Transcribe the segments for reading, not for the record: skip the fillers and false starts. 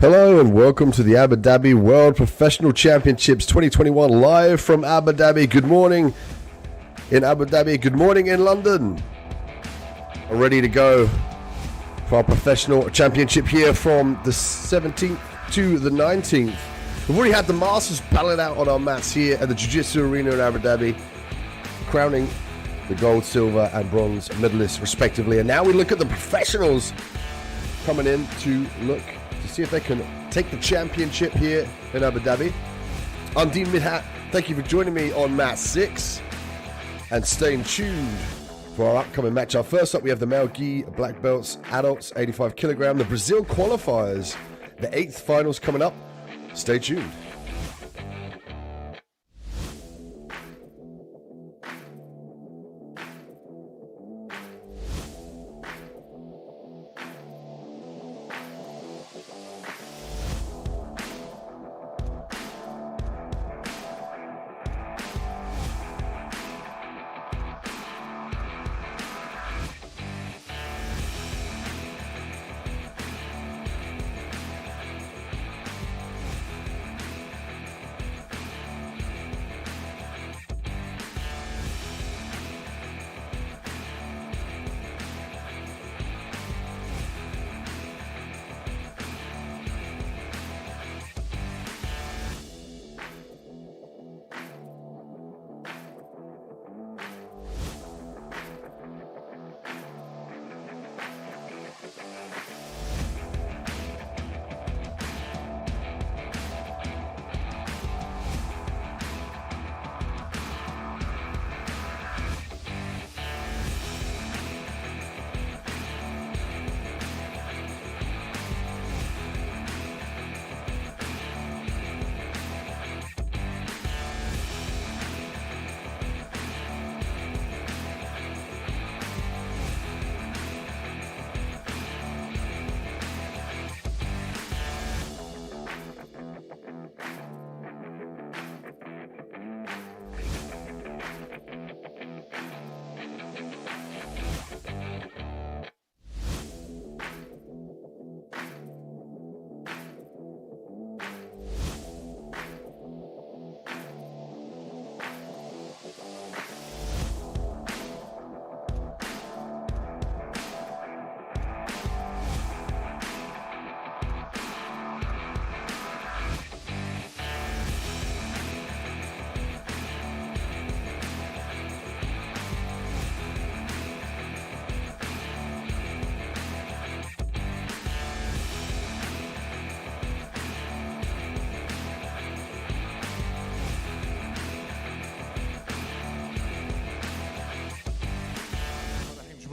Hello and welcome to the Abu Dhabi World Professional Championships 2021 live from Abu Dhabi. Good morning in Abu Dhabi, good morning in London. Ready to go for our professional championship here from the 17th to the 19th. We've already had the Masters battling out on our mats here at the Jiu-Jitsu arena in Abu Dhabi, crowning the gold, silver and bronze medalists respectively. And now we look at the professionals coming in to look to see if they can take the championship here in Abu Dhabi. I'm Dean Midhat. Thank you for joining me on mat 6 and staying tuned for our upcoming match. First up, we have the male gi black belts, adults, 85 kilogram, the Brazil qualifiers, the 8th finals coming up. Stay tuned.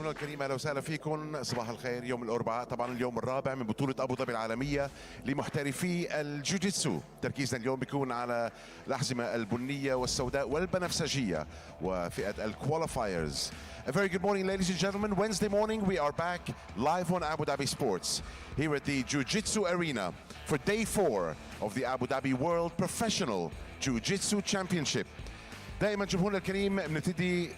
الكريم اهلا وسهلا فيكم. صباح الخير. يوم الاربعاء طبعا اليوم الرابع من بطوله ابو ظبي العالميه لمحترفي الجوجيتسو. تركيزنا اليوم بيكون على الاحزمه البنيه والسوداء والبنفسجيه وفئه الكواليفايرز. A very good morning, ladies and gentlemen. Wednesday morning we are back live on Abu Dhabi Sports here at the Jiu-Jitsu Arena for day 4 of the Abu Dhabi World Professional Jiu-Jitsu Championship. دائما جمهورنا الكريم بنبتدي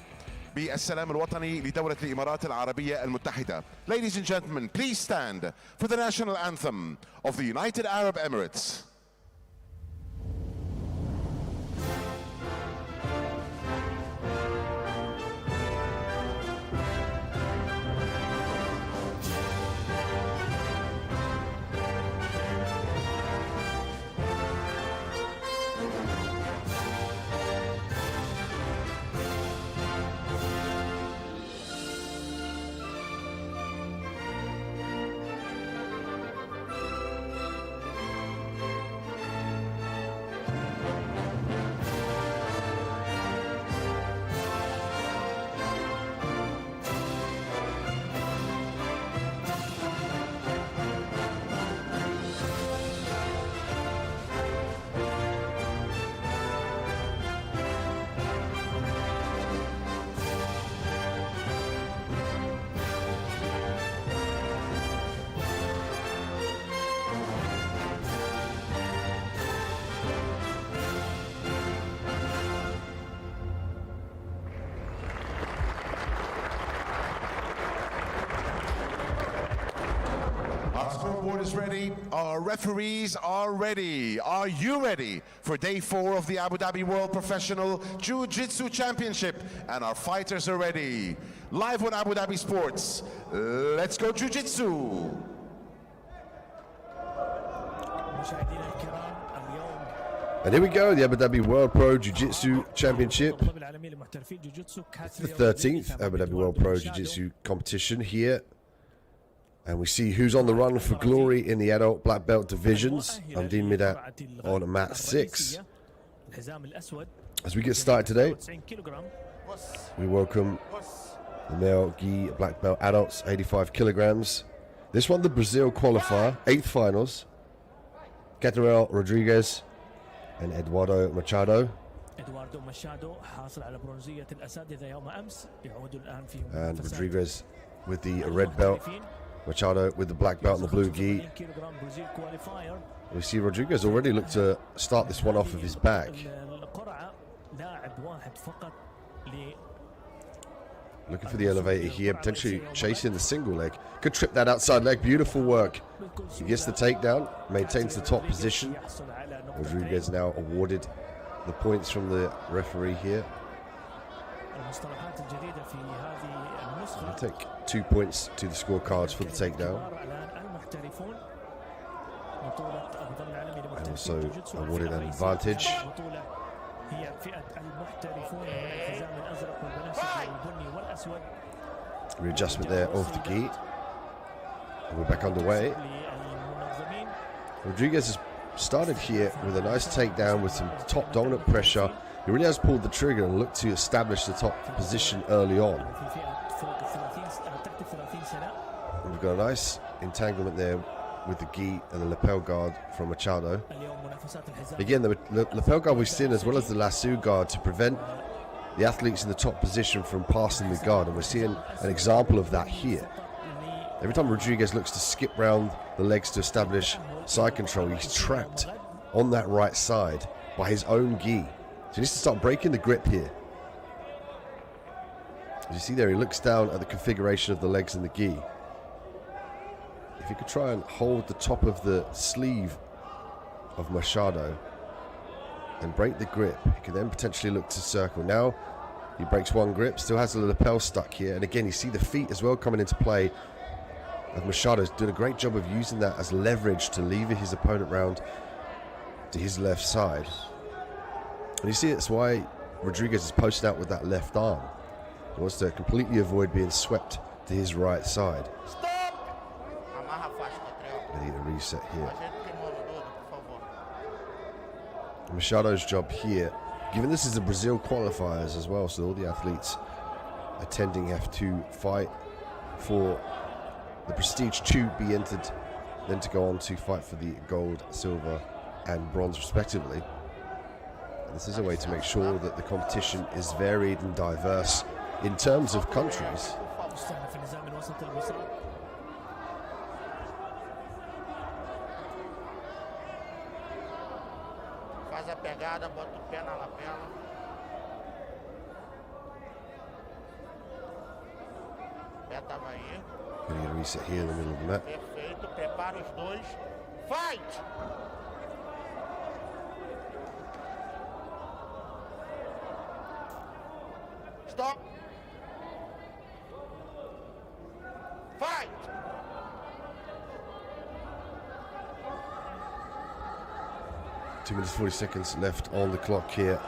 بالسلام الوطني لدولة الإمارات العربية المتحدة. Ladies and gentlemen, please stand for the national anthem of the United Arab Emirates. everyone is ready. Our referees are ready. Are you ready for day 4 of the Abu Dhabi World Professional Jiu-Jitsu Championship? And our fighters are ready. Live on Abu Dhabi Sports. Let's go Jiu-Jitsu. And here we go, the Abu Dhabi World Pro Jiu-Jitsu Championship. It's the 13th Abu Dhabi World Pro Jiu-Jitsu competition here. And we see who's on the run for glory in the adult black belt divisions. Amdin Midat on mat 6. As we get started today, we welcome the male gi black belt adults, 85 kilograms. This one, the Brazil qualifier, 8th finals. Catarel Rodriguez and Eduardo Machado. And Rodriguez with the red belt, Machado with the black belt and the blue gi. We see Rodriguez already look to start this one off of his back. Looking for the elevator here, potentially chasing the single leg. Could trip that outside leg, beautiful work. He gets the takedown, maintains the top position. Rodriguez now awarded the points from the referee here. I'll take 2 points to the scorecards for the takedown. And also awarded an advantage. Readjustment there of the gi. And we're back underway. Rodriguez has started here with a nice takedown with some top dominant pressure. He really has pulled the trigger and looked to establish the top position early on. And we've got a nice entanglement there with the gi and the lapel guard from Machado. Again, the lapel guard we've seen as well as the lasso guard to prevent the athletes in the top position from passing the guard, and we're seeing an example of that here. Every time Rodriguez looks to skip round the legs to establish side control, he's trapped on that right side by his own gi. So he needs to start breaking the grip here. As you see there, he looks down at the configuration of the legs and the gi. If he could try and hold the top of the sleeve of Machado and break the grip, he can then potentially look to circle. Now he breaks one grip, still has the lapel stuck here, and again you see the feet as well coming into play. And Machado's doing a great job of using that as leverage to lever his opponent round to his left side. And you see it's why Rodriguez is posting out with that left arm. He wants to completely avoid being swept to his right side. I need a reset here. Machado's job here, given this is the Brazil qualifiers as well, so all the athletes attending have to fight for the prestige to be entered, then to go on to fight for the gold, silver and bronze respectively. And this is a way to make sure that the competition is varied and diverse in terms of countries. Faz a pegada, bota o pé na lapela. Pé tava aí. Getting a reset here in the middle of the mat. Perfeito, prepara os dois. Fight! Stop! Fight! Two minutes 40 seconds left on the clock here.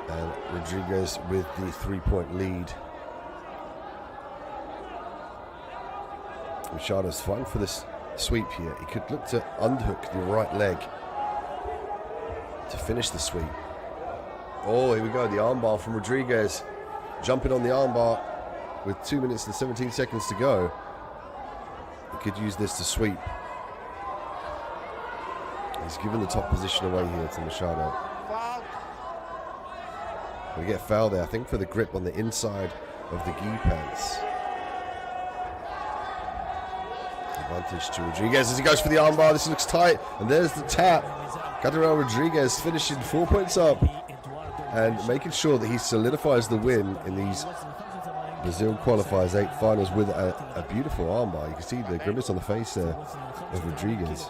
And Rodriguez with the 3-point lead. Machado's fine for this sweep here. He could look to underhook the right leg to finish the sweep. Oh, here we go, the armbar from Rodriguez. Jumping on the armbar with 2 minutes and 17 seconds to go. He could use this to sweep. He's given the top position away here to Machado. We get foul there, I think, for the grip on the inside of the gi pants. Advantage to Rodriguez as he goes for the armbar. This looks tight, and there's the tap. Catarel Rodriguez finishing 4 points up and making sure that he solidifies the win in these Brazil qualifies 8 finals with a beautiful armbar. You can see the grimace on the face there of Rodriguez.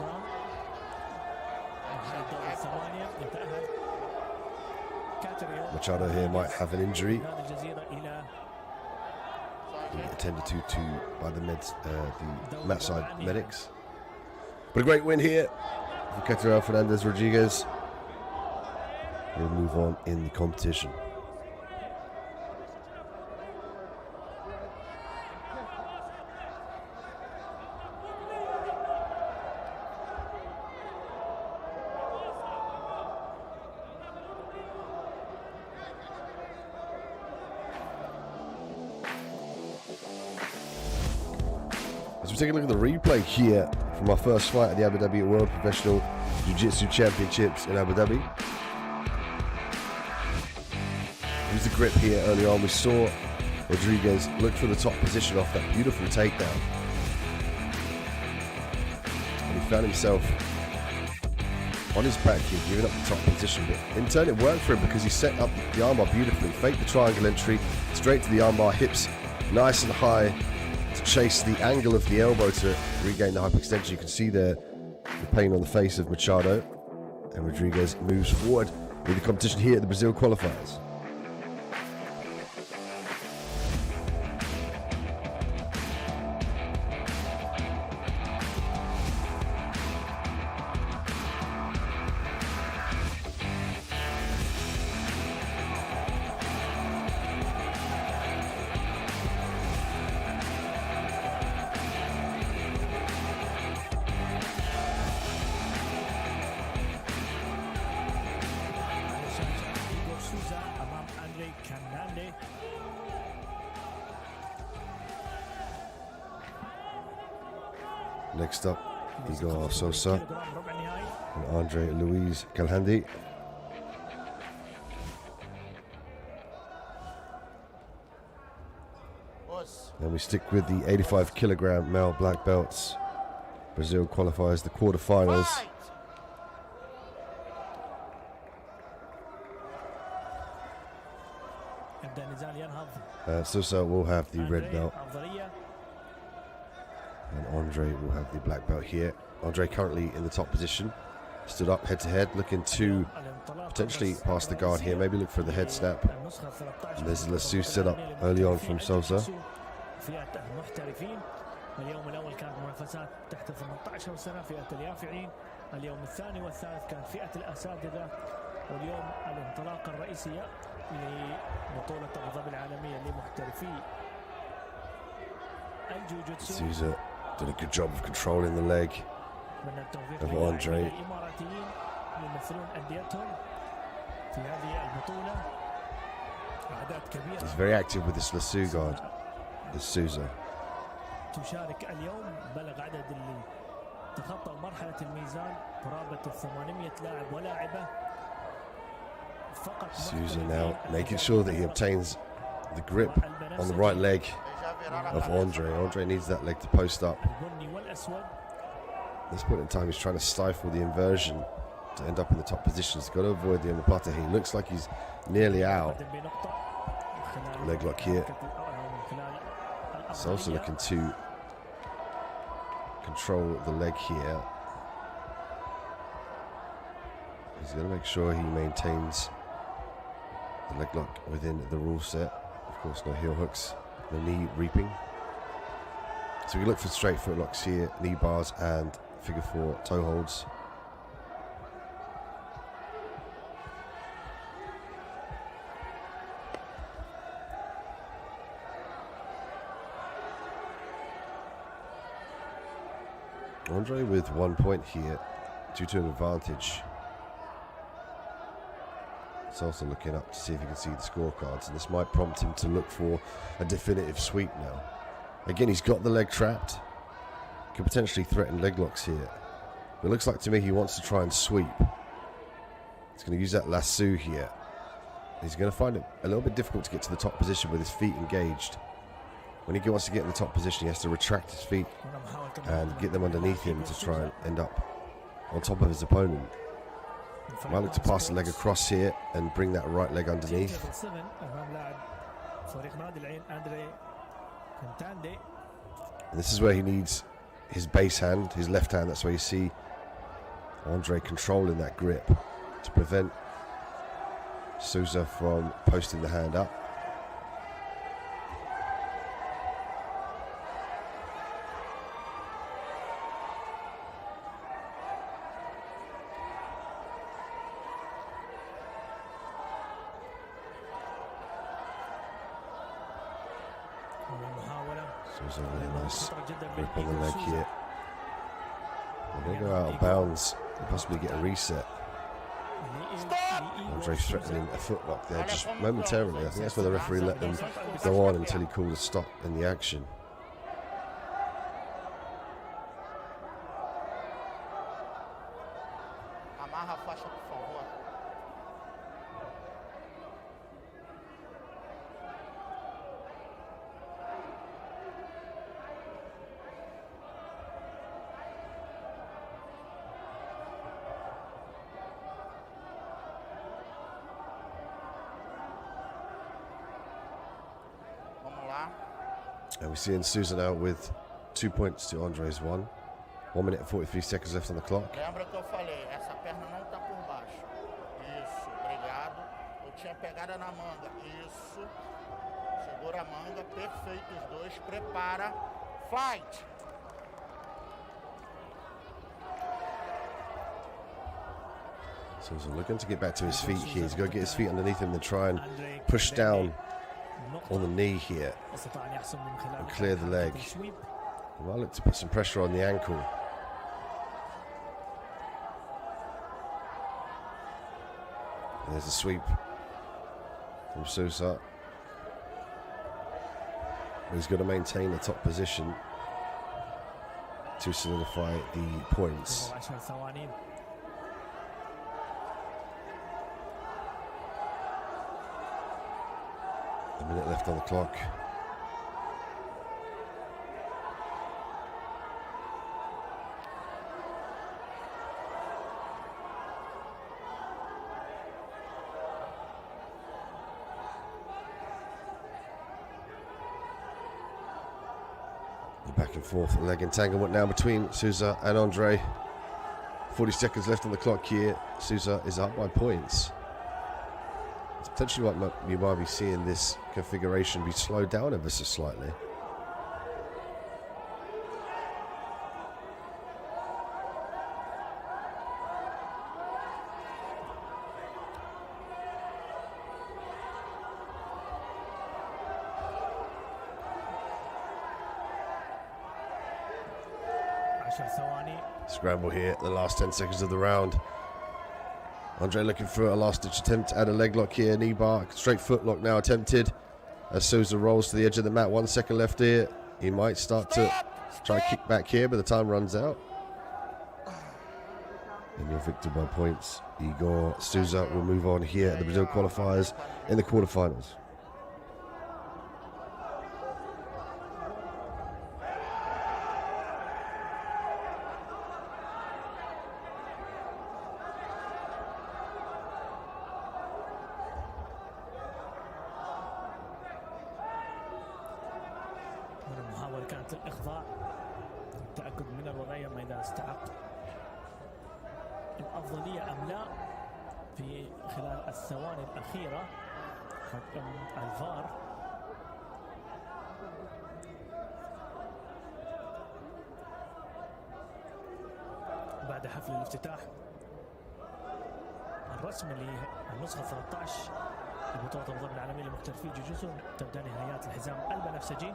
Machado here might have an injury. Attended to by the mat side medics. But a great win here for Caterina Fernandez Rodriguez. He'll move on in the competition. As we take a look at the replay here from our first fight at the Abu Dhabi World Professional Jiu-Jitsu Championships in Abu Dhabi. Here's the grip here early on. We saw Rodriguez look for the top position off that beautiful takedown. And he found himself on his back here, giving up the top position. But in turn, it worked for him because he set up the armbar beautifully. Faked the triangle entry, straight to the armbar, hips nice and high, to chase the angle of the elbow to regain the hyperextension. You can see there the pain on the face of Machado, and Rodriguez moves forward with the competition here at the Brazil qualifiers. Next up, Igor Sosa and Andre Luis Calhandi. And we stick with the 85 kilogram male black belts. Brazil qualifies the quarterfinals. Sosa will have the red belt. And Andre will have the black belt here. Andre currently in the top position. Stood up head to head, looking to potentially pass the guard here. Maybe look for the head snap. And there's a lasso set up early on from Sosa. اليوم الأول كانت منافسات تحت 18 سنة فئة اليافعين، اليوم الثاني والثالث كانت فئة الأساتذة، واليوم الانطلاقة الرئيسية لبطولة أبو ظبي العالمية لمحترفي الجوجيتسو. Sousa did a good job of controlling the leg of Andre. الإماراتيين يمثلون أنديتهم في هذه البطولة. أعداد كبيرة. He's very active with this lasso guard, is Sousa. تشارك اليوم بلغ عدد اللي تخطى مرحلة الميزان قرابة 800 لاعب ولاعبة فقط. Sousa now making sure that he obtains the grip on the right leg of Andre. Andre needs that leg to post up. At this point in time, he's trying to stifle the inversion to end up in the top position. He's got to avoid the omoplata. He looks like he's nearly out. Leg lock here. He's also looking to control the leg here. He's going to make sure he maintains the leg lock within the rule set. Of course, no heel hooks, no knee reaping. So we look for straight foot locks here, knee bars and figure 4 toe holds. Andre with 1 point here due to an advantage. He's also looking up to see if he can see the scorecards, and this might prompt him to look for a definitive sweep now. Again, he's got the leg trapped. Could potentially threaten leg locks here. But it looks like to me he wants to try and sweep. He's going to use that lasso here. He's going to find it a little bit difficult to get to the top position with his feet engaged. When he wants to get in the top position, he has to retract his feet and get them underneath him to try and end up on top of his opponent. Might look to pass the leg across here and bring that right leg underneath. فريق نادي العين أندري كنتاندي. And this is where he needs his base hand, his left hand. That's where you see Andre controlling that grip to prevent Souza from posting the hand up. Souza with a nice grip on the leg here. They're going to go out of bounds and possibly get a reset. Andre threatening a footlock there just momentarily. I think that's where the referee let them go on until he called a stop in the action. Amarra a faixa, por favor. Vamos lá. And we're seeing Souza now with 2 points to Andre's 1. 1 minute and 43 seconds left on the clock. Lembra que eu falei, essa perna não tá por baixo. Isso, obrigado. Eu tinha pegada na manga. Isso. Segura a manga, perfeito os dois. Prepara. Fight! Souza looking to get back to his feet here. He's got to get his feet underneath him and try and push down on the knee here and clear the leg. He might look to put some pressure on the ankle. There's a sweep from Souza. He's got to maintain the top position to solidify the points. A minute left on the clock. Back and forth, leg entanglement now between Souza and Andre. 40 seconds left on the clock here. Souza is up by points. It's potentially like you might be seeing this configuration be slowed down ever so slightly. Scramble here, the last 10 seconds of the round. Andre looking for a last-ditch attempt at a leg lock here, knee bar, straight foot lock now attempted. As Souza rolls to the edge of the mat, 1 second left here. He might start to try to kick back here, but the time runs out. And your victor by points, Igor Souza, will move on here at the Brazil qualifiers in the quarterfinals. كانت الإخضاع التأكد من الوضعية ما إذا استحق الأفضلية أم لا في خلال الثواني الأخيرة. حكم الفار بعد حفل الافتتاح الرسمي للنسخة 13 لبطولة أبو ظبي العالمية لمحترفي الجوجيتسو. تبدأ نهايات الحزام البنفسجي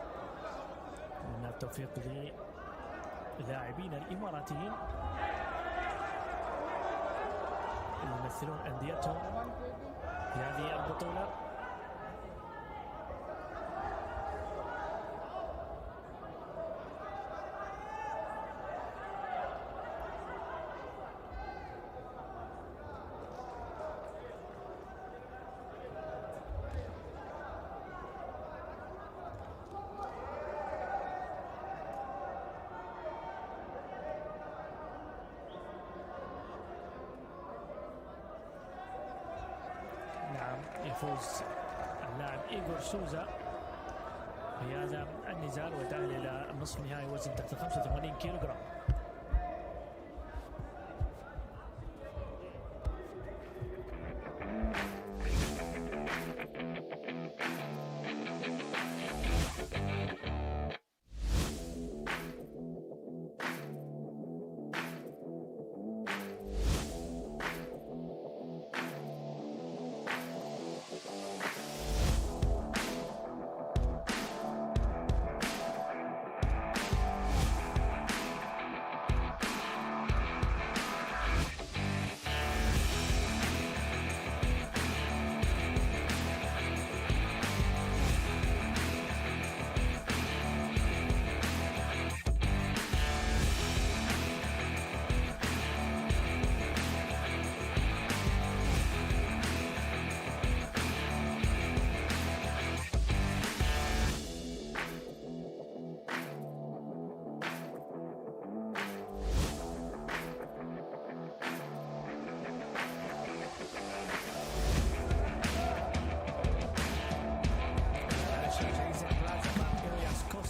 من التوفيق للاعبين الإماراتيين اللي يمثلون أنديتهم في هذه البطولة. يفوز اللاعب إيغور سوزا في هذا النزال وتأهل إلى نصف نهائي وزن تحت 85 كيلوغرام.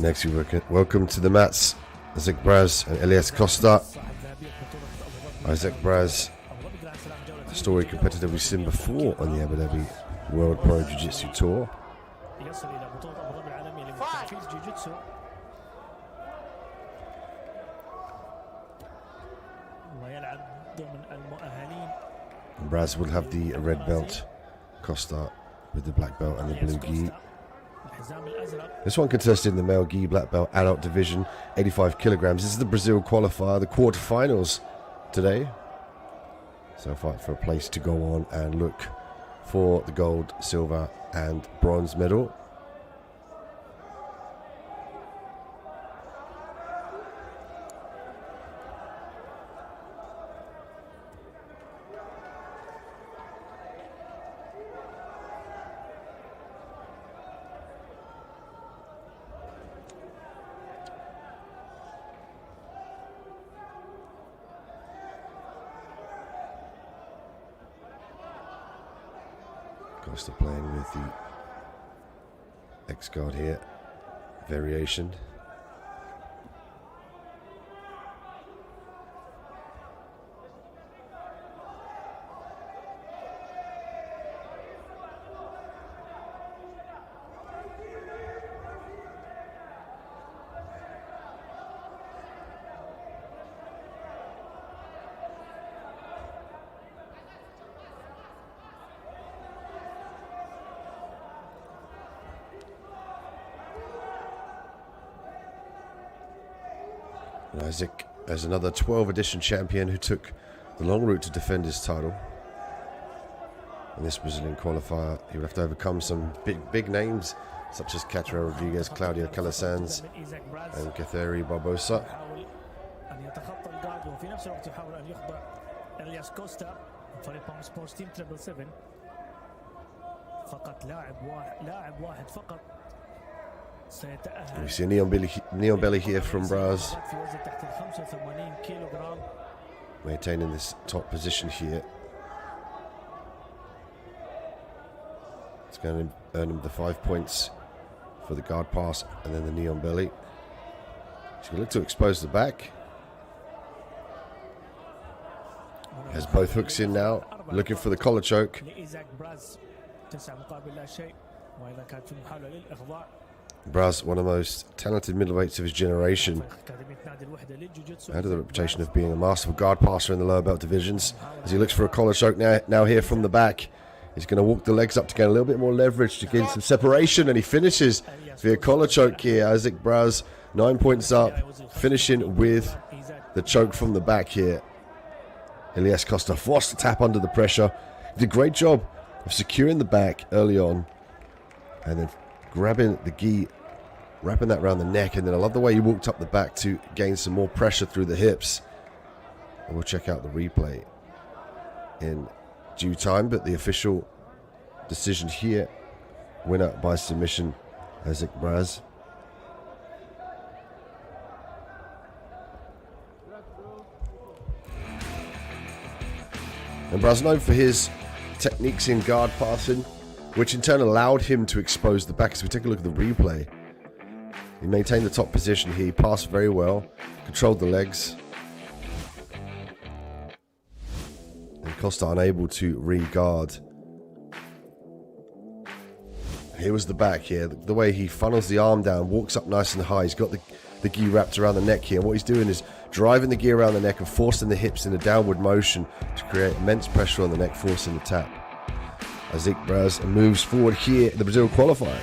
Next, we welcome to the mats Isaac Braz and Elias Costa. Isaac Braz, a story competitor we've seen before on the Abu Dhabi World Pro Jiu-Jitsu Tour. And Braz will have the red belt, Costa with the black belt and the blue gi. This one contested in the male gi black belt adult division, 85 kilograms. This is the Brazil qualifier, the quarterfinals today. So fight for a place to go on and look for the gold, silver and bronze medal. Costa playing with the X-guard here, variation. And Isaac as another 12 edition champion who took the long route to defend his title. In this Brazilian qualifier, he would have to overcome some big names such as Catra Rodriguez, Claudio Calasanz and Katheri Barbosa. We see Neon Belly here from Braz, maintaining this top position here. It's going to earn him the 5 points for the guard pass and then the Neon Belly. He's going to look to expose the back. Has both hooks in now, looking for the collar choke. Braz, one of the most talented middleweights of his generation, under the reputation of being a masterful guard passer in the lower belt divisions. As he looks for a collar choke now here from the back, he's going to walk the legs up to gain a little bit more leverage to gain some separation, and he finishes via collar choke here. Isaac Braz, 9 points up, finishing with the choke from the back here. Elias Costa forced to tap under the pressure. He did a great job of securing the back early on, and then grabbing the gi, wrapping that around the neck, and then I love the way he walked up the back to gain some more pressure through the hips. And we'll check out the replay in due time, but the official decision here, winner by submission, Isaac Braz. And Braz known for his techniques in guard passing. which in turn allowed him to expose the back. As we take a look at the replay, he maintained the top position here. He passed very well, controlled the legs. And Costa unable to re-guard. Here was the back here. The way he funnels the arm down, walks up nice and high. He's got the gi wrapped around the neck here. And what he's doing is driving the gi around the neck and forcing the hips in a downward motion to create immense pressure on the neck, forcing the tap. As Ikbraz moves forward here in the Brazil qualifiers.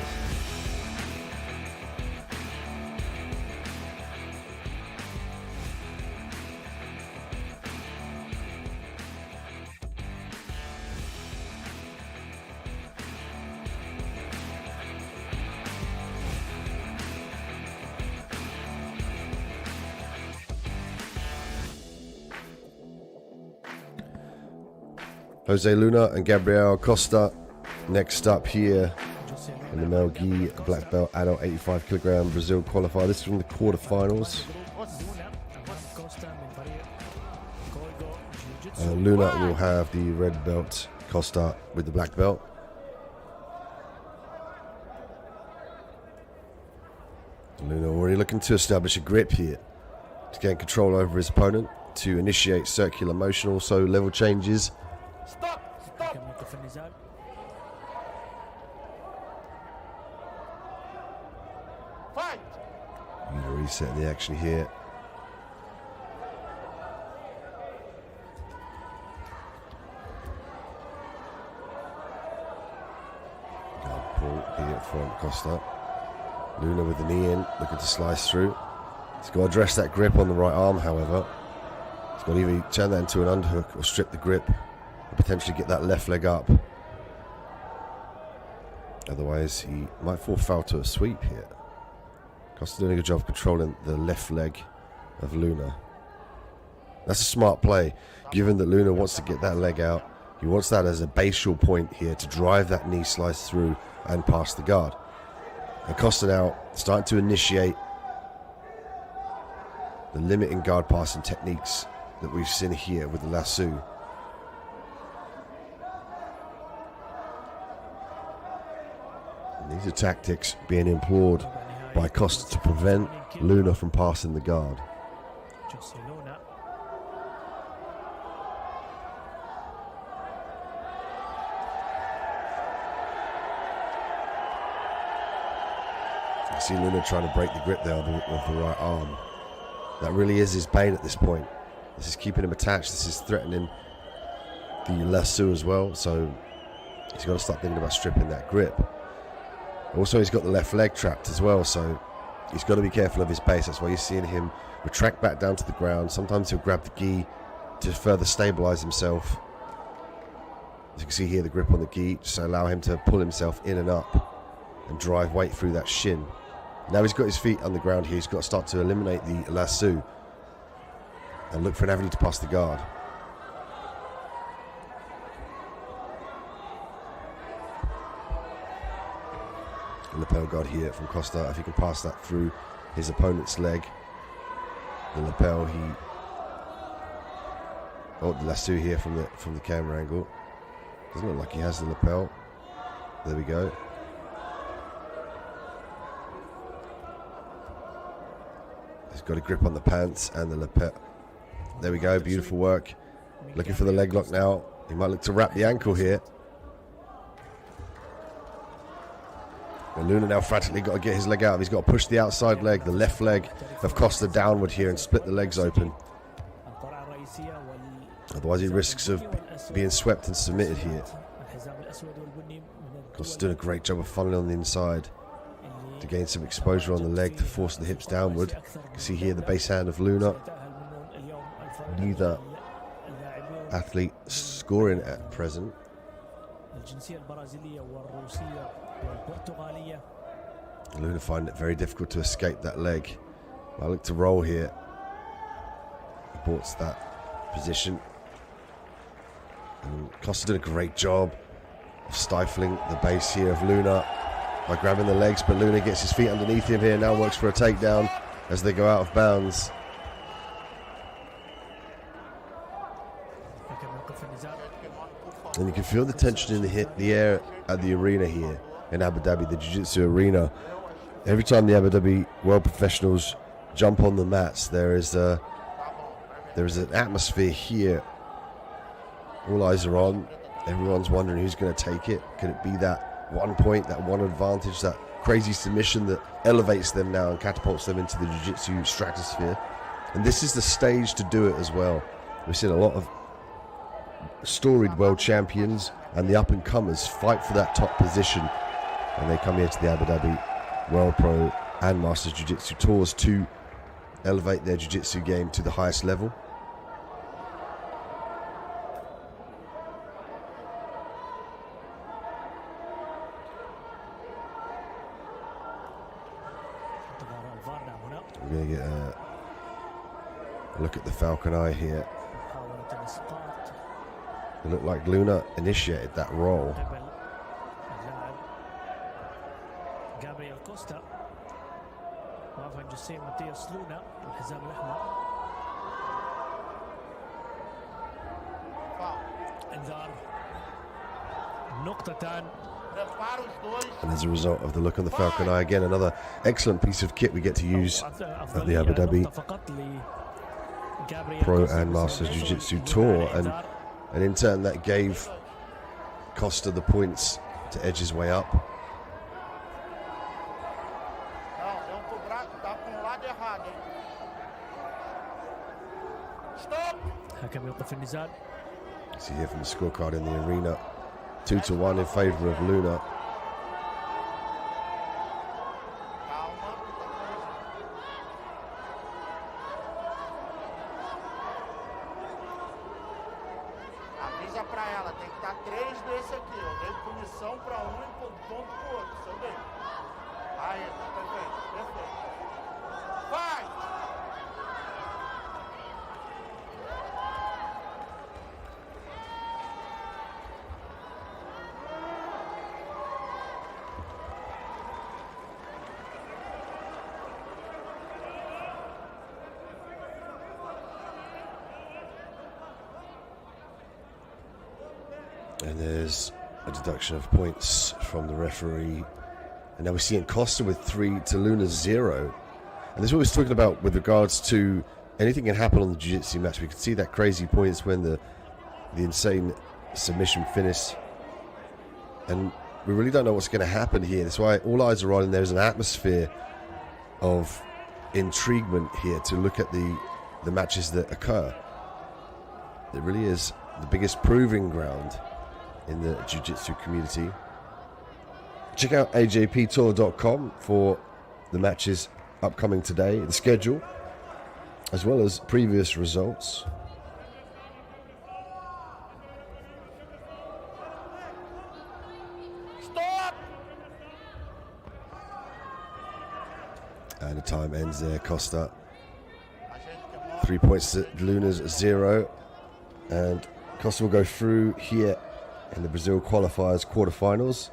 Jose Luna and Gabriel Costa next up here in the male gi black belt adult 85 kilogram Brazil qualifier. This is from the quarterfinals. Luna will have the red belt, Costa with the black belt. Luna already looking to establish a grip here to gain control over his opponent, to initiate circular motion, also level changes. Stop! Fight! Reset the action here. Guard pull here from Costa. Luna with the knee in, looking to slice through. He's got to address that grip on the right arm, however. He's got to either turn that into an underhook or strip the grip and potentially get that left leg up. Otherwise, he might fall foul to a sweep here. Costa doing a good job of controlling the left leg of Luna. That's a smart play, given that Luna wants to get that leg out. He wants that as a basal point here to drive that knee slice through and pass the guard. And Costa now starting to initiate the limiting guard passing techniques that we've seen here with the lasso. And these are tactics being employed by Costa to prevent Luna from passing the guard. I see Luna trying to break the grip there of the right arm. That really is his bane at this point. This is keeping him attached. This is threatening the lasso as well. So he's got to start thinking about stripping that grip. Also, he's got the left leg trapped as well. So he's got to be careful of his pace. That's why you're seeing him retract back down to the ground. Sometimes he'll grab the gi to further stabilize himself. As you can see here, the grip on the gi just allow him to pull himself in and up and drive weight through that shin. Now he's got his feet on the ground here. He's got to start to eliminate the lasso and look for an avenue to pass the guard. The lapel guard here from Costa. If he can pass that through his opponent's leg, the lapel the lasso here from the camera angle. Doesn't look like he has the lapel. There we go. He's got a grip on the pants and the lapel. There we go, beautiful work. Looking for the leg lock now. He might look to wrap the ankle here. And Luna now frantically got to get his leg out. He's got to push the outside leg, the left leg of Costa downward here and split the legs open. Otherwise he risks of being swept and submitted here. Costa's doing a great job of funneling on the inside to gain some exposure on the leg to force the hips downward. You can see here the base hand of Luna. Neither athlete scoring at present. Luna finding it very difficult to escape that leg. I look to roll here. Aborts that position. And Costa did a great job of stifling the base here of Luna by grabbing the legs, but Luna gets his feet underneath him here, now works for a takedown as they go out of bounds. حكم يوقف النزال. And you can feel the tension in the air at the arena here in Abu Dhabi, the Jiu-Jitsu arena. Every time the Abu Dhabi world professionals jump on the mats, there is an atmosphere here. All eyes are on. Everyone's wondering who's going to take it. Could it be that one point, that one advantage, that crazy submission that elevates them now and catapults them into the Jiu-Jitsu stratosphere? And this is the stage to do it as well. We've seen a lot of storied world champions and the up-and-comers fight for that top position, and they come here to the Abu Dhabi World Pro and Masters Jiu-Jitsu tours to elevate their Jiu-Jitsu game to the highest level. We're going to get a look at the Falcon Eye here. It looked like Luna initiated that roll. And as a result of the look on the Falcon Eye, again another excellent piece of kit we get to use at the Abu Dhabi Pro and Masters Jiu-Jitsu Tour, and in turn that gave Costa the points to edge his way up. See here from the scorecard in the arena, 2-1 in favour of Luna. Avisa pra ela, tem que estar 3 desse aqui. Eu dei punição pra um e ponto pro outro. Se eu dei. Aí, perfeito, perfeito. Vai! And there's a deduction of points from the referee. And now we're seeing Costa with 3 to Luna's 0. And this is what we're talking about with regards to anything can happen on the Jiu-Jitsu match. We can see that crazy points when the insane submission finish. And we really don't know what's going to happen here. That's why all eyes are on, and there's an atmosphere of intriguement here to look at the matches that occur. It really is the biggest proving ground in the Jiu-Jitsu community. Check out ajptour.com for the matches upcoming today, the schedule, as well as previous results. Stop! And the time ends there. Costa 3 points to Luna's 0, and Costa will go through here in the Brazil qualifiers quarterfinals.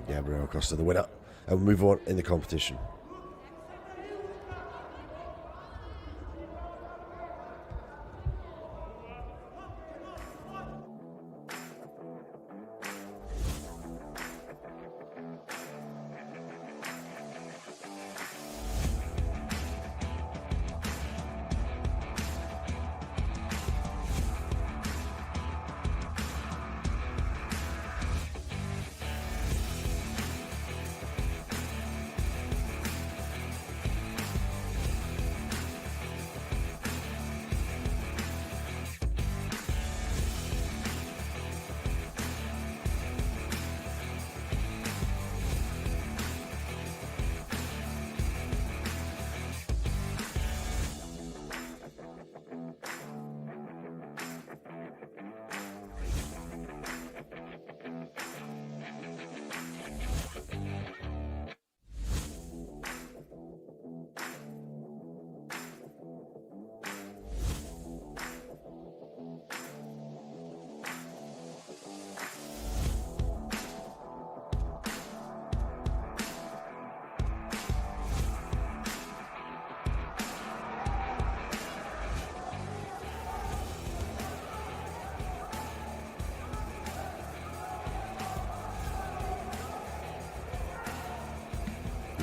Gabriel Costa, the winner, and we'll move on in the competition.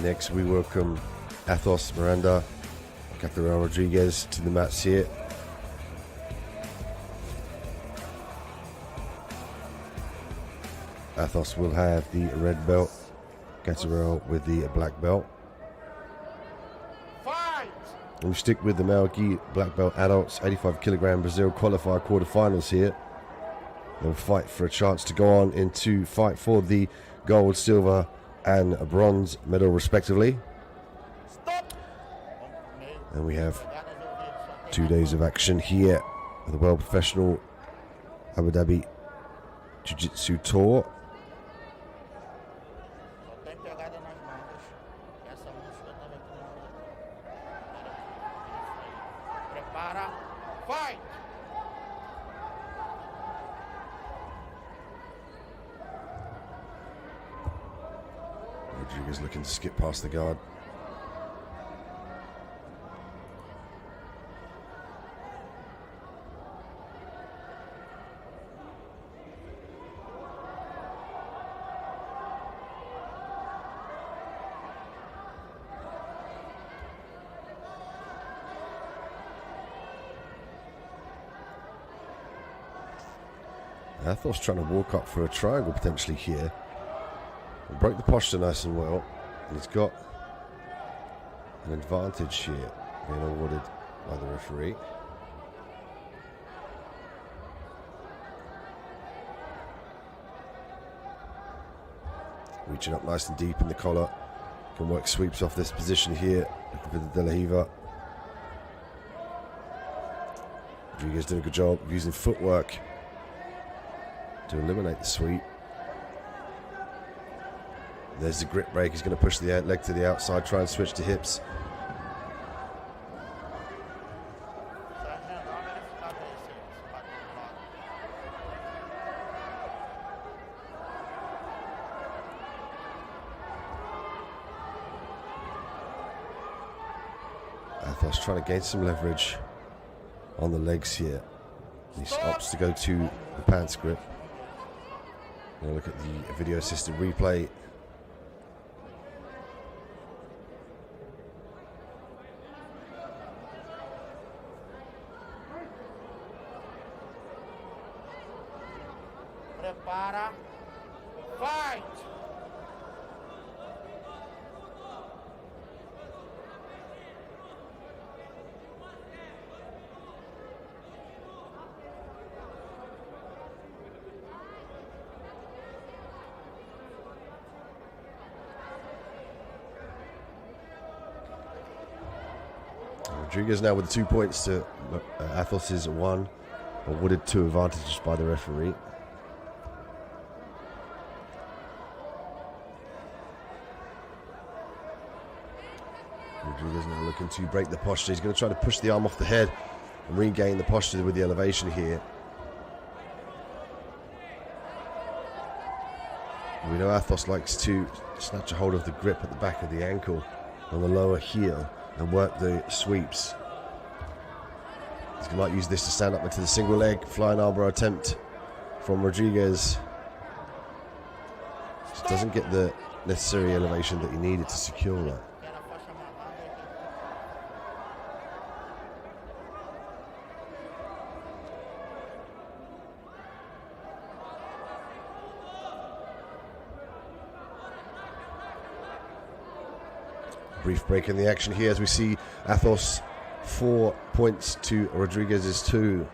Next, we welcome Athos Miranda, Catherine Rodriguez to the mats here. Athos will have the red belt, Catherine with the black belt. And we stick with the male gi black belt adults, 85 kilogram Brazil qualifier quarterfinals here. They'll fight for a chance to go on into fight for the gold, silver, and a bronze medal respectively. And we have 2 days of action here at the World Professional Abu Dhabi Jiu-Jitsu Tour. Rodriguez looking to skip past the guard. Athos trying to walk up for a triangle potentially here. Broke the posture nice and well, and he's got an advantage here being awarded by the referee. Reaching up nice and deep in the collar, can work sweeps off this position here. Looking for the De La Hiva. Rodriguez doing a good job of using footwork to eliminate the sweep. There's the grip break. He's going to push the leg to the outside, try and switch to hips. Athos trying to gain some leverage on the legs here. He opts to go to the pants grip. Now look at the video assisted replay. Prepara, fight! Rodriguez now with 2 points to Athos's 1, awarded 2 advantages by the referee. Rodriguez now looking to break the posture. He's going to try to push the arm off the head and regain the posture with the elevation here. We know Athos likes to snatch a hold of the grip at the back of the ankle on the lower heel and work the sweeps. He might use this to stand up into the single leg flying armbar attempt from Rodriguez. Just doesn't get the necessary elevation that he needed to secure that. Brief break in the action here as we see Athos 4 points to Rodriguez's 2.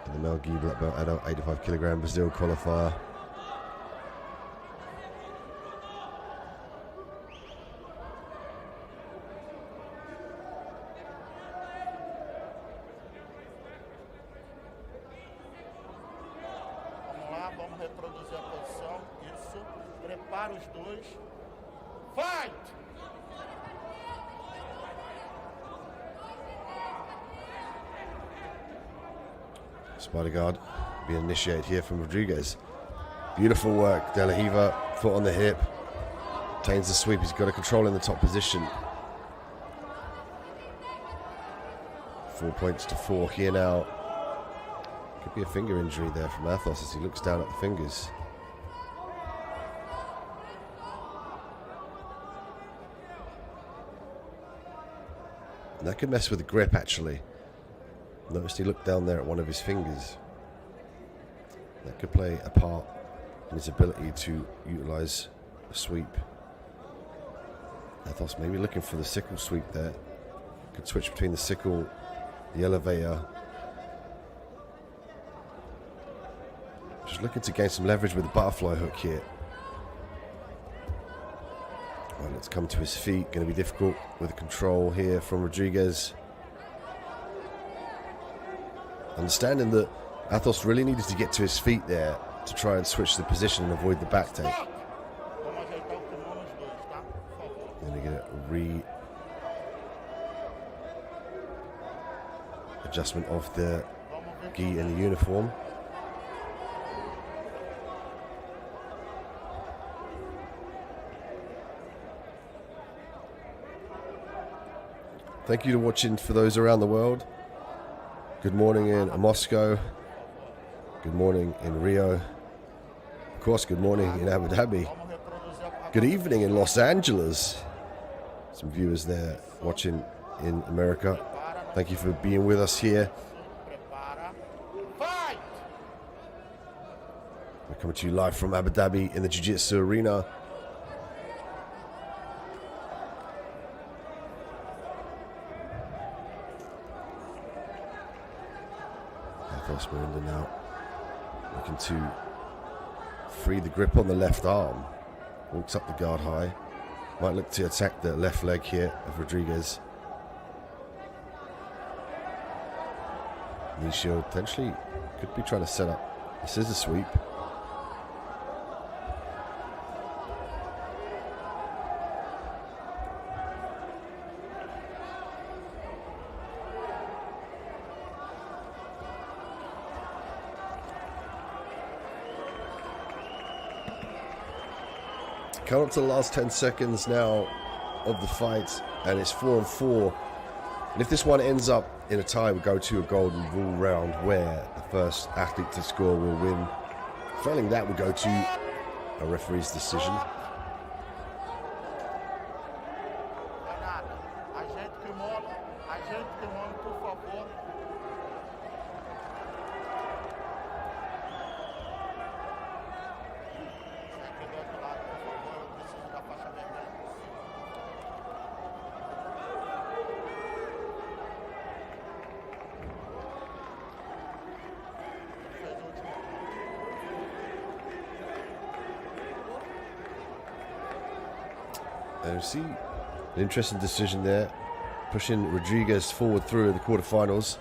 In the male gi black belt adult 85 kilogram Brazil qualifier. Vamos lá, vamos reproduzir a posição. Isso. Prepara os dois. Fight! Spider guard being initiated here from Rodriguez. Beautiful work. De La Hiva, foot on the hip. Obtains the sweep. He's got a control in the top position. 4 points to 4 here now. Could be a finger injury there from Athos as he looks down at the fingers. And that could mess with the grip, actually. Noticed he looked down there at one of his fingers. That could play a part in his ability to utilize a sweep. Athos maybe looking for the sickle sweep there. Could switch between the sickle, the elevator. Just looking to gain some leverage with the butterfly hook here. Right, let's come to his feet. Going to be difficult with the control here from Rodriguez. Understanding that Athos really needed to get to his feet there to try and switch the position and avoid the back take. Going to get a adjustment of the gi and the uniform. Thank you for watching for those around the world. Good morning in Moscow. Good morning in Rio. Of course, good morning in Abu Dhabi. Good evening in Los Angeles. Some viewers there watching in America. Thank you for being with us here. We're coming to you live from Abu Dhabi in the Jiu-Jitsu arena. Athos Miranda now looking to free the grip on the left arm. Walks up the guard high. Might look to attack the left leg here of Rodriguez. Knee shield potentially could be trying to set up a scissor sweep. Come up to the last 10 seconds now of the fight, and it's 4-4. And if this one ends up in a tie, we go to a golden rule round where the first athlete to score will win. Failing that, we go to a referee's decision. And see an interesting decision there, pushing Rodriguez forward through the quarterfinals.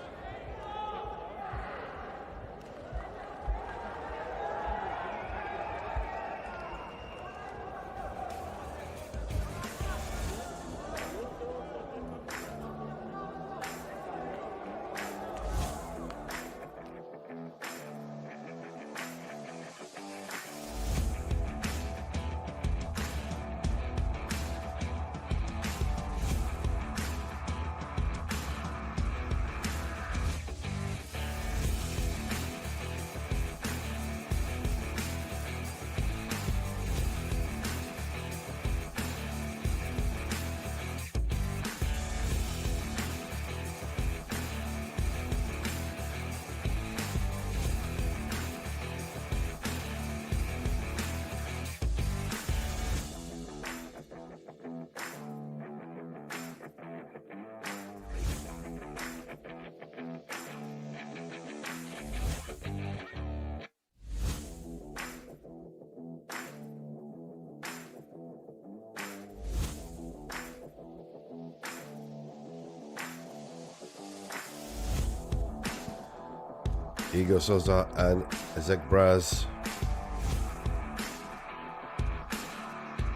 Igor Sosa and Ezek Braz.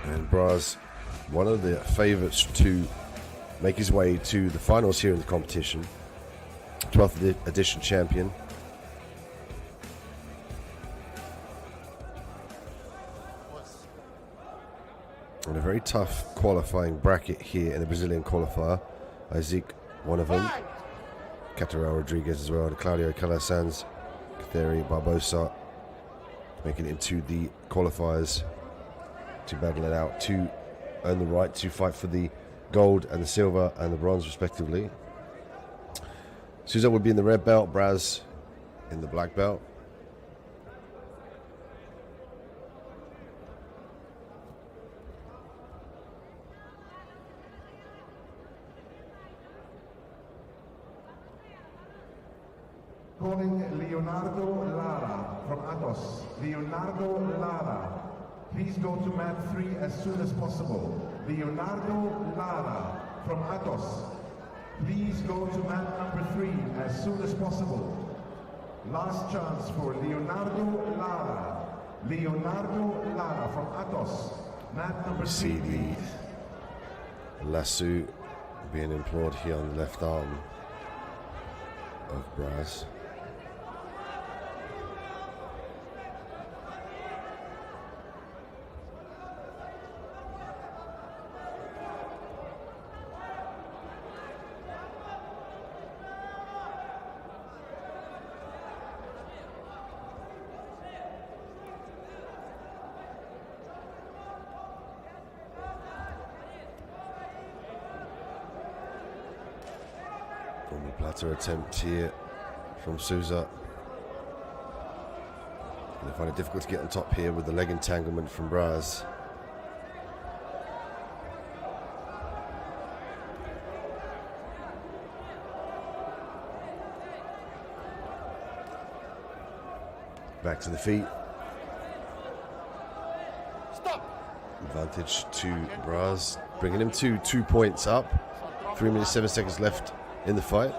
And Braz, one of the favourites to make his way to the finals here in the competition. 12th edition champion. And a very tough qualifying bracket here in the Brazilian qualifier. Isaac, one of them. Catarao Rodriguez as well, and Claudio Calasanz, Katheri Barbosa, making it into the qualifiers to battle it out to earn the right to fight for the gold and the silver and the bronze respectively. Souza would be in the red belt, Braz in the black belt. Calling Leonardo Lara from Atos. Leonardo Lara, please go to mat 3 as soon as possible. Leonardo Lara from Atos, please go to mat number 3 as soon as possible. Last chance for Leonardo Lara. Leonardo Lara from Atos, mat number 3. See the lasso being employed here on the left arm of Braz. Platter attempt here from Souza. They find it difficult to get on top here with the leg entanglement from Braz. Back to the feet. Stop! Advantage to Braz, bringing him to 2 points up. 3 minutes 7 seconds left in the fight.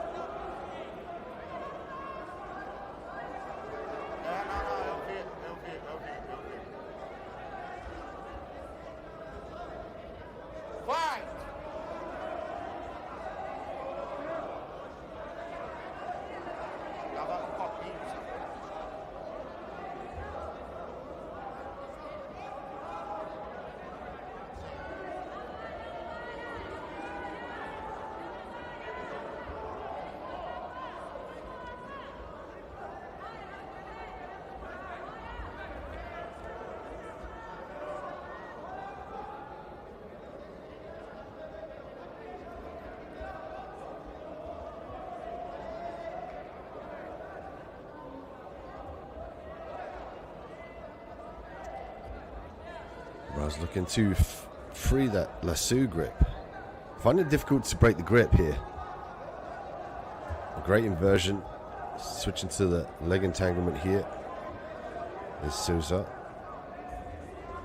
Braz looking to free that lasso grip. Finding it difficult to break the grip here. A great inversion. Switching to the leg entanglement here is Souza.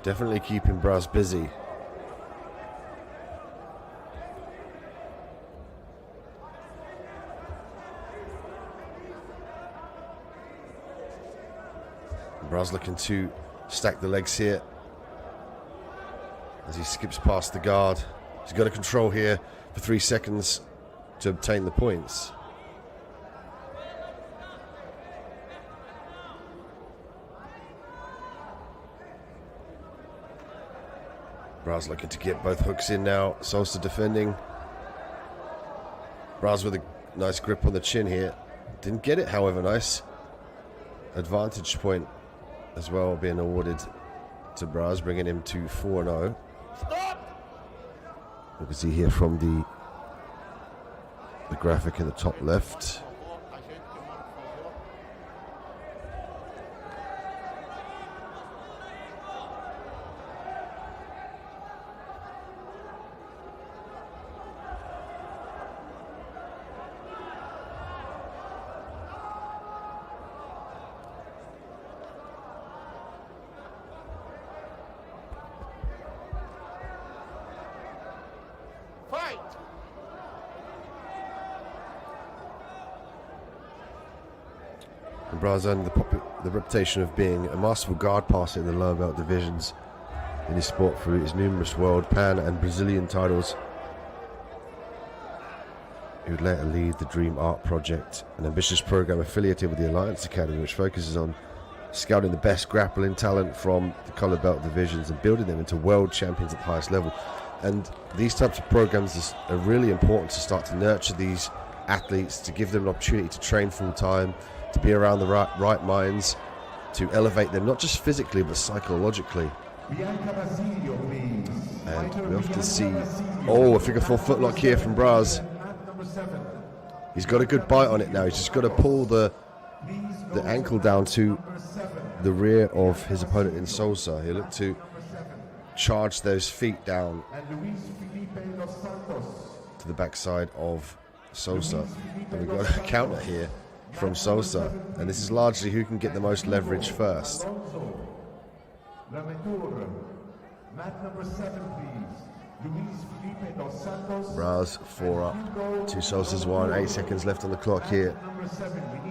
Definitely keeping Braz busy. Braz looking to stack the legs here as he skips past the guard. He's got to control here for 3 seconds to obtain the points. Braz looking to get both hooks in now. Solster defending. Braz with a nice grip on the chin here. Didn't get it, however, nice. Advantage point as well being awarded to Braz, bringing him to 4-0. You can see here from the graphic in the top left. And Braz earned the reputation of being a masterful guard passer in the lower belt divisions in his sport through his numerous world, Pan and Brazilian titles. He would later lead the Dream Art Project, an ambitious program affiliated with the Alliance Academy, which focuses on scouting the best grappling talent from the color belt divisions and building them into world champions at the highest level. And these types of programs are really important to start to nurture these athletes, to give them an opportunity to train full time, to be around the right minds, to elevate them not just physically but psychologically. Bianca Basilio, please. And we often see, a figure 4 footlock here from Braz. He's got a good bite on it now. He's just got to pull the ankle down to the rear of his opponent in Sosa. He'll look to charge those feet down to the backside of Sosa. And we've got a counter here from Sosa. And this is largely who can get the most leverage first. Braz 4 up, 2 Sosa's 1, 8 seconds left on the clock here.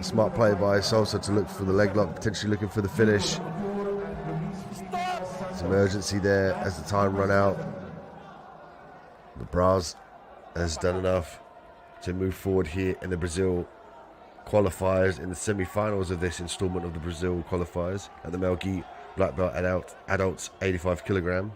Smart play by Sosa to look for the leg lock, potentially looking for the finish. There's emergency there as the time run out. But Braz has done enough to move forward here in the Brazil qualifiers, in the semi-finals of this installment of the Brazil qualifiers at the Male Gi Black Belt adults 85 kilogram.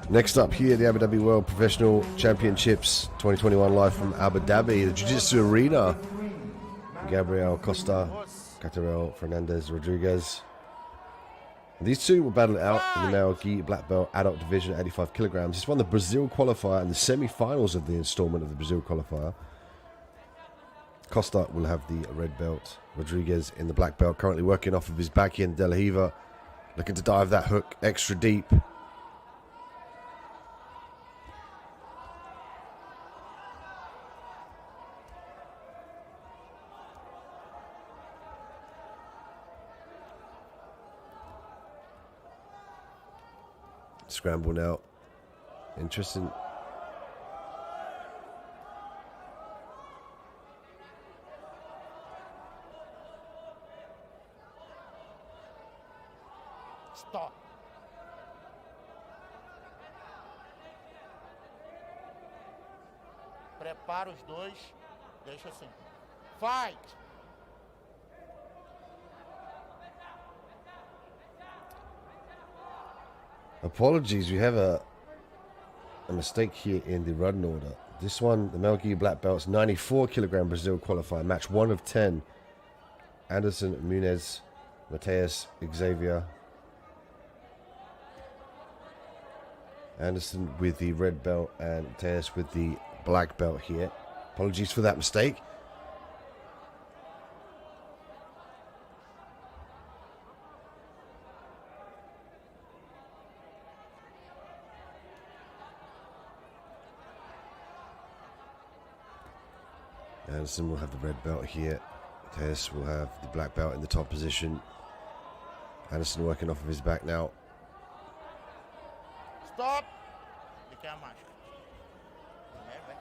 Next up here, the Abu Dhabi World Professional Championships 2021 live from Abu Dhabi, the Jiu-Jitsu arena. Gabriel Costa, Catarel Fernandez Rodriguez. These two will battle it out in the male gi black belt adult division at 85 kilograms. This won the Brazil qualifier and the semi-finals of the installment of the Brazil qualifier. Costa will have the red belt. Rodriguez in the black belt, currently working off of his backhand De La Riva, looking to dive that hook extra deep. Scramble now. Interesting. Stop. Prepara os dois. Deixa assim. Fight. Apologies, we have a mistake here in the run order. This one, the male gi black belts, 94 kilogram Brazil qualifier, match 1 of 10. Anderson, Munez, Mateus, Xavier. Anderson with the red belt and Mateus with the black belt here. Apologies for that mistake. Anderson will have the red belt here. Tess will have the black belt in the top position. Anderson working off of his back now. Stop! De quem é a máscara? Vem.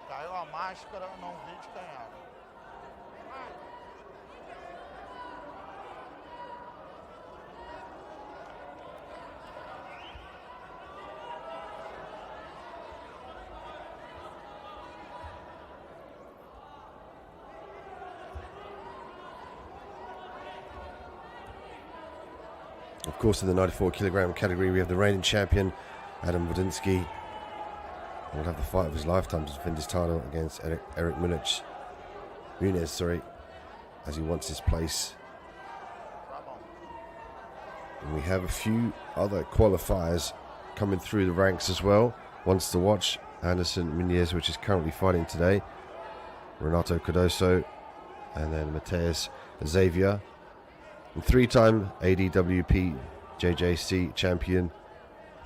Caiu a máscara, não vi de quem era. Of course, in the 94 kilogram category, we have the reigning champion, Adam Wodinsky. Will have the fight of his lifetime to defend his title against Eric Muniz, as he wants his place. And we have a few other qualifiers coming through the ranks as well. Ones to watch: Anderson Muniz, which is currently fighting today, Renato Cardoso, and then Mateus Xavier. And three-time ADWP JJC champion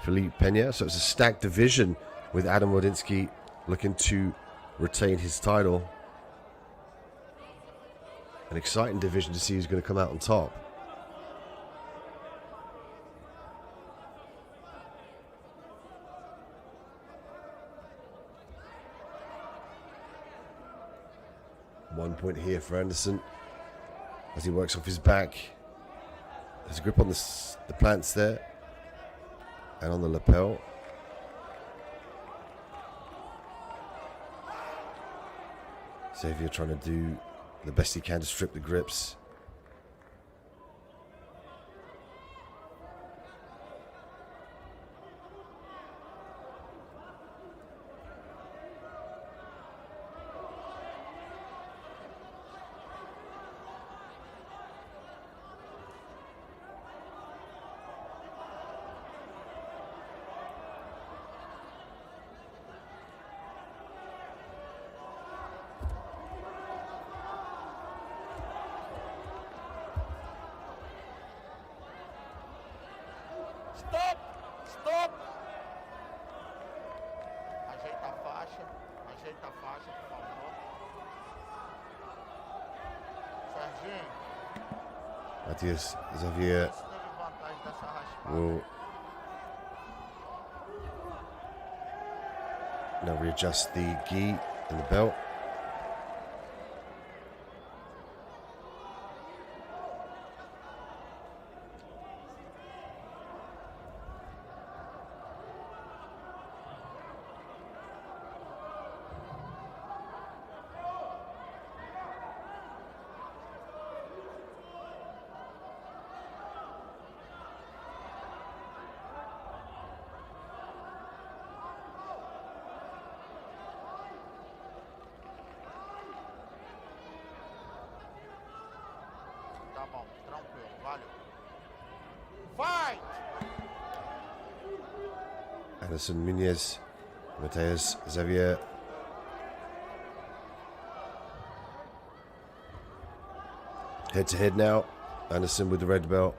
Felipe Pena. So it's a stacked division with Adam Wodinsky looking to retain his title. An exciting division to see who's going to come out on top. One point here for Anderson as he works off his back. There's a grip on the plants there and on the lapel. Xavier trying to do the best he can to strip the grips. Stop! Ajeita a faixa, por favor. Serginho. Mateus Xavier Esse teve vantagem dessa raspada. will now readjust the gi and the belt. Tá bom, tranquilo, valeu. Fight! Anderson Muniz, Mateus Xavier. Head to head now. Anderson with the red belt.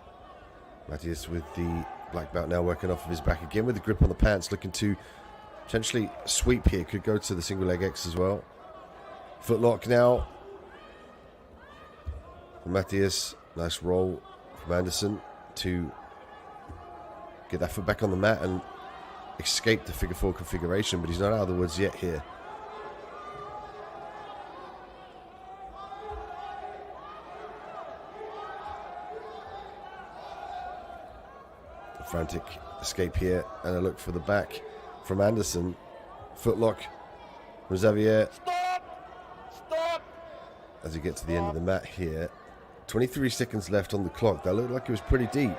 Mateus with the black belt now working off of his back again with the grip on the pants, looking to potentially sweep here. Could go to the single leg X as well. Footlock now. Mateus, nice roll from Anderson to get that foot back on the mat and escape the figure four configuration, but he's not out of the woods yet here. A frantic escape here and a look for the back from Anderson. Footlock from Xavier. Stop! As he gets to the end of the mat here. 23 seconds left on the clock. That looked like it was pretty deep.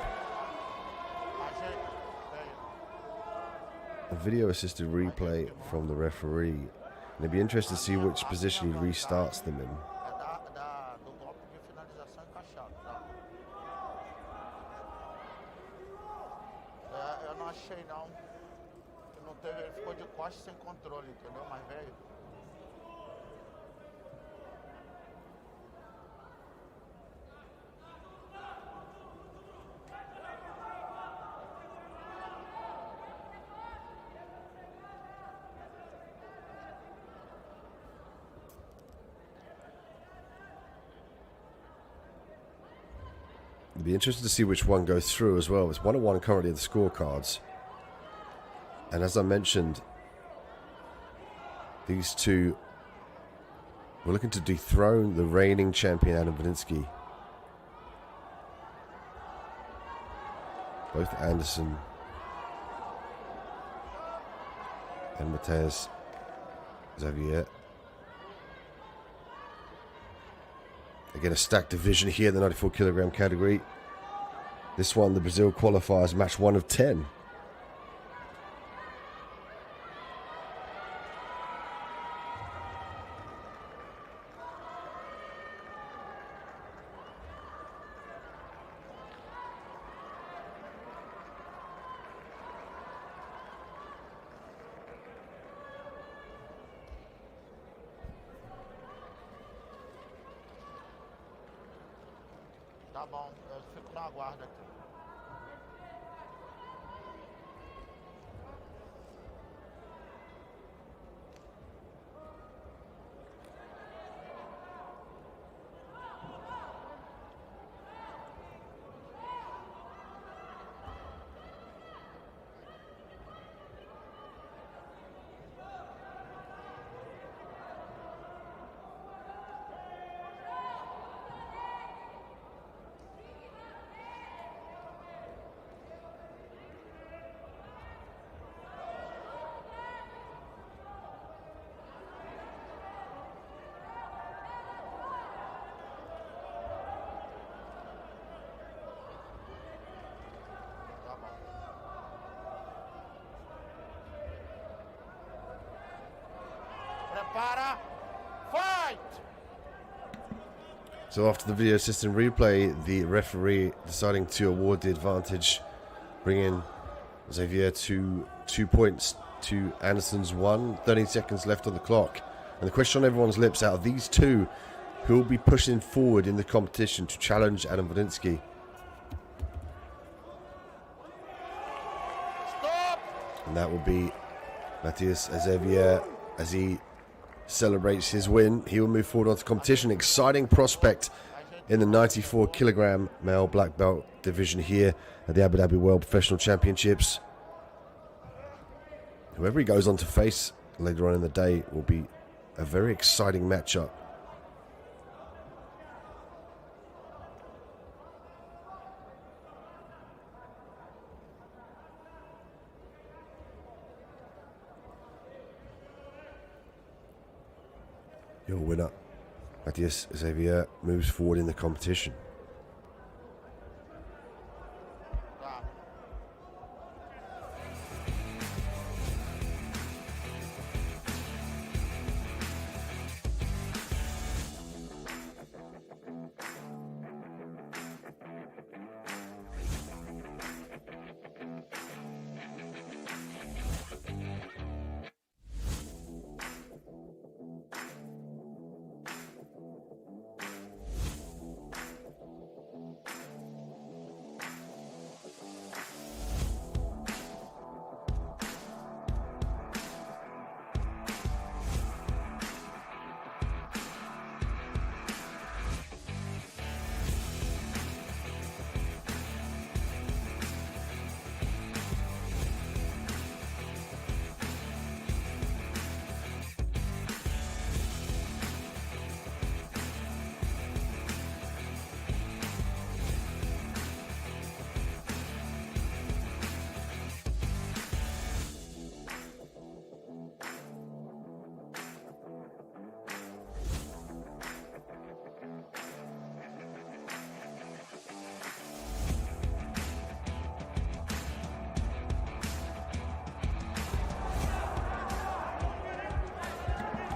A video assisted replay from the referee. And it'd be interesting to see which position he restarts them in. Do golpe de finalização encaixado, tá? Eu não achei não. Não teve, ele ficou de costas sem controle, entendeu? Mas velho. It'll be interesting to see which one goes through as well. It's 1-1 currently in the scorecards. And as I mentioned, these two were looking to dethrone the reigning champion Adam Valinsky. Both Anderson and Matheus Xavier. Again, a stacked division here in the 94 kilogram category. This one, the Brazil qualifiers, match 1 of 10. Tá bom, eu fico na guarda aqui. Prepara, fight! So after the video assistant replay, the referee deciding to award the advantage, bringing Xavier to 2 points to Anderson's 1. 13 seconds left on the clock. And the question on everyone's lips, out of these two, who will be pushing forward in the competition to challenge Adam Valinsky? Stop! And that will be Matheus Xavier as he celebrates his win. He will move forward onto competition. Exciting prospect in the 94 kilogram male black belt division here at the Abu Dhabi World Professional Championships. Whoever he goes on to face later on in the day will be a very exciting matchup. Your winner, Matheus Xavier, moves forward in the competition.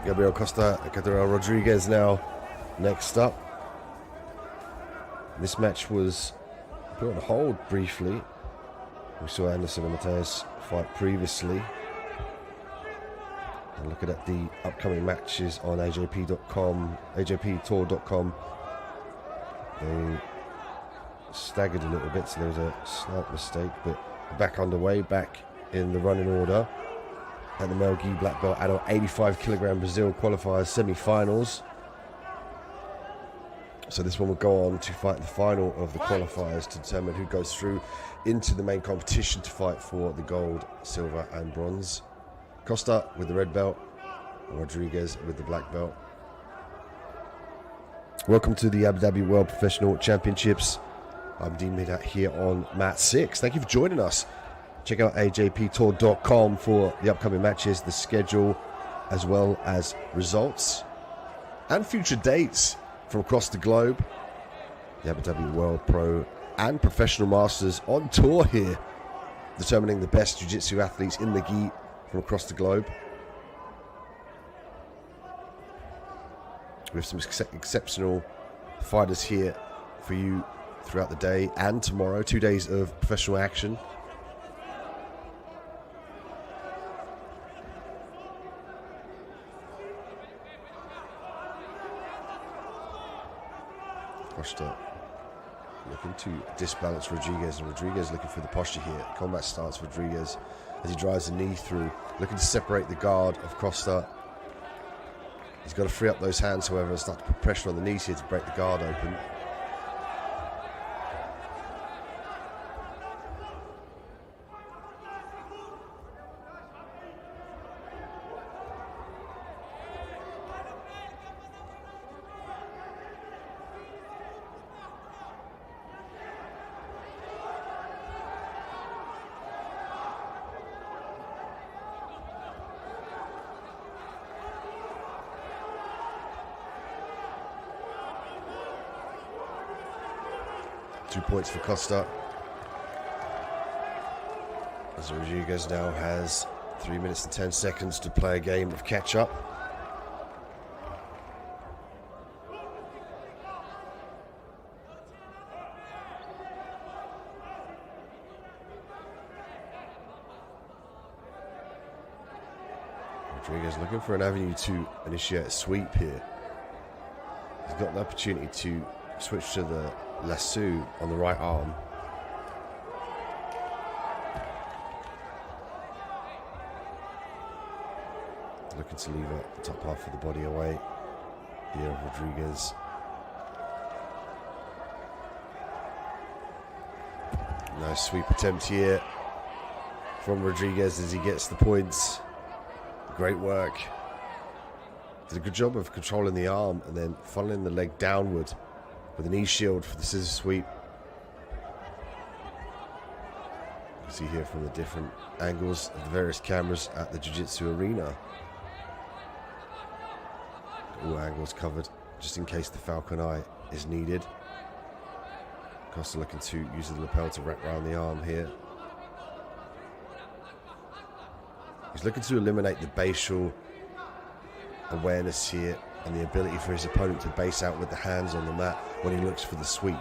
Gabriel Costa, Catarina Rodriguez now next up. This match was put on hold briefly. We saw Anderson and Matheus fight previously. And looking at the upcoming matches on AJP.com, AJPtour.com, they staggered a little bit, so there was a slight mistake, but back underway, back in the running order. At the male gi black belt adult 85 kilogram Brazil qualifiers semi-finals. So this one will go on to fight the final of the qualifiers to determine who goes through into the main competition to fight for the gold, silver and bronze. Costa with the red belt, Rodriguez with the black belt. Welcome to the Abu Dhabi World Professional Championships. I'm Dean Midhat here on Mat 6. Thank you for joining us. Check out ajptour.com for the upcoming matches, the schedule, as well as results and future dates from across the globe. The Abu Dhabi World Pro and Professional Masters on tour here, determining the best jiu-jitsu athletes in the gi from across the globe. We have some exceptional fighters here for you throughout the day and tomorrow. 2 days of professional action. Costa looking to disbalance Rodriguez, and Rodriguez looking for the posture here. Combat starts Rodriguez as he drives the knee through, looking to separate the guard of Costa. He's got to free up those hands, however, and start to put pressure on the knees here to break the guard open. Points for Costa, as Rodriguez now has 3 minutes and 10 seconds to play a game of catch up. Rodriguez looking for an avenue to initiate a sweep here. He's got the opportunity to switch to the lasso on the right arm. Looking to leave the top half of the body away here of Rodriguez. Nice sweep attempt here from Rodriguez as he gets the points. Great work. Did a good job of controlling the arm and then funneling the leg downward with a knee shield for the scissor sweep. You can see here from the different angles of the various cameras at the Jiu-Jitsu arena. All angles covered, just in case the falcon eye is needed. Costa looking to use the lapel to wrap around the arm here. He's looking to eliminate the basal awareness here and the ability for his opponent to base out with the hands on the mat when he looks for the sweep.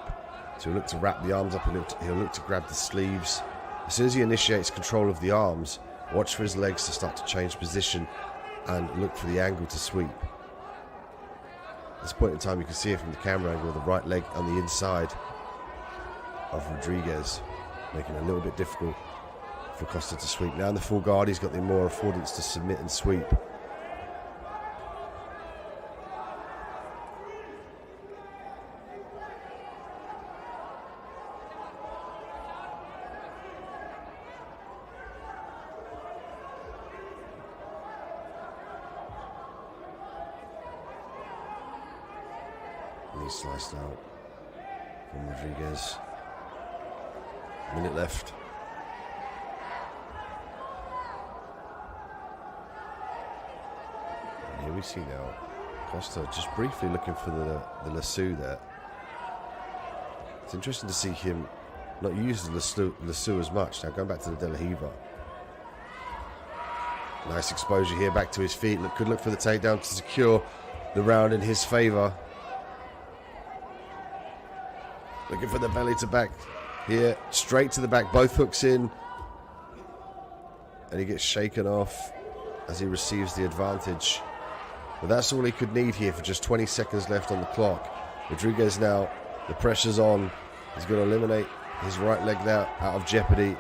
So he'll look to wrap the arms up, he'll look to grab the sleeves. As soon as he initiates control of the arms, watch for his legs to start to change position and look for the angle to sweep. At this point in time, you can see it from the camera angle, the right leg on the inside of Rodriguez, making it a little bit difficult for Costa to sweep. Now in the full guard, he's got the more affordance to submit and sweep. Sliced out from Rodriguez. Minute left. And here we see now Costa just briefly looking for the lasso there. It's interesting to see him not use the lasso as much. Now going back to the De La Riva. Nice exposure here, back to his feet. Could look for the takedown to secure the round in his favor. Looking for the belly to back here, straight to the back, both hooks in. And he gets shaken off as he receives the advantage. But that's all he could need here for just 20 seconds left on the clock. Rodriguez now, the pressure's on. He's going to eliminate his right leg now out of jeopardy.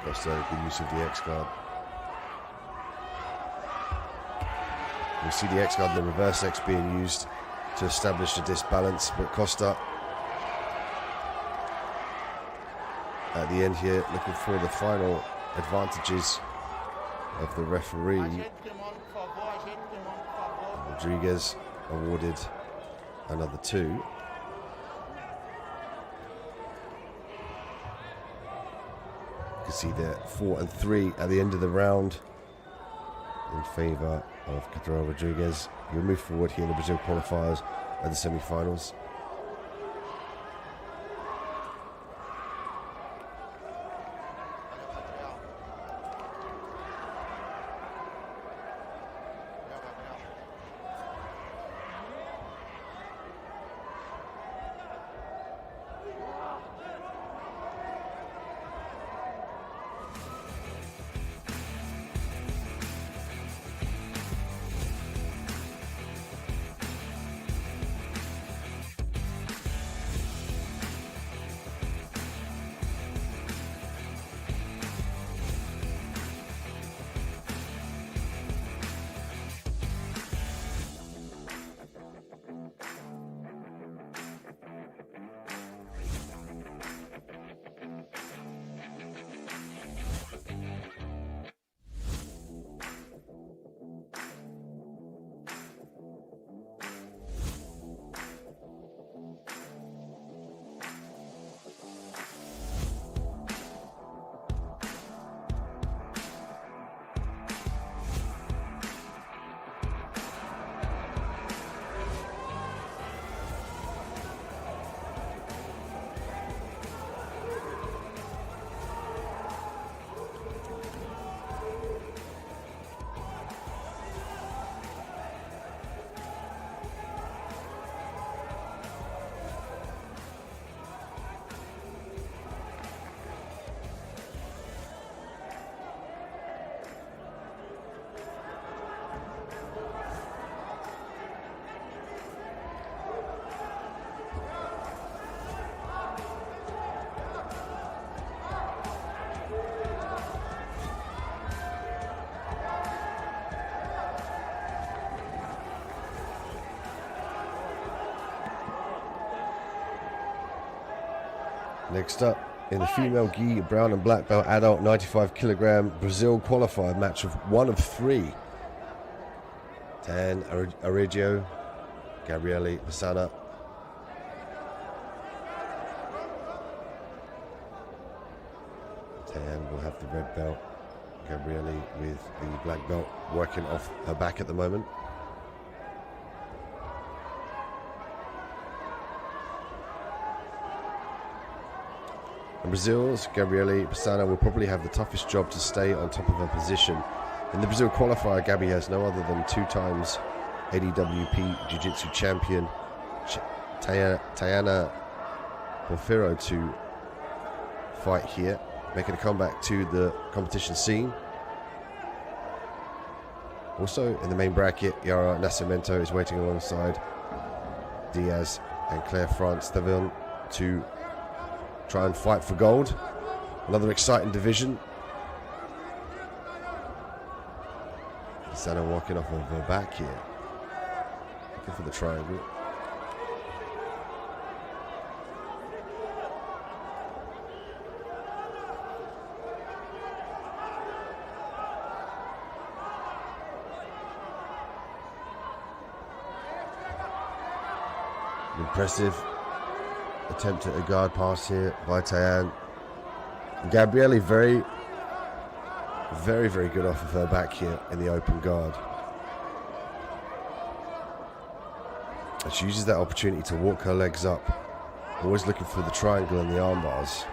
Costa, good use of the X guard. We see the X guard and the reverse X being used to establish the disbalance, but Costa at the end here looking for the final advantages of the referee. Rodriguez awarded another 2. You can see there 4 and 3 at the end of the round in favour of Cadrão Rodriguez. He'll move forward here in the Brazil qualifiers and the semi-finals. Next up, in the female gi, brown and black belt adult 95 kilogram Brazil qualifier match of 1 of 3. Tan Arregio, Gabriele Pisana. Tan will have the red belt. Gabriele with the black belt working off her back at the moment. And Brazil's Gabriele Pisana will probably have the toughest job to stay on top of her position. In the Brazil qualifier, Gabby has no other than 2 times ADWP Jiu-Jitsu champion Tayana Porfiro to fight here, making a comeback to the competition scene. Also in the main bracket, Yara Nascimento is waiting alongside Diaz and Claire France Tavern to try and fight for gold. Another exciting division. Pisana walking off of her back here, looking for the triangle. Impressive attempt at a guard pass here by Tayan. Gabriele very good off of her back here in the open guard. And she uses that opportunity to walk her legs up, always looking for the triangle and the arm bars.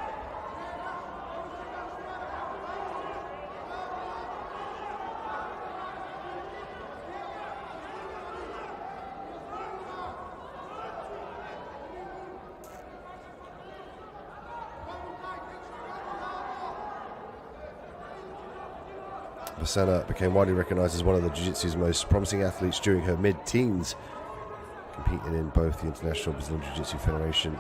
Pisana became widely recognized as one of the Jiu-Jitsu's most promising athletes during her mid-teens, competing in both the International Brazilian Jiu-Jitsu Federation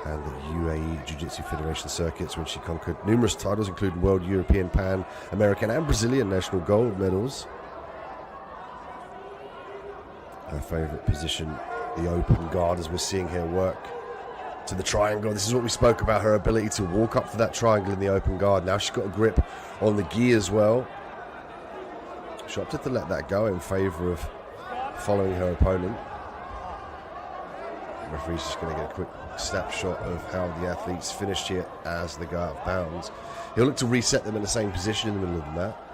and the UAE Jiu-Jitsu Federation circuits, when she conquered numerous titles, including World, European, Pan, American and Brazilian national gold medals. Her favourite position, the open guard, as we're seeing her work to the triangle. This is what we spoke about, her ability to walk up for that triangle in the open guard. Now she's got a grip on the gi as well. She opted to let that go in favour of following her opponent. The referee's just going to get a quick snapshot of how the athletes finished here as they go out of bounds. He'll look to reset them in the same position in the middle of the mat.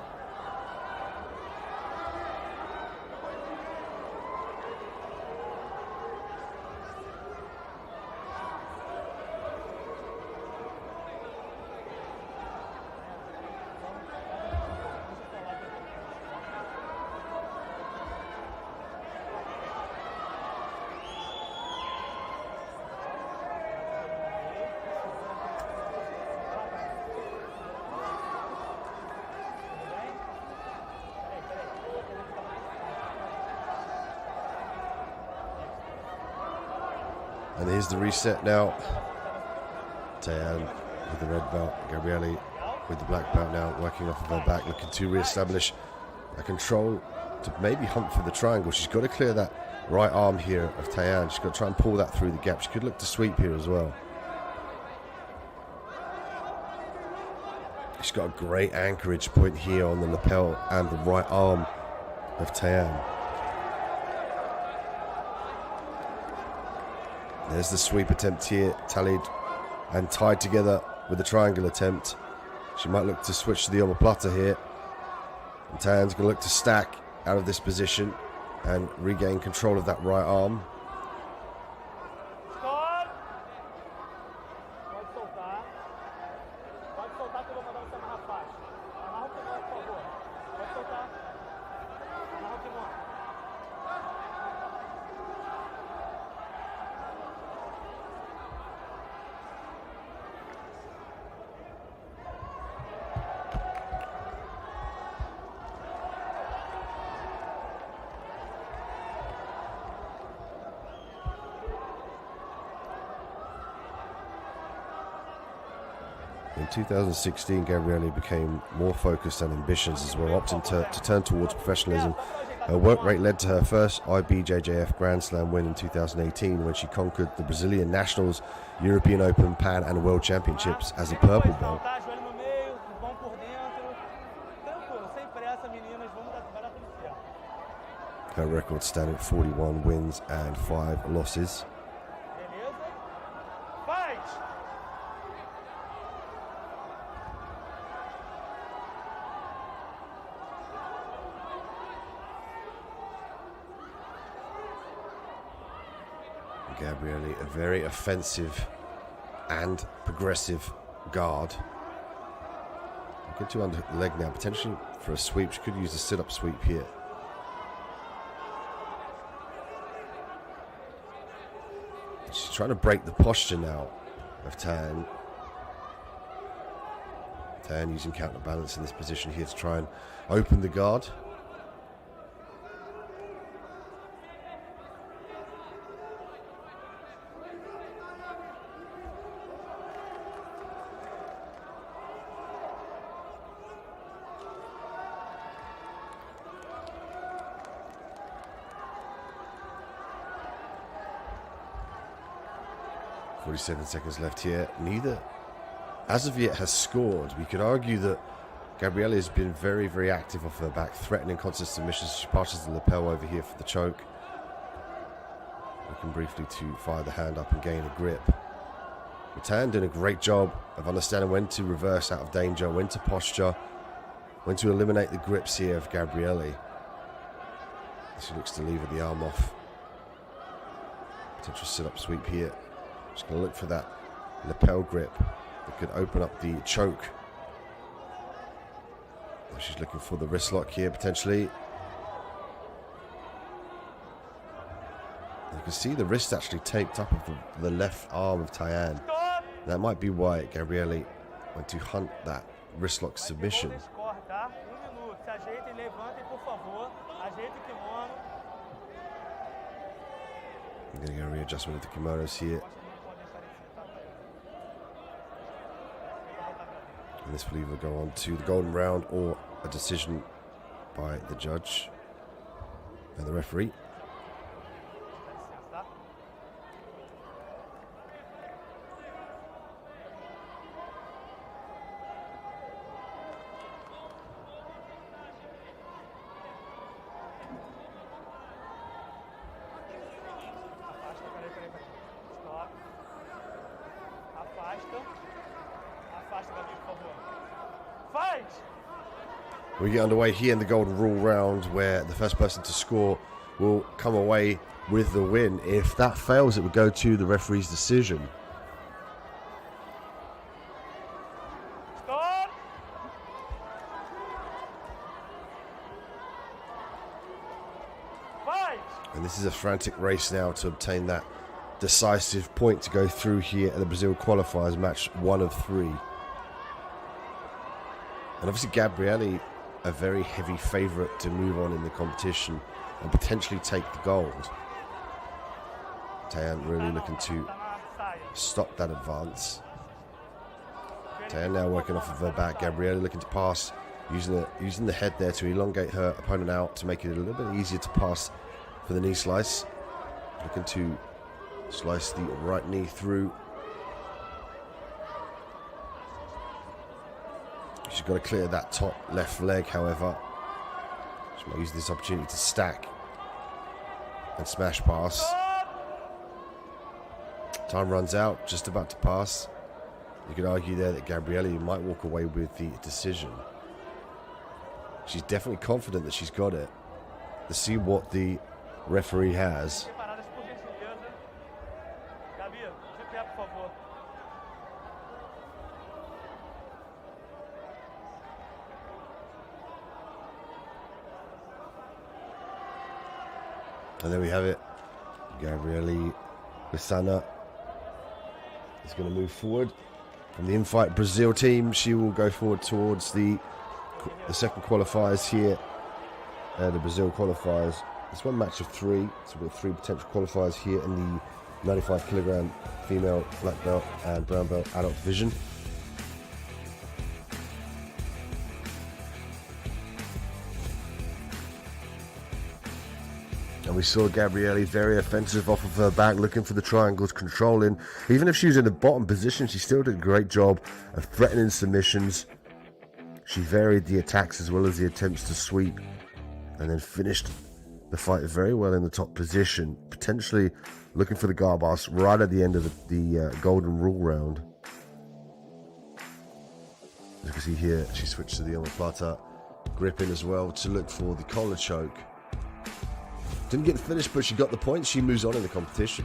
And here's the reset now. Tayan with the red belt, Gabriele with the black belt now, working off of her back, looking to re-establish a control to maybe hunt for the triangle. She's got to clear that right arm here of Tayan. She's got to try and pull that through the gap. She could look to sweep here as well. She's got a great anchorage point here on the lapel and the right arm of Tayan. There's the sweep attempt here, tallied and tied together with the triangle attempt. She might look to switch to the omoplata here. And Tayan's going to look to stack out of this position and regain control of that right arm. In 2016, Gabriele became more focused and ambitious as well, opting to turn towards professionalism. Her work rate led to her first IBJJF Grand Slam win in 2018 when she conquered the Brazilian Nationals, European Open, Pan and World Championships as a purple belt. Her record standing at 41 wins and 5 losses. Gabriele, a very offensive and progressive guard. Get to under leg now, potentially for a sweep. She could use a sit-up sweep here. She's trying to break the posture now of Tayan. Tayan using counterbalance in this position here to try and open the guard. .47 seconds left here. Neither, as of yet, has scored. We could argue that Gabriele has been very, very active off her back, threatening constant submissions. She passes the lapel over here for the choke. Looking briefly to fire the hand up and gain a grip. Tayan doing a great job of understanding when to reverse out of danger, when to posture, when to eliminate the grips here of Gabriele. She looks to lever the arm off. Potential sit-up sweep here. Just going to look for that lapel grip that could open up the choke. She's looking for the wrist lock here, potentially. You can see the wrist actually taped up of the left arm of Tayan. That might be why Gabriele went to hunt that wrist lock submission. I'm going to get a readjustment of the kimonos here. And this will either go on to the golden round or a decision by the judge and the referee. We get underway here in the golden rule round, where the first person to score will come away with the win. If that fails, it would go to the referee's decision. And this is a frantic race now to obtain that decisive point to go through here at the Brazil qualifiers, match 1 of 3. And obviously Gabriele, a very heavy favourite to move on in the competition and potentially take the gold. Tayan really looking to stop that advance. Tayan now working off of her back. Gabriele looking to pass, using the head there to elongate her opponent out to make it a little bit easier to pass for the knee slice. Looking to slice the right knee through. She's got to clear that top left leg, however. She might use this opportunity to stack and smash pass. Time runs out, just about to pass. You could argue there that Gabriele might walk away with the decision. She's definitely confident that she's got it. Let's see what the referee has. And there we have it. Gabriele Bissana is going to move forward from the in-fight Brazil team. She will go forward towards the second qualifiers here. The Brazil qualifiers. It's one match of 3, so we've got 3 potential qualifiers here in the 95 kilogram female black belt and brown belt adult division. And we saw Gabriele very offensive off of her back, looking for the triangles, controlling. Even if she was in the bottom position, she still did a great job of threatening submissions. She varied the attacks as well as the attempts to sweep, and then finished the fight very well in the top position, potentially looking for the garbas right at the end of the golden rule round. As you can see here, she switched to the omoplata grip in as well to look for the collar choke. Didn't get the finish, but she got the point. She moves on in the competition.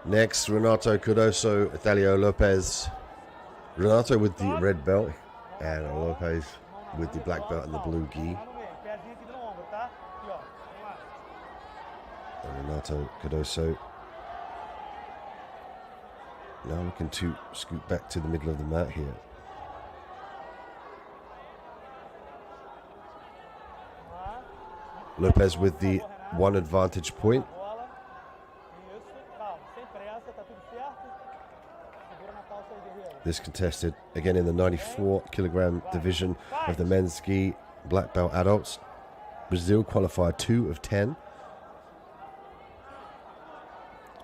Next, Renato Cardoso, Ithalio Lopez. Renato with the red belt and Lopez with the black belt and the blue gi. And Renato Cardoso now looking to scoot back to the middle of the mat here. Lopez with the 1 advantage point. This contested again in the 94 kilogram division of the men's gi black belt adults. Brazil qualified 2 of 10.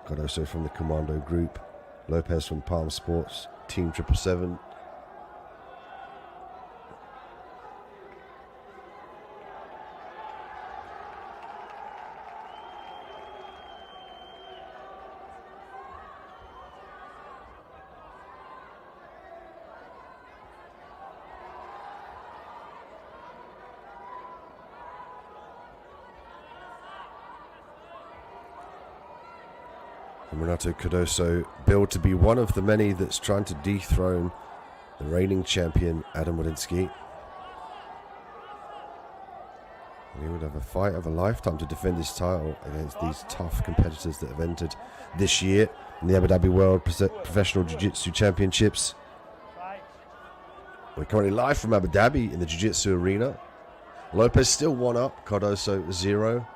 Cardoso from the Commando group. Lopez from Palm Sports, Team 777. Renato Cardoso billed to be one of the many that's trying to dethrone the reigning champion Adam Woliński. And he would have a fight of a lifetime to defend his title against these tough competitors that have entered this year in the Abu Dhabi World Professional Jiu-Jitsu Championships. We're currently live from Abu Dhabi in the Jiu-Jitsu arena. Lopez still 1 up, Cardoso 0.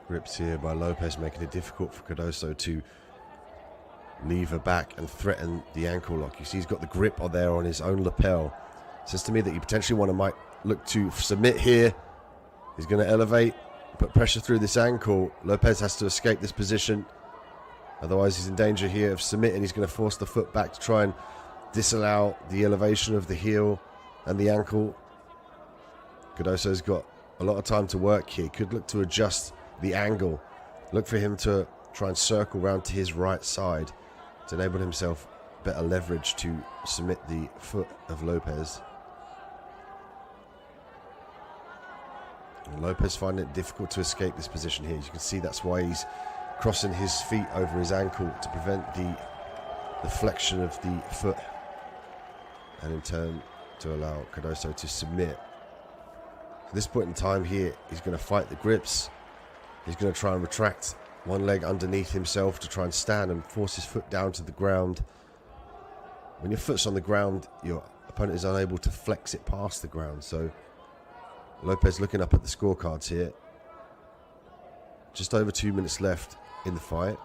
Grips here by Lopez, making it difficult for Cardoso to lever back and threaten the ankle lock. You see he's got the grip on there on his own lapel. Says to me that you potentially might look to submit here. He's going to elevate, put pressure through this ankle. Lopez has to escape this position. Otherwise he's in danger here of submitting. He's going to force the foot back to try and disallow the elevation of the heel and the ankle. Cardoso's got a lot of time to work here. Could look to adjust the angle. Look for him to try and circle round to his right side to enable himself better leverage to submit the foot of Lopez. And Lopez finding it difficult to escape this position here. As you can see, that's why he's crossing his feet over his ankle to prevent the flexion of the foot, and in turn to allow Cardoso to submit. At this point in time here, he's going to fight the grips. He's going to try and retract one leg underneath himself to try and stand and force his foot down to the ground. When your foot's on the ground, your opponent is unable to flex it past the ground. So Lopez looking up at the scorecards here. Just over 2 minutes left in the fight.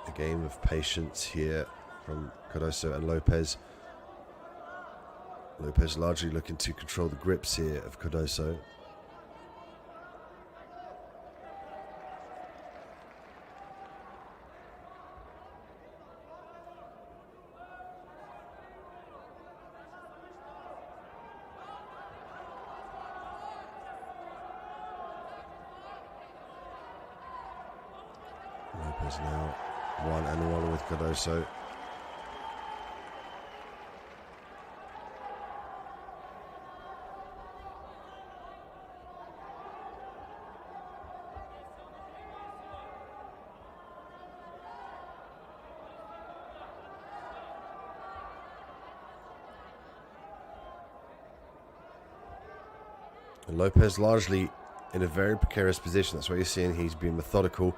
A game of patience here from Cardoso and Lopez. Lopez largely looking to control the grips here of Cardoso. Lopez now 1-1 with Cardoso. And Lopez largely in a very precarious position. That's why you're seeing he's being methodical.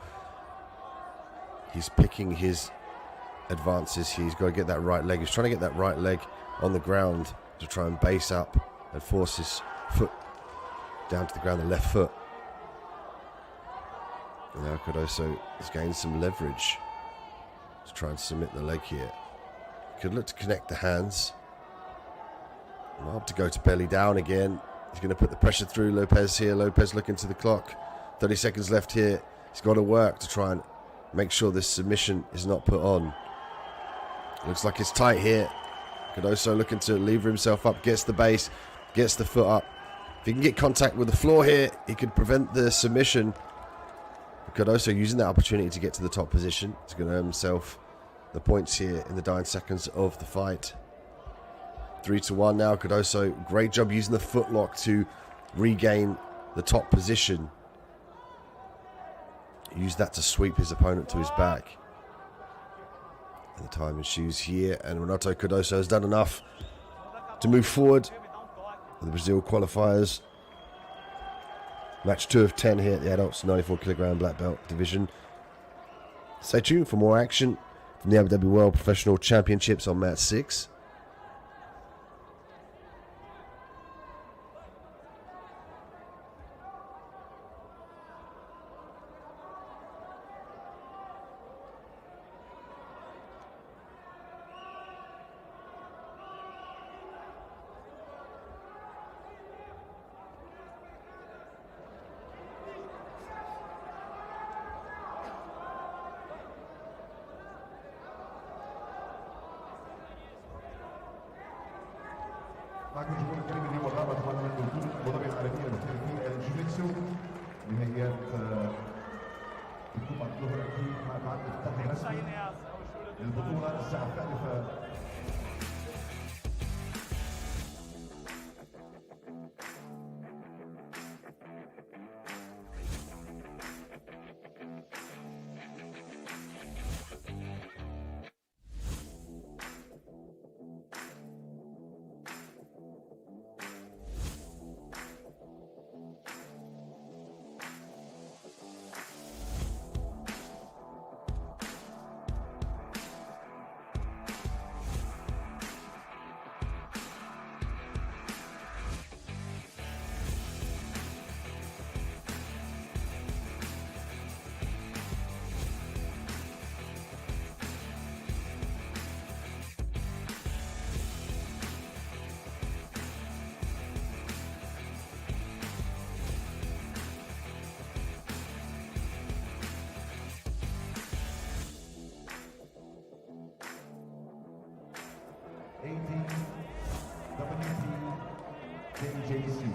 He's picking his advances here. He's got to get that right leg. He's trying to get that right leg on the ground to try and base up and force his foot down to the ground, the left foot. And now Cardoso has gained some leverage to try and submit the leg here. Could look to connect the hands. Might have to go to belly down again. He's going to put the pressure through Lopez here. Lopez looking to the clock. 30 seconds left here. He's got to work to try and make sure this submission is not put on. Looks like it's tight here. Cardoso looking to lever himself up. Gets the base. Gets the foot up. If he can get contact with the floor here, he could prevent the submission. Cardoso using that opportunity to get to the top position. He's going to earn himself the points here in the dying seconds of the fight. 3-1 now. Cardoso, great job using the footlock to regain the top position. Use that to sweep his opponent to his back. And the time ensues here, and Renato Cardoso has done enough to move forward in the Brazil qualifiers. Match 2 of 10 here at the adults 94 kilogram black belt division. Stay tuned for more action from the Abu Dhabi World Professional Championships on match 6. بكم الظهر أكيد ما بعد افتتاحي رسمي للبطولة الساعة 3. JIU-JITSU.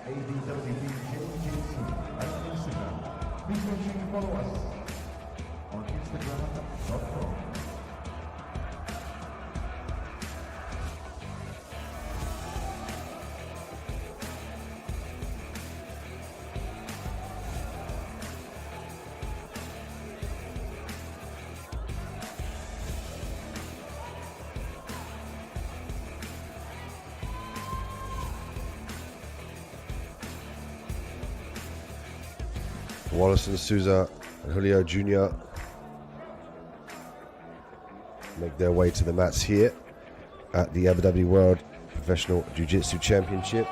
JIU-JITSU on Instagram. Please make sure you follow us on Instagram.com. Wallace and Souza and Julio Jr. make their way to the mats here at the Abu Dhabi World Professional Jiu-Jitsu Championship.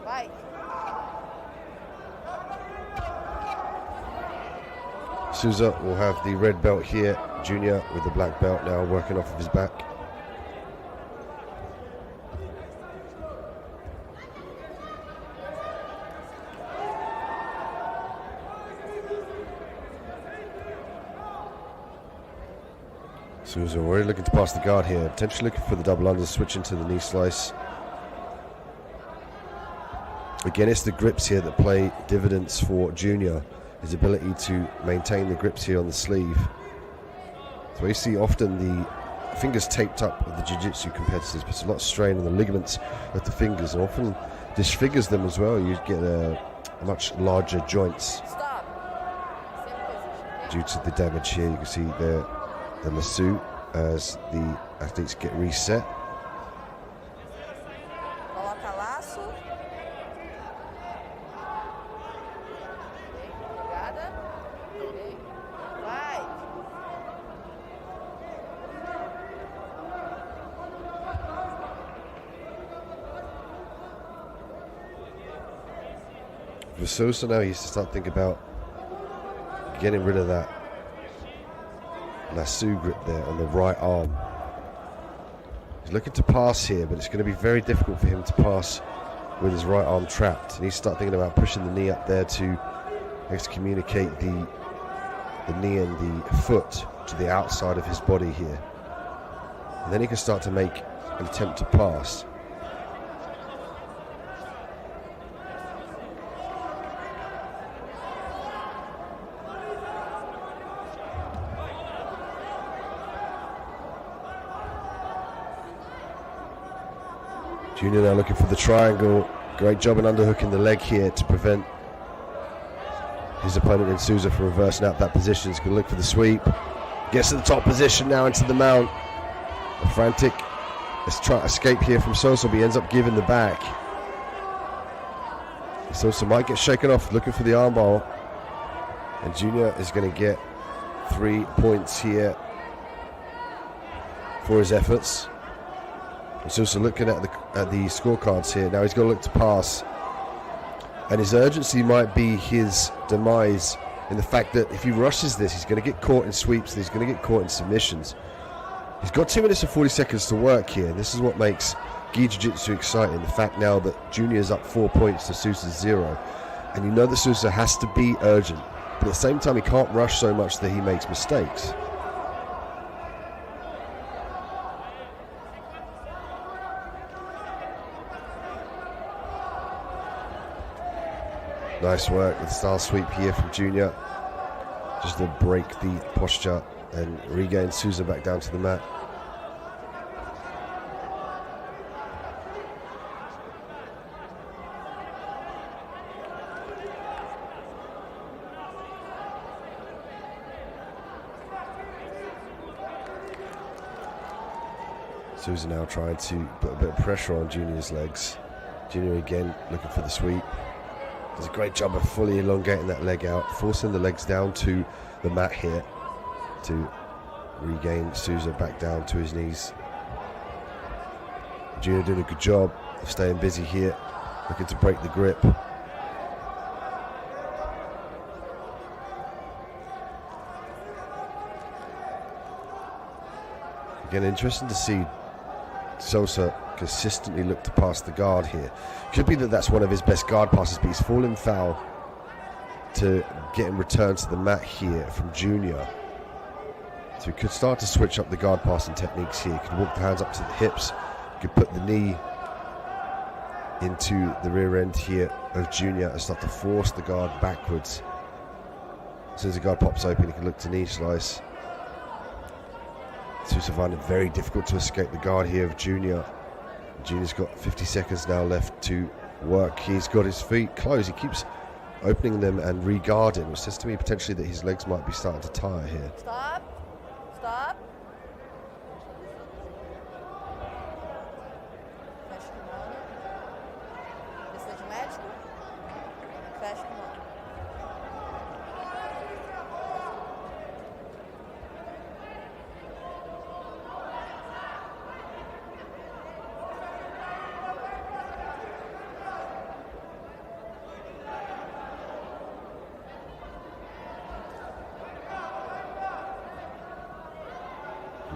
Bye. Souza will have the red belt here, Junior with the black belt now working off of his back. Souza already looking to pass the guard here, potentially looking for the double under, switching to the knee slice. Again, it's the grips here that play dividends for Junior. His ability to maintain the grips here on the sleeve. So you see often the fingers taped up of the jiu-jitsu competitors, puts a lot of strain on the ligaments of the fingers and often disfigures them as well. You get a much larger joints due to the damage here. You can see the lasso as the athletes get reset. Coloca laço. Obrigada. Vai. For Sosa now, he has to start thinking about getting rid of that lasso grip there on the right arm. He's looking to pass here, but it's going to be very difficult for him to pass with his right arm trapped. He needs to start thinking about pushing the knee up there to excommunicate the knee and the foot to the outside of his body here. And then he can start to make an attempt to pass. Junior now looking for the triangle. Great job in underhooking the leg here to prevent his opponent in Souza from reversing out that position. He's going to look for the sweep. Gets to the top position now into the mount. A frantic. Let's try to escape here from Sosa, but he ends up giving the back. Sosa might get shaken off looking for the armbar. And Junior is going to get 3 points here for his efforts. He's also looking at the scorecards here. Now he's got to look to pass. And his urgency might be his demise in the fact that if he rushes this, he's going to get caught in sweeps, and he's going to get caught in submissions. He's got 2 minutes and 40 seconds to work here. And this is what makes Gi Jiu-Jitsu exciting. The fact now that Junior is up 4 points to Sousa's 0. And you know that Sousa has to be urgent. But at the same time, he can't rush so much that he makes mistakes. Nice work with the style sweep here from Junior. Just to break the posture and regain Souza back down to the mat. Souza now trying to put a bit of pressure on Junior's legs. Junior again looking for the sweep. Does a great job of fully elongating that leg out, forcing the legs down to the mat here to regain Souza back down to his knees. Junior doing a good job of staying busy here, looking to break the grip. Again, interesting to see Sosa consistently look to pass the guard here. Could be that that's one of his best guard passes, but he's fallen foul to get him returned to the mat here from Junior. So he could start to switch up the guard passing techniques here. He could walk the hands up to the hips, he could put the knee into the rear end here of Junior and start to force the guard backwards. As soon as the guard pops open, he can look to knee slice. Sousa find it very difficult to escape the guard here of Junior. Junior's got 50 seconds now left to work. He's got his feet closed. He keeps opening them and re-guarding, which says to me potentially that his legs might be starting to tire here. Stop. Stop. Fecha o kimono. Precisa de médico? Fecha o kimono.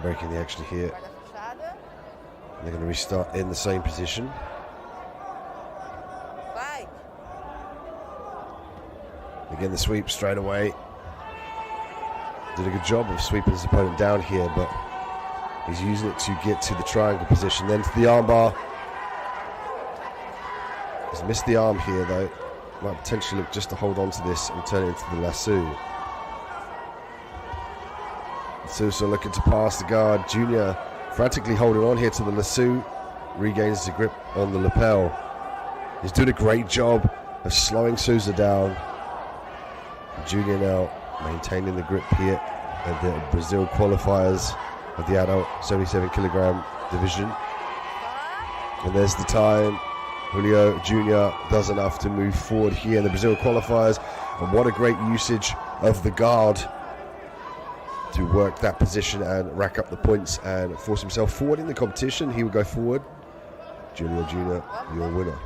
Breaking the action here. Guarda fechada. They're going to restart in the same position. Vai. Again, the sweep straight away. Did a good job of sweeping his opponent down here, but he's using it to get to the triangle position, then to the armbar. He's missed the arm here, though. Might potentially look just to hold on to this and turn it into the lasso. Sousa looking to pass the guard. Junior frantically holding on here to the lasso. Regains the grip on the lapel. He's doing a great job of slowing Sousa down. Junior now maintaining the grip here at the Brazil qualifiers of the adult 77 kilogram division. And there's the time. Julio Jr. does enough to move forward here in the Brazil qualifiers. And what a great usage of the guard to work that position and rack up the points and force himself forward in the competition. He will go forward. Julio Jr., your winner.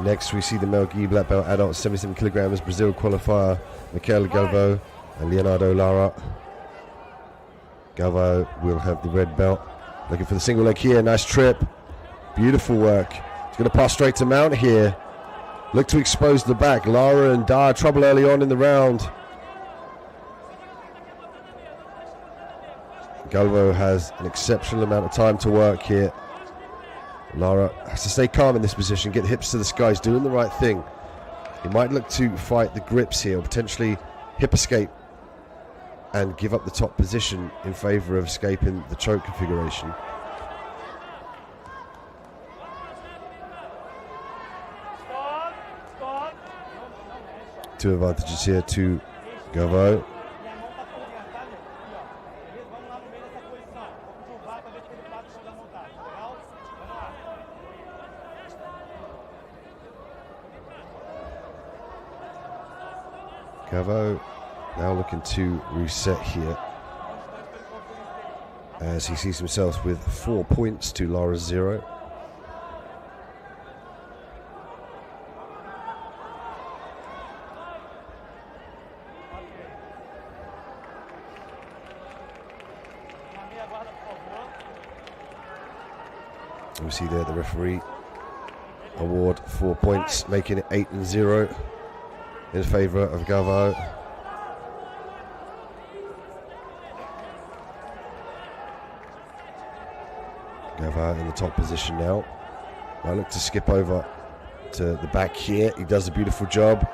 Next, we see the male gi black belt adult 77 kilograms Brazil qualifier Michael Galvo and Leonardo Lara. Galvo will have the red belt. Looking for the single leg here. Nice trip. Beautiful work. He's going to pass straight to mount here. Look to expose the back. Lara and Da trouble early on in the round. Galvo has an exceptional amount of time to work here. Lara has to stay calm in this position, get the hips to the sky. He's doing the right thing. He might look to fight the grips here, or potentially hip escape and give up the top position in favor of escaping the choke configuration. Two advantages here to Galvo. Galvo now looking to reset here as he sees himself with 4 points to Lara's 0. We see there the referee award 4 points, making it 8-0 in favour of Galvo. Galvo in the top position now. I look to skip over to the back here. He does a beautiful job.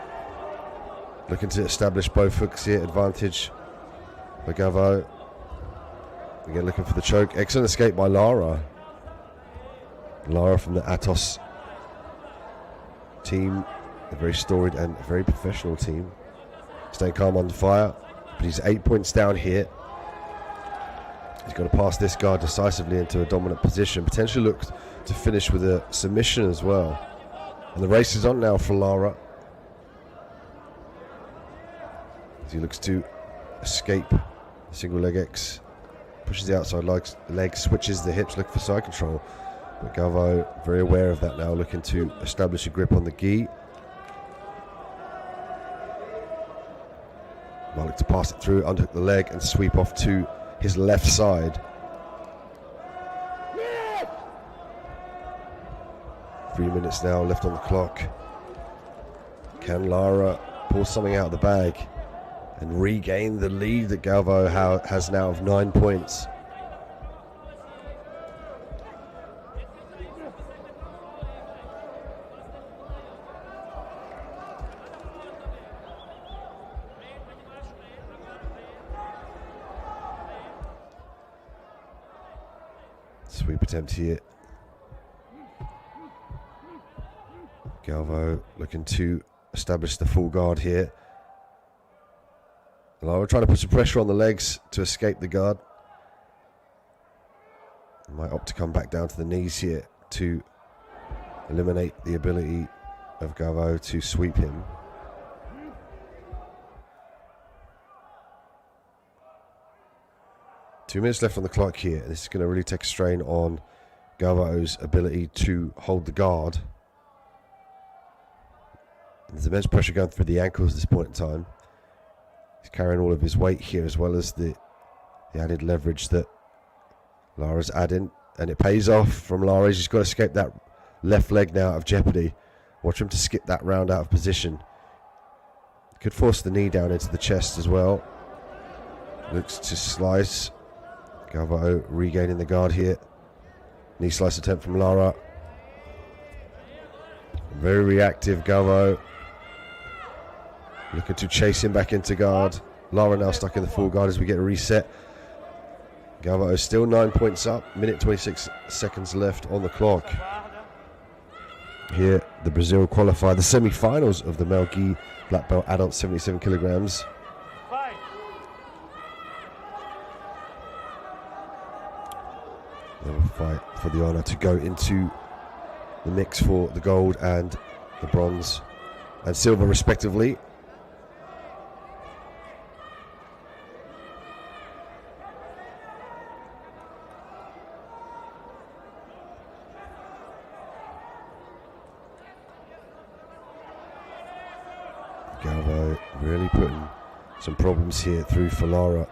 Looking to establish both hooks here. Advantage for Galvo. Again looking for the choke. Excellent escape by Lara. Lara from the Atos team. A very storied and very professional team. Staying calm on the fire. But he's 8 points down here. He's got to pass this guard decisively into a dominant position. Potentially look to finish with a submission as well. And the race is on now for Lara. As he looks to escape the single leg X. Pushes the outside leg, switches the hips, looking for side control. But Galvo very aware of that now, looking to establish a grip on the gi. Might look to pass it through, unhook the leg and sweep off to his left side. 3 minutes now left on the clock. Can Lara pull something out of the bag and regain the lead that Galvo has now of 9 points? Sweep attempt here. Galvo looking to establish the full guard here. Lara trying to put some pressure on the legs to escape the guard. Might opt to come back down to the knees here to eliminate the ability of Galvo to sweep him. Two minutes left on the clock here. This is going to really take a strain on Galvo's ability to hold the guard. There's immense pressure going through the ankles at this point in time. He's carrying all of his weight here, as well as the added leverage that Lara's adding. And it pays off from Lara. He's just got to escape that left leg now out of jeopardy. Watch him to skip that round out of position. Could force the knee down into the chest as well. Looks to slice. Galvo regaining the guard here. Knee slice attempt from Lara. Very reactive Galvo. Looking to chase him back into guard. Lara now stuck in the full guard as we get a reset. Galvo is still 9 points up. Minute 26 seconds left on the clock. Here, the Brazil qualify the semi-finals of the male gi black belt adult 77 kilograms. They will fight for the honor to go into the mix for the gold and the bronze and silver respectively. Galvo really putting some problems here through for Lara.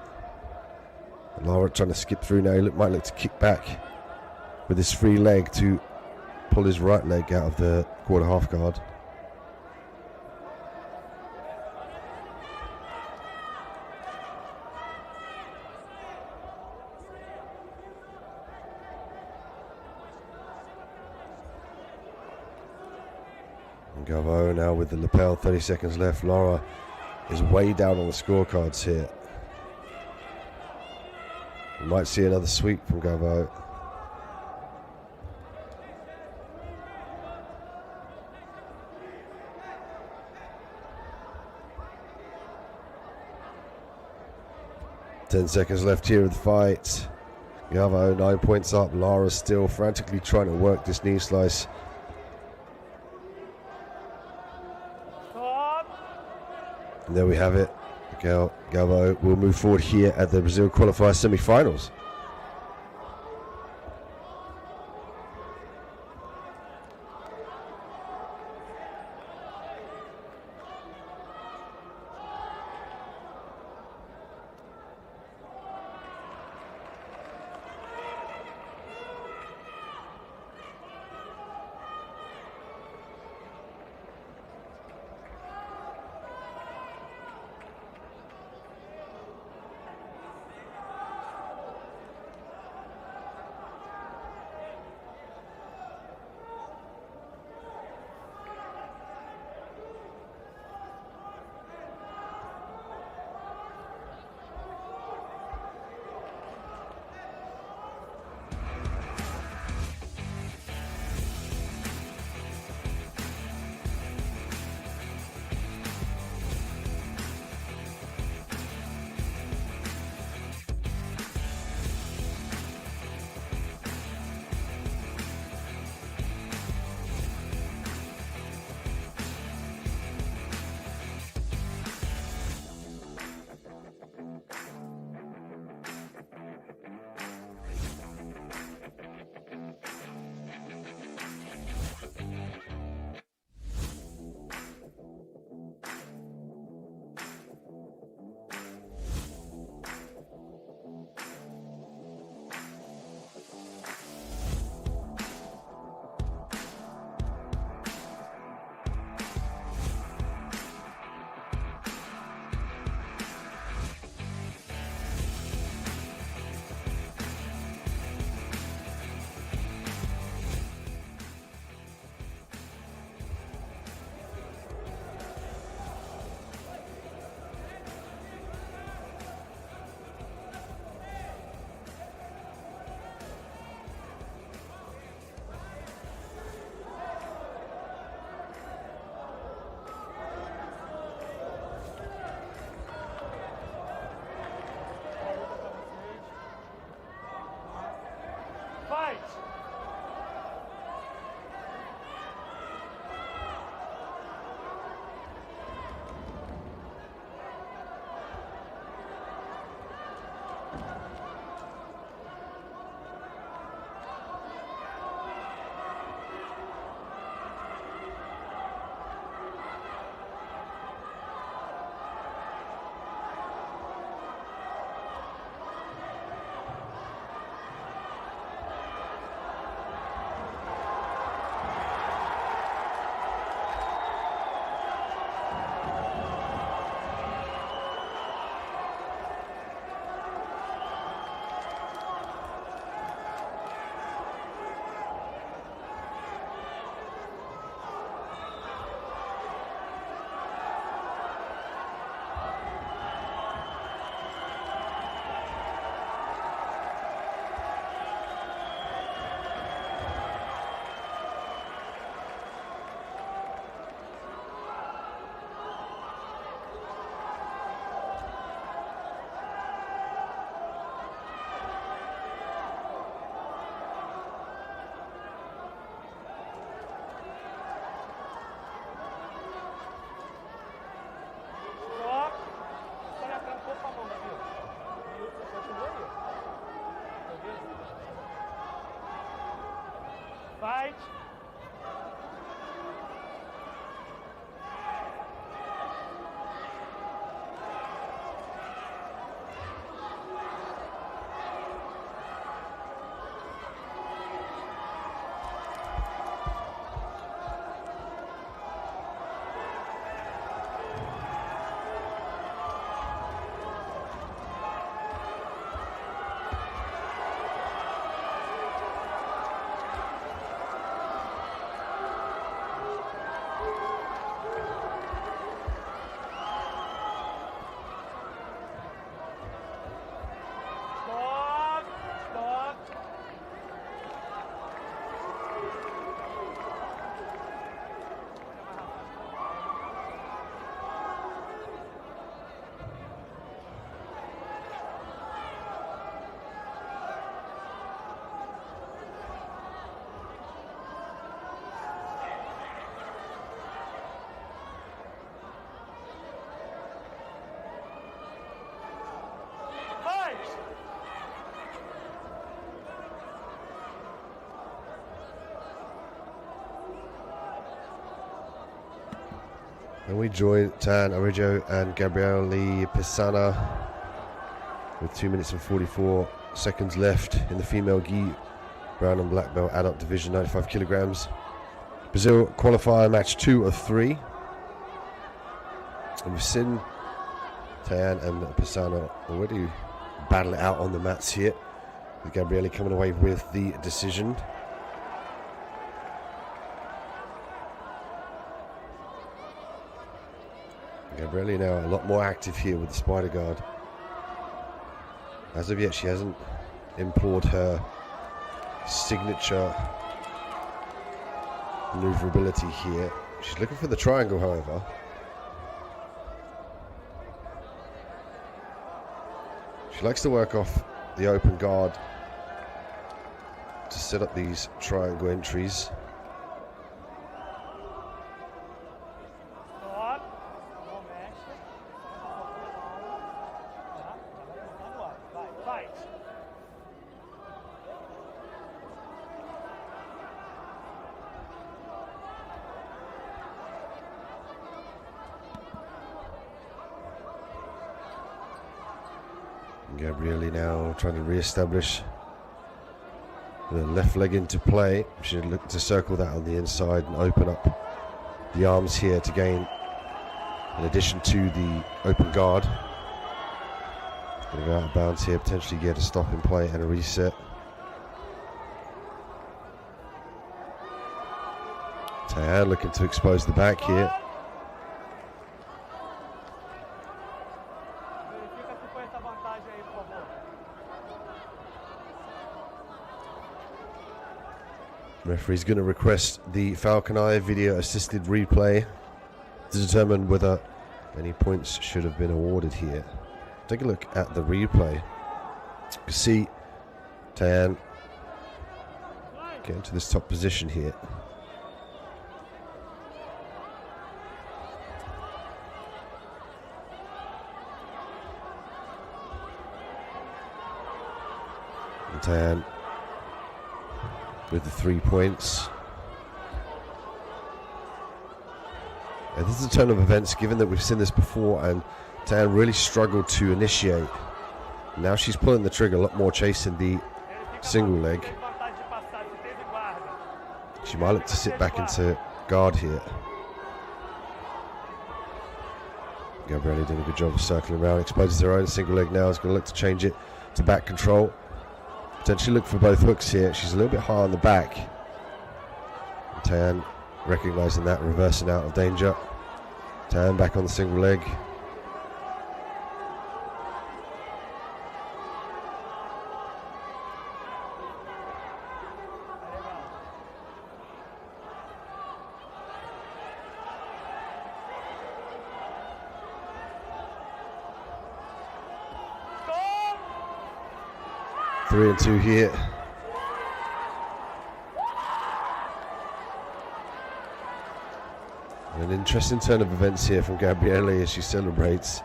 Lara trying to skip through now. He might look to kick back with his free leg to pull his right leg out of the quarter half guard. Galvo now with the lapel, 30 seconds left. Lara is way down on the scorecards here. We might see another sweep from Galvo. Ten seconds left here of the fight. Galvo 9 points up. Lara still frantically trying to work this knee slice. And there we have it. Galvo will move forward here at the Brazil qualifier semi-finals. And we join Tan Arijo and Gabriele Pisana with 2 minutes and 44 seconds left in the female gi brown and black belt adult division, 95 kilograms. Brazil qualifier match 2 of 3. And we've seen Tayan and Pisana already battle it out on the mats here, with Gabriele coming away with the decision. Gabriele now a lot more active here with the spider guard. As of yet, she hasn't employed her signature maneuverability here. She's looking for the triangle, however. She likes to work off the open guard to set up these triangle entries. Gabriele now trying to re-establish the left leg into play. She should look to circle that on the inside and open up the arms here to gain, in addition to the open guard. Going to go out of bounds here, potentially get a stop in play and a reset. Tayan looking to expose the back here. Referee's going to request the Falcon Eye video assisted replay to determine whether any points should have been awarded here. Take a look at the replay. You can see Tayan get into this top position here. And Tayan with the 3 points. And this is a turn of events, given that we've seen this before and Tayan really struggled to initiate. Now she's pulling the trigger a lot more, chasing the single leg. She might look to sit back into guard here. Gabriele doing a good job of circling around, exposes her own single leg now, is going to look to change it to back control. Potentially look for both hooks here. She's a little bit high on the back. And Tayan recognizing that, reversing out of danger. Tayan back on the single leg. Three and two here. An interesting turn of events here from Gabriele as she celebrates.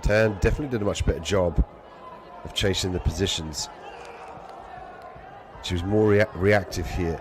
Tayan definitely did a much better job of chasing the positions. She was more reactive here.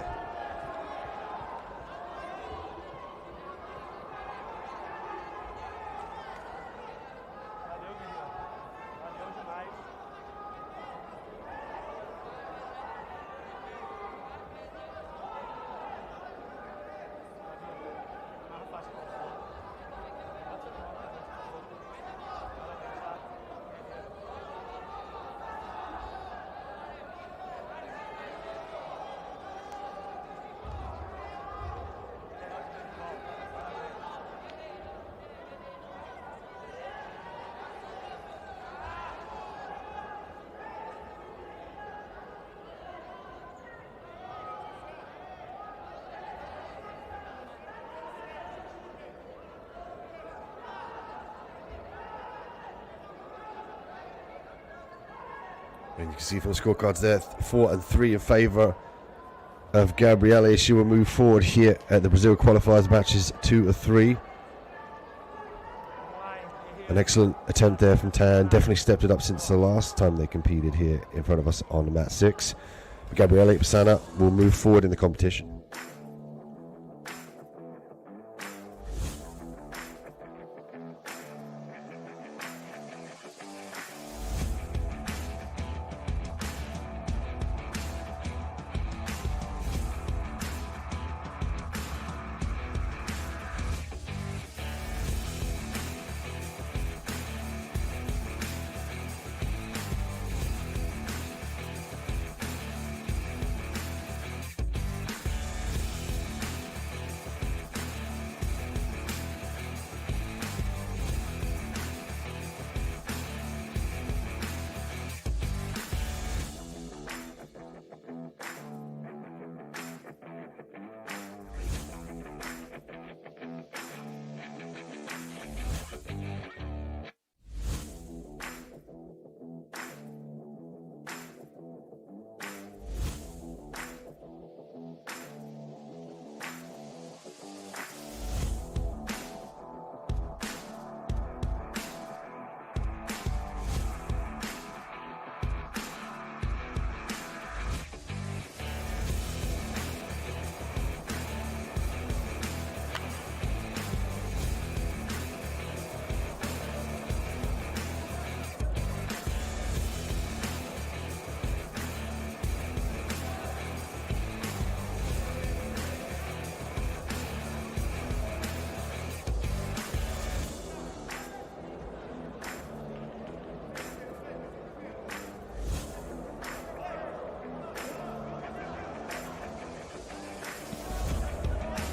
And you can see from the scorecards there, 4 and 3 in favour of Gabriele. She will move forward here at the Brazil qualifiers matches 2 of 3. An excellent attempt there from Tayan. Definitely stepped it up since the last time they competed here in front of us on mat 6. Gabriele Pisana will move forward in the competition.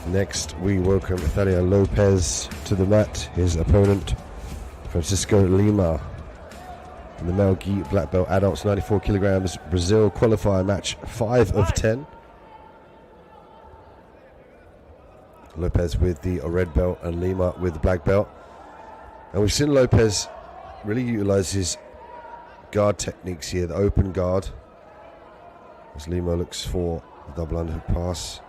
Next, we welcome Nathaniel Lopez to the mat. His opponent, Francisco Lima, in the male gi black belt adults, 94 kilograms, Brazil qualifier match 5 of 10. Lopez with the red belt and Lima with the black belt. And we've seen Lopez really utilize his guard techniques here, the open guard, as Lima looks for the double underhook pass.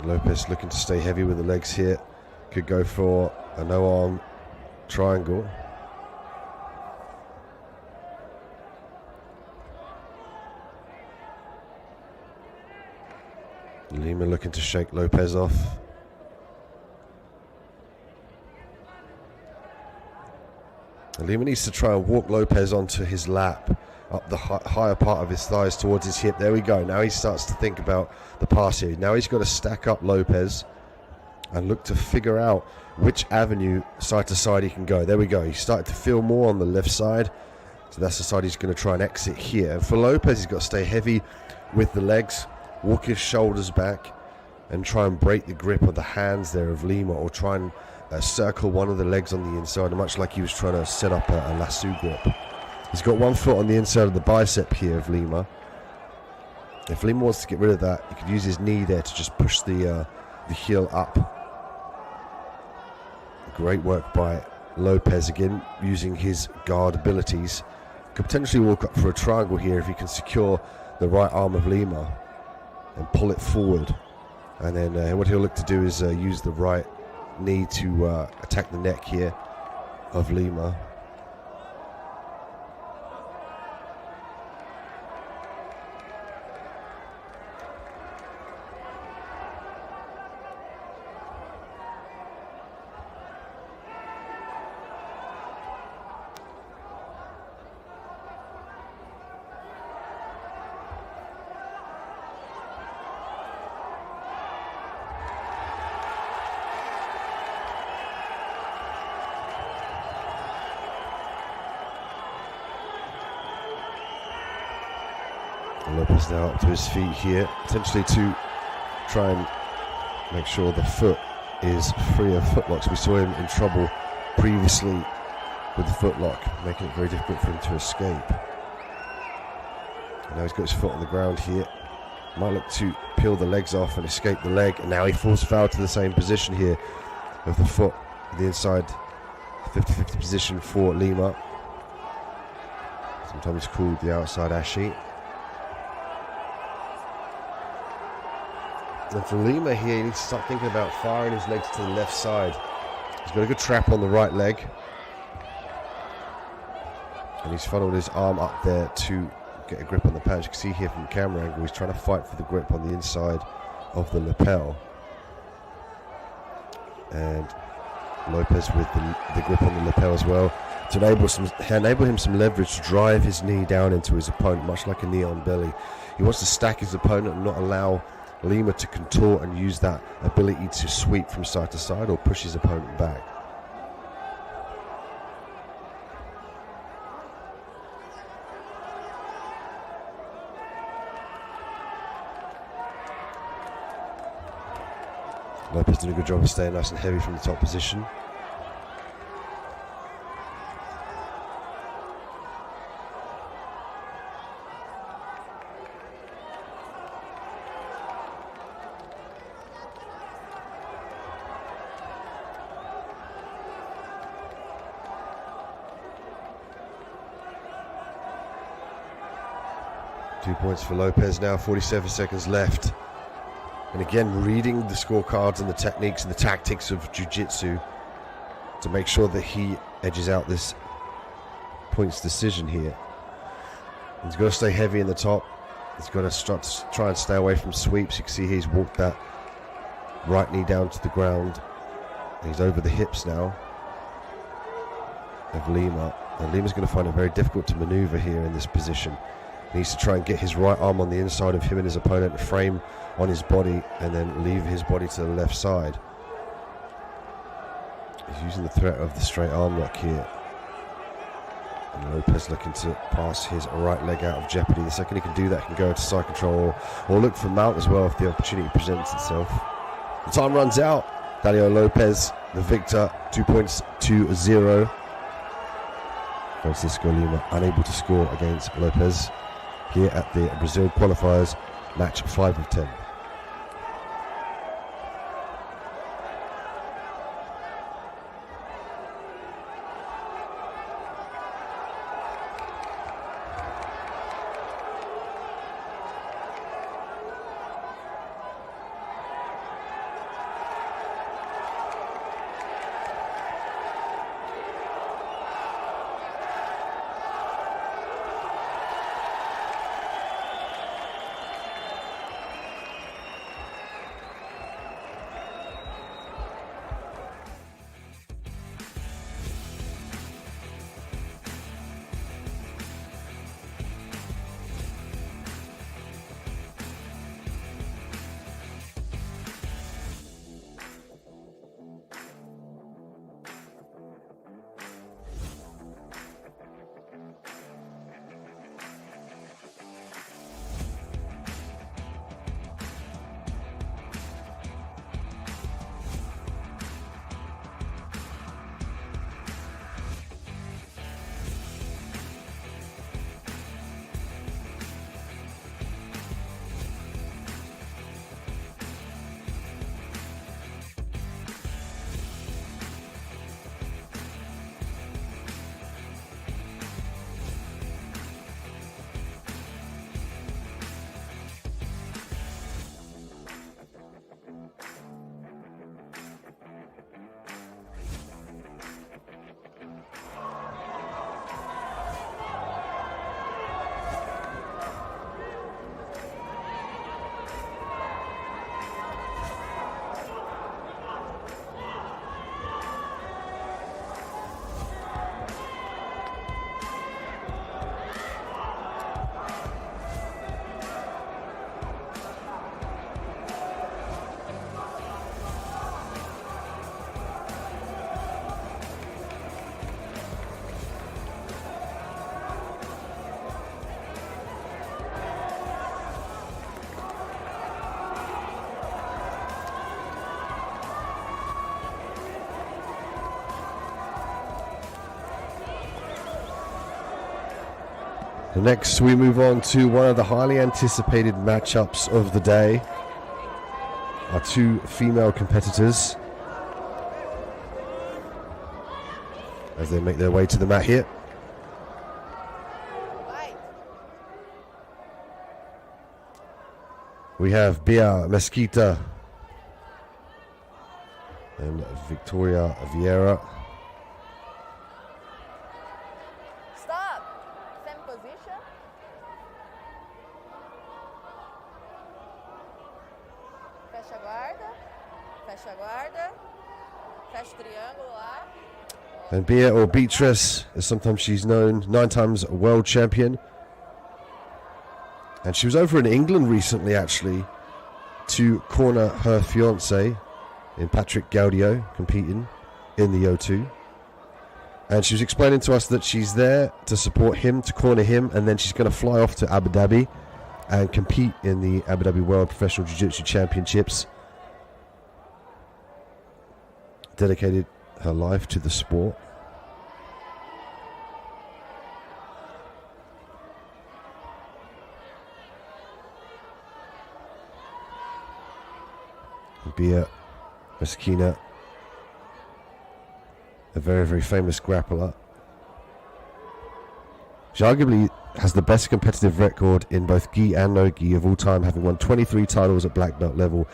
Lopez looking to stay heavy with the legs here. Could go for a no-arm triangle. Lima looking to shake Lopez off. And Lima needs to try and walk Lopez onto his lap, up the higher part of his thighs towards his hip. There we go. Now he starts to think about the pass here. Now he's got to stack up Lopez and look to figure out which avenue side to side he can go. There we go. He's starting to feel more on the left side. So that's the side he's going to try and exit here. And for Lopez, he's got to stay heavy with the legs, walk his shoulders back, and try and break the grip of the hands there of Lima, or try and circle one of the legs on the inside, much like he was trying to set up a lasso grip. He's got one foot on the inside of the bicep here of Lima. If Lima wants to get rid of that, he could use his knee there to just push the heel up. Great work by Lopez again, using his guard abilities. Could potentially walk up for a triangle here if he can secure the right arm of Lima and pull it forward. And then what he'll look to do is use the right knee to attack the neck here of Lima. Lopez now up to his feet here, potentially to try and make sure the foot is free of footlocks. We saw him in trouble previously with the footlock, making it very difficult for him to escape. And now he's got his foot on the ground here. Might look to peel the legs off and escape the leg, and now he falls foul to the same position here of the foot, the inside 50-50 position for Lima. Sometimes called the outside ashi. And for Lima here, he needs to start thinking about firing his legs to the left side. He's got a good trap on the right leg. And he's funneled his arm up there to get a grip on the pad. You can see here from the camera angle, he's trying to fight for the grip on the inside of the lapel. And Lopez with the grip on the lapel as well, to enable him some leverage to drive his knee down into his opponent, much like a knee on belly. He wants to stack his opponent and not allow Lima to contort and use that ability to sweep from side to side or push his opponent back. Lopez doing a good job of staying nice and heavy from the top position. Two points for Lopez now, 47 seconds left. And again, reading the scorecards and the techniques and the tactics of Jiu-Jitsu to make sure that he edges out this points decision here. He's got to stay heavy in the top. He's got to try and stay away from sweeps. You can see he's walked that right knee down to the ground. He's over the hips now of Lima. And Lima's going to find it very difficult to maneuver here in this position. He needs to try and get his right arm on the inside of him and his opponent, frame on his body, and then leave his body to the left side. He's using the threat of the straight arm lock here. And Lopez looking to pass his right leg out of jeopardy. The second he can do that, he can go into side control or look for mount as well if the opportunity presents itself. The time runs out. Daniel Lopez, the victor, 2 points to 0. Francisco Lima unable to score against Lopez here at the Brazil qualifiers, match 5 of 10. Next, we move on to one of the highly anticipated matchups of the day. Our two female competitors as they make their way to the mat here. We have Bia Mesquita and Victoria Vieira. Stop. Same position. Fecha a guarda. Fecha a guarda. Fecha o triângulo lá. And Bia, or Beatrice, as sometimes she's known, 9 times world champion. And she was over in England recently, actually, to corner her fiance in Patrick Gaudio, competing in the O2. And she was explaining to us that she's there to support him, to corner him, and then she's going to fly off to Abu Dhabi and compete in the Abu Dhabi World Professional Jiu-Jitsu Championships. Dedicated her life to the sport. Bia Mesquita, a very, very famous grappler. She arguably has the best competitive record in both gi and no gi of all time, having won 23 titles at black belt level,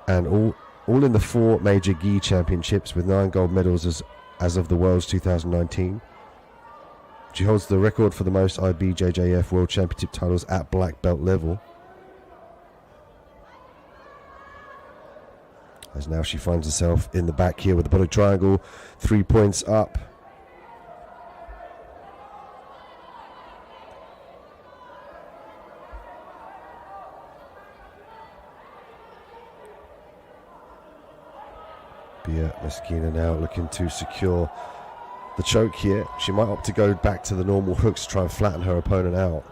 and all in the 4 major gi championships, with 9 gold medals as of the Worlds 2019. She holds the record for the most IBJJF World Championship titles at black belt level. As now she finds herself in the back here with the body triangle, 3 points up. Bia Mesquita now looking to secure the choke here. She might opt to go back to the normal hooks to try and flatten her opponent out.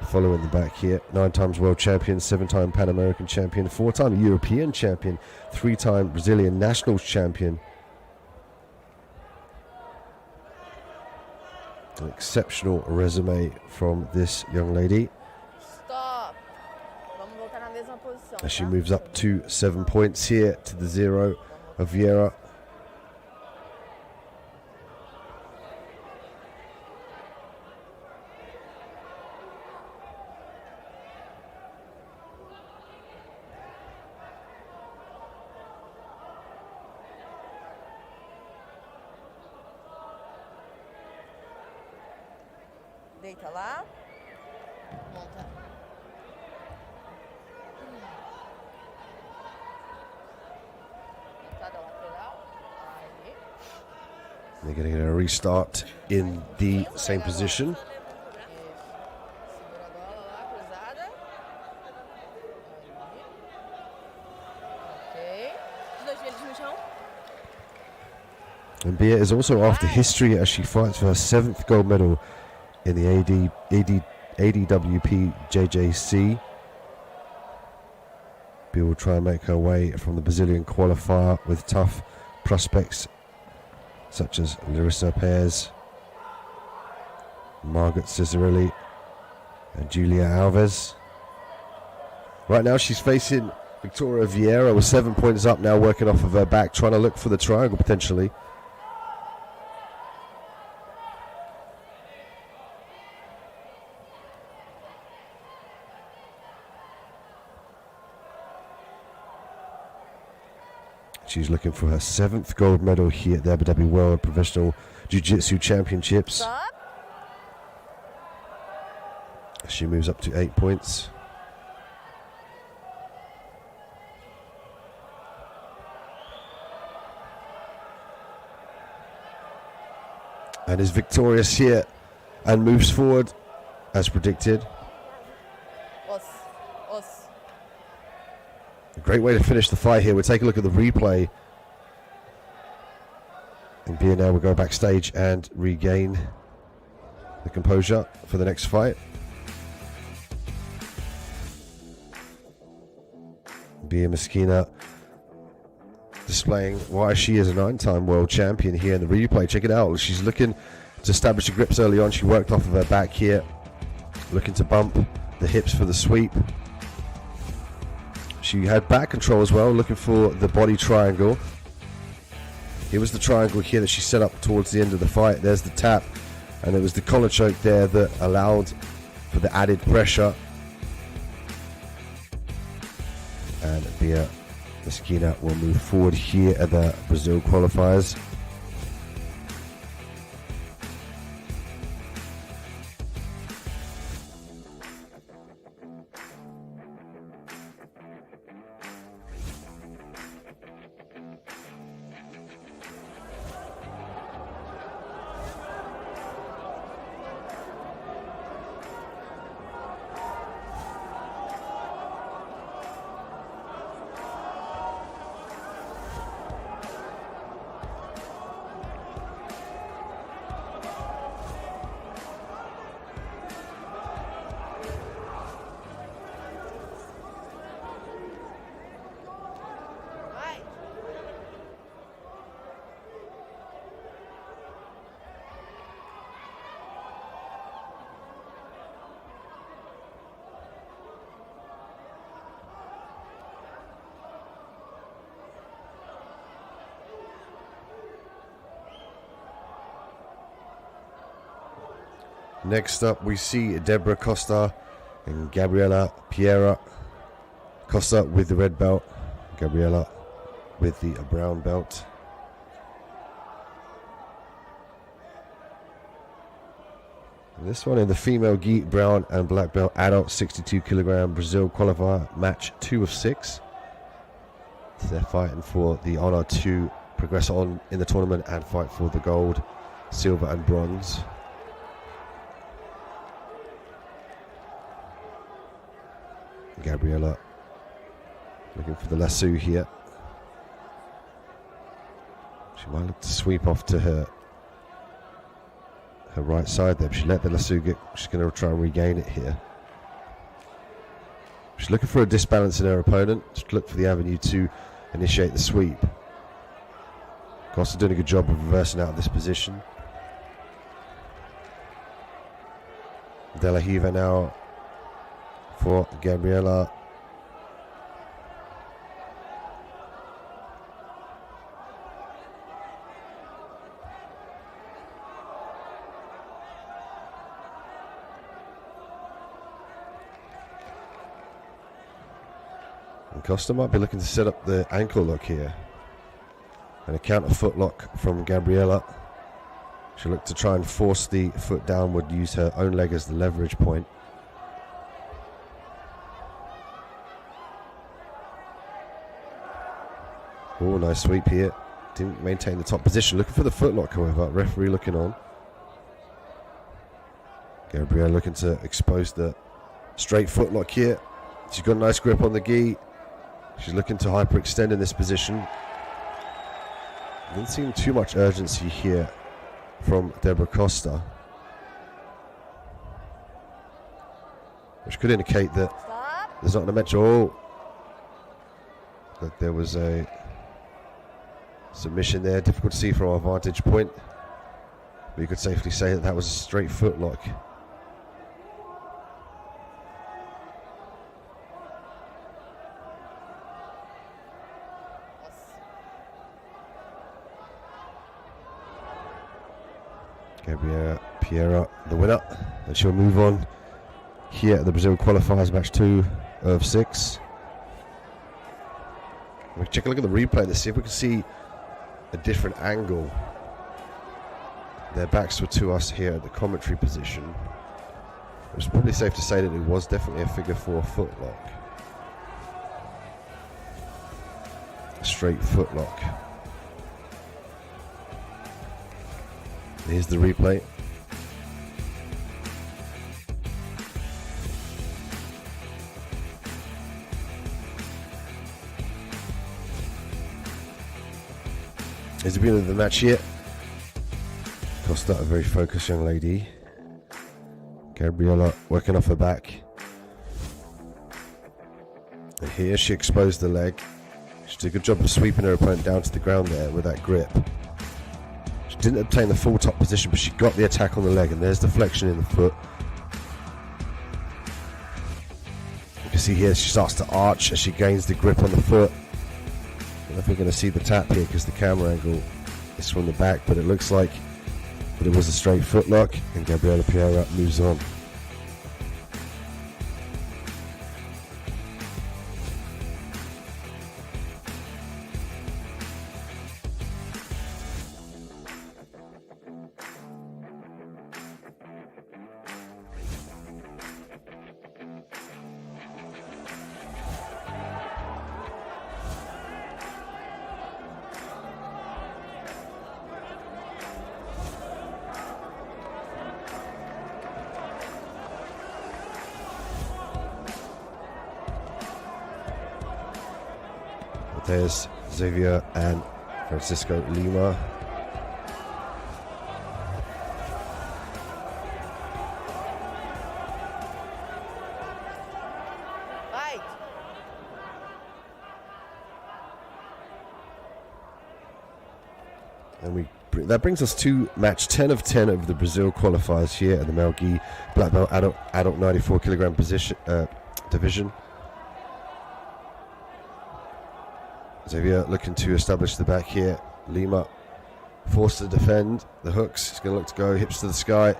Following the back here, 9 times world champion, 7-time Pan American champion, 4-time European champion, 3-time Brazilian nationals champion. An exceptional resume from this young lady. Stop. Vamos voltar na mesma posição. As she Tá? moves up to 7 points here to the 0 of Vieira. Deita lá. Monta. Montada lateral. Aí. They're going to get a restart in the same position. Isso. Segura a bola lá, cruzada. Aí. Ok. Os dois joelhos no chão. And Bia is also after history as she fights for her 7th gold medal in the ADWP JJC. Bia will try and make her way from the Brazilian qualifier with tough prospects such as Larissa Perez, Margaret Cesarelli, and Julia Alves. Right now she's facing Victoria Vieira with 7 points up, now working off of her back, trying to look for the triangle potentially. She's looking for her 7th gold medal here at the Abu Dhabi World Professional Jiu-Jitsu Championships. Stop. She moves up to 8 points. And is victorious here and moves forward as predicted. Os. A great way to finish the fight here. We'll take a look at the replay. And Bia now will go backstage and regain the composure for the next fight. Bia Mesquita displaying why she is a 9-time world champion here in the replay. Check it out. She's looking to establish the grips early on. She worked off of her back here, looking to bump the hips for the sweep. She had back control as well, looking for the body triangle. Here was the triangle here that she set up towards the end of the fight. There's the tap, and it was the collar choke there that allowed for the added pressure. and Bia Mesquina will move forward here at the Brazil qualifiers. Next up, we see Deborah Costa and Gabriela Piera. Costa with the red belt, Gabriela with the brown belt. And this one in the female gi, brown and black belt, adult 62 kilogram Brazil qualifier, match 2 of 6. So they're fighting for the honor to progress on in the tournament and fight for the gold, silver and bronze. Gabriela looking for the lasso here. She might look to sweep off to her right side there, but she let the lasso get. She's going to try and regain it here. She's looking for a disbalance in her opponent. She's look for the avenue to initiate the sweep. Costa doing a good job of reversing out of this position. De La Hiva now for Gabriela. And Costa might be looking to set up the ankle lock here. And a counter foot lock from Gabriela. She'll look to try and force the foot downward, use her own leg as the leverage point. Oh, nice sweep here. Didn't maintain the top position. Looking for the footlock, however. Referee looking on. Gabriela looking to expose the straight footlock here. She's got a nice grip on the gi. She's looking to hyperextend in this position. Didn't seem too much urgency here from Deborah Costa, which could indicate that there's not a mention. That there was a submission there. Difficult to see from our vantage point, but you could safely say that that was a straight footlock. Gabriela Piera, the winner, and she'll move on here at the Brazil qualifiers, match 2 of 6. We'll check a look at the replay to see if we can see a different angle. Their backs were to us here at the commentary position. It's probably safe to say that it was definitely a figure 4 footlock. A straight footlock. Here's the replay. Here's the beginning of the match here. Costa, a very focused young lady. Gabriela working off her back. And here she exposed the leg. She did a good job of sweeping her opponent down to the ground there with that grip. She didn't obtain the full top position, but she got the attack on the leg, and there's the flexion in the foot. You can see here she starts to arch as she gains the grip on the foot. I don't know if we're going to see the tap here because the camera angle is from the back, but it looks like that it was a straight footlock, and Gabriela Piera moves on. There's Xavier and Francisco Lima. Fight. And that brings us to match 10 of 10 of the Brazil qualifiers here at the Male Gi Black Belt adult 94 kilogram division. Xavier looking to establish the back here. Lima forced to defend the hooks. He's going to look to go hips to the sky.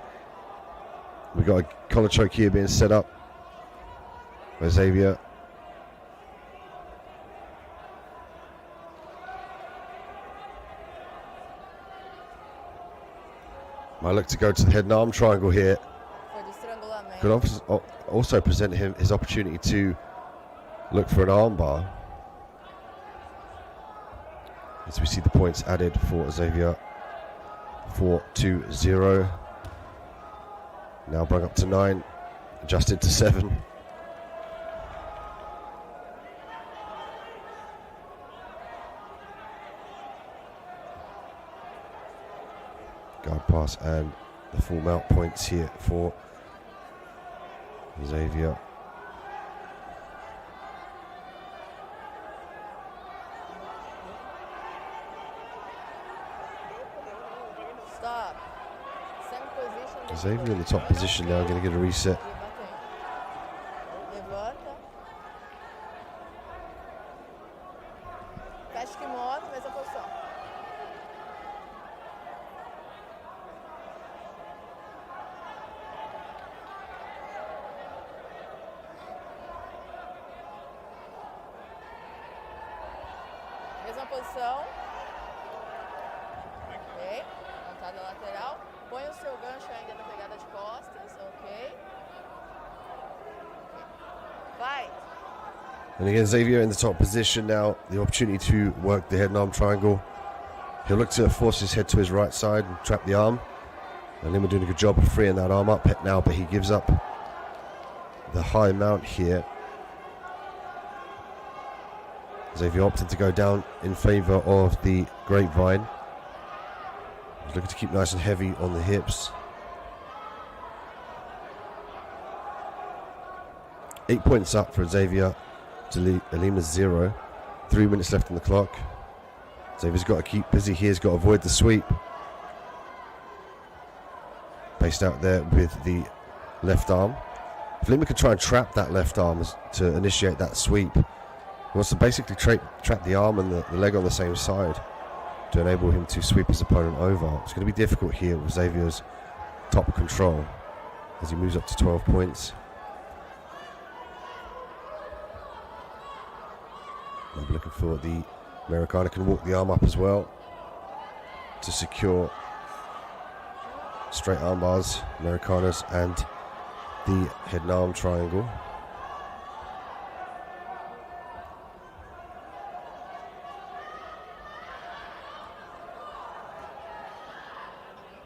We've got a collar choke here being set up by Xavier. Might look to go to the head and arm triangle here. Foi do estrangulamento. Could also present him his opportunity to look for an arm bar. As we see the points added for Xavier, 4-2-0. Now brought up to 9, adjusted to 7. Guard pass and the full mount points here for Xavier. Stop. Same position. Xavier in the top position now, going to get a reset. Levanta. Fecha kimono, mesma posição. Mesma posição. Ok. Montada lateral. Põe o seu gancho ainda na pegada de costas. Ok. Vai. And again, Xavier in the top position now, the opportunity to work the head and arm triangle. He'll look to force his head to his right side and trap the arm. And Lima doing a good job of freeing that arm up now, but he gives up the high mount here. Xavier opted to go down in favor of the grapevine. He's looking to keep nice and heavy on the hips. 8 points up for Xavier to Lima's 0. 3 minutes left on the clock. Xavier's got to keep busy here. He's got to avoid the sweep. Based out there with the left arm. If Lima can try and trap that left arm to initiate that sweep, he wants to basically trap the arm and the leg on the same side to enable him to sweep his opponent over. It's going to be difficult here with Xavier's top control as he moves up to 12 points. I'm looking for the Americana, can walk the arm up as well to secure straight arm bars, Americanas, and the head and arm triangle.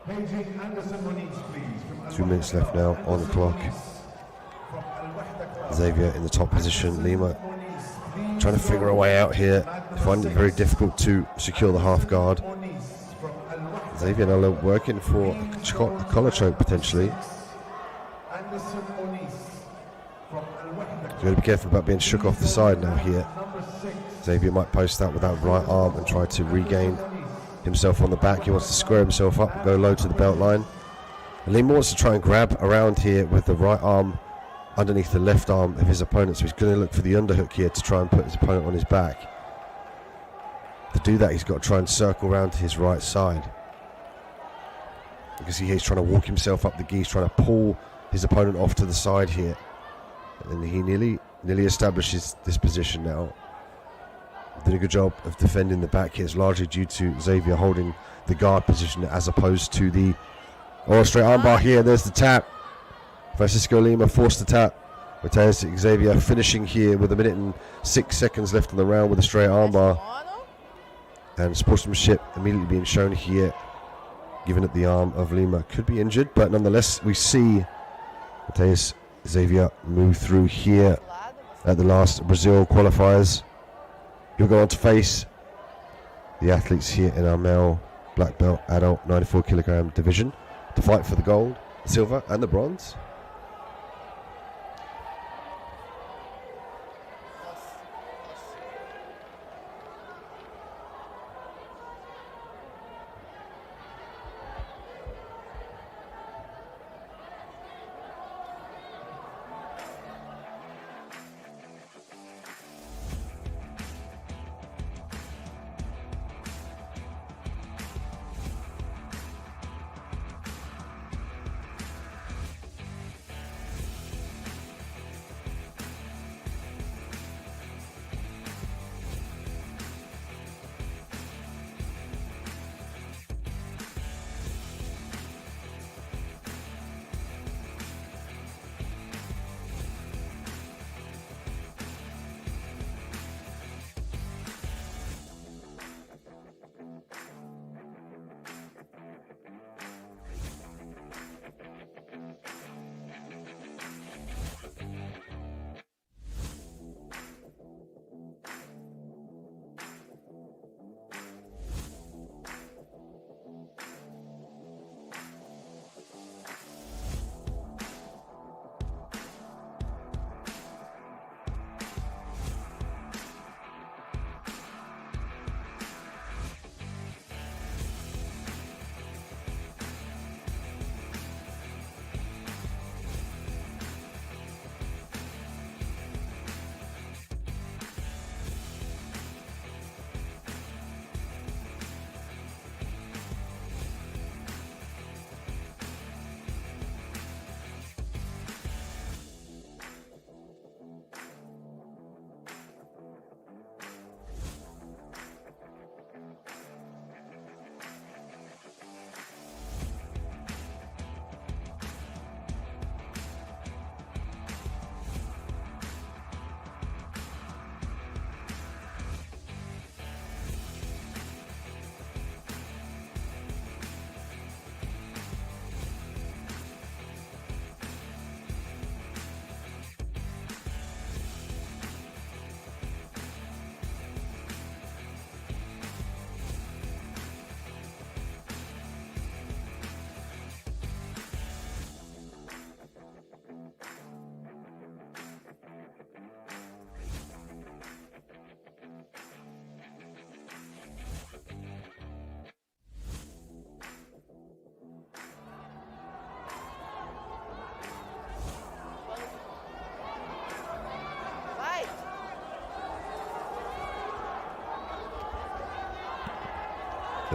Paging Anderson Moniz, please. 2 minutes left now on the clock. Xavier in the top position. Lima trying to figure a way out here. Finding it very difficult to secure the half guard. Xavier now working for a collar choke potentially. He's got to be careful about being shook off the side now here. Xavier might post that with that right arm and try to regain himself on the back. He wants to square himself up and go low to the belt line. And Lima wants to try and grab around here with the right arm underneath the left arm of his opponent. So he's going to look for the underhook here to try and put his opponent on his back. To do that, he's got to try and circle around to his right side. You can see he's trying to walk himself up the gi. He's trying to pull his opponent off to the side here. And he nearly establishes this position now. Did a good job of defending the back here. It's largely due to Xavier holding the guard position as opposed to the straight armbar here. There's the tap. Francisco Lima forced the tap. Mateus Xavier finishing here with 1 minute and 6 seconds left on the round with a straight armbar. And sportsmanship immediately being shown here, given that the arm of Lima could be injured, but nonetheless we see Mateus Xavier move through here at the last Brazil qualifiers. You'll go on to face the athletes here in our male black belt adult 94 kilogram division to fight for the gold, the silver and the bronze.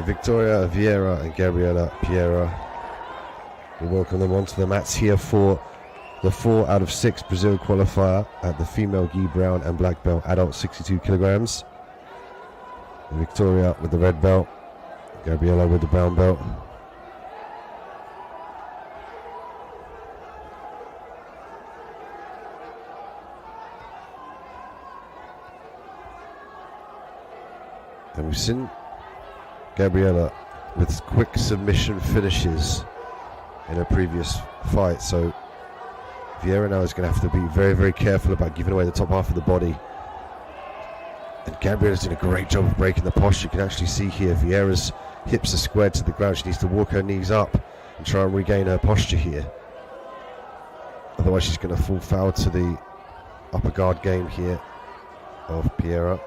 Victoria Vieira and Gabriela Piera. We welcome them onto the mats here for the 4 out of 6 Brazil qualifier at the female gi brown and black belt adult 62 kilograms. Victoria with the red belt, Gabriela with the brown belt. And we've seen Gabriela with quick submission finishes in a previous fight, so Vieira now is going to have to be very, very careful about giving away the top half of the body. And Gabriela's doing a great job of breaking the posture. You can actually see here Vieira's hips are squared to the ground. She needs to walk her knees up and try and regain her posture here. Otherwise she's going to fall foul to the upper guard game here of Piera.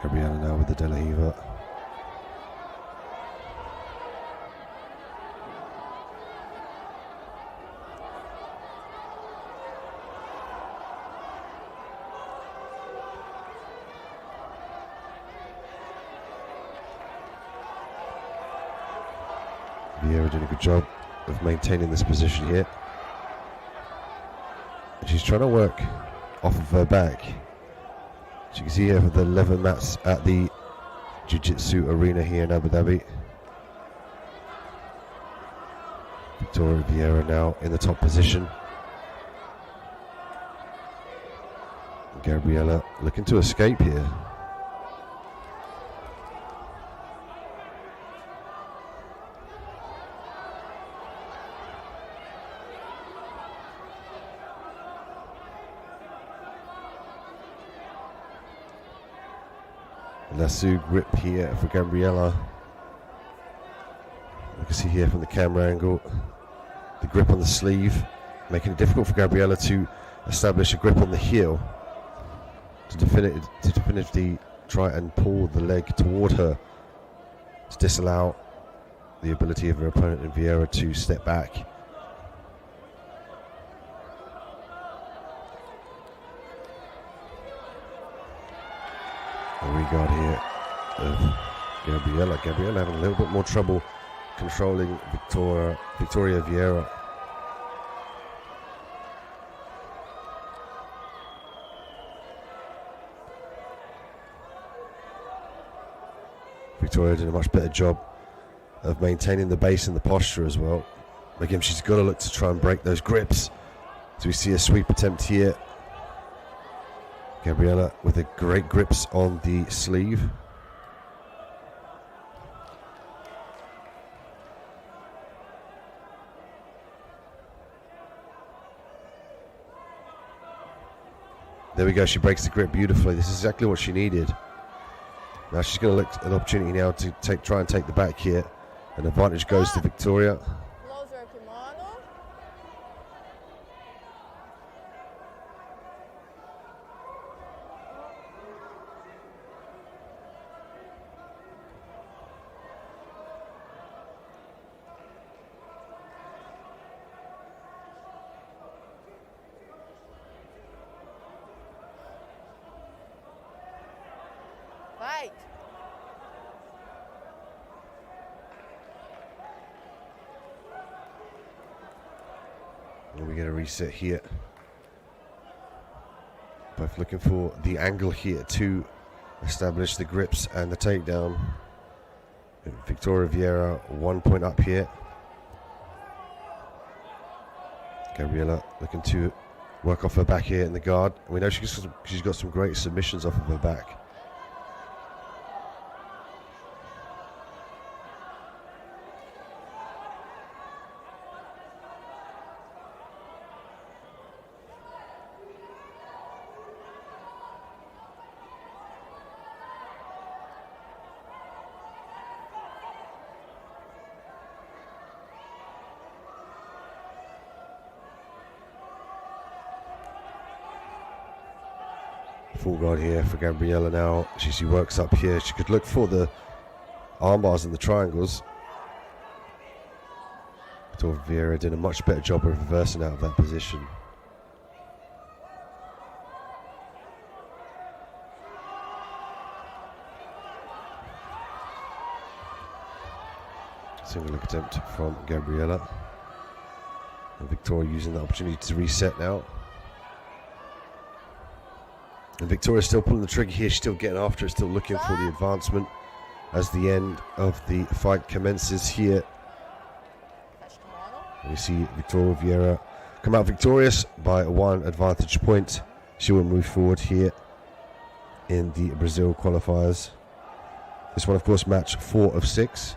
Gabriela now with the De La Riva. Vieira doing a good job of maintaining this position here. And she's trying to work off of her back. As you can see here for the leather mats at the Jiu-Jitsu arena here in Abu Dhabi. Victoria Vieira now in the top position. Gabriela looking to escape here. lasso grip here for Gabriela. You can see here from the camera angle the grip on the sleeve, making it difficult for Gabriela to establish a grip on the heel to definitively try and pull the leg toward her to disallow the ability of her opponent in Vieira to step back. A regard here of Gabriela. Gabriela having a little bit more trouble controlling Victoria Vieira. Victoria did a much better job of maintaining the base and the posture as well. Again, she's got to look to try and break those grips. So we see a sweep attempt here. Gabriela with the great grips on the sleeve. There we go, she breaks the grip beautifully. This is exactly what she needed. Now she's going to look at an opportunity now to try and take the back here. An advantage goes to Victoria. Closer kimono. Fight. And we get a reset here. Both looking for the angle here to establish the grips and the takedown. Victoria Vieira 1 point up here. Gabriela looking to work off her back here in the guard. We know she's got some great submissions off of her back. Full guard here for Gabriela now. She works up here. She could look for the arm bars and the triangles. Victoria Vieira did a much better job of reversing out of that position. Single leg attempt from Gabriela. And Victoria using the opportunity to reset now. And Victoria's still pulling the trigger here. She's still getting after it, still looking for the advancement as the end of the fight commences here. And we see Victoria Vieira come out victorious by 1 advantage point. She will move forward here in the Brazil qualifiers. This one, of course, match 4 of 6.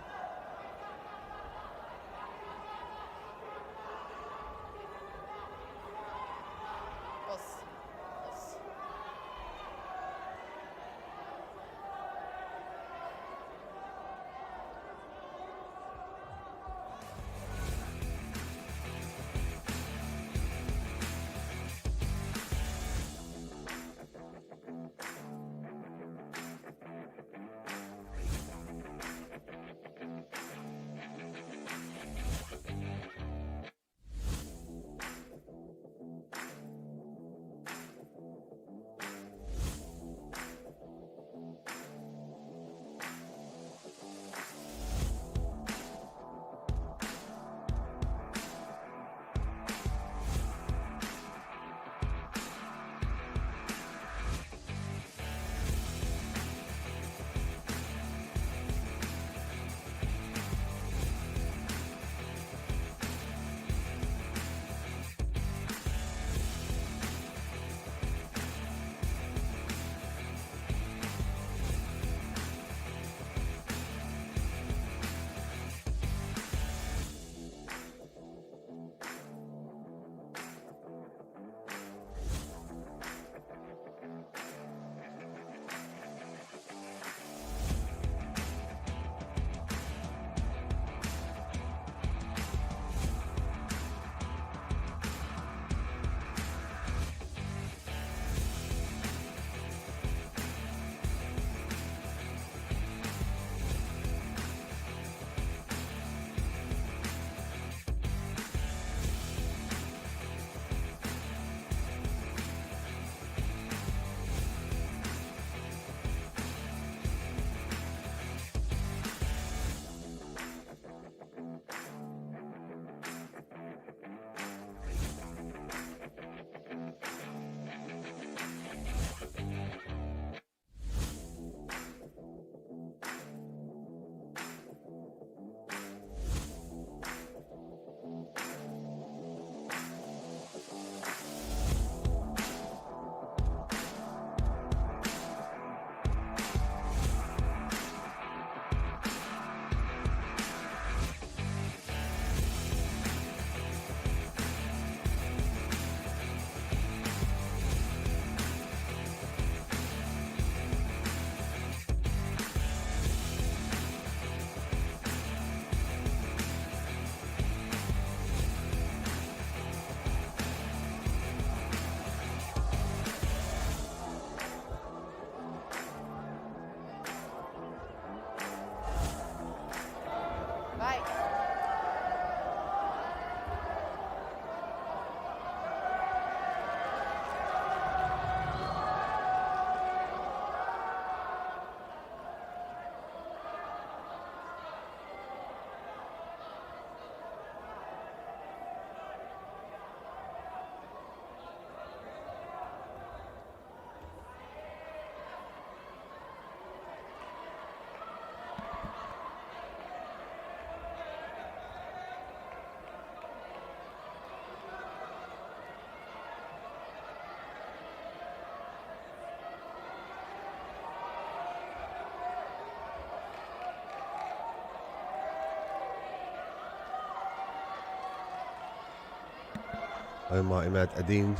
Omar Imad Adin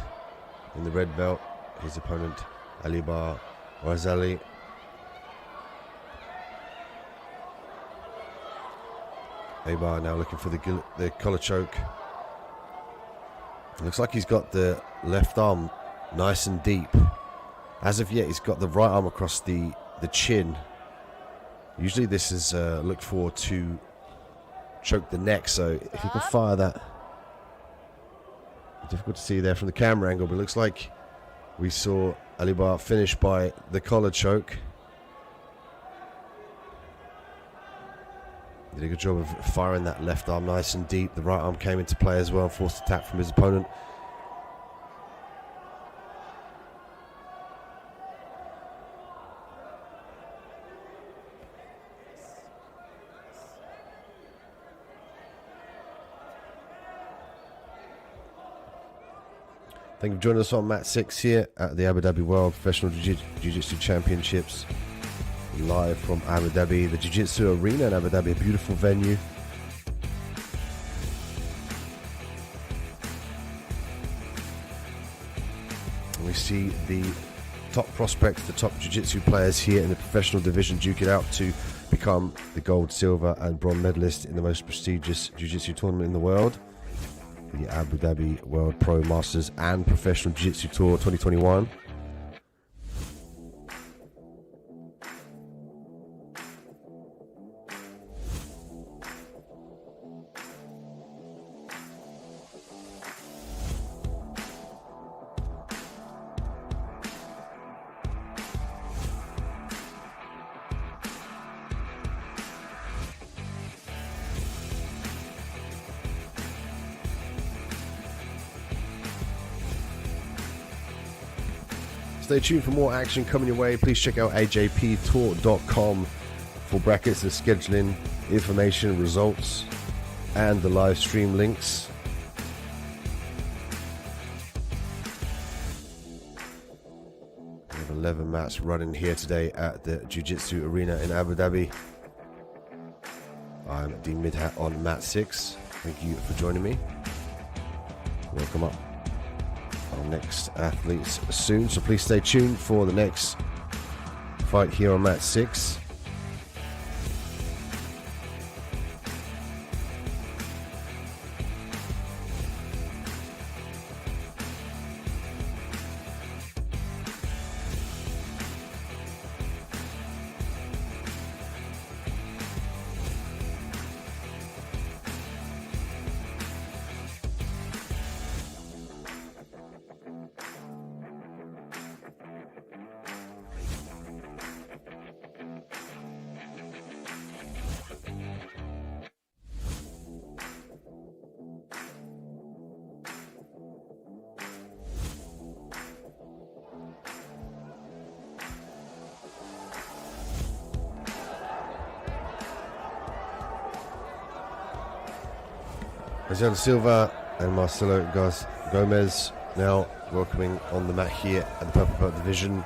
in the red belt. His opponent, Alibar Razali. Abar now looking for the collar choke. Looks like he's got the left arm nice and deep. As of yet, he's got the right arm across the chin. Usually this is looked for to choke the neck, so if he can fire that. Difficult to see there from the camera angle, but it looks like we saw Alibar finish by the collar choke. Did a good job of firing that left arm nice and deep. The right arm came into play as well, forced attack from his opponent. Thank you for joining us on Mat 6 here at the Abu Dhabi World Professional Jiu-Jitsu Championships. Live from Abu Dhabi, the Jiu-Jitsu Arena in Abu Dhabi, a beautiful venue. And we see the top prospects, the top Jiu-Jitsu players here in the professional division duke it out to become the gold, silver and bronze medalist in the most prestigious Jiu-Jitsu tournament in the world. The Abu Dhabi World Pro Masters and Professional Jiu-Jitsu Tour 2021. Stay tuned for more action coming your way. Please check out ajptour.com for brackets and scheduling, information, results, and the live stream links. We have 11 mats running here today at the Jiu-Jitsu Arena in Abu Dhabi. I'm Dean Midhat on Mat 6. Thank you for joining me. Welcome up. Our next athletes soon, so please stay tuned for the next fight here on Mat 6. Marcelo Silva and Marcelo Gomez now welcoming on the mat here at the Purple Belt Division.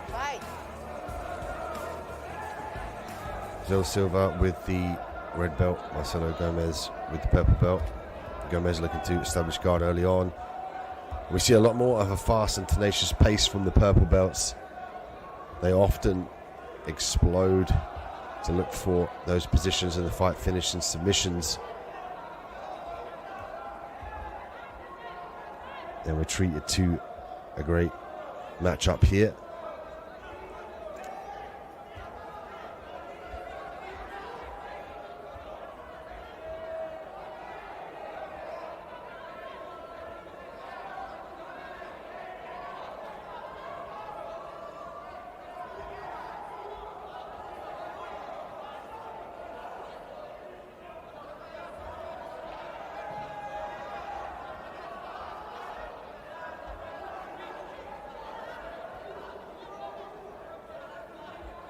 Marcelo Silva with the red belt, Marcelo Gomez with the purple belt. Gomez looking to establish guard early on. We see a lot more of a fast and tenacious pace from the purple belts. They often explode to look for those positions in the fight finish and submissions. And we're treated to a great matchup here.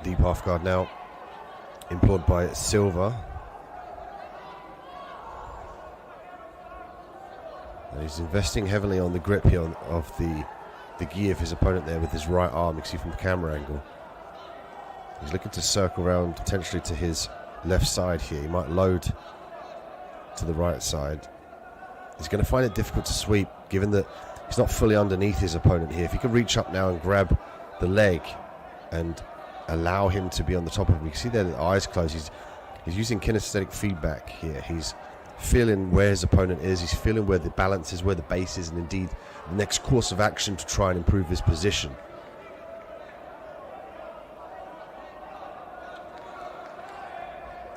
Deep half guard now, implored by Silva. And he's investing heavily on the grip here of the gi of his opponent there with his right arm. You can see from the camera angle. He's looking to circle around potentially to his left side here. He might load to the right side. He's going to find it difficult to sweep, given that he's not fully underneath his opponent here. If he can reach up now and grab the leg and allow him to be on the top of him, you can see there the eyes closed. He's using kinesthetic feedback here. He's feeling where his opponent is. He's feeling where the balance is, where the base is, and indeed the next course of action to try and improve his position.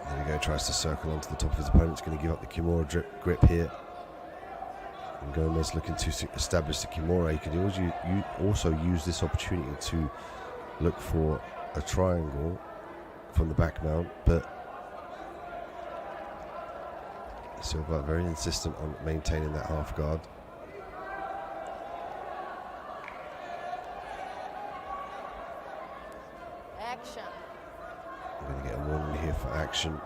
There we go, tries to circle onto the top of his opponent. He's going to give up the Kimura grip here. And Gomez looking to establish the Kimura. He could also use this opportunity to look for a triangle from the back mount, but Silva very insistent on maintaining that half guard. Action. I'm going to get a warning here for action.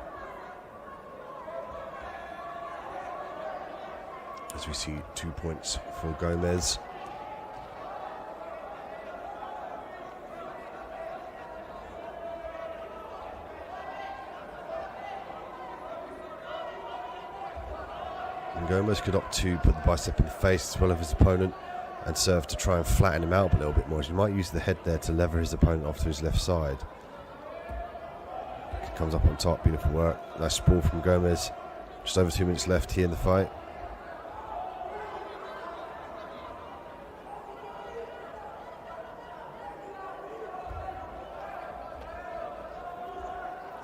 As we see 2 points for Gomez. And Gomez could opt to put the bicep in the face as well as his opponent and serve to try and flatten him out a little bit more. He might use the head there to lever his opponent off to his left side. Comes up on top, beautiful work. Nice sprawl from Gomez. Just over 2 minutes left here in the fight.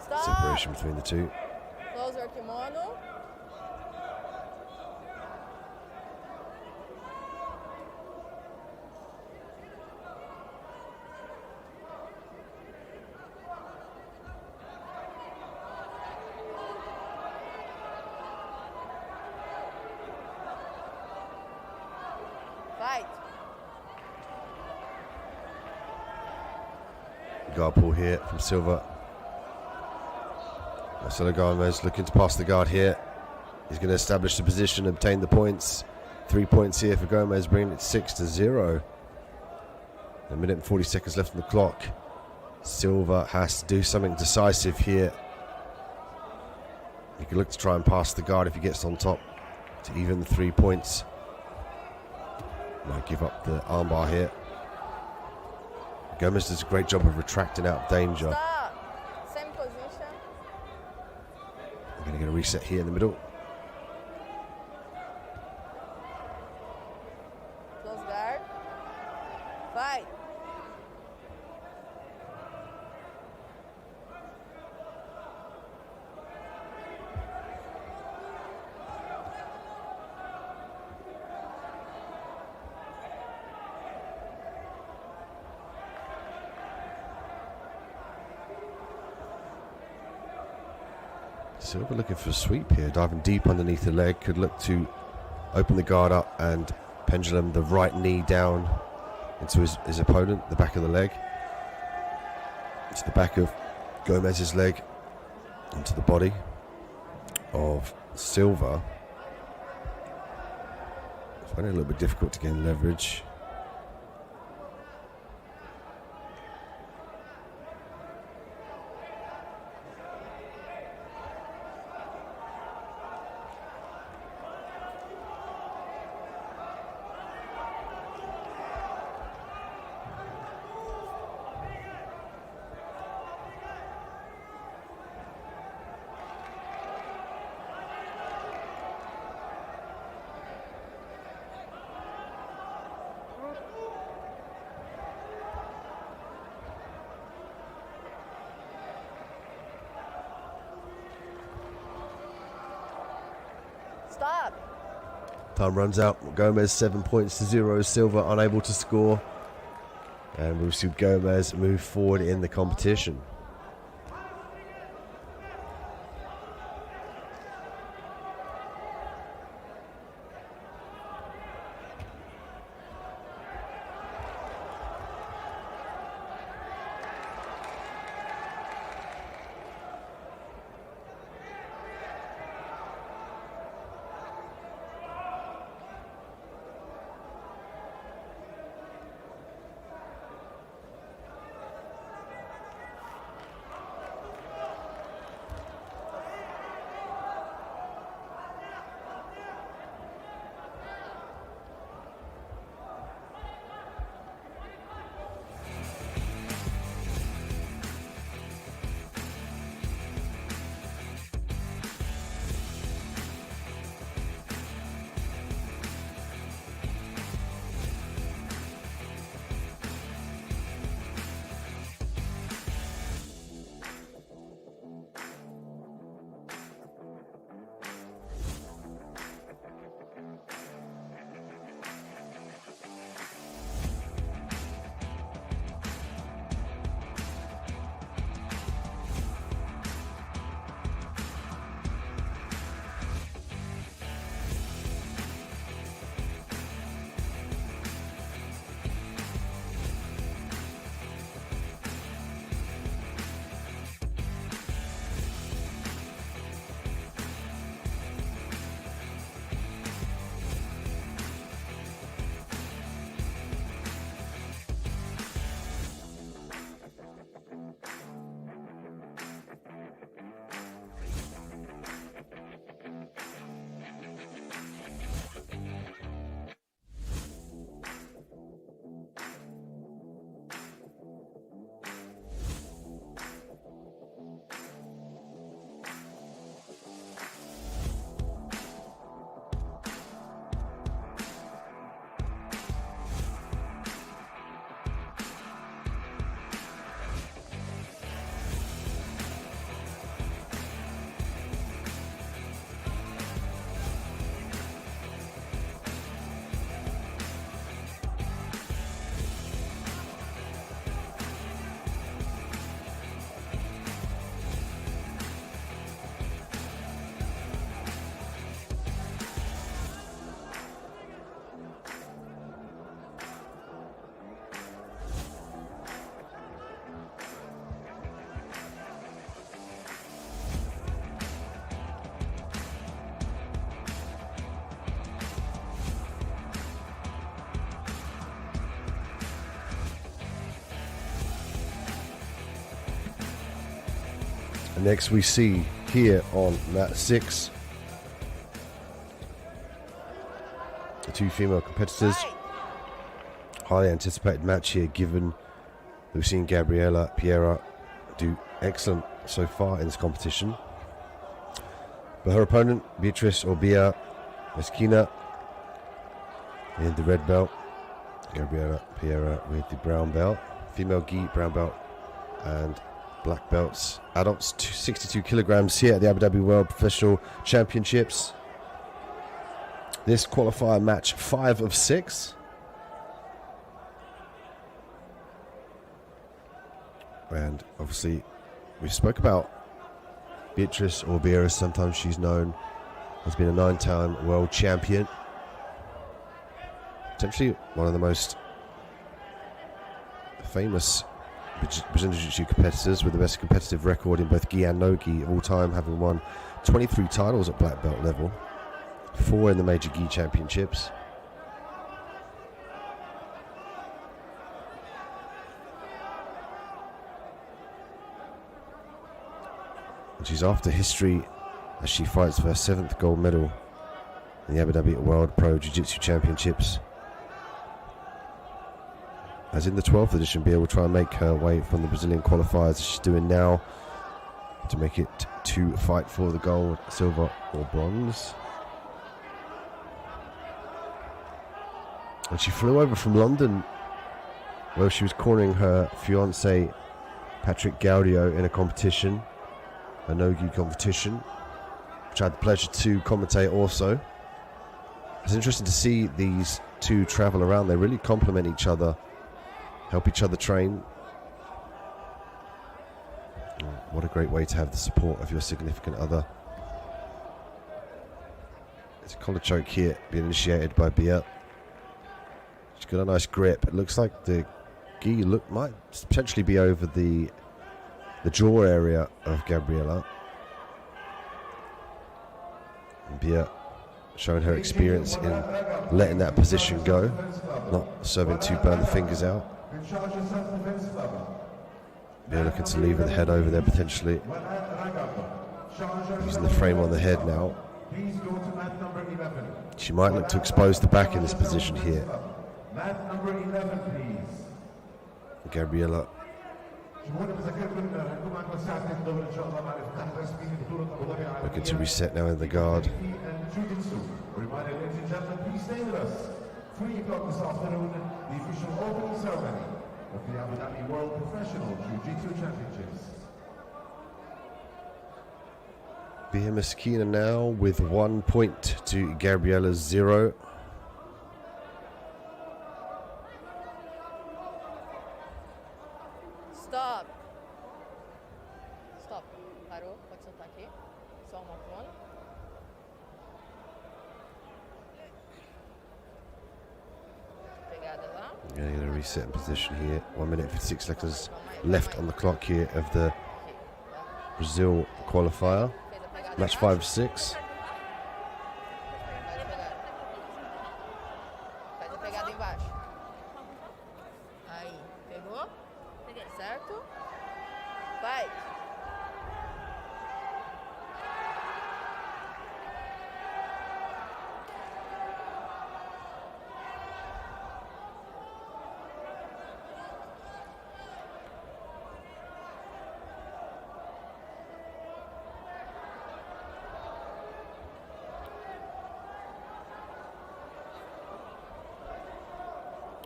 Stop. Separation between the two. Close your kimono. Fight. Guard pull here from Silva. Marcelo Gomez looking to pass the guard here. He's going to establish the position, obtain the points. 3 points here for Gomez, bringing it 6-0. A minute and 40 seconds left on the clock. Silva has to do something decisive here. He can look to try and pass the guard if he gets on top to even the 3 points. Might give up the armbar here. Gomez does a great job of retracting out of danger. Stop. Same position. We're going to get a reset here in the middle. Close guard. Fight. Silva looking for a sweep here, diving deep underneath the leg. Could look to open the guard up and pendulum the right knee down into his opponent, the back of the leg. Into the back of Gomez's leg, into the body of Silva. Finding it a little bit difficult to gain leverage. Stop. Time runs out. Gomez 7-0. Silva unable to score. And we'll see Gomez move forward in the competition. And next we see here on mat 6 the two female competitors. Highly anticipated match here, given we've seen Gabriela Piera do excellent so far in this competition. But her opponent, Beatriz Orbia Mesquina, in the red belt. Gabriela Piera with the brown belt. Female gi, brown belt, and black belts. Adults 62 kilograms here at the Abu Dhabi World Professional Championships. This qualifier match 5 of 6. And obviously we spoke about Beatriz Orbia, sometimes she's known, has been a 9-time world champion. Potentially one of the most famous Brazilian Jiu-Jitsu competitors with the best competitive record in both gi and no gi of all time, having won 23 titles at black belt level, 4 in the major gi championships. And she's after history as she fights for her 7th gold medal in the Abu Dhabi World Pro Jiu-Jitsu Championships. As in the 12th edition, Bia will try and make her way from the Brazilian qualifiers as she's doing now to make it to fight for the gold, silver or bronze. And she flew over from London where she was cornering her fiance Patrick Gaudio in a competition, a no-gi competition, which I had the pleasure to commentate also. It's interesting to see these two travel around. They really complement each other, help each other train. What a great way to have the support of your significant other. It's a collar choke here being initiated by Bia. She's got a nice grip. It looks like the gi might potentially be over the jaw area of Gabriela. And Bia showing her experience in letting that position go, not serving to burn the fingers out. Bia looking to lever the head over there potentially. Using the frame on the head now. She might look to expose the back in this position here. Gabriela looking to reset now in the guard. This afternoon, the official opening ceremony of the Abu Dhabi World Professional Jiu-Jitsu Championships. Bia Mesquina now with 1 point to Gabriela's 0. Stop. Stop. Parou. Pode soltar aqui. Só uma coluna. Pegada lá. Getting a reset in position here. 1 minute 56 seconds left on the clock here of the Brazil qualifier. Match 5 of 6. Faz a pegada embaixo. Aí. Pegou? Certo? Vai.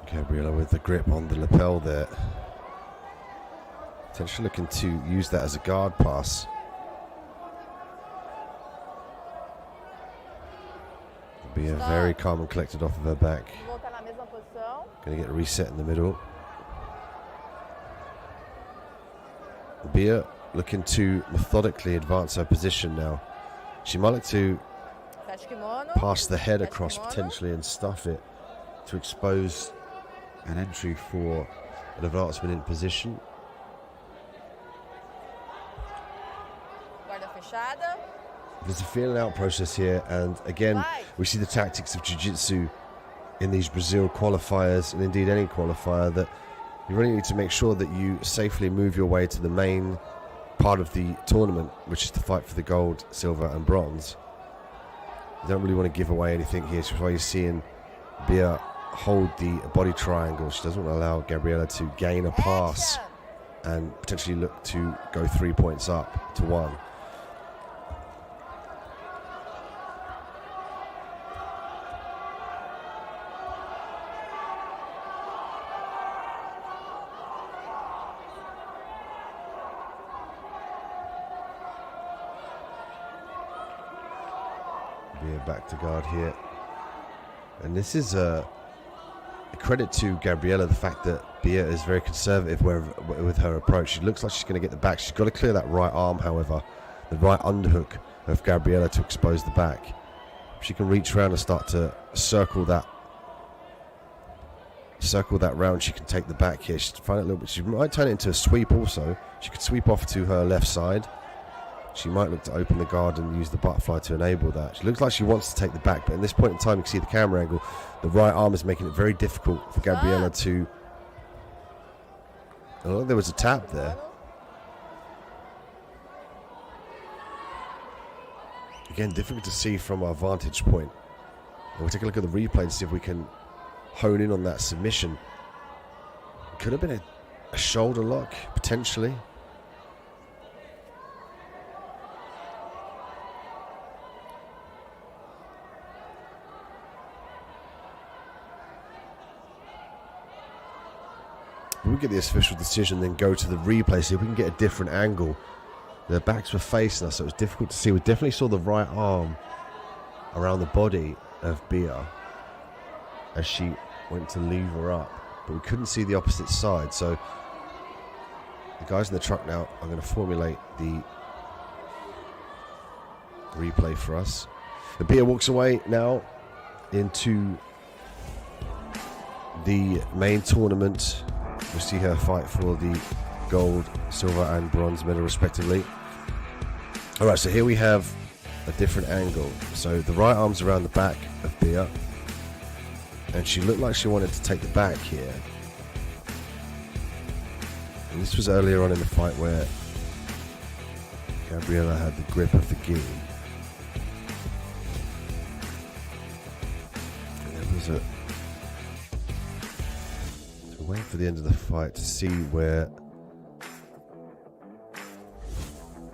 Gabriela with the grip on the lapel there. Potentially looking to use that as a guard pass. Be very calm and collected off of her back. Voltar na mesma posição. Going to get a reset in the middle. Bia looking to methodically advance her position now. She might look to Fecha kimono. pass the head across potentially and stuff it to expose an entry for an advancement in position. Guarda fechada. There's a feeling out process here, and again we see the tactics of jiu-jitsu in these Brazil qualifiers, and indeed any qualifier, that you really need to make sure that you safely move your way to the main part of the tournament, which is to fight for the gold, silver and bronze. You don't really want to give away anything here, so that's why you're seeing Bia hold the body triangle. She doesn't want to allow Gabriela to gain a pass and potentially look to go 3 points up to 1. Bia back to guard here. And this is a credit to Gabriela, the fact that Bia is very conservative with her approach. She looks like she's going to get the back. She's got to clear that right arm, however, the right underhook of Gabriela to expose the back. If she can reach around and start to circle that round, she can take the back here. She's find it a little bit. She might turn it into a sweep also. She could sweep off to her left side. She might look to open the guard and use the butterfly to enable that. She looks like she wants to take the back, but at this point in time, you can see the camera angle. The right arm is making it very difficult for Gabriela to... Oh, there was a tap there. Again, difficult to see from our vantage point. And we'll take a look at the replay to see if we can hone in on that submission. Could have been a shoulder lock, potentially. We get the official decision, then go to the replay, see if we can get a different angle. Their backs were facing us, so it was difficult to see. We definitely saw the right arm around the body of Bia as she went to leave her up, but we couldn't see the opposite side. So the guys in the truck now are going to formulate the replay for us. And Bia walks away now into the main tournament. We see her fight for the gold, silver and bronze medal respectively. Alright, so here we have a different angle. So the right arm's around the back of Bia, and she looked like she wanted to take the back here. And this was earlier on in the fight where Gabriela had the grip of the gi. And there was a... Wait for the end of the fight to see where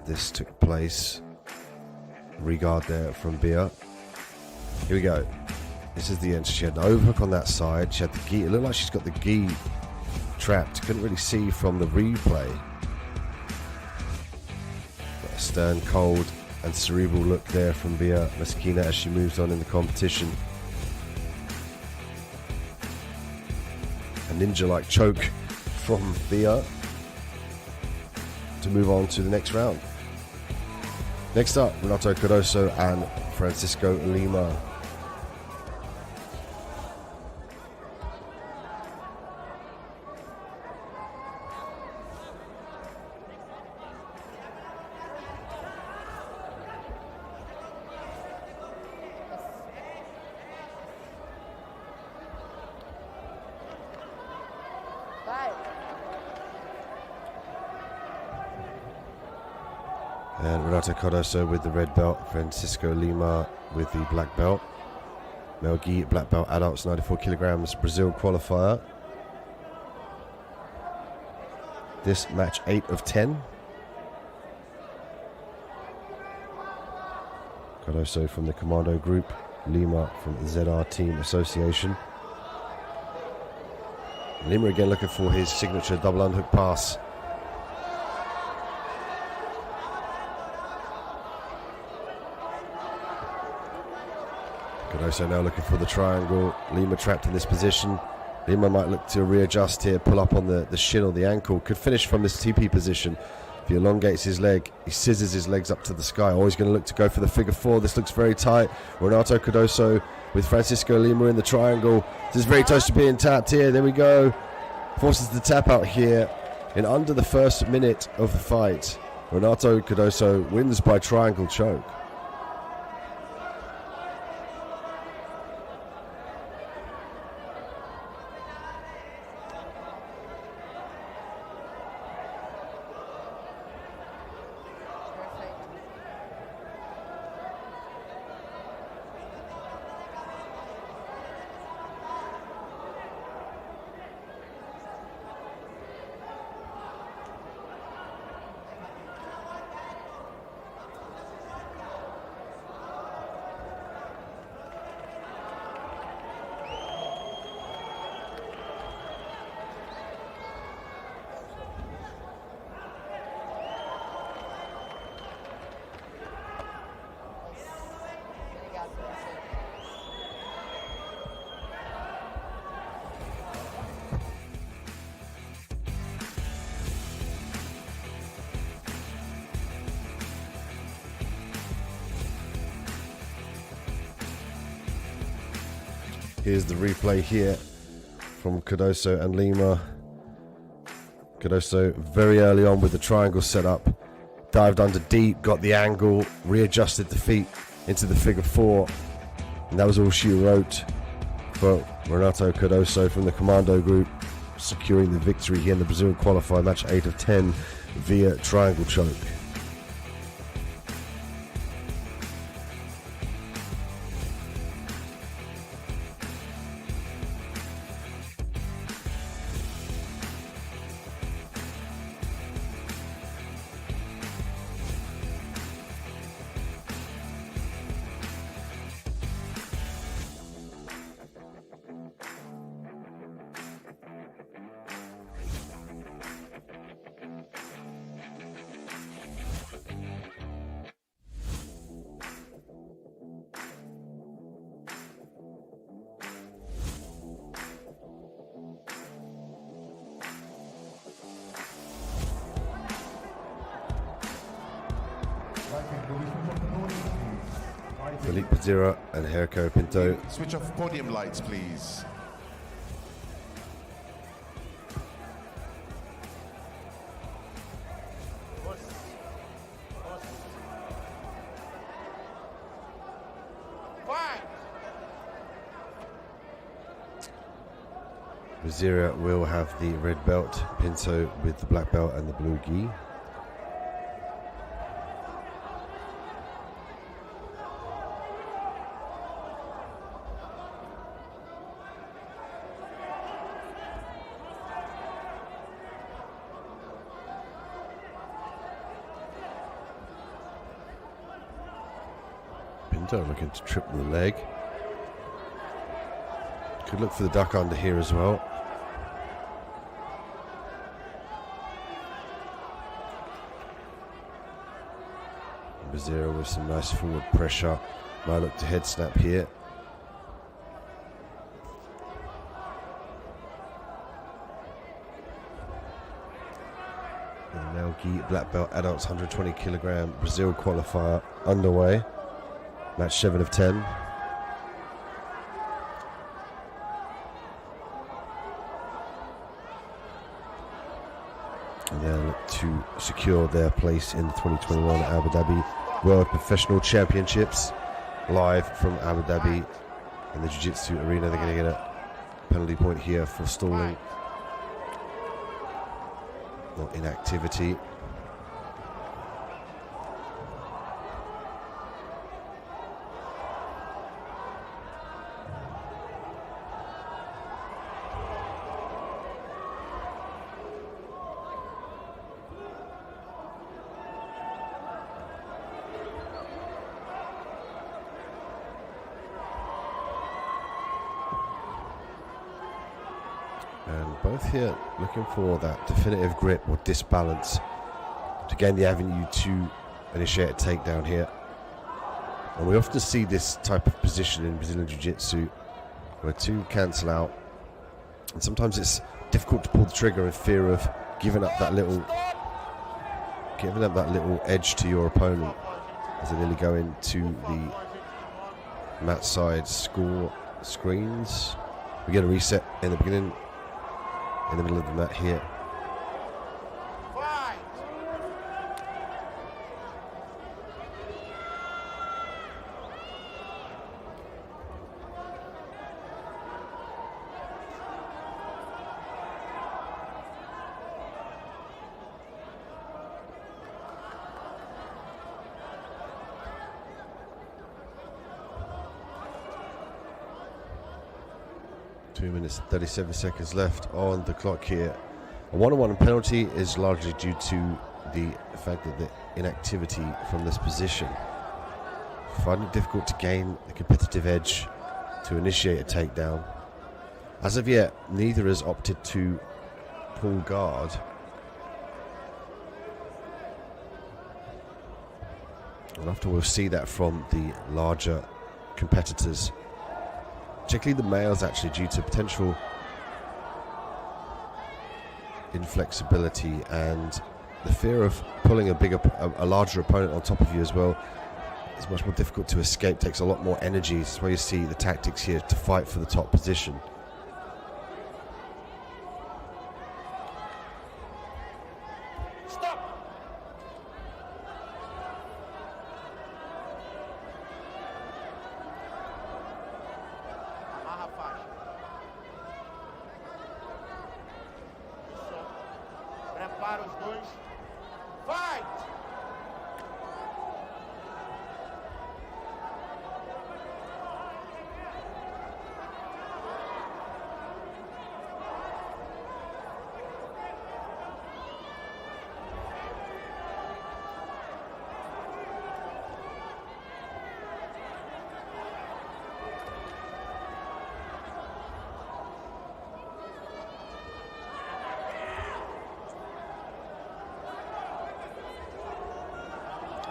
this took place. Regard there from Bia. Here we go. This is the end. She had an overhook on that side. She had the gi. It looked like she's got the gi trapped. Couldn't really see from the replay. Got a stern, cold and cerebral look there from Bia Mesquina as she moves on in the competition. A ninja-like choke from Bia to move on to the next round. Next up, Renato Cardoso and Francisco Lima. And Renato Cardoso with the red belt, Francisco Lima with the black belt. Melgi, black belt, adults, 94 kilograms, Brazil qualifier. This match 8 of 10. Cardoso from the Commando Group, Lima from the ZR Team Association. Lima again looking for his signature double underhook pass. Cardoso now looking for the triangle. Lima trapped in this position. Lima might look to readjust here, pull up on the shin or the ankle. Could finish from this TP position. If he elongates his leg, he scissors his legs up to the sky. Always going to look to go for the figure four. This looks very tight. Renato Cardoso with Francisco Lima in the triangle. This is very close to being tapped here. There we go. Forces the tap out here in under the first minute of the fight. Renato Cardoso wins by triangle choke. Here's the replay here from Cardoso and Lima. Cardoso very early on with the triangle set up. Dived under deep, got the angle, readjusted the feet into the figure 4. And that was all she wrote for Renato Cardoso from the Commando group, securing the victory here in the Brazil qualifier, match 8 of 10 via triangle choke. Felipe Zira and Herco Pinto. Switch off podium lights, please. Zira will have the red belt, Pinto with the black belt and the blue gi. Pinto looking to triple the leg. Could look for the duck under here as well. Bazira with some nice forward pressure. Might look to head snap here. And now Gi black belt adults 120 kilogram Brazil qualifier underway. Match 7 of 10. And they'll look to secure their place in the 2021 Abu Dhabi World Professional Championships, live from Abu Dhabi in the Jiu-Jitsu arena. They're going to get a penalty point here for stalling or inactivity. And both here looking for that definitive grip or disbalance to gain the avenue to initiate a takedown here. And we often see this type of position in Brazilian Jiu-Jitsu where two cancel out. And sometimes it's difficult to pull the trigger in fear of giving up that little edge to your opponent as they nearly go into the mat side score screens. We get a reset in the beginning. In the middle of the mat here. Two minutes and 37 seconds left on the clock here. A 1-on-1 penalty is largely due to the fact that the inactivity from this position. Finding it difficult to gain the competitive edge to initiate a takedown. As of yet, neither has opted to pull guard. And often we'll see that from the larger competitors, particularly the males, actually, due to potential inflexibility and the fear of pulling a larger opponent on top of you as well. It's much more difficult to escape, takes a lot more energy. That's why you see the tactics here to fight for the top position. Amarra a faixa. Isso. Prepara os dois. Fight!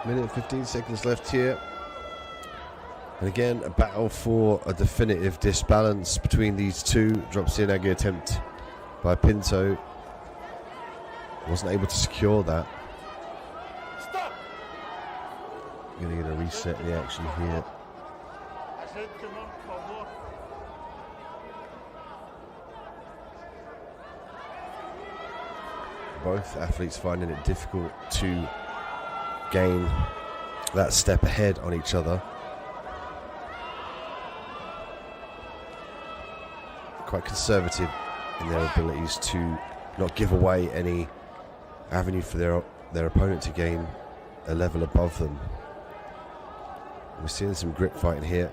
Minute and 15 seconds left here. And again, a battle for a definitive disbalance between these two. Drops the Inagi attempt by Pinto. Wasn't able to secure that. Stop! Gonna get a reset in the action here. Ajeite que não, por favor. Both athletes finding it difficult to gain that step ahead on each other. Quite conservative in their abilities to not give away any avenue for their opponent to gain a level above them. We're seeing some grip fighting here.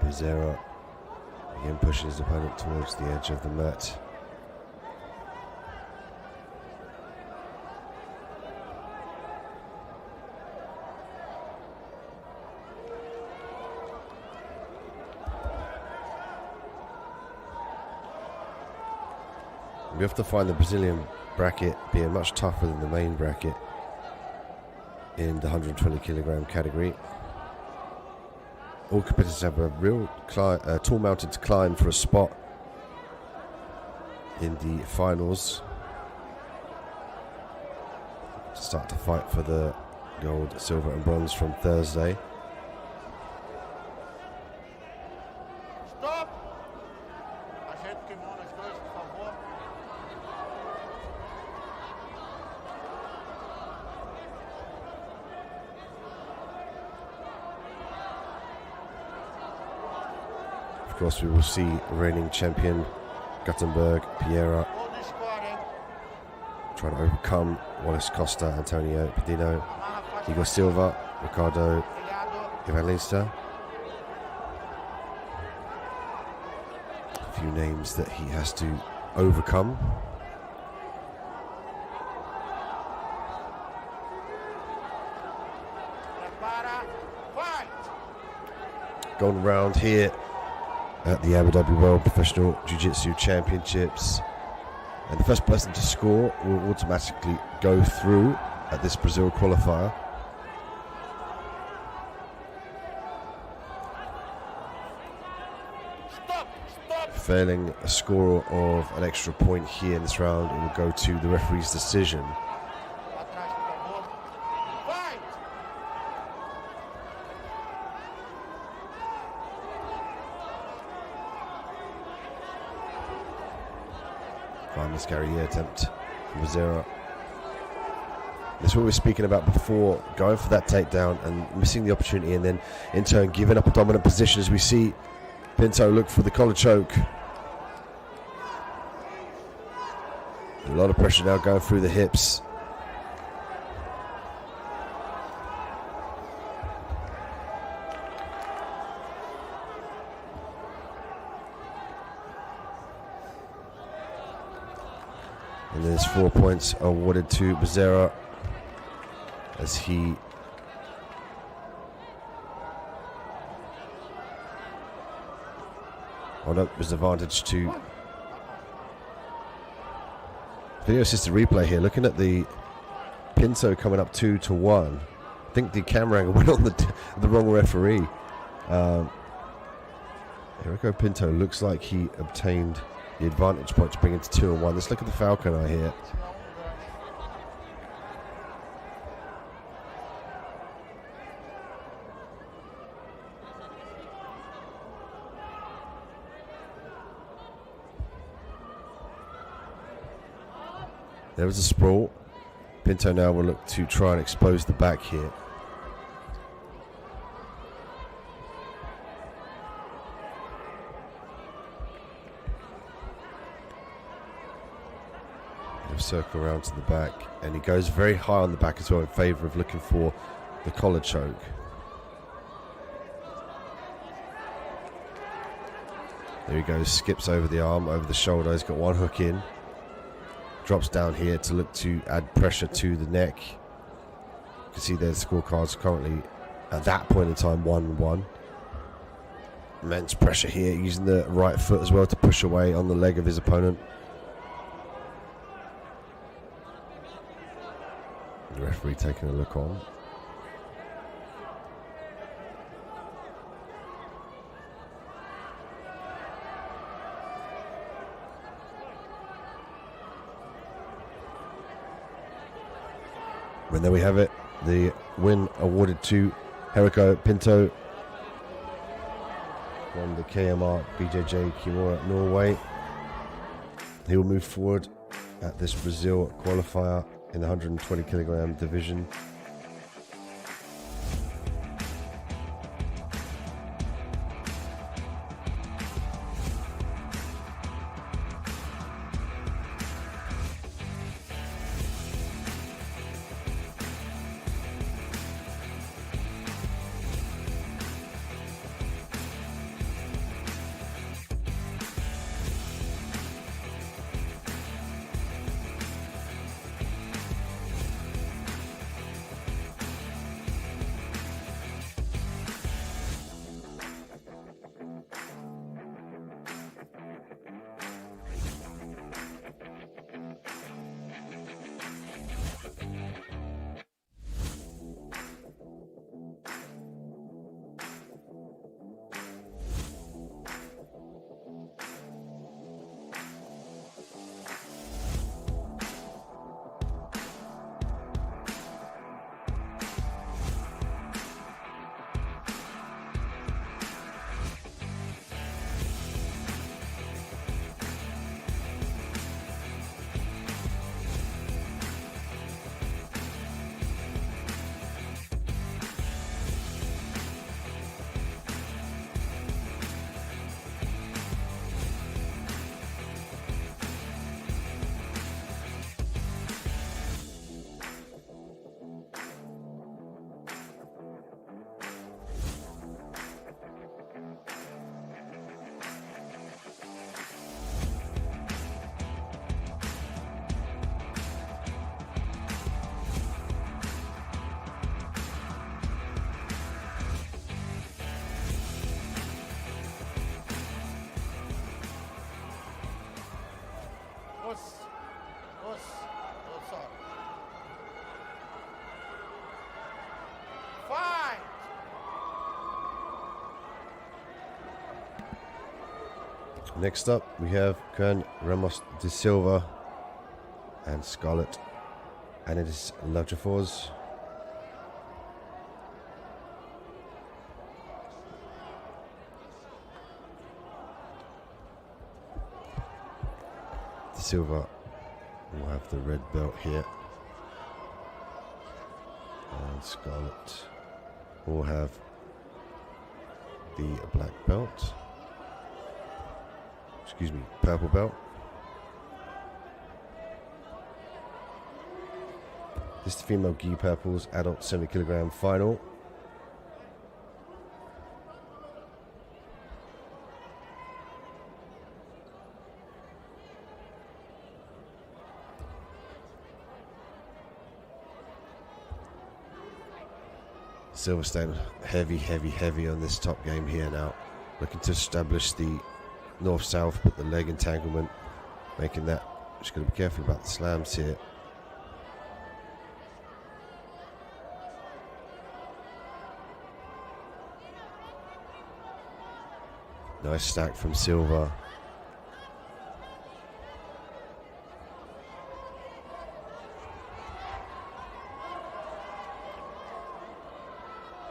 Becerra again pushing his opponent towards the edge of the mat. We have to find the Brazilian bracket being much tougher than the main bracket in the 120 kilogram category. All competitors have a real tall mountain to climb for a spot in the finals. Start to fight for the gold, silver and bronze from Thursday. Stop! Ajeite o kimono, os dois, por favor. Of course, we will see reigning champion Guttenberg, Piera, Todo score, hein? trying to overcome Wallace Costa, Antonio Pedino, Amarra a faixa. Igor Silva, Ricardo Obrigado. Evangelista. A few names that he has to overcome. Prepara. Fight! Golden round here at the Abu Dhabi World Professional Jiu-Jitsu Championships. And the first person to score will automatically go through at this Brazil qualifier. Stop! Stop! Failing a score of an extra point here in this round, it will go to the referee's decision. Atrás, por favor. Fight! Fine miscarry here attempt from Becerra. This is what we were speaking about before, going for that takedown and missing the opportunity, and then in turn giving up a dominant position as we see Pinto look for the collar choke. A lot of pressure now going through the hips. And there's 4 points awarded to Becerra as he there's advantage to video assisted replay here. Looking at the Pinto coming up 2-1. I think the camera angle went on the wrong referee. Erico Pinto looks like he obtained the advantage point to bring it to 2-1. Let's look at the Falcon eye here. There was a sprawl. Pinto now will look to try and expose the back here. He'll circle around to the back, and he goes very high on the back as well in favour of looking for the collar choke. There he goes, skips over the arm, over the shoulder. He's got one hook in. Drops down here to look to add pressure to the neck. You can see there's scorecards currently at that point in time 1-1. Immense pressure here, using the right foot as well to push away on the leg of his opponent. The referee taking a look on. And there we have it, the win awarded to Heriko Pinto from the KMR BJJ Kimura Norway. He will move forward at this Brazil qualifier in the 120 kilogram division. Next up, we have Kern Ramos de Silva and Scarlett Anidis Lajafors. De Silva will have the red belt here, and Scarlett will have the black belt. Excuse me, purple belt. This is the female gi purples adult 70 kilogram final. Silva staying heavy on this top game here now, looking to establish the north-south, but the leg entanglement, making that. Just got to be careful about the slams here. Nice stack from Silva.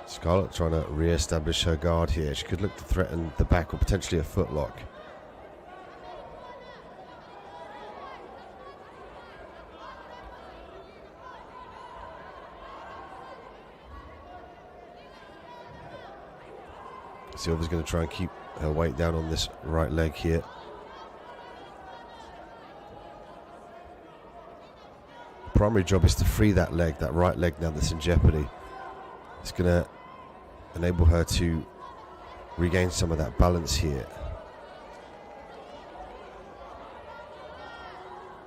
Scarlett trying to re-establish her guard here. She could look to threaten the back or potentially a footlock. Silva's going to try and keep her weight down on this right leg here. The primary job is to free that leg, that right leg now that's in jeopardy. It's going to enable her to regain some of that balance here.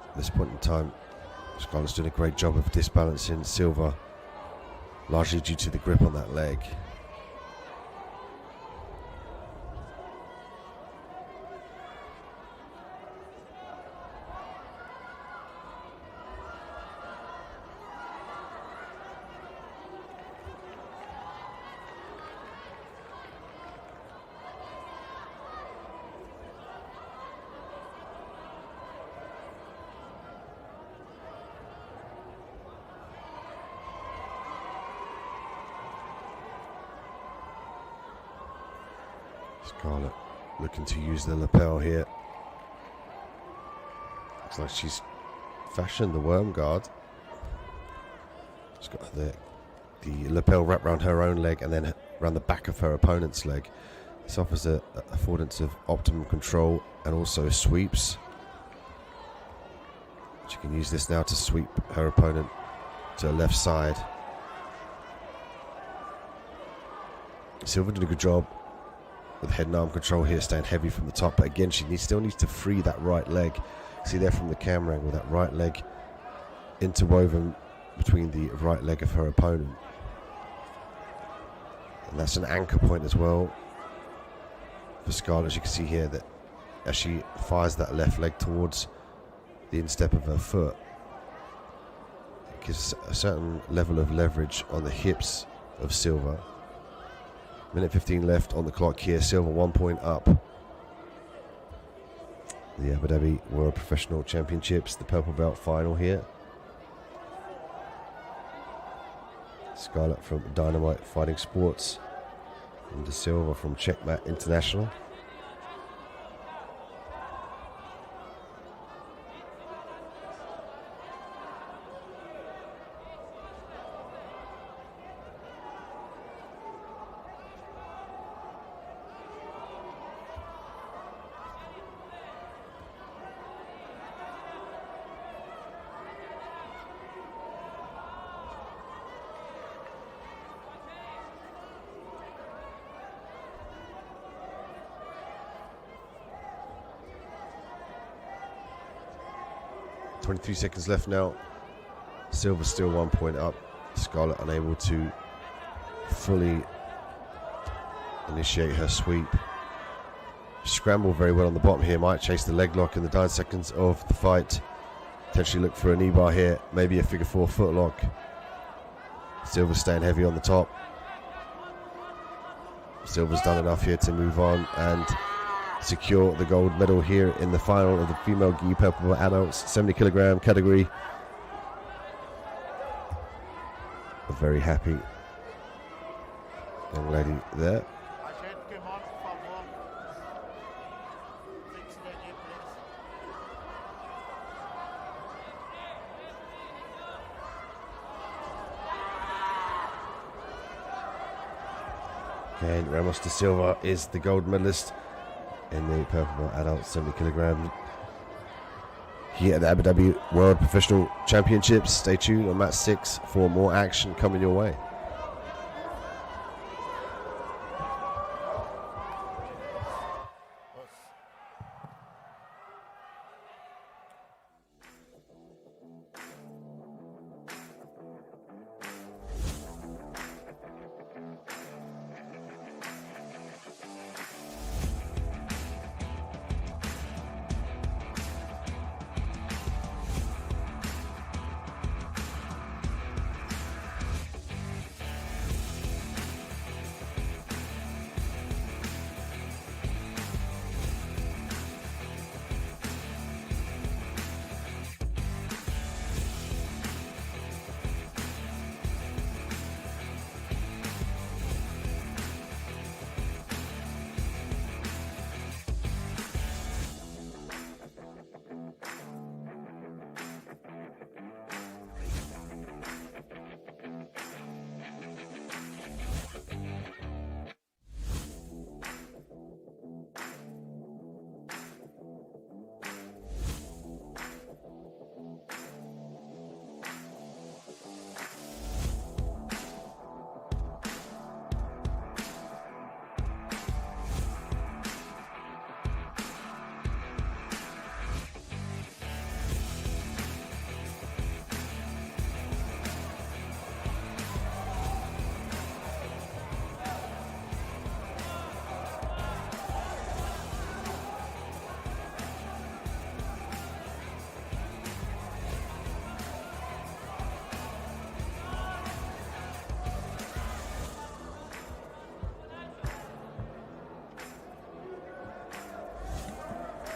At this point in time, Scarlett's doing a great job of disbalancing Silva, largely due to the grip on that leg. Scarlett looking to use the lapel here. Looks like she's fashioned the worm guard. She's got the lapel wrapped around her own leg and then around the back of her opponent's leg. This offers a affordance of optimum control and also sweeps. She can use this now to sweep her opponent to the left side. Silva did a good job with head and arm control here, staying heavy from the top, but again she still needs to free that right leg. See there from the camera angle, that right leg interwoven between the right leg of her opponent, and that's an anchor point as well for Scarlett. As you can see here, that as she fires that left leg towards the instep of her foot, it gives a certain level of leverage on the hips of Silva. Minute 15 left on the clock here. Silva 1 point up. The Abu Dhabi World Professional Championships, the purple belt final here. Scarlett from Dynamite Fighting Sports and De Silva from Checkmat International. .23 seconds left now. Silva still 1 point up. Scarlett unable to fully initiate her sweep. Scramble very well on the bottom here. Might chase the leg lock in the 9 seconds of the fight. Potentially look for a knee bar here. Maybe a figure 4 foot lock. Silva staying heavy on the top. Silva's done enough here to move on and secure the gold medal here in the final of the female gi purple adults 70 kilogram category. A very happy young lady there. Okay, Ramos de Silva is the gold medalist in the purple adult 70 kilogram here at the Abu Dhabi World Professional Championships. Stay tuned on match 6 for more action coming your way.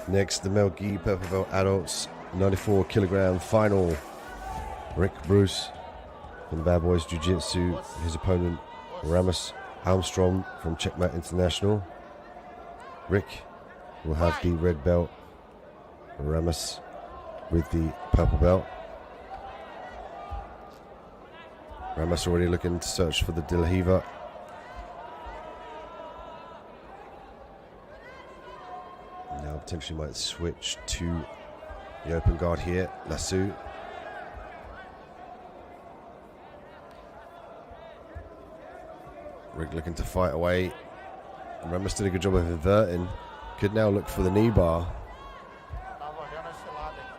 Next, the male gi purple belt adults 94 kilogram final. Rick Bruce from the Bad Boys Jiu-Jitsu. His opponent, Ramos Armstrong from Checkmate International. Rick will have the red belt. Ramos with the purple belt. Ramos already looking to search for the Dilhiva. Now potentially might switch to the open guard here, Lasso. Rick looking to fight away. Ramos did a good job of inverting. Could now look for the knee bar. Tava vendo esse lado aqui.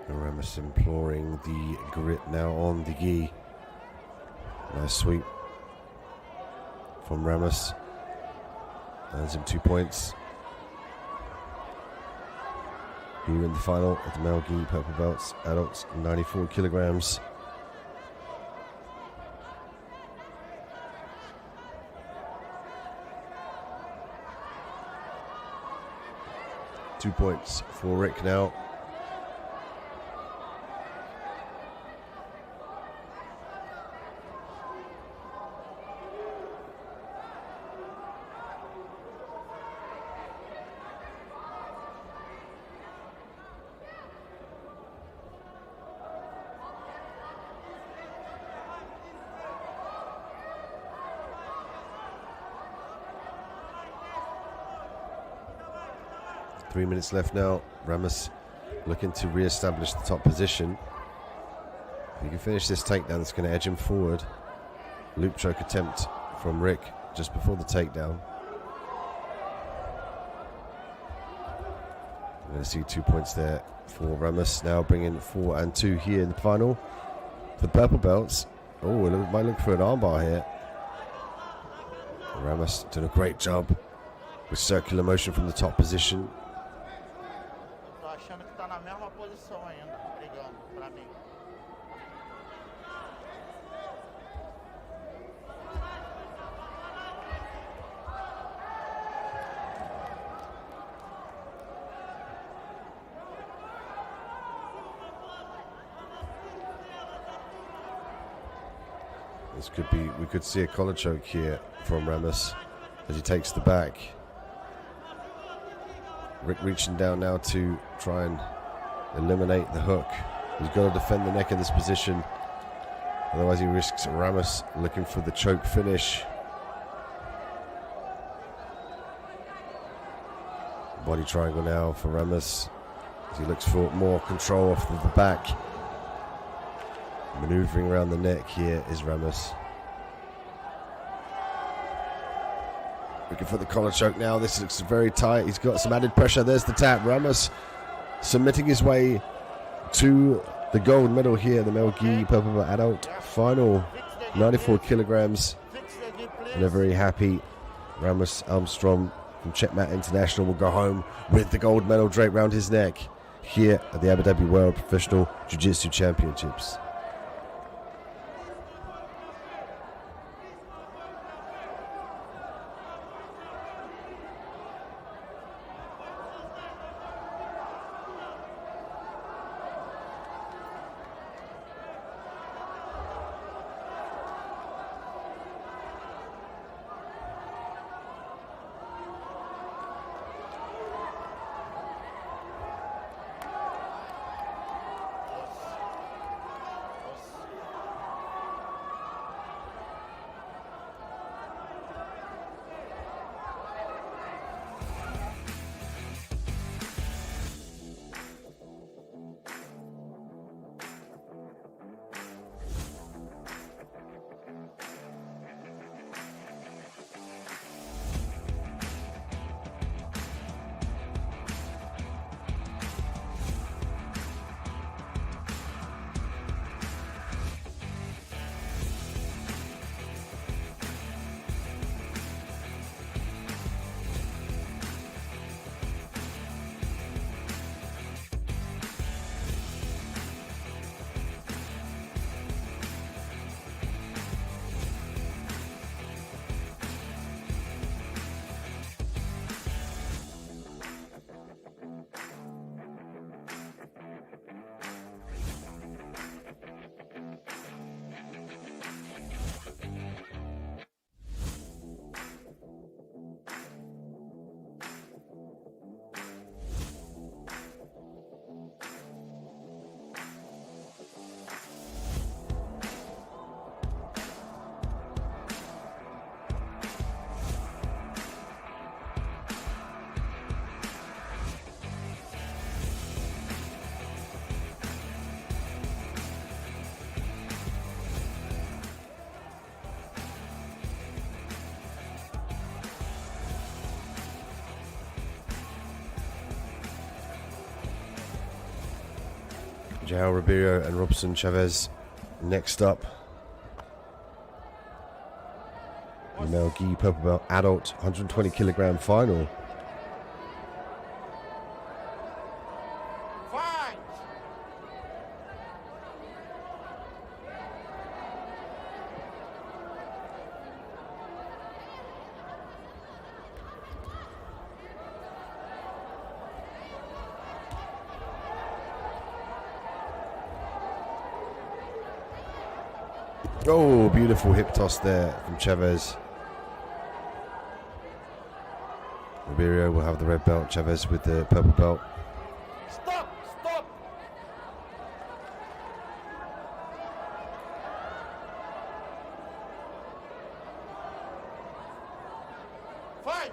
'Ramos imploring the grit now on the gi. Nice sweep from Ramos. Earns him 2 points. Here in the final of the male gi purple belts, adults 94 kilograms. Two points for Rick now. Three minutes left now. Ramos looking to re-establish the top position. If he can finish this takedown, it's going to edge him forward. Loop choke attempt from Rick just before the takedown. We're going to see 2 points there for Ramos. Now bringing 4 and 2 here in the final. For the purple belts. Oh, it might look for an armbar here. Ramos doing a great job with circular motion from the top position. Tô achando que tá na mesma posição ainda, brigando pra mim. This could be, we could see a collar choke here from Ramos as he takes the back. Rick reaching down now to try and eliminate the hook. He's got to defend the neck in this position. Otherwise he risks Ramos looking for the choke finish. Body triangle now for Ramos as he looks for more control off of the back. Maneuvering around the neck here is Ramos. Looking for the collar choke now. This looks very tight. He's got some added pressure. There's the tap. Ramos submitting his way to the gold medal here. The male gi purple belt adult final. 94 kilograms. And a very happy Ramos Armstrong from Checkmate International will go home with the gold medal draped around his neck here at the Abu Dhabi World Professional Jiu-Jitsu Championships. João Ribeiro and Robson Chavez next up. Female gi purple belt adult 120 kilogram final. Fight! Oh, beautiful hip toss there from Chavez. Ribeiro will have the red belt, Chavez with the purple belt. Stop! Stop! Fight!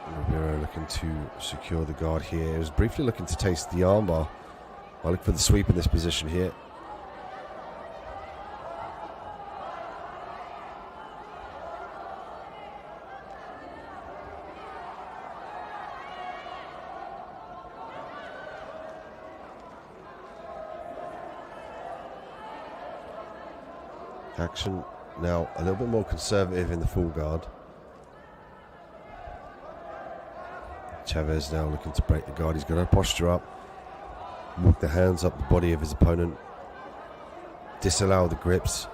Ribeiro looking to secure the guard here. He was briefly looking to taste the armbar. I look for the sweep in this position here. Action now a little bit more conservative in the full guard. Chavez now looking to break the guard. He's got to posture up, walk the hands up the body of his opponent, disallow the grips,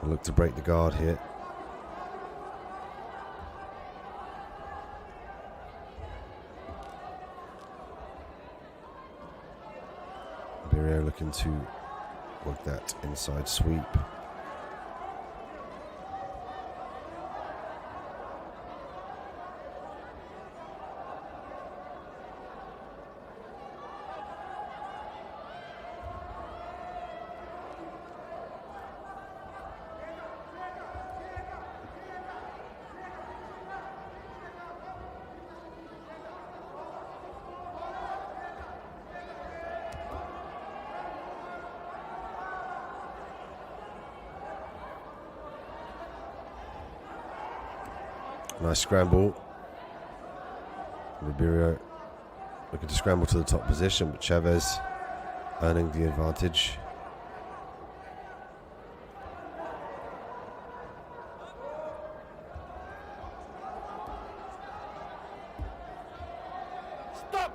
and look to break the guard here. Ribeiro looking to work that inside sweep. Nice scramble. Ribeiro looking to scramble to the top position, but Chavez earning the advantage. Stop!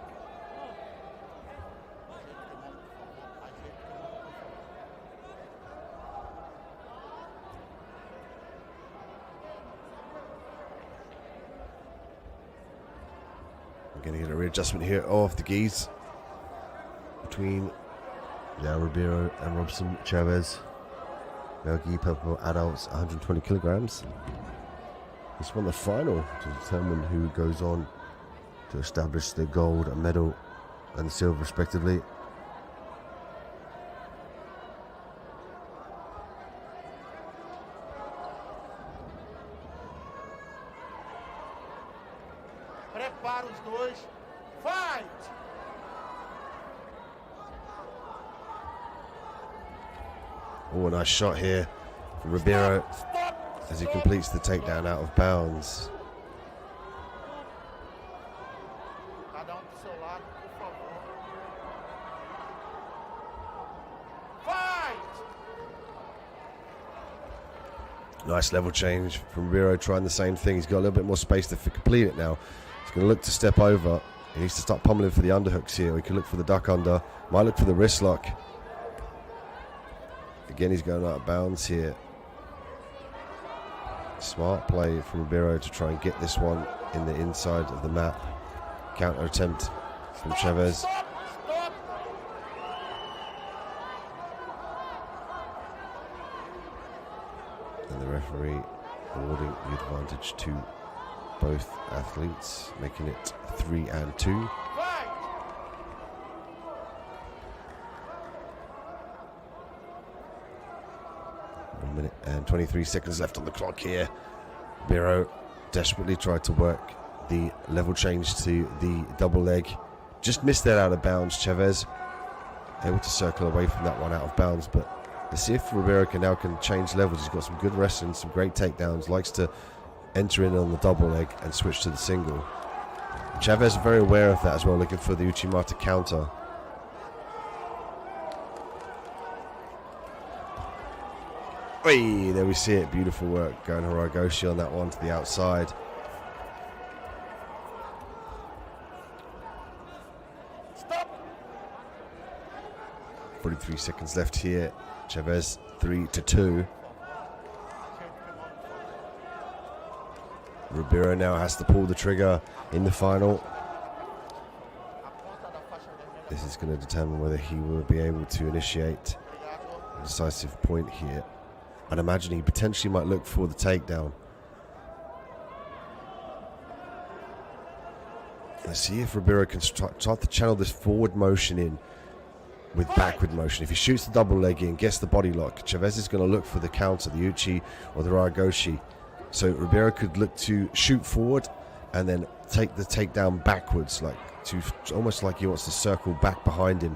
We're going to get a readjustment here of the gis between Ribeiro and Robson Chavez. Male gi purple adults 120 kilograms. This one the final to determine who goes on to establish the gold medal and the silver respectively. Prepara os dois. Fight! Oh, a nice shot here from Ribeiro Stop! as he completes the takedown out of bounds. Cada pro seu lado, por favor. Fight! Nice level change from Ribeiro, trying the same thing. He's got a little bit more space to complete it now. He's going to look to step over. He needs to start pummeling for the underhooks here. He can look for the duck under. Might look for the wrist lock. Again, he's going out of bounds here. Smart play from Ribeiro to try and get this one in the inside of the mat. Counter attempt from Chavez. Stop! Stop! And the referee awarding the advantage to both athletes, making it 3-2. 1 minute and 23 seconds left on the clock here. Ribeiro desperately tried to work the level change to the double leg. Just missed that out of bounds. Chavez able to circle away from that one out of bounds, but let's see if Ribeiro can change levels. He's got some good wrestling, some great takedowns, likes to enter in on the double leg and switch to the single. Chavez very aware of that as well, looking for the Uchimata counter. Hey, there we see it. Beautiful work going Horikoshi on that one to the outside. Stop. 43 seconds left here. Chavez 3-2. Ribeiro now has to pull the trigger in the final. This is going to determine whether he will be able to initiate a decisive point here. I'd imagine he potentially might look for the takedown. Let's see if Ribeiro can start to channel this forward motion in with backward motion. If he shoots the double leg in, gets the body lock, Chavez is going to look for the counter, the Uchi or the Ryogoshi. So Ribeiro could look to shoot forward and then take the takedown backwards, like almost like he wants to circle back behind him.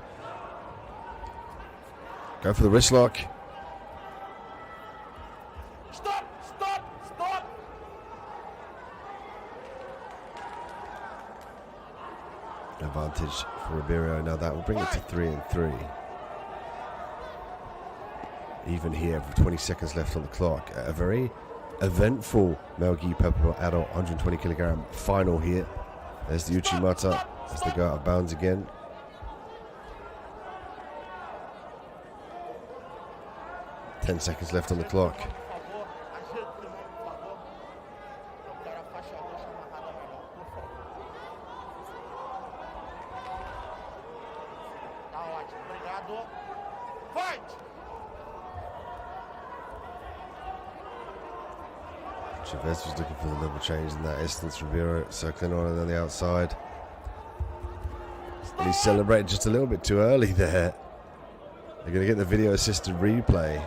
Go for the wrist lock. Stop. Advantage for Ribeiro. Now that will bring it to 3-3. Even here with 20 seconds left on the clock. A very eventful Melgi Pepper adult 120 kilogram final here. There's the Uchimata as they go out of bounds again. Ten seconds left on the clock. Chavez was looking for the level change in that instance. Ribeiro circling on the outside. And he celebrated just a little bit too early there. They're going to get the video assisted replay.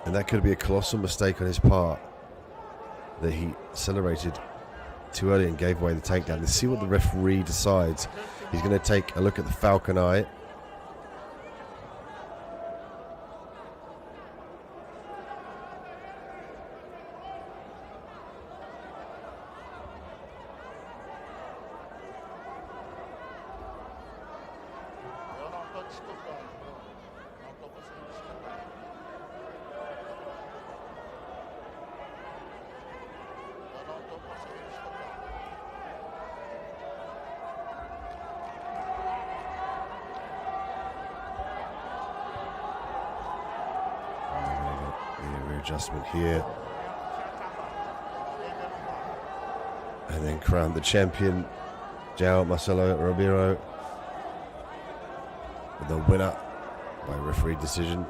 And that could be a colossal mistake on his part, that he celebrated too early and gave away the takedown. Let's see what the referee decides. He's going to take a look at the Falcon Eye. Adjustment here, and then crown the champion João Marcelo Ribeiro the winner by referee decision.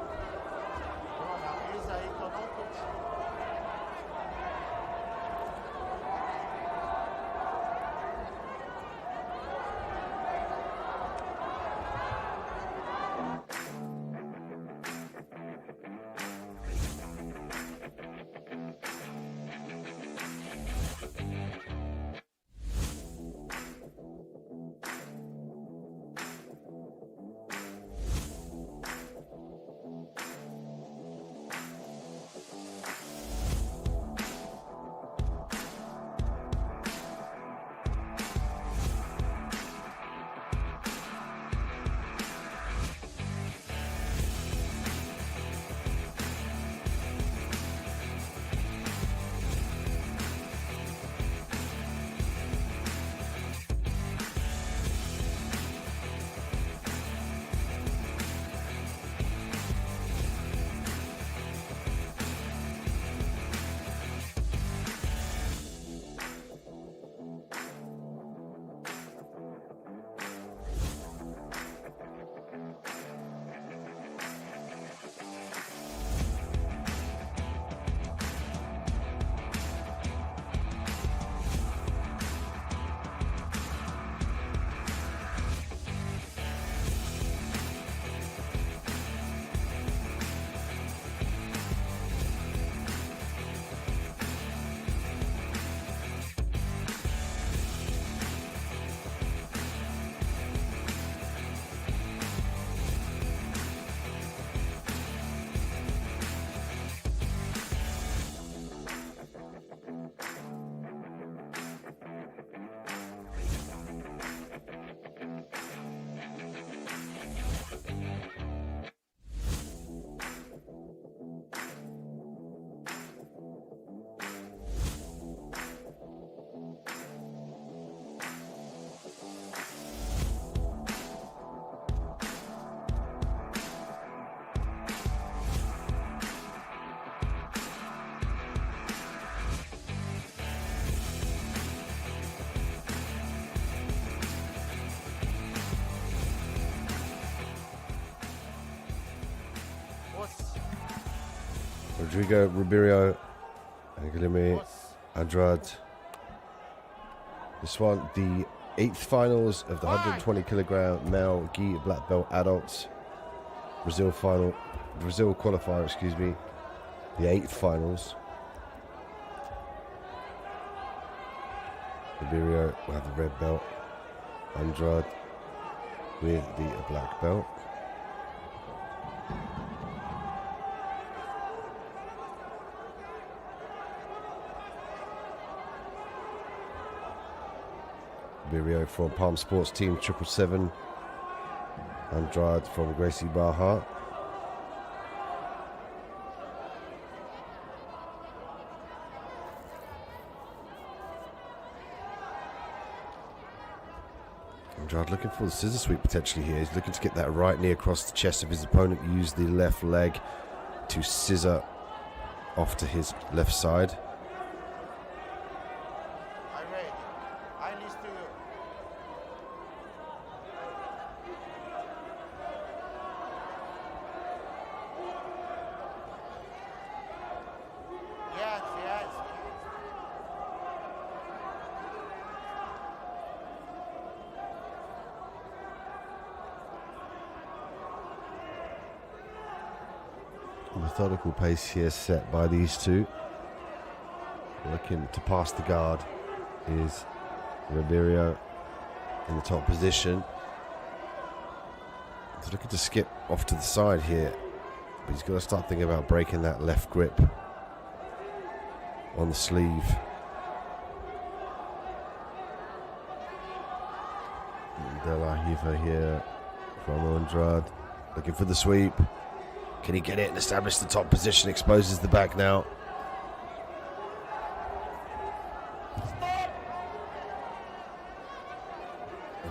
Rodrigo, Ribeiro, Angelimi, Andrade. This one, the 8th finals of the 120 kilogram male gi black belt adults. Brazil qualifier, excuse me. The 8th finals. Ribeiro will have the red belt. Andrade with the black belt. Ribeiro from Palm Sports Team 777. Andrade from Gracie Barra. Andrade looking for the scissor sweep potentially here. He's looking to get that right knee across the chest of his opponent. Use the left leg to scissor off to his left side. I'm ready. I listen to you. Yes, yes. Methodical pace here set by these two. Looking to pass the guard is Ribeiro in the top position. He's looking to skip off to the side here, but he's got to start thinking about breaking that left grip on the sleeve. De La Riva here from Andrade, looking for the sweep. Can he get it and establish the top position? Exposes the back now.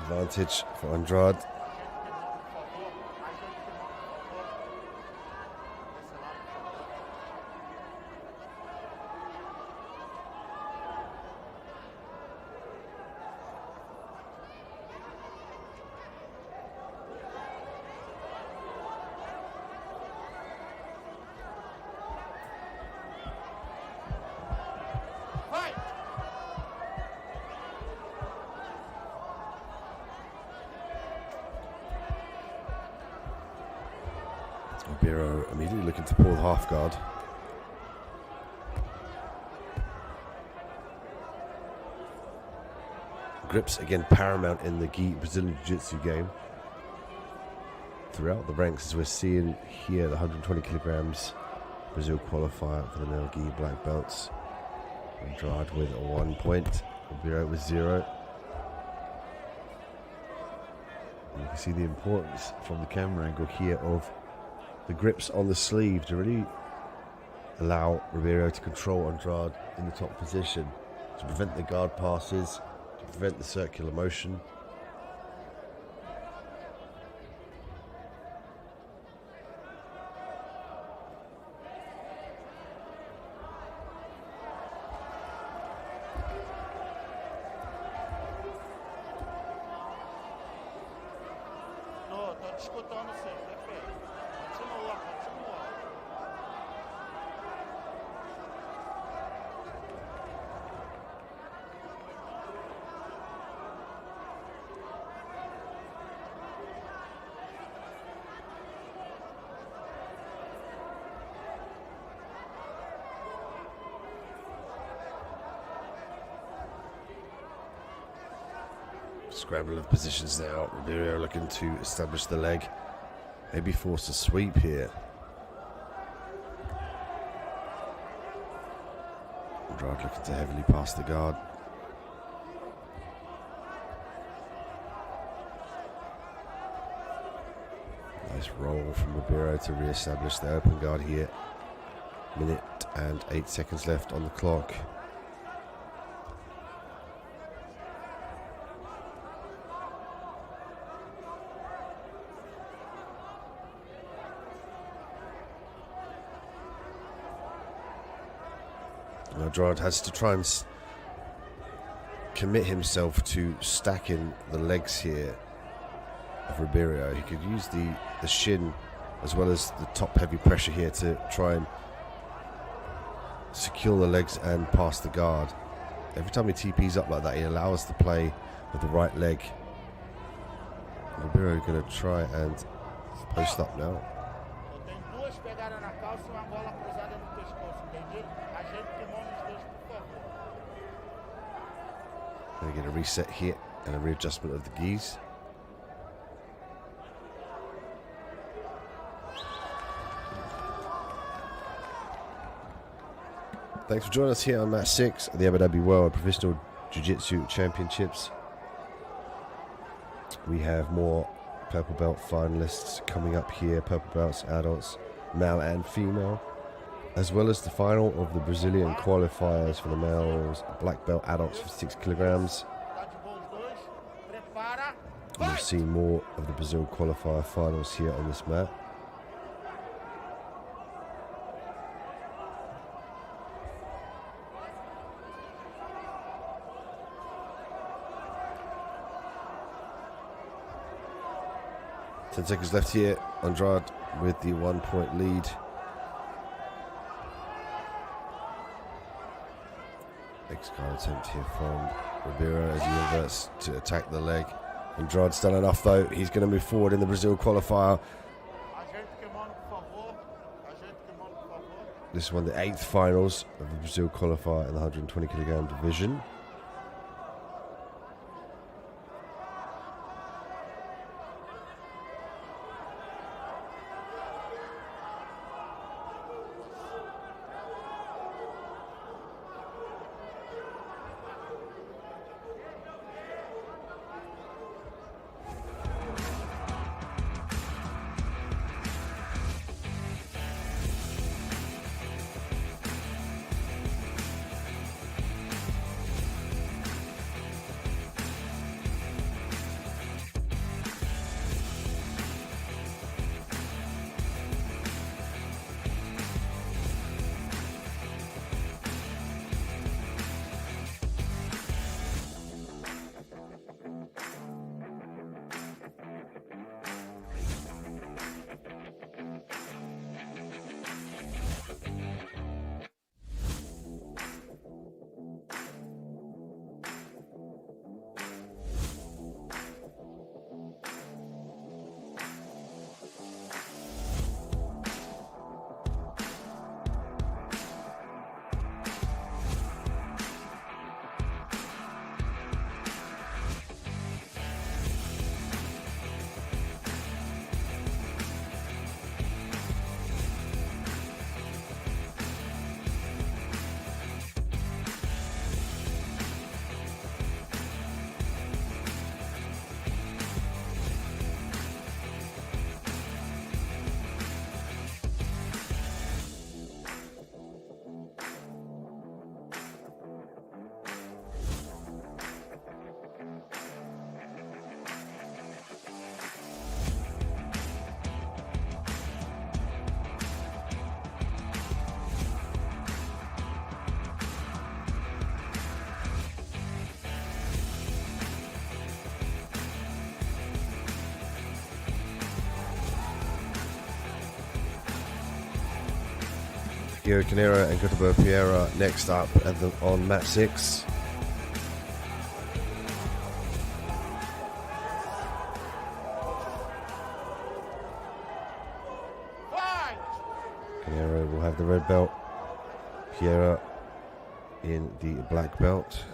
Advantage for Andrade. Ribeiro immediately looking to pull the half guard. Grips again paramount in the gi Brazilian Jiu-Jitsu game. Throughout the ranks, as we're seeing here, the 120 kilograms Brazil qualifier for the male gi black belts. Andrade with a 1 point, Ribeiro with 0. And you can see the importance from the camera angle here of the grips on the sleeve to really allow Ribeiro to control Andrade in the top position, to prevent the guard passes, to prevent the circular motion. Tô te escutando sim, perfeito. Continua, continua. Scramble of positions now. Ribeiro looking to establish the leg. Maybe force a sweep here. Andrade looking to heavily pass the guard. Nice roll from Ribeiro to re-establish the open guard here. Minute and 8 seconds left on the clock. Andrade has to try and commit himself to stacking the legs here of Ribeiro. He could use the shin as well as the top heavy pressure here to try and secure the legs and pass the guard. Every time he TPs up like that, he allows us to play with the right leg. Ribeiro going to try and post up now. Eu tenho duas pegadas na calça e uma bola cruzada no pescoço, entendi? Ajeita o kimono nos dois, por favor. Going to get a reset here and a readjustment of the gis. Thanks for joining us here on match 6 of the Abu Dhabi World Professional Jiu-Jitsu Championships. We have more purple belt finalists coming up here, purple belts, adults, male and female, as well as the final of the Brazilian qualifiers for the males, black belt adults for 6 kilograms. Tá de boa os dois. Prepara. You'll see more of the Brazil qualifier finals here on this mat. Ten seconds left here. Andrade with the 1-point lead. X-guard attempt here from Ribeiro as he inverts to attack the leg. Andrade's done enough though. He's going to move forward in the Brazil qualifier. Ajeita o kimono, por favor. Ajeita o kimono, por favor. This is one of the 8th finals of the Brazil qualifier in the 120 kilogram division. Guillermo Canero and Gustavo Pereira next up on match 6. Canero will have the red belt, Pereira in the black belt.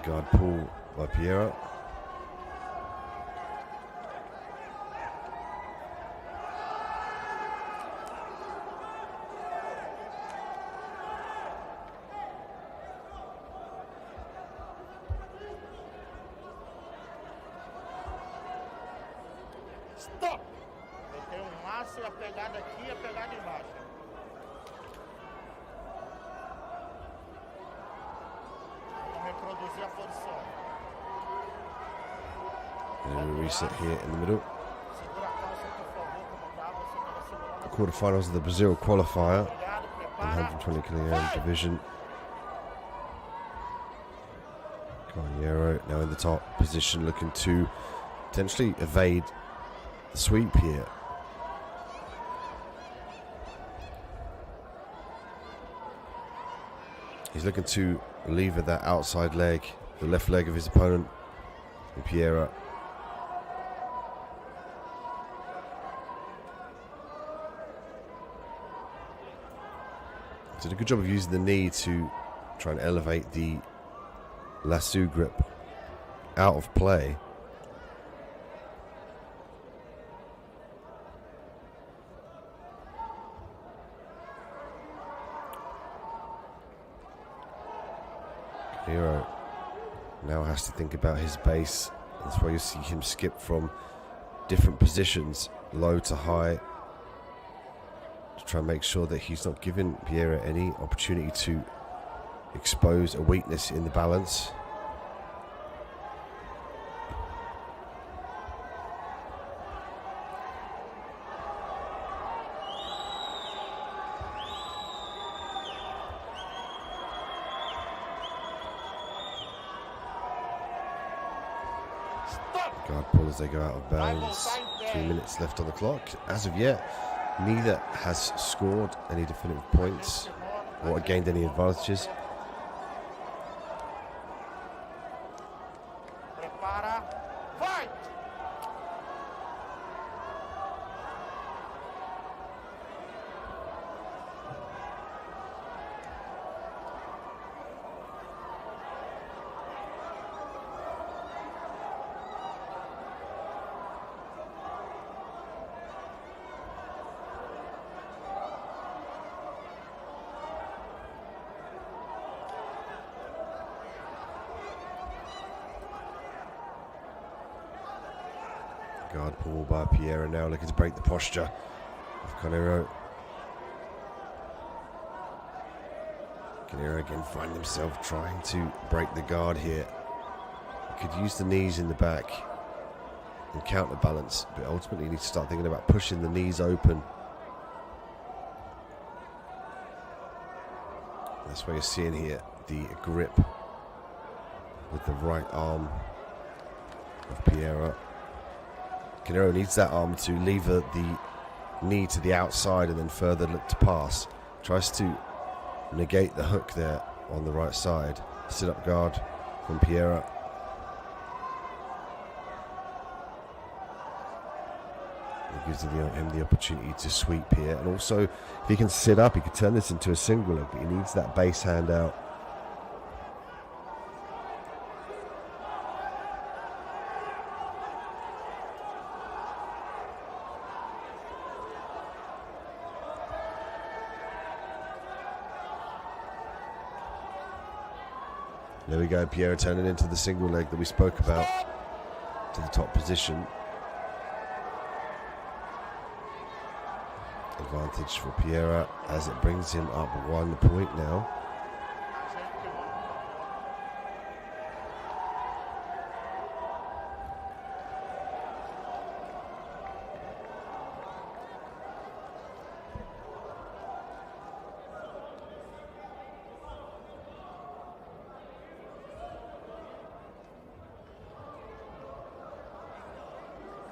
Guard pull by Pereira. Stop! Eu tenho um laço e a pegada aqui e a pegada embaixo. Vamos reproduzir a posição. And a reset here in the middle. Segura a calça, por favor, como tá. Você estava segurando a Quarterfinals of the Brazil qualifier Obrigado, in prepara. 120 kilogram division. Canero now in the top position, looking to potentially evade the sweep here. He's looking to lever that outside leg, the left leg of his opponent, Piera. Did a good job of using the knee to try and elevate the lasso grip out of play. Hero now has to think about his base. That's why you see him skip from different positions, low to high, to try and make sure that he's not giving Piera any opportunity to expose a weakness in the balance. Guard pull as they go out of bounds. 3 minutes left on the clock. As of yet, neither has scored any definitive points or gained any advantages. Prepara, fight! Guard pull by Piera now, looking to break the posture of Canero. Canero again find himself trying to break the guard here. He could use the knees in the back and counterbalance, but ultimately you need to start thinking about pushing the knees open. That's why you're seeing here the grip with the right arm of Piera. Canero needs that arm to lever the knee to the outside and then further look to pass. Tries to negate the hook there on the right side. Sit up guard from Piera. It gives him the opportunity to sweep here. And also, if he can sit up, he could turn this into a single leg, but he needs that base hand out. There we go, Piera turning into the single leg that we spoke about to the top position. Advantage for Piera as it brings him up 1 point now.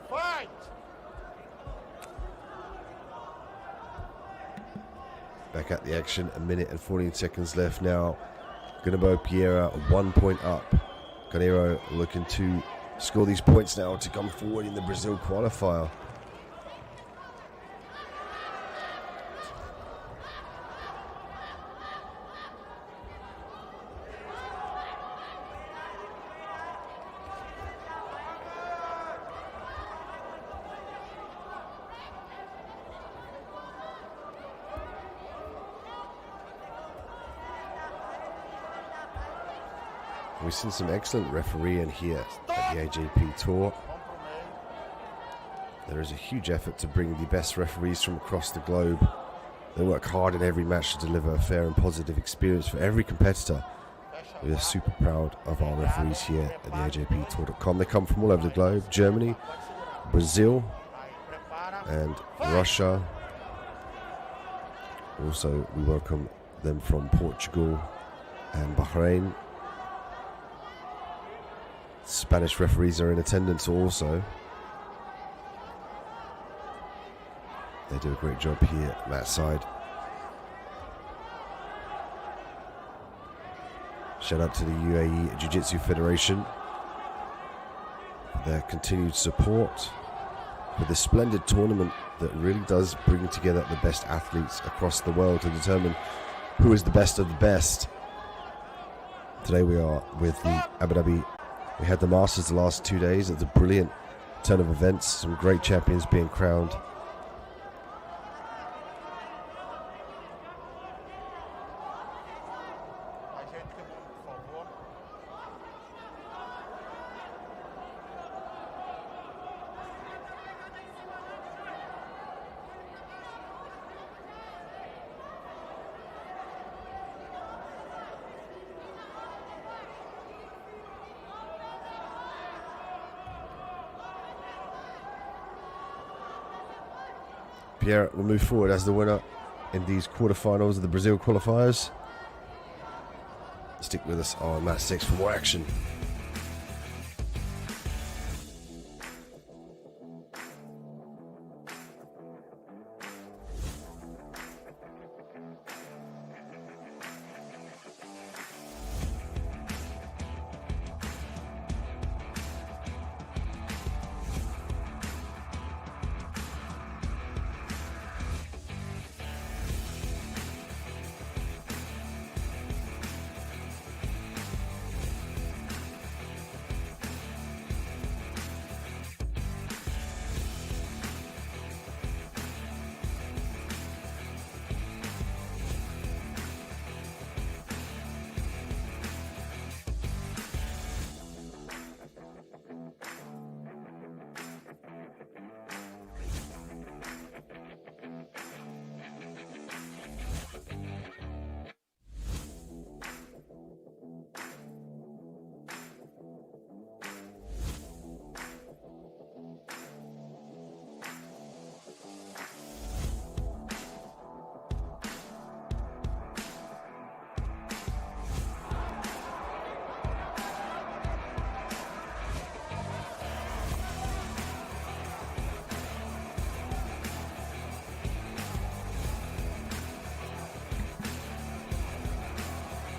Fight! Back at the action, 1 minute and 14 seconds left now. Gunabo Piera 1 point up. Canero looking to score these points now to come forward in the Brazil qualifier. We've seen some excellent refereeing here at the AJP Tour. There is a huge effort to bring the best referees from across the globe. They work hard in every match to deliver a fair and positive experience for every competitor. We are super proud of our referees here at the AJPTour.com. They come from all over the globe: Germany, Brazil, and Russia. Also, we welcome them from Portugal and Bahrain. Spanish referees are in attendance also. They do a great job here on that side. Shout out to the UAE Jiu-Jitsu Federation for their continued support for this splendid tournament that really does bring together the best athletes across the world to determine who is the best of the best. Today we are with the Abu Dhabi. We had the Masters the last 2 days. It's a brilliant turn of events. Some great champions being crowned. Pierre will move forward as the winner in these quarterfinals of the Brazil qualifiers. Stick with us on Mat 6 for more action.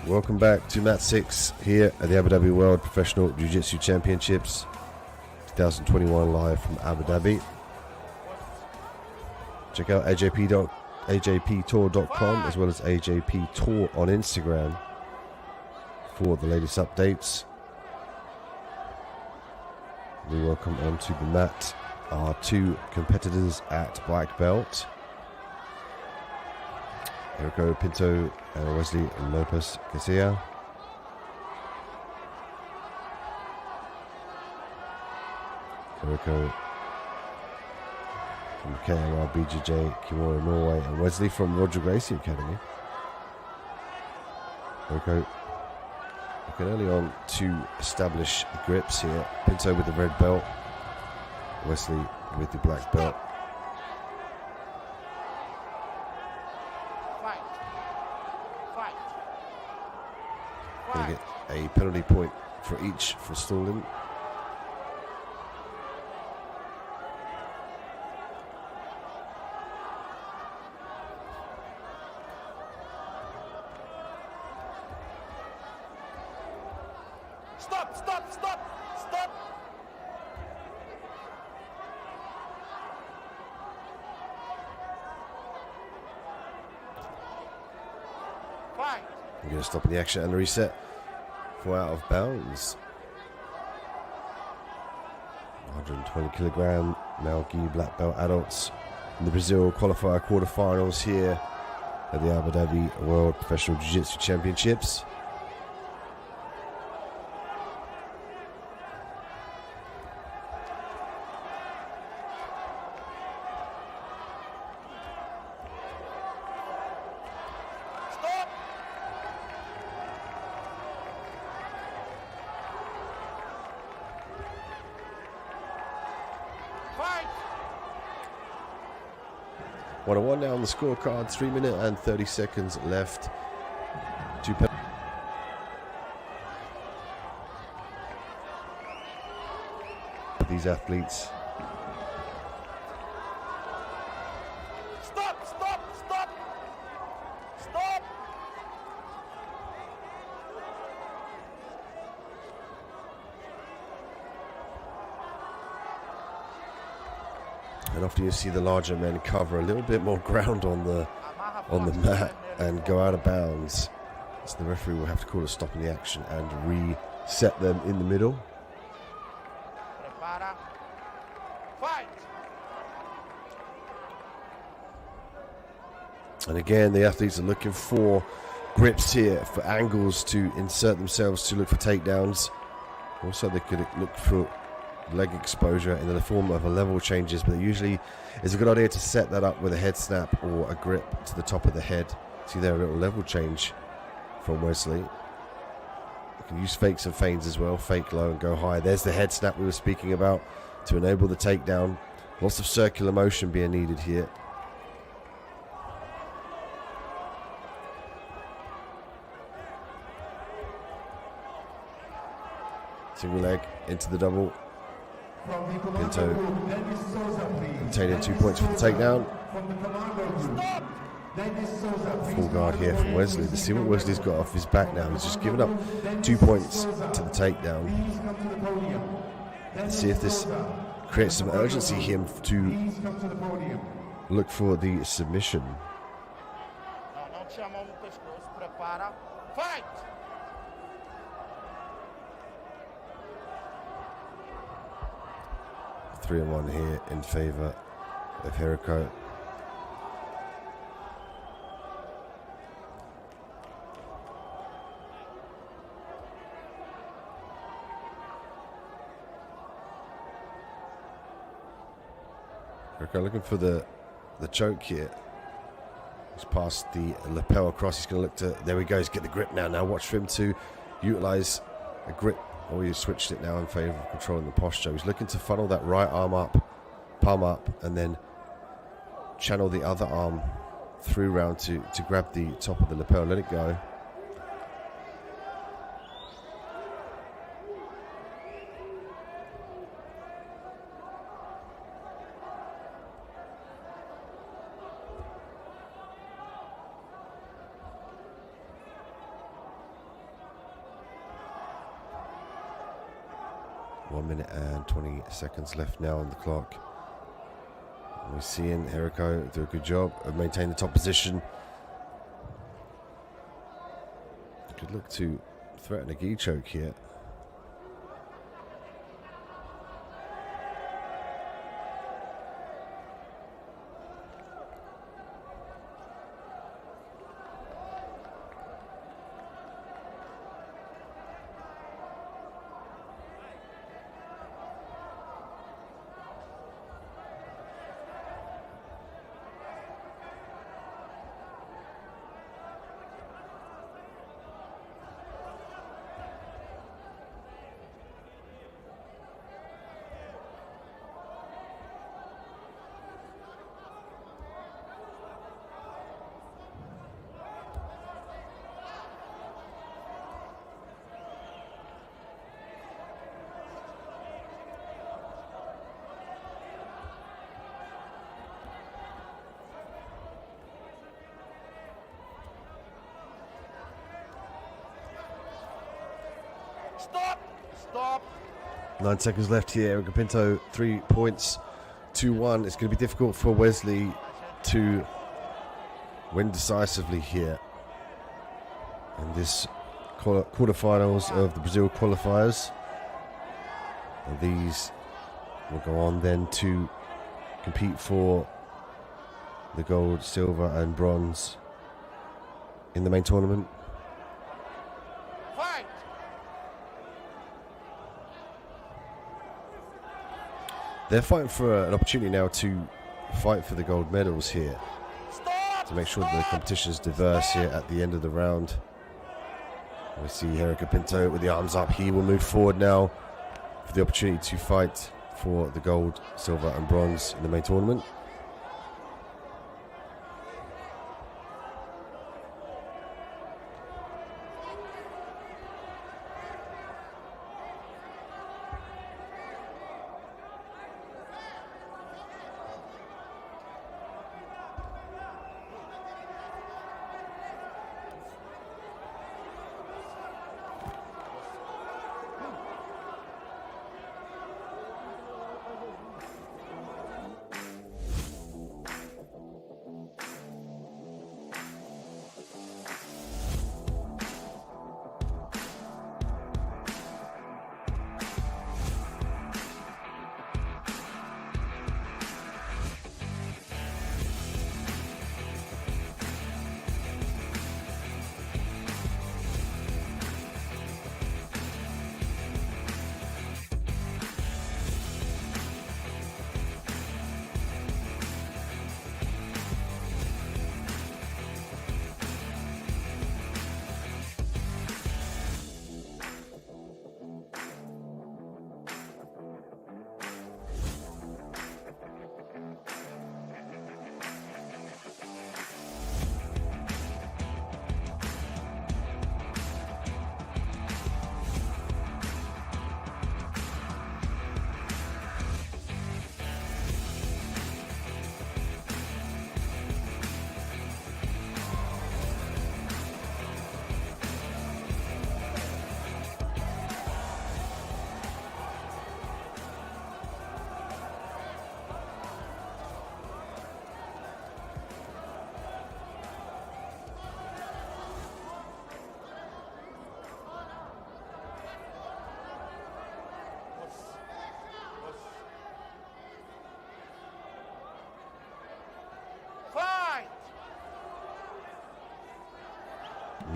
Welcome back to Mat 6 here at the Abu Dhabi World Professional Jiu-Jitsu Championships 2021 live from Abu Dhabi. Check out ajptour.com as well as AJP Tour on Instagram for the latest updates. We welcome onto the mat our two competitors at black belt, Erico Pinto and Wesley Lopez Garcia. Erico from KMR BJJ Kimura Norway and Wesley from Roger Gracie Academy. Erico looking early on to establish the grips here. Pinto with the red belt, Wesley with the black belt. Going to get a penalty point for each for stalling. Stop, stop, stop, stop. Fight. We're going to stop in the action and reset for out of bounds. 120 kilogram male gi black belt adults in the Brazil qualifier quarterfinals here at the Abu Dhabi World Professional Jiu-Jitsu Championships. Fight. 1-1 now on the scorecard, 3 minutes and 30 seconds left. these athletes. Stop, stop, stop. Stop. And often you see the larger men cover a little bit more ground on the mat and go out of bounds. So the referee will have to call a stop in the action and reset them in the middle. Prepara. Fight. And again, the athletes are looking for grips here, for angles to insert themselves to look for takedowns. Also, they could look for leg exposure in the form of a level changes, but usually it's a good idea to set that up with a head snap or a grip to the top of the head. See there, a little level change from Wesley. You can use fakes and feigns as well, fake low and go high. There's the head snap we were speaking about to enable the takedown. Lots of circular motion being needed here. Single leg into the double. Pinto obtaining 2 points for the takedown. Full guard here from Wesley. Let's see what Wesley's got off his back now. He's just given up 2 points to the takedown. Let's see if this creates some urgency here to look for the submission. Não tinha a mão no pescoço. Prepara. Fight. 3-1 here in favor of Hiroko. Hiroko looking for the choke here. He's past the lapel across. He's going to look to, there he goes, get the grip now. Now watch for him to utilize a grip. Oh, he switched it now in favor of controlling the posture. He's looking to funnel that right arm up, palm up, and then channel the other arm through round to grab the top of the lapel. Let it go. Minute and 20 seconds left now on the clock. And we're seeing Hiroko do a good job of maintaining the top position. Could look to threaten a gi choke here. Stop! Stop! 9 seconds left here. Eric Pinto, 3 points, 2-1. It's going to be difficult for Wesley to win decisively here in this quarterfinals of the Brazil qualifiers. And these will go on then to compete for the gold, silver and bronze in the main tournament. They're fighting for an opportunity now to fight for the gold medals here, to make sure that the competition is diverse here at the end of the round. We see Hiroko Pinto with the arms up. He will move forward now for the opportunity to fight for the gold, silver and bronze in the main tournament.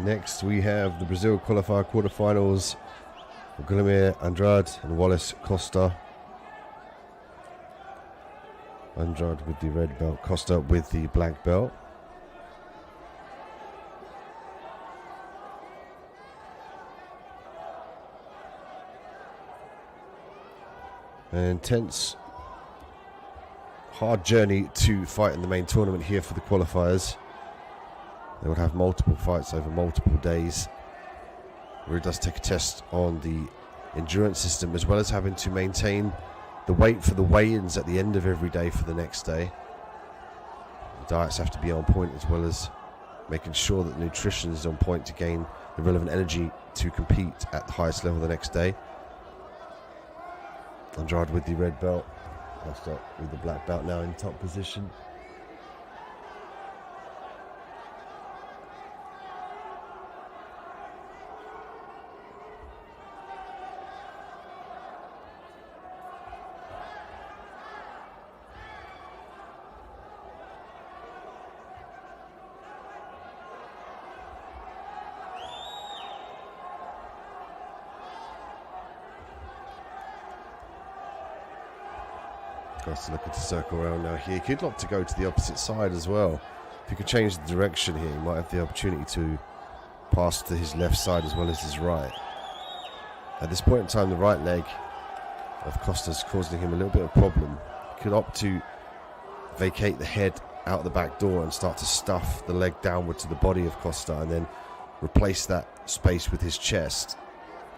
Next, we have the Brazil qualifier quarterfinals for Guilherme Andrade and Wallace Costa. Andrade with the red belt, Costa with the black belt. An intense, hard journey to fight in the main tournament here for the qualifiers. They will have multiple fights over multiple days, where it does take a test on the endurance system, as well as having to maintain the weight for the weigh-ins at the end of every day for the next day. The diets have to be on point, as well as making sure that the nutrition is on point to gain the relevant energy to compete at the highest level the next day. Andrade with the red belt, Costa with the black belt now in top position. Costa looking to circle around now here. He could opt to go to the opposite side as well. If he could change the direction here, he might have the opportunity to pass to his left side as well as his right. At this point in time, the right leg of Costa's causing him a little bit of problem. He could opt to vacate the head out the back door and start to stuff the leg downward to the body of Costa, and then replace that space with his chest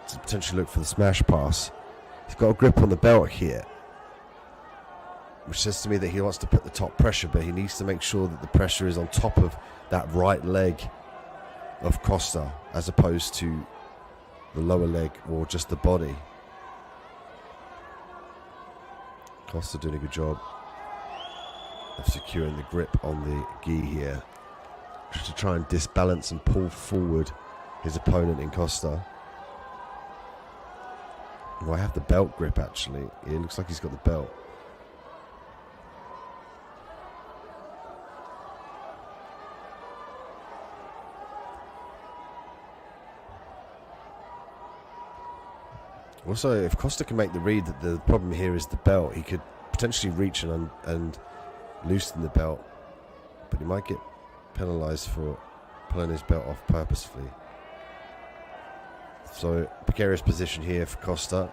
to potentially look for the smash pass. He's got a grip on the belt here, which says to me that he wants to put the top pressure, but he needs to make sure that the pressure is on top of that right leg of Costa, as opposed to the lower leg or just the body. Costa doing a good job of securing the grip on the gi here, just to try and disbalance and pull forward his opponent in Costa. Oh, I have the belt grip actually. It looks like he's got the belt. Also, if Costa can make the read that the problem here is the belt, he could potentially reach and loosen the belt, but he might get penalised for pulling his belt off purposefully. So, precarious position here for Costa.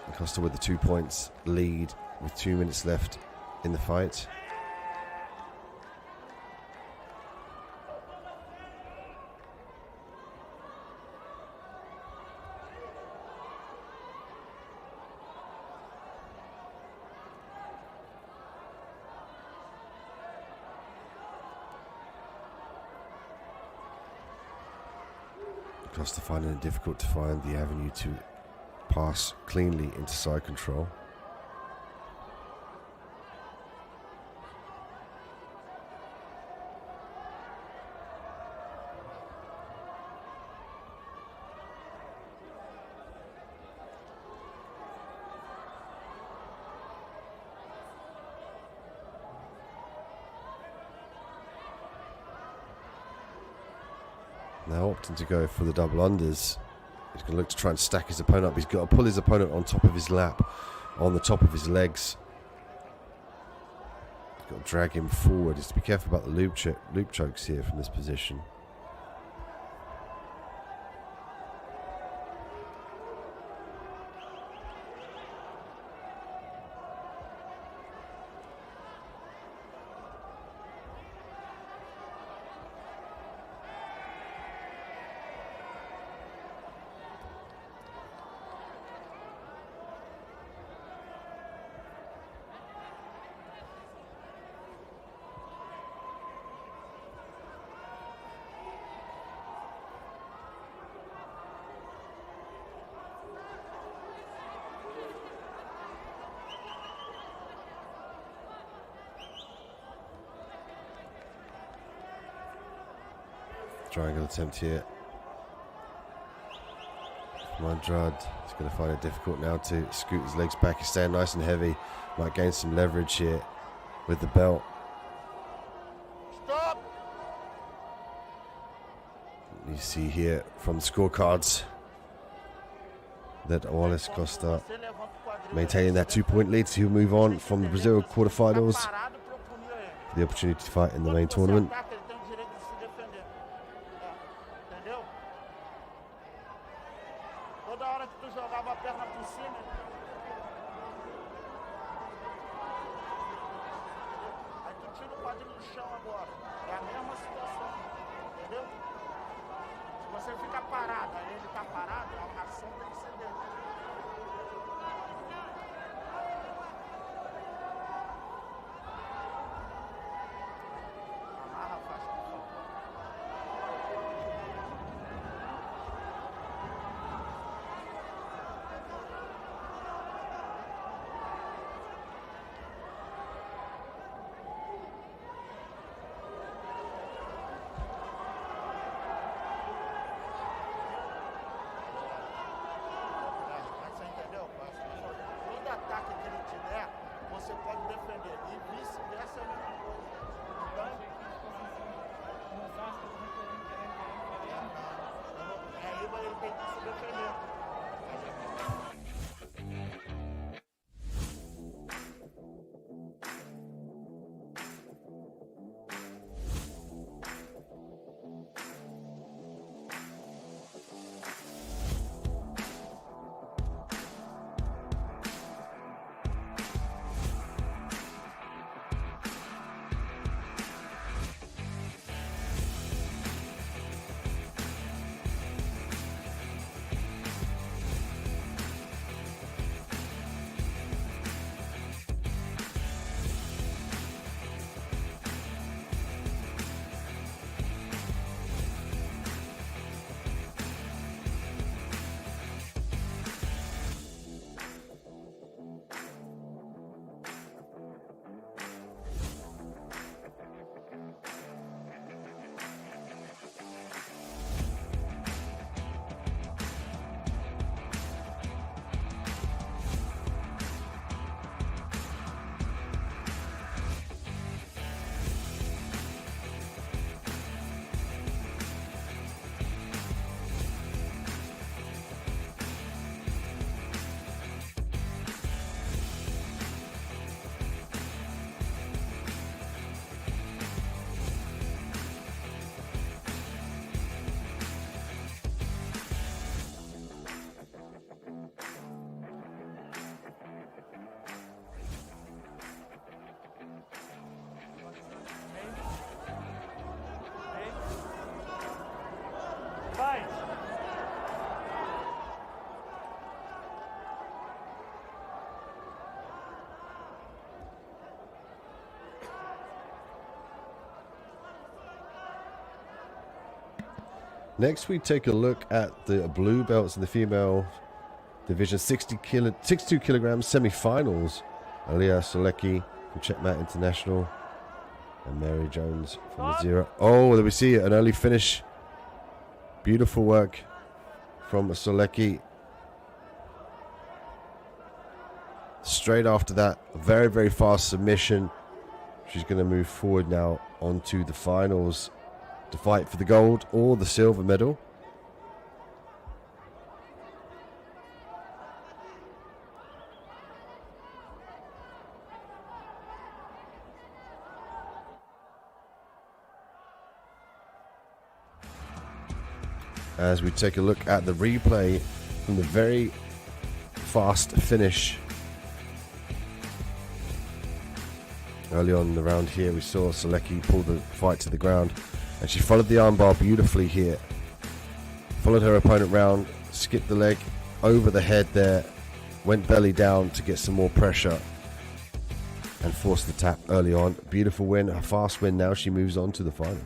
And Costa with the 2 points lead with 2 minutes left in the fight. Costa finding it difficult to find the avenue to pass cleanly into side control. Now opting to go for the double unders. He's going to look to try and stack his opponent up. He's got to pull his opponent on top of his lap, on the top of his legs. He's got to drag him forward. He's to be careful about the loop chokes here from this position. Triangle attempt here. Andrade is going to find it difficult now to scoot his legs back. He's staying nice and heavy. Might gain some leverage here with the belt. Stop! You see here from the scorecards that Wallace Costa Você levanta o quadril. maintaining that 2-point lead. So he'll move on from the Brazil quarterfinals Tá parado pra eu punir ele. for the opportunity to fight in the Quando main você tournament. ataca, ele tem o direito de se defender. Entendeu? Toda hora que tu jogava a perna por cima, aí tu tira o quadril do chão agora. É a mesma situação. Entendeu? Se você fica parado, aí ele tá parado, a ação tem que ser dele. Amarra, faz por favor. Mas você entendeu? Todo ataque que ele te der, você pode defender. E vice-versa é a mesma coisa. Então, aí ele tem que se defender. Vai! Next, we take a look at the blue belts in the female division, 62 kilograms semi-finals. Aliyah Solecki from Checkmat International and Mary Jones from the Zero. Oh, there we see an early finish. Beautiful work from Solecki. Straight after that, a very, very fast submission. She's going to move forward now onto the finals to fight for the gold or the silver medal. As we take a look at the replay from the very fast finish early on in the round here, we saw Solecki pull the fight to the ground, and she followed the armbar beautifully here. Followed her opponent round, skipped the leg over the head there, went belly down to get some more pressure, and forced the tap early on. Beautiful win, a fast win. Now she moves on to the final.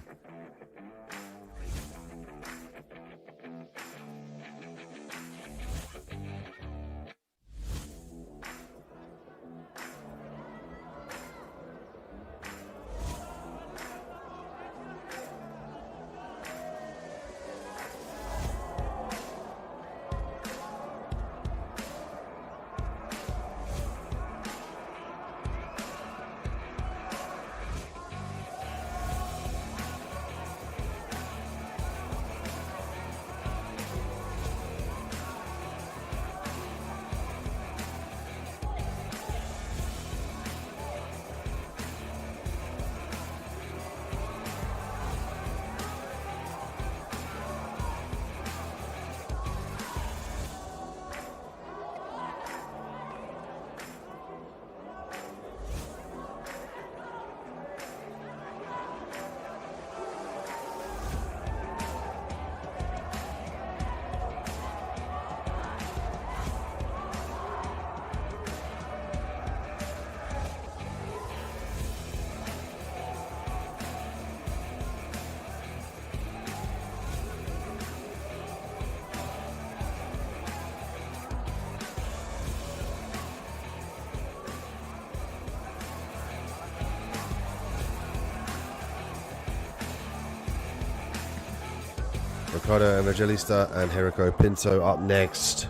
Ricardo Evangelista and Jericho Pinto up next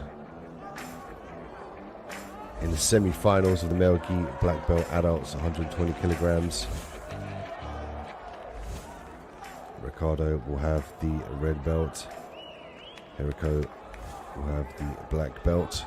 in the semi-finals of the male gi black belt adults, 120 kilograms. Ricardo will have the red belt. Jericho will have the black belt.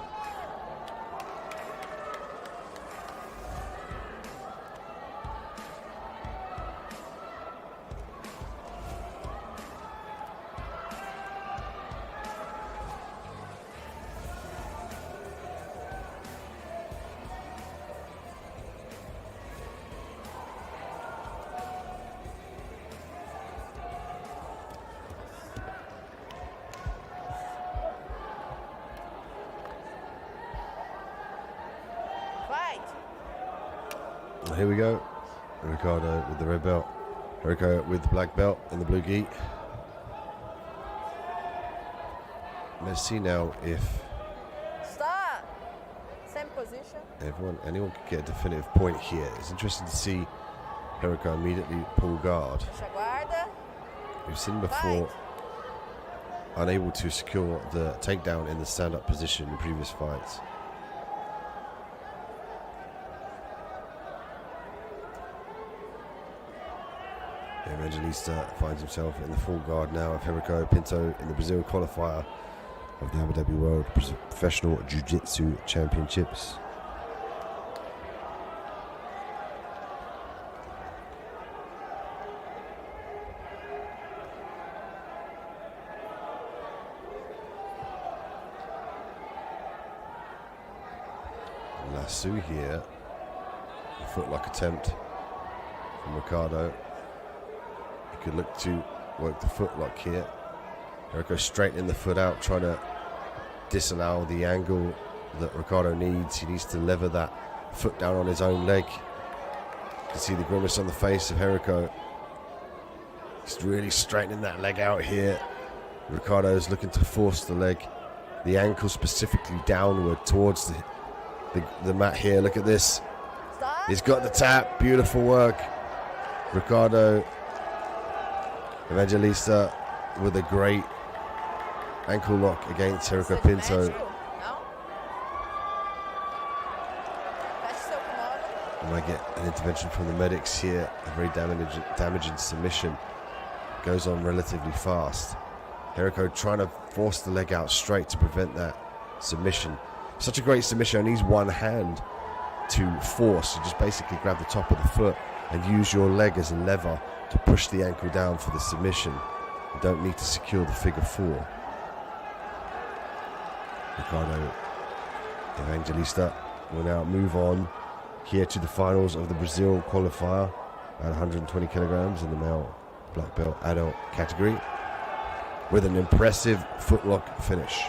Here we go. Ricardo with the red belt. Jericho with the black belt in the blue gi. Let's see now if Stop. Same position. anyone could get a definitive point here. It's interesting to see Jericho immediately pull guard. Puxa a guarda. We've seen before unable to secure the takedown in the stand-up position in previous fights. Evangelista finds himself in the full guard now of Jericho Pinto in the Brazil qualifier of the Abu Dhabi World Professional Jiu-Jitsu Championships. Lasso here, a footlock attempt from Ricardo. He could look to work the footlock here. Jericho straightening the foot out, trying to disallow the angle that Ricardo needs. He needs to lever that foot down on his own leg. You can see the grimace on the face of Jericho. He's really straightening that leg out here. Ricardo's looking to force the leg, the ankle specifically downward towards the mat here. Look at this. Stop. He's got the tap. Beautiful work. Ricardo Evangelista with a great ankle lock against Jericho Pinto. Médico? Não? Feche seu kimono. We might get an intervention from the medics here. A very damaging submission. Goes on relatively fast. Jericho trying to force the leg out straight to prevent that submission. Such a great submission. Only needs one hand to force. You just basically grab the top of the foot and use your leg as a lever to push the ankle down for the submission. You don't need to secure the figure four. Ricardo Evangelista will now move on here to the finals of the Brazil qualifier at 120 kilograms in the male black belt adult category with an impressive footlock finish.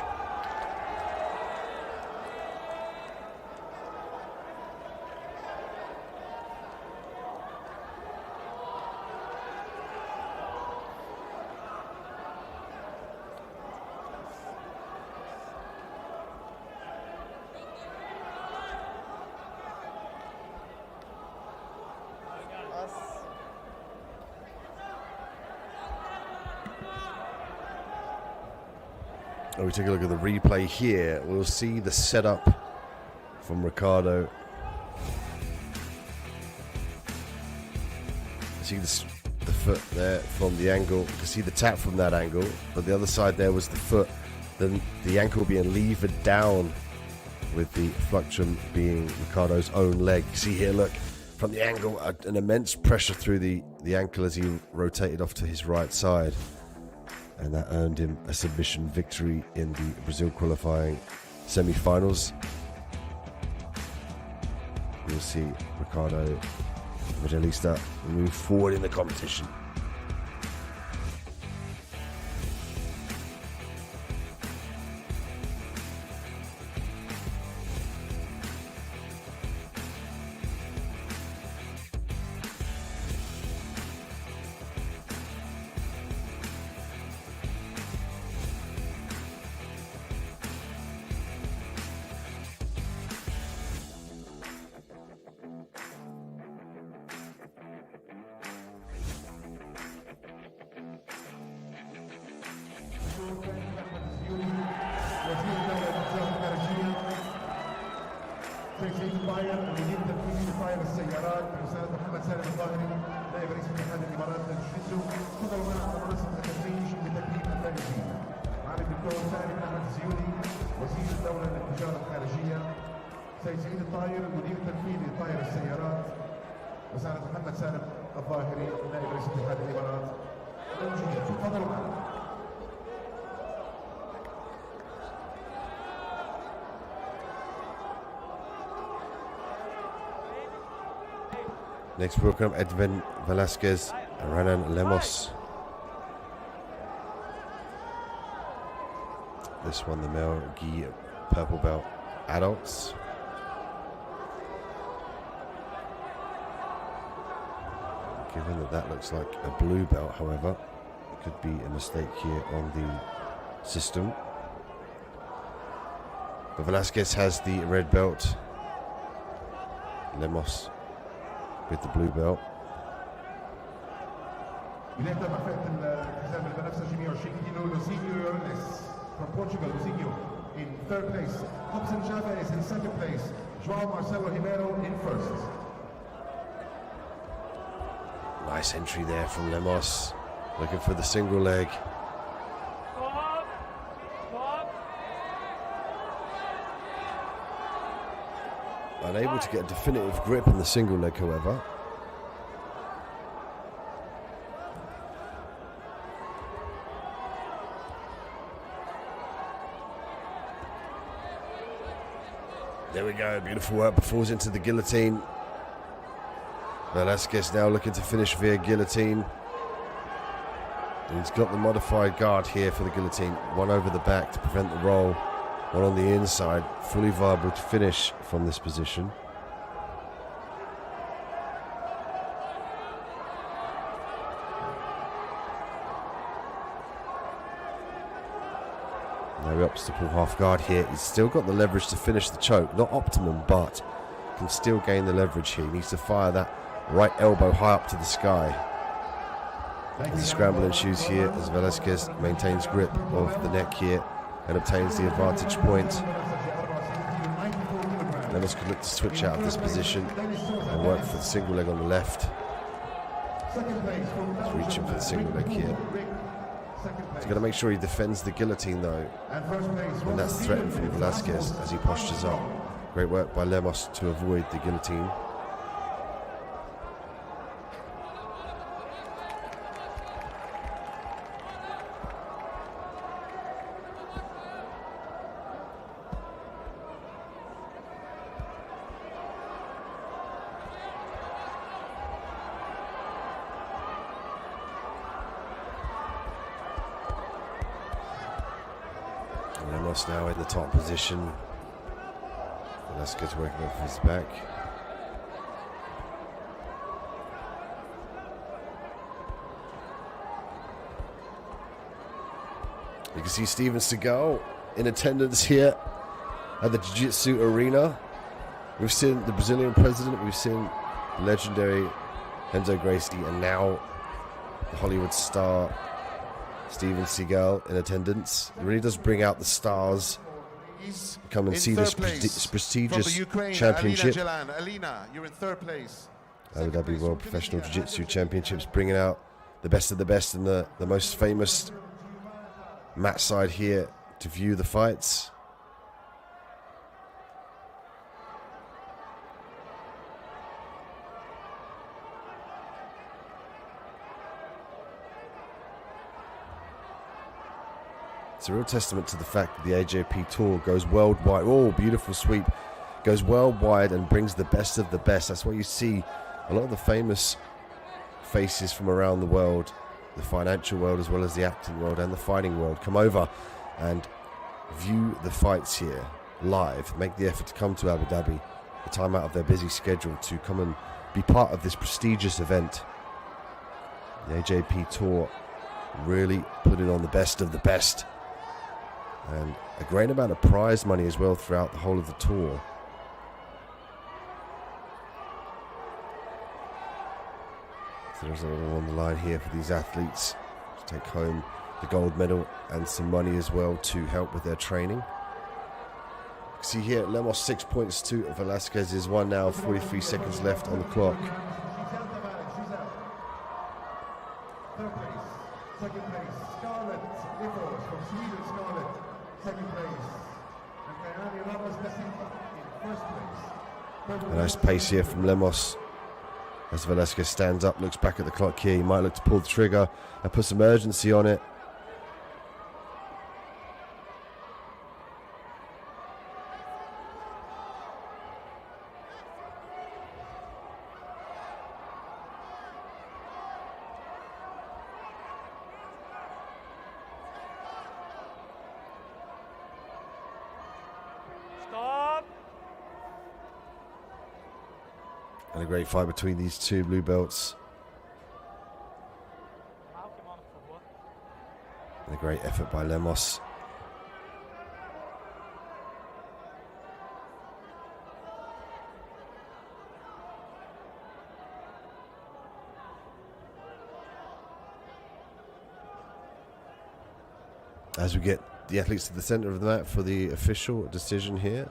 When we take a look at the replay here, we'll see the setup from Ricardo. See the foot there from the angle. You can see the tap from that angle, but the other side there was the foot. Then the ankle being levered down with the fluctum being Ricardo's own leg. You see here, look, from the angle, an immense pressure through the ankle as he rotated off to his right side. And that earned him a submission victory in the Brazil qualifying semi-finals. We'll see Ricardo Evangelista move forward in the competition. الطاير المدير التنفيذي لطاير السيارات برسالة محمد سالم الظاهري نائب رئيس اتحاد الامارات للجوجيتسو. تفضلوا معنا على منصة التتويج لتكريم الفائزين. معالي الدكتور سالم احمد الزيوني وزير الدولة للتجارة الخارجية. سيد سعيد الطاير المدير التنفيذي لطاير السيارات برسالة محمد سالم الظاهري نائب رئيس اتحاد الامارات للجوجيتسو. تفضلوا معنا. Next program, Edwin Velasquez and Renan Lemos. This one, the male gi purple belt adults. Given that that looks like a blue belt, however, it could be a mistake here on the system. But Velasquez has the red belt. Lemos with the blue belt. بداية مع فئة الحزام البنفسجي 120 كيلو Luzinho Yornes from Portugal. Luzinho in third place. Hobson Java is in second place. João Marcelo Ribeiro in first. Nice entry there from Lemos, looking for the single leg. Unable to get a definitive grip on the single leg, however. There we go, beautiful work, falls into the guillotine. Velasquez now looking to finish via guillotine. And he's got the modified guard here for the guillotine. One over the back to prevent the roll. One on the inside, fully viable to finish from this position. No obstacle half guard here. He's still got the leverage to finish the choke. Not optimum, but can still gain the leverage here. He needs to fire that right elbow high up to the sky. As the scramble ensues here, as Velasquez maintains grip of the neck here and obtains the advantage point. Lemos could look to switch out of this position and work for the single leg on the left. He's reaching for the single leg here. He's got to make sure he defends the guillotine though, and that's threatened from Velasquez as he postures up. Great work by Lemos to avoid the guillotine. Lemos now in the top position. Velasquez working off his back. You can see Steven Seagal in attendance here at the Jiu-Jitsu arena. We've seen the Brazilian president, we've seen the legendary Renzo Gracie, and now the Hollywood star Steven Seagal in attendance. It really does bring out the stars. Come and see this prestigious championship. Alina, you're in third place. DHABI World Professional Jiu-Jitsu Championships, bringing out the best of the best and the most famous mat side here to view the fights. It's a real testament to the fact that the AJP Tour goes worldwide. Oh, beautiful sweep. Goes worldwide and brings the best of the best. That's why you see a lot of the famous faces from around the world, the financial world as well as the acting world and the fighting world, come over and view the fights here live, make the effort to come to Abu Dhabi, the time out of their busy schedule to come and be part of this prestigious event. The AJP Tour really putting on the best of the best. And a great amount of prize money as well throughout the whole of the tour. So there's a little on the line here for these athletes to take home the gold medal and some money as well to help with their training. See here, Lemos 6 points to Velasquez's 1 now, 43 seconds left on the clock. Third place. Second place, Scarlett Nichols from Sweden, Scarlett. Second place. And Kayani Ramos da Silva in first place. A nice pace here from Lemos. As Velasquez stands up, looks back at the clock here. He might look to pull the trigger and put some urgency on it. And a great fight between these two blue belts. And a great effort by Lemos. As we get the athletes to the center of the mat for the official decision here.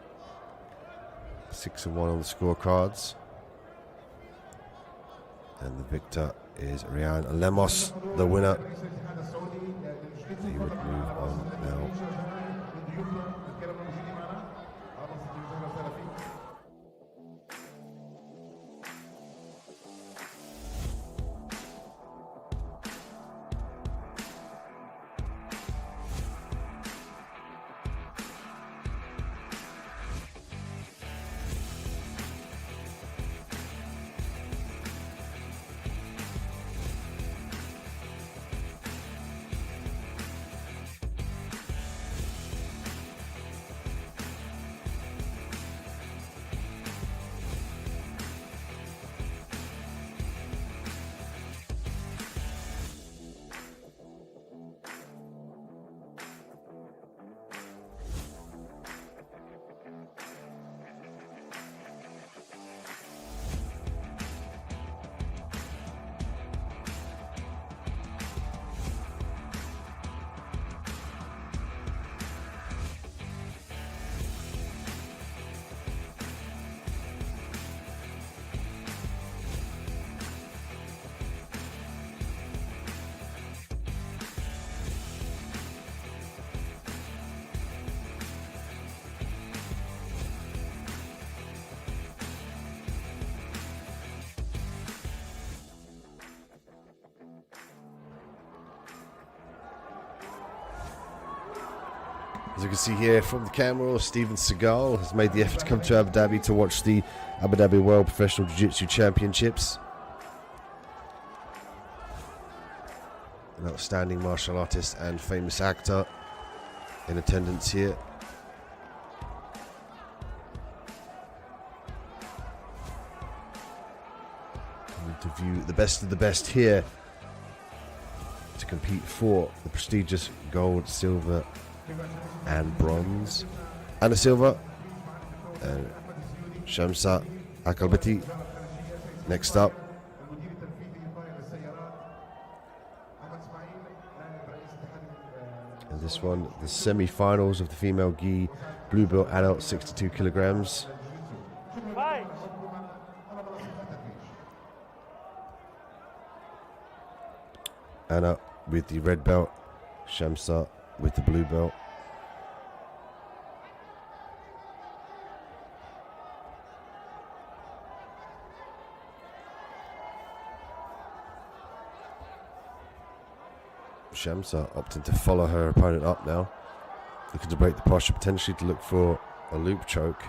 6-1 on the scorecards. And the victor is Ryan Lemos, the winner. He would move on now. As you can see here from the camera, Steven Seagal has made the effort to come to Abu Dhabi to watch the Abu Dhabi World Professional Jiu-Jitsu Championships. An outstanding martial artist and famous actor in attendance here. Coming to view the best of the best here to compete for the prestigious gold, silver and bronze. Anna Silva and Shamsa Akalbati next up. And this one, the semi-finals of the female gi blue belt adult 62 kilograms. Anna with the red belt, Shamsa with the blue belt. Shamsa opting to follow her opponent up now, looking to break the posture, potentially to look for a loop choke.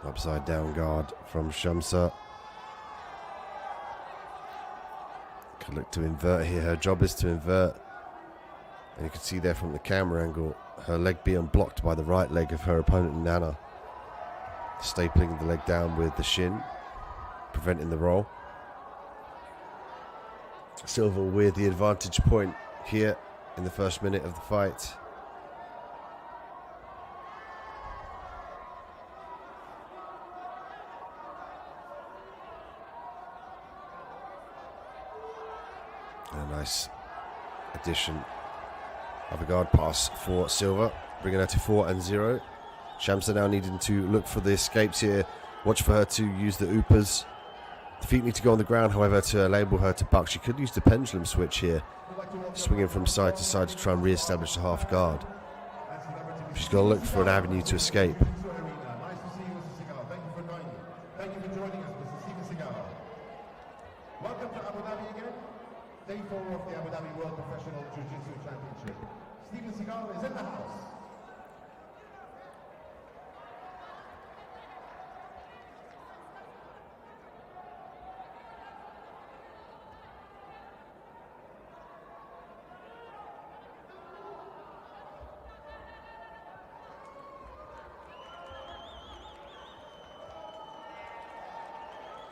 Upside down guard from Shamsa. Could look to invert here. Her job is to invert. And you can see there from the camera angle, her leg being blocked by the right leg of her opponent, Nana. Stapling the leg down with the shin, preventing the roll. Silva with the advantage point here in the first minute of the fight. Nice addition of a guard pass for Silva, bringing her to 4-0. Shamsa now needing to look for the escapes here. Watch for her to use the Upas. The feet need to go on the ground, however, to enable her to buck. She could use the pendulum switch here, swinging from side to side to try and re-establish the half guard. She's got to look for an avenue to escape. Welcome to Abu Dhabi again. Day 4 of the Abu Dhabi World Professional Jiu-Jitsu Championship. Steven Seagal is in the house.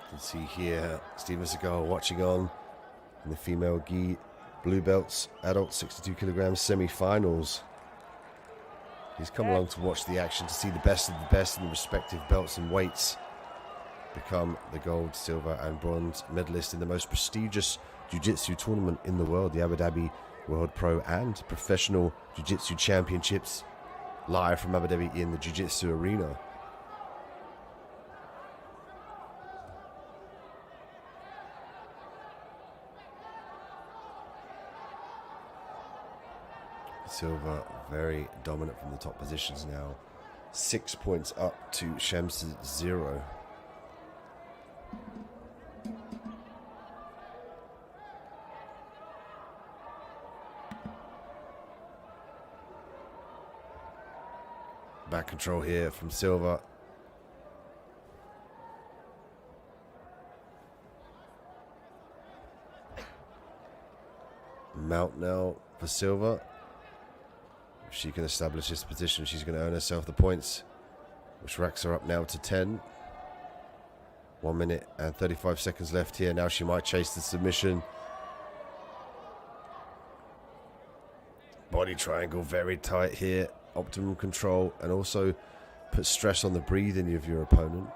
You can see here Steven Seagal watching on in the female gi blue belts adult 62 kilograms semi-finals. He's come along to watch the action, to see the best of the best in the respective belts and weights become the gold, silver and bronze medalist in the most prestigious jiu-jitsu tournament in the world, the Abu Dhabi World Pro and Professional Jiu-Jitsu Championships, live from Abu Dhabi in the Jiu-Jitsu arena. Silva very dominant from the top positions now. 6 points up to Shamsa's 0. Back control here from Silva. Mount now for Silva. If she can establish this position, she's going to earn herself the points, which racks her up now to 10. 1 minute and 35 seconds left here. Now she might chase the submission. Body triangle very tight here. Optimum control, and also put stress on the breathing of your opponent.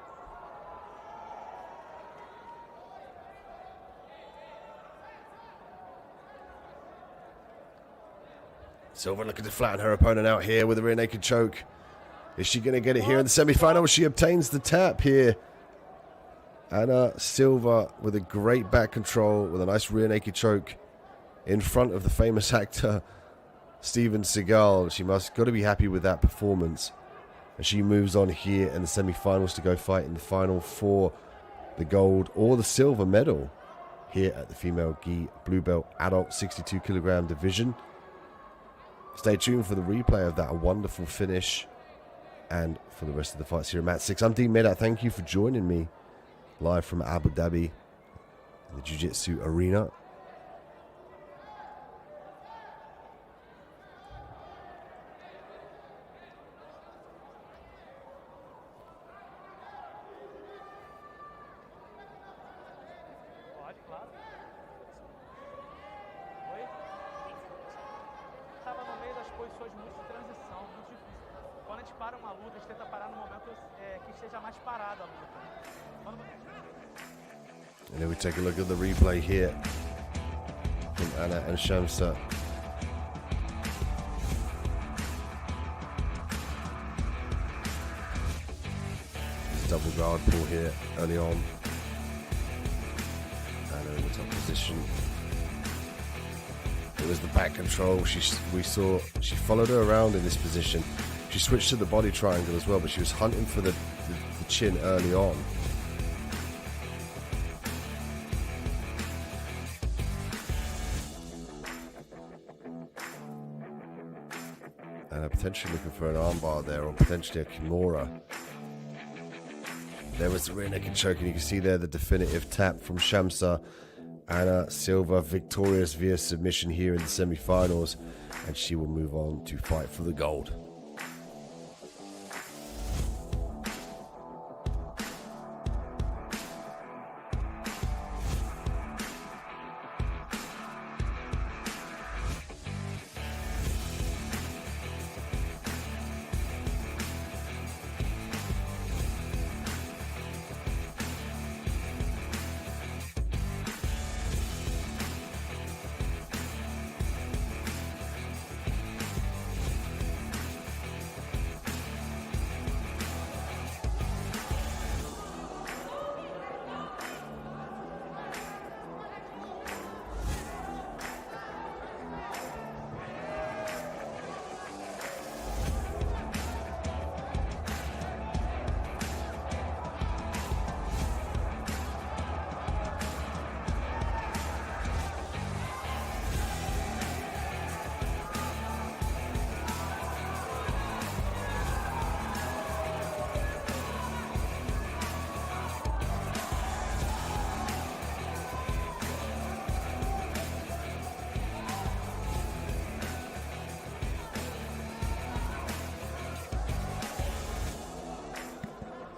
Silva looking to flatten her opponent out here with a rear naked choke. Is she going to get it here in the semi-final? She obtains the tap here. Anna Silva with a great back control with a nice rear naked choke in front of the famous actor Steven Seagal. She must got to be happy with that performance. And she moves on here in the semi-finals to go fight in the final for the gold or the silver medal here at the female gi blue belt adult 62 kilogram division. Stay tuned for the replay of that, a wonderful finish, and for the rest of the fights here at Mat 6. I'm Dean Medat. Thank you for joining me live from Abu Dhabi in the Jiu-Jitsu arena. And then we take a look at the replay here from Anna and Shamsa. Double guard pull here early on. Anna in the top position. It was the back control. We saw she followed her around in this position. She switched to the body triangle as well, but she was hunting for the chin early on. And potentially looking for an armbar there, or potentially a Kimura. There was the rear naked choke, and you can see there the definitive tap from Shamsa. Anna Silva victorious via submission here in the semi-finals, and she will move on to fight for the gold.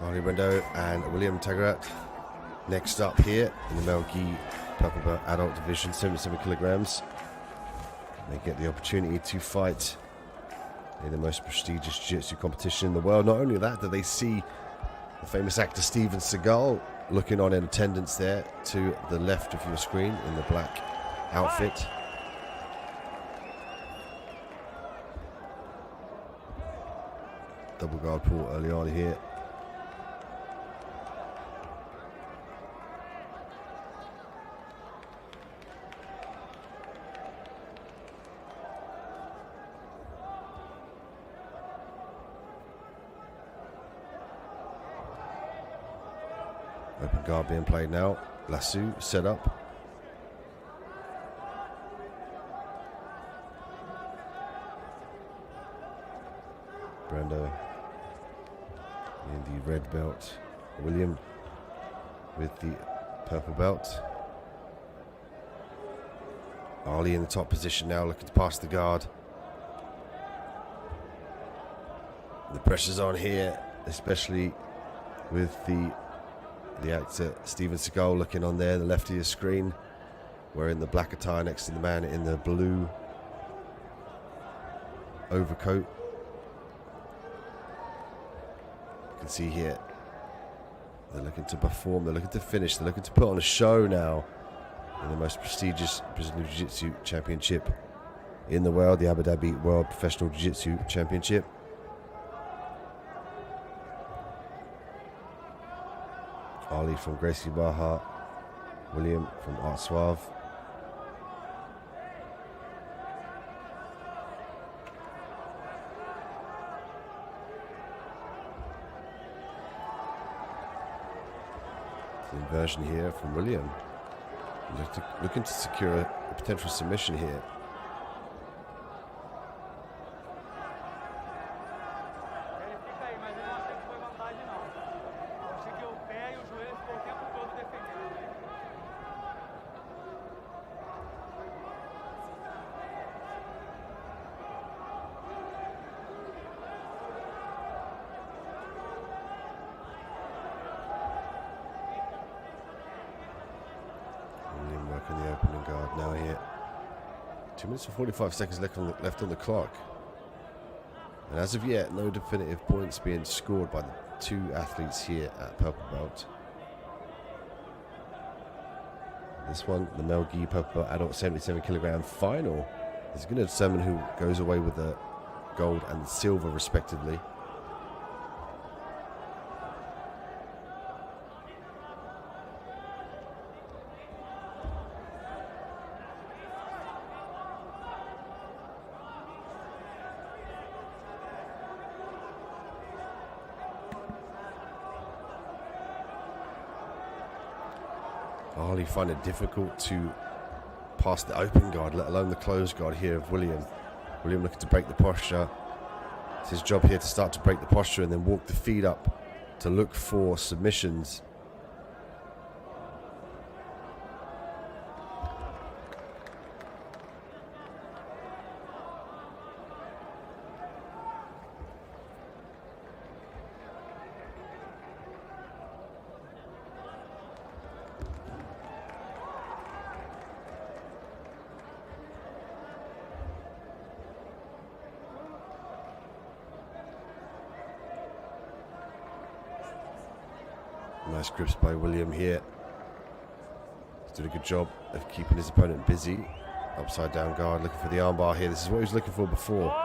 Ali Brendo and William Tagarat. Next up here in the male gi purple belt adult division, 77 kilograms. They get the opportunity to fight in the most prestigious jiu-jitsu competition in the world. Not only that, do they see the famous actor Steven Seagal looking on in attendance there to the left of your screen in the black outfit. Double guard pull early on here. Open guard being played now. Lasso set up. Brando in the red belt. William with the purple belt. Ali in the top position now, looking to pass the guard. The pressure's on here, especially with the actor Steven Seagal looking on there, the left of your screen, wearing the black attire next to the man in the blue overcoat. You can see here, they're looking to perform, they're looking to finish, they're looking to put on a show now in the most prestigious Brazilian Jiu-Jitsu Championship in the world, the Abu Dhabi World Professional Jiu-Jitsu Championship. Ali from Gracie Barra, William from Art Suave. The inversion here from William. Looking to secure a potential submission here. Working the opening guard now here. 2 minutes and 45 seconds left on the clock. And as of yet, no definitive points being scored by the two athletes here at purple belt. This one, the male gi purple belt adult 77 kilogram final, is going to determine who goes away with the gold and the silver respectively. Ali find it difficult to pass the open guard, let alone the closed guard here of William. William looking to break the posture. It's his job here to start to break the posture and then walk the feet up to look for submissions. Nice grips by William here. He's doing a good job of keeping his opponent busy. Upside down guard, looking for the armbar here. This is what he was looking for before.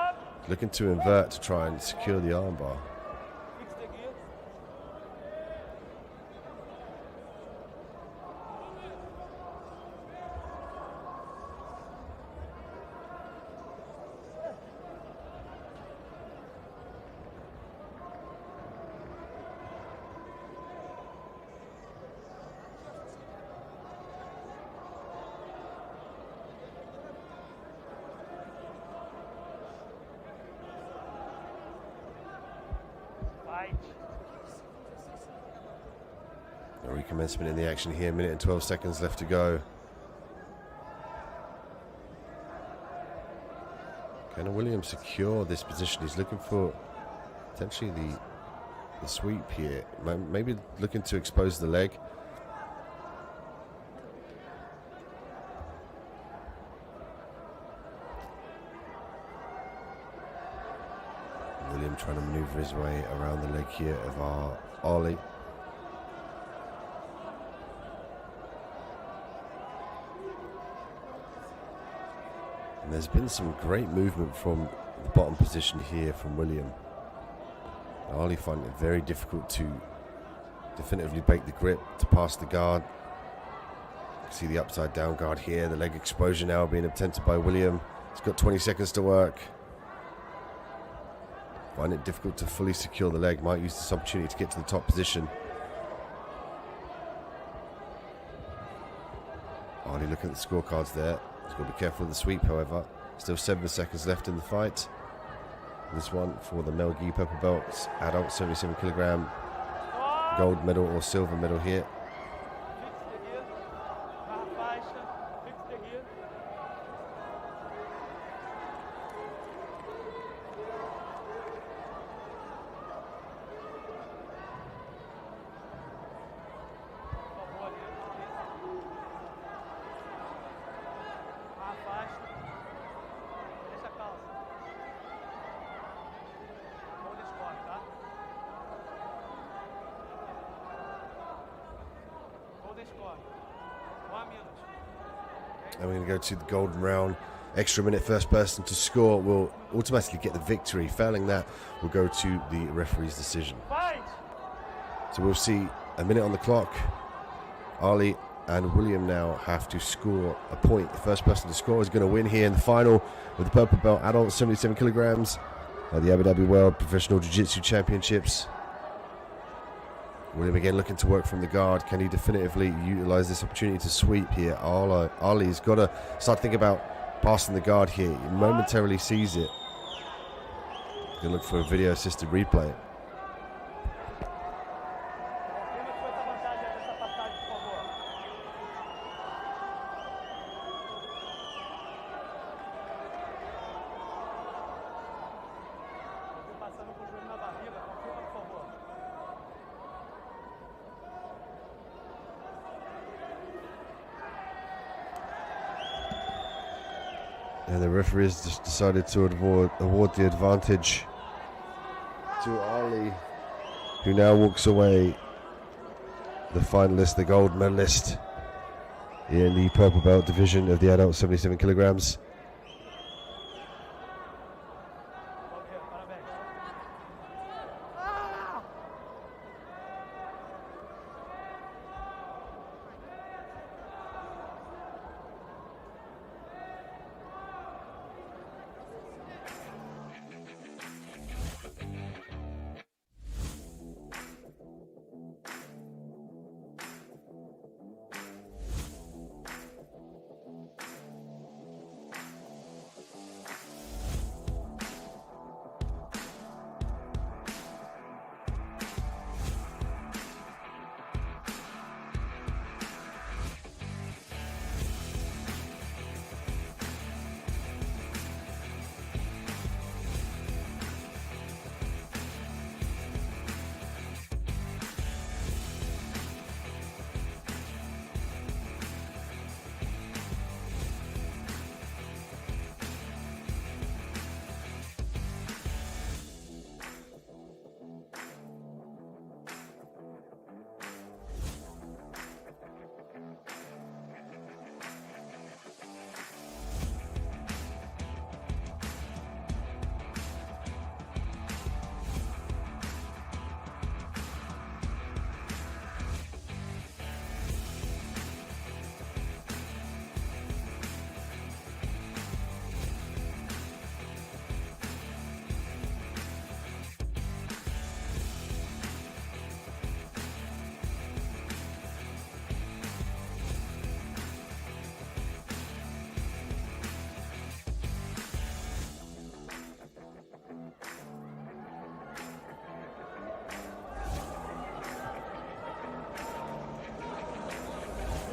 Looking to invert to try and secure the armbar. A recommencement in the action here, minute and 12 seconds left to go. Can Williams secure this position? He's looking for potentially the the sweep here. Maybe looking to expose the leg. William trying to maneuver his way around the leg here of our Ali. And there's been some great movement from the bottom position here from William. Ali finding it very difficult to definitively break the grip, to pass the guard. See the upside down guard here, the leg exposure now being attempted by William. He's got 20 seconds to work. Find it difficult to fully secure the leg, might use this opportunity to get to the top position. Ali looking at the scorecards there. He's got to be careful of the sweep, however. Still 7 seconds left in the fight. This one for the Mel Gee purple belts, adult 77 kilogram, gold medal or silver medal here. And we're going to go to the golden round. Extra minute, first person to score will automatically get the victory. Failing that, we'll go to the referee's decision. So we'll see a minute on the clock. Ali and William now have to score a point. The first person to score is going to win here in the final with the purple belt adult 77 kilograms at the Abu Dhabi World Professional Jiu-Jitsu Championships. William again looking to work from the guard. Can he definitively utilize this opportunity to sweep here? Ali's got to start thinking about passing the guard here. He momentarily sees it. Gonna look for a video assisted replay. And the referees just decided to award the advantage to Ali, who now walks away the finalist, the gold medalist in the purple belt division of the adult 77 kilograms.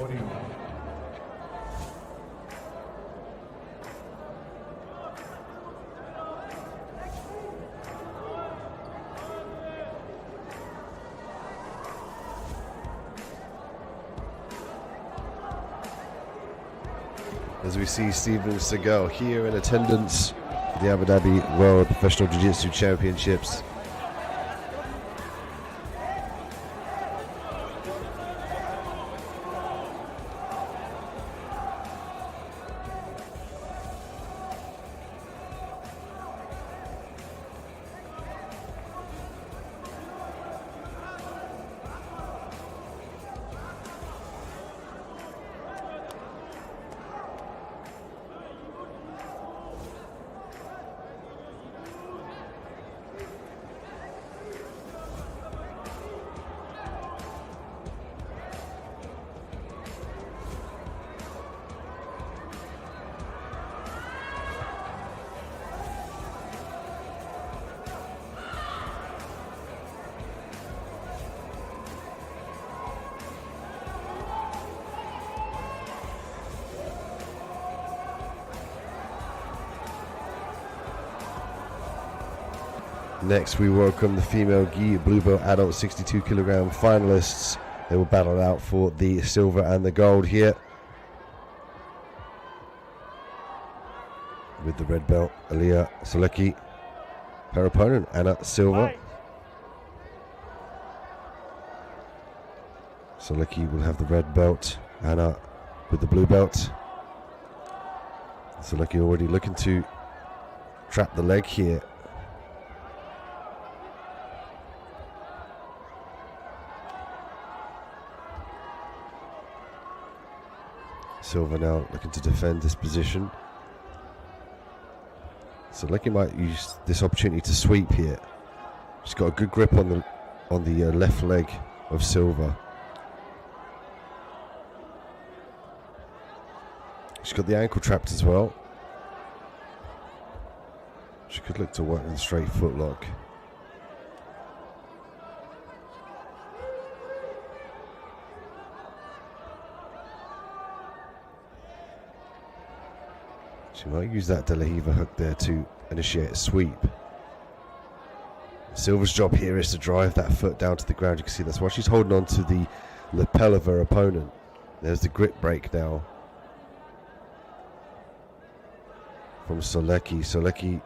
Audio. as we see Steven Seagal here in attendance for the Abu Dhabi World Professional Jiu-Jitsu Championships. Next, we welcome the female gi blue belt adult 62 kilogram finalists. They will battle out for the silver and the gold here. With the red belt, Aliyah Solecki. Her opponent, Anna Silva. Solecki will have the red belt, Anna with the blue belt. Solecki already looking to trap the leg here. Silva now looking to defend this position. So Solecki might use this opportunity to sweep here. She's got a good grip on the left leg of Silva. She's got the ankle trapped as well. She could look to work with a straight footlock. She might use that De La Riva hook there to initiate a sweep. Silva's job here is to drive that foot down to the ground. You can see that's why she's holding on to the lapel of her opponent. There's the grip break now from Solecki. Solecki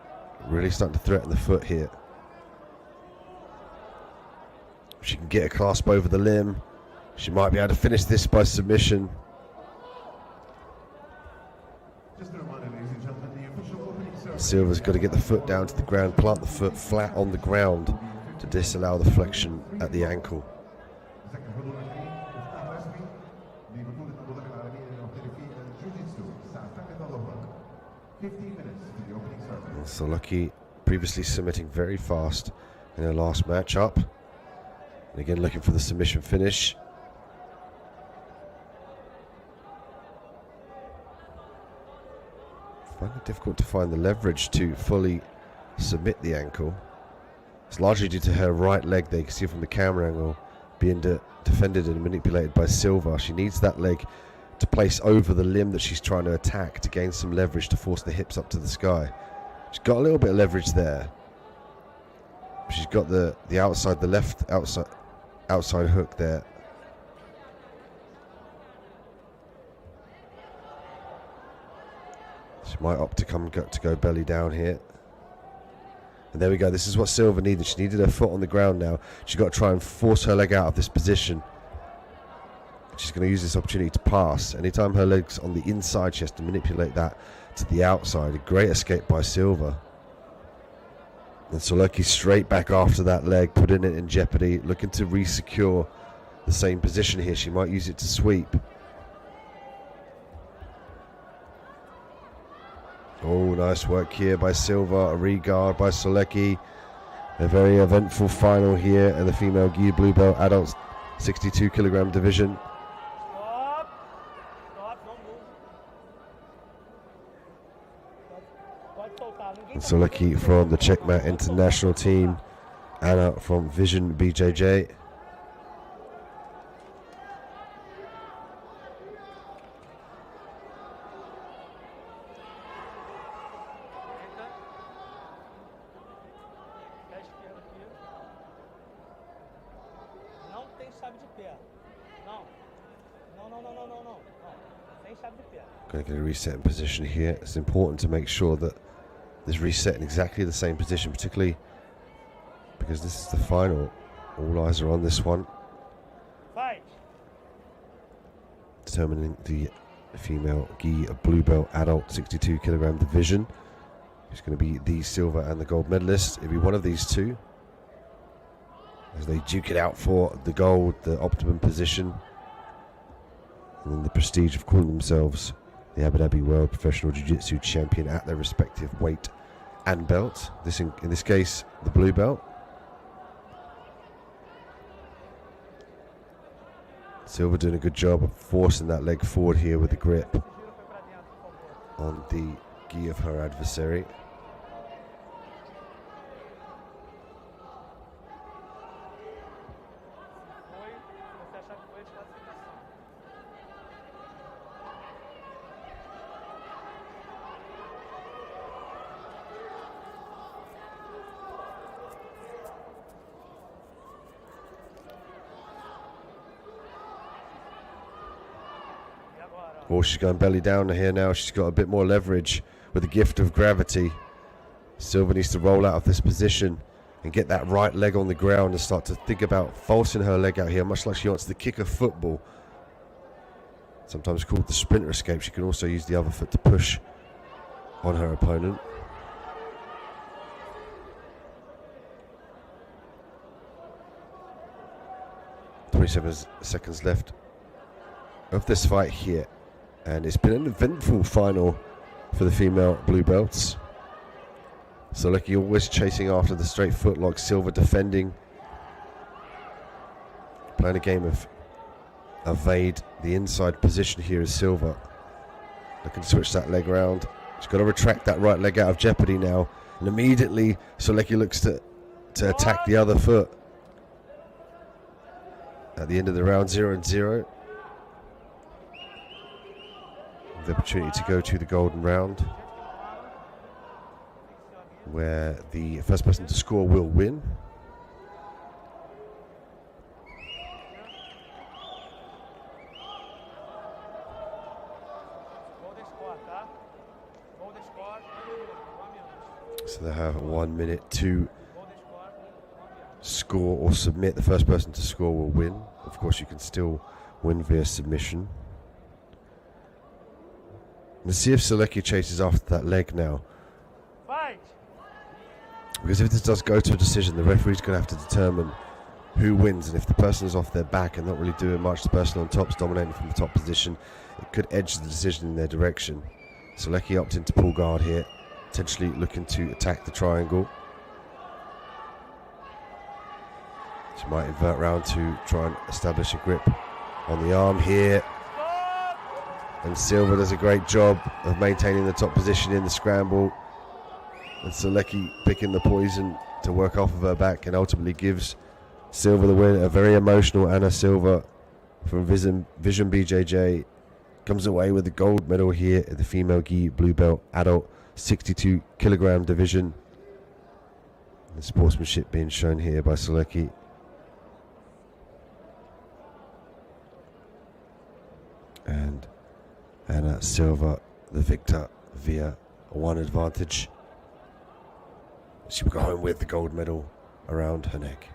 really starting to threaten the foot here. If she can get a clasp over the limb, she might be able to finish this by submission. Silva's got to get the foot down to the ground, plant the foot flat on the ground to disallow the flexion at the ankle. Solecki previously submitting very fast in her last matchup. And again looking for the submission finish. Finding it difficult to find the leverage to fully submit the ankle. It's largely due to her right leg there. You can see from the camera angle being defended and manipulated by Silva. She needs that leg to place over the limb that she's trying to attack to gain some leverage to force the hips up to the sky. She's got a little bit of leverage there. She's got the outside, the left outside hook there. She might opt to go belly down here. And there we go. This is what Silva needed. She needed her foot on the ground now. She's got to try and force her leg out of this position. She's going to use this opportunity to pass. Anytime her leg's on the inside, she has to manipulate that to the outside. A great escape by Silva. And Solecki straight back after that leg, putting it in jeopardy, looking to re-secure the same position here. She might use it to sweep. Oh, nice work here by Silva. A regard by Solecki. A very eventful final here in the female gi blue belt adults 62 kilogram division. And Solecki from the Checkmat International team. Anna from Vision BJJ. Going to get a reset in position here. It's important to make sure that there's reset in exactly the same position, particularly because this is the final. All eyes are on this one. Determining the female gi blue belt adult 62 kilogram division. Who's going to be the silver and the gold medalist? It'll be one of these two as they duke it out for the gold, the optimum position, and then the prestige of calling themselves the Abu Dhabi World Professional Jiu-Jitsu Champion at their respective weight and belt. This in this case, the blue belt. Silva doing a good job of forcing that leg forward here with the grip on the gi of her adversary. Oh, she's going belly down here now. She's got a bit more leverage with the gift of gravity. Silva needs to roll out of this position and get that right leg on the ground and start to think about falsing her leg out here, much like she wants to kick a football. Sometimes called the sprinter escape. She can also use the other foot to push on her opponent. Seconds left of this fight here. And it's been an eventful final for the female blue belts. So look, you're always chasing after the straight footlock. Silva defending. Playing a game of evade. The inside position here is Silva. Looking to switch that leg around. She's got to retract that right leg out of jeopardy now. And immediately Solecki looks to attack the other foot. At the end of the round, 0-0. The opportunity to go to the golden round, where the first person to score will win. So they have 1 minute to score or submit. The first person to score will win. Of course, you can still win via submission. Let's see if Solecki chases after that leg now. Because if this does go to a decision, the referee's going to have to determine who wins. And if the person is off their back and not really doing much, the person on top is dominating from the top position, it could edge the decision in their direction. Solecki opting to pull guard here, potentially looking to attack the triangle. She might invert round to try and establish a grip on the arm here. And Silva does a great job of maintaining the top position in the scramble. And Solecki picking the poison to work off of her back and ultimately gives Silva the win. A very emotional Anna Silva from Vision BJJ comes away with the gold medal here at the female gi blue belt adult 62 kilogram division. The sportsmanship being shown here by Solecki. And Anna Silva, the victor, via one advantage. She will go home with the gold medal around her neck.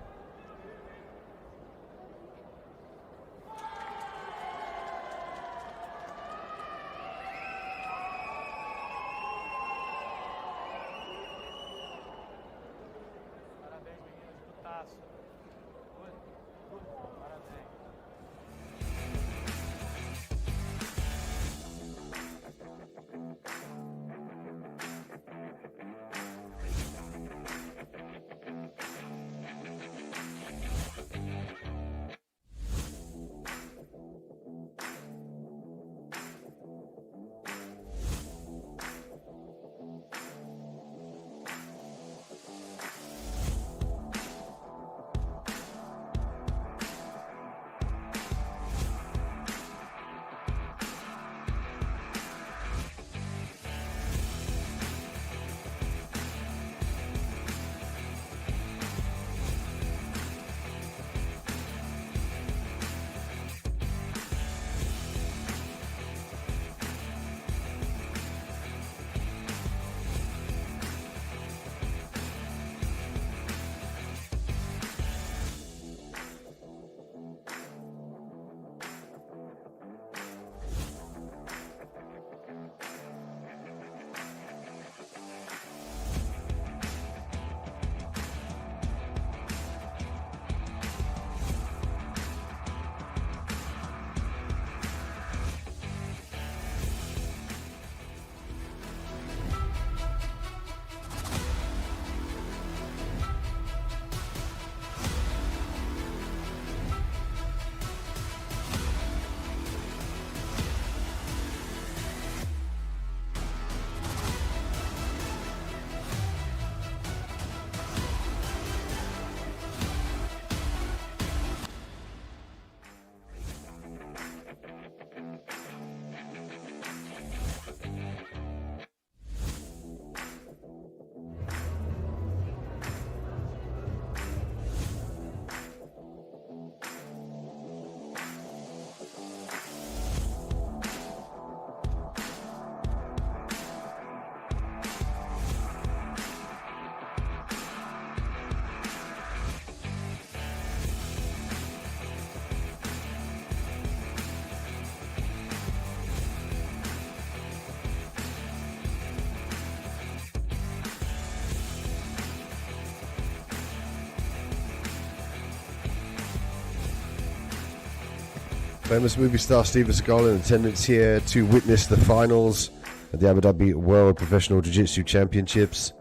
Famous movie star Steven Seagal in attendance here to witness the finals at the Abu Dhabi World Professional Jiu-Jitsu Championships.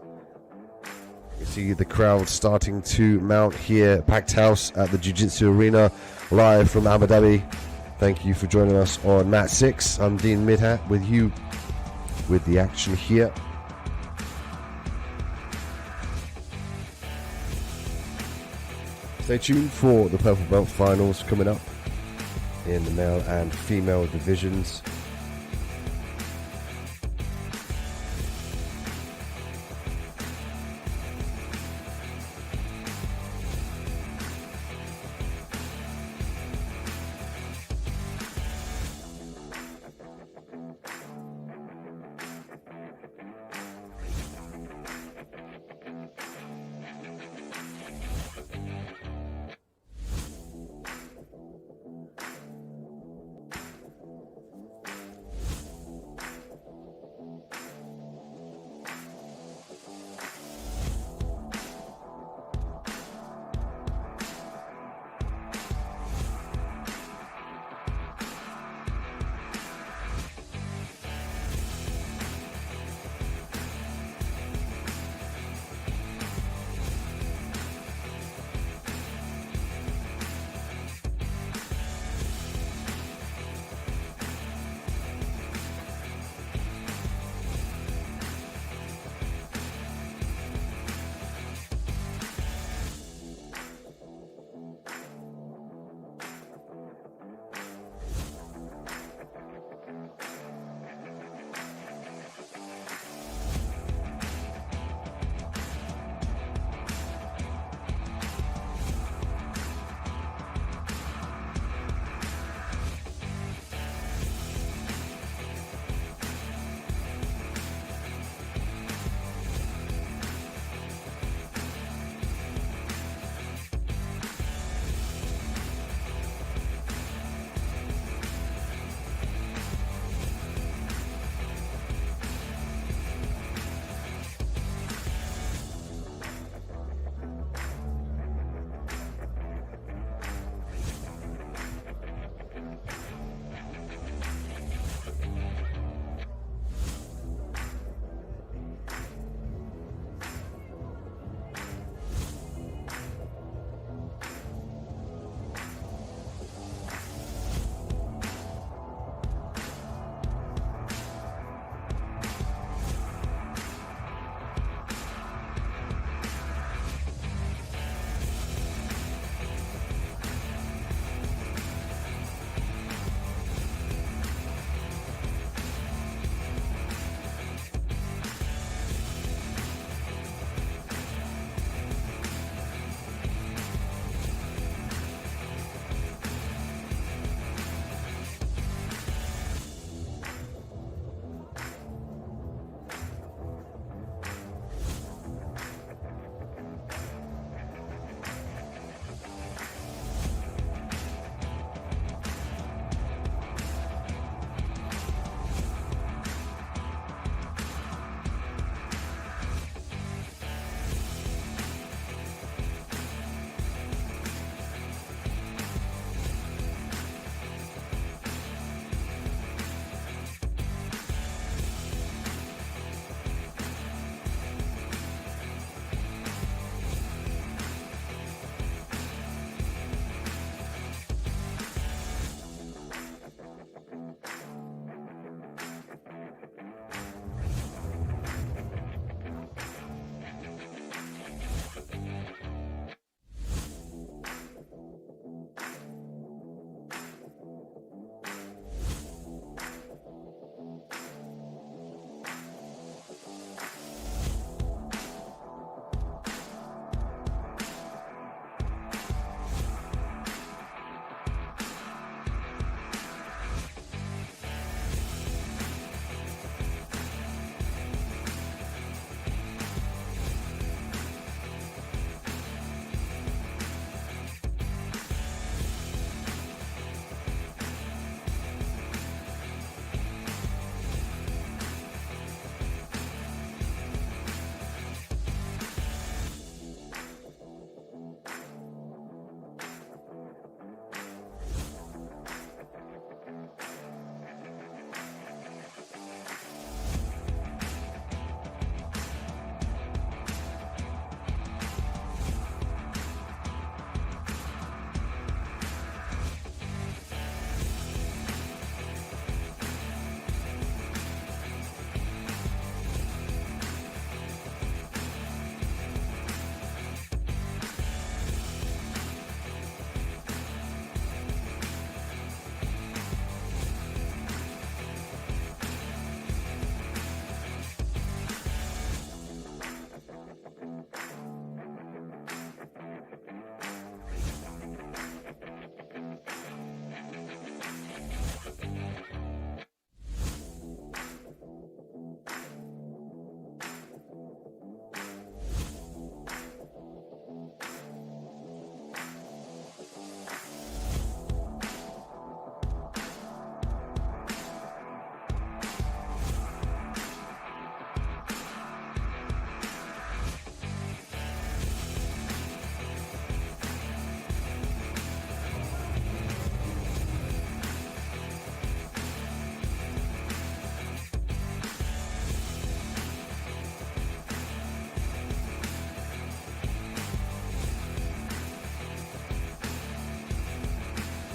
You see the crowd starting to mount here, packed house at the Jiu-Jitsu Arena, live from Abu Dhabi. Thank you for joining us on Mat 6. I'm Dean Midhat with you with the action here. Stay tuned for the Purple Belt finals coming up in the male and female divisions.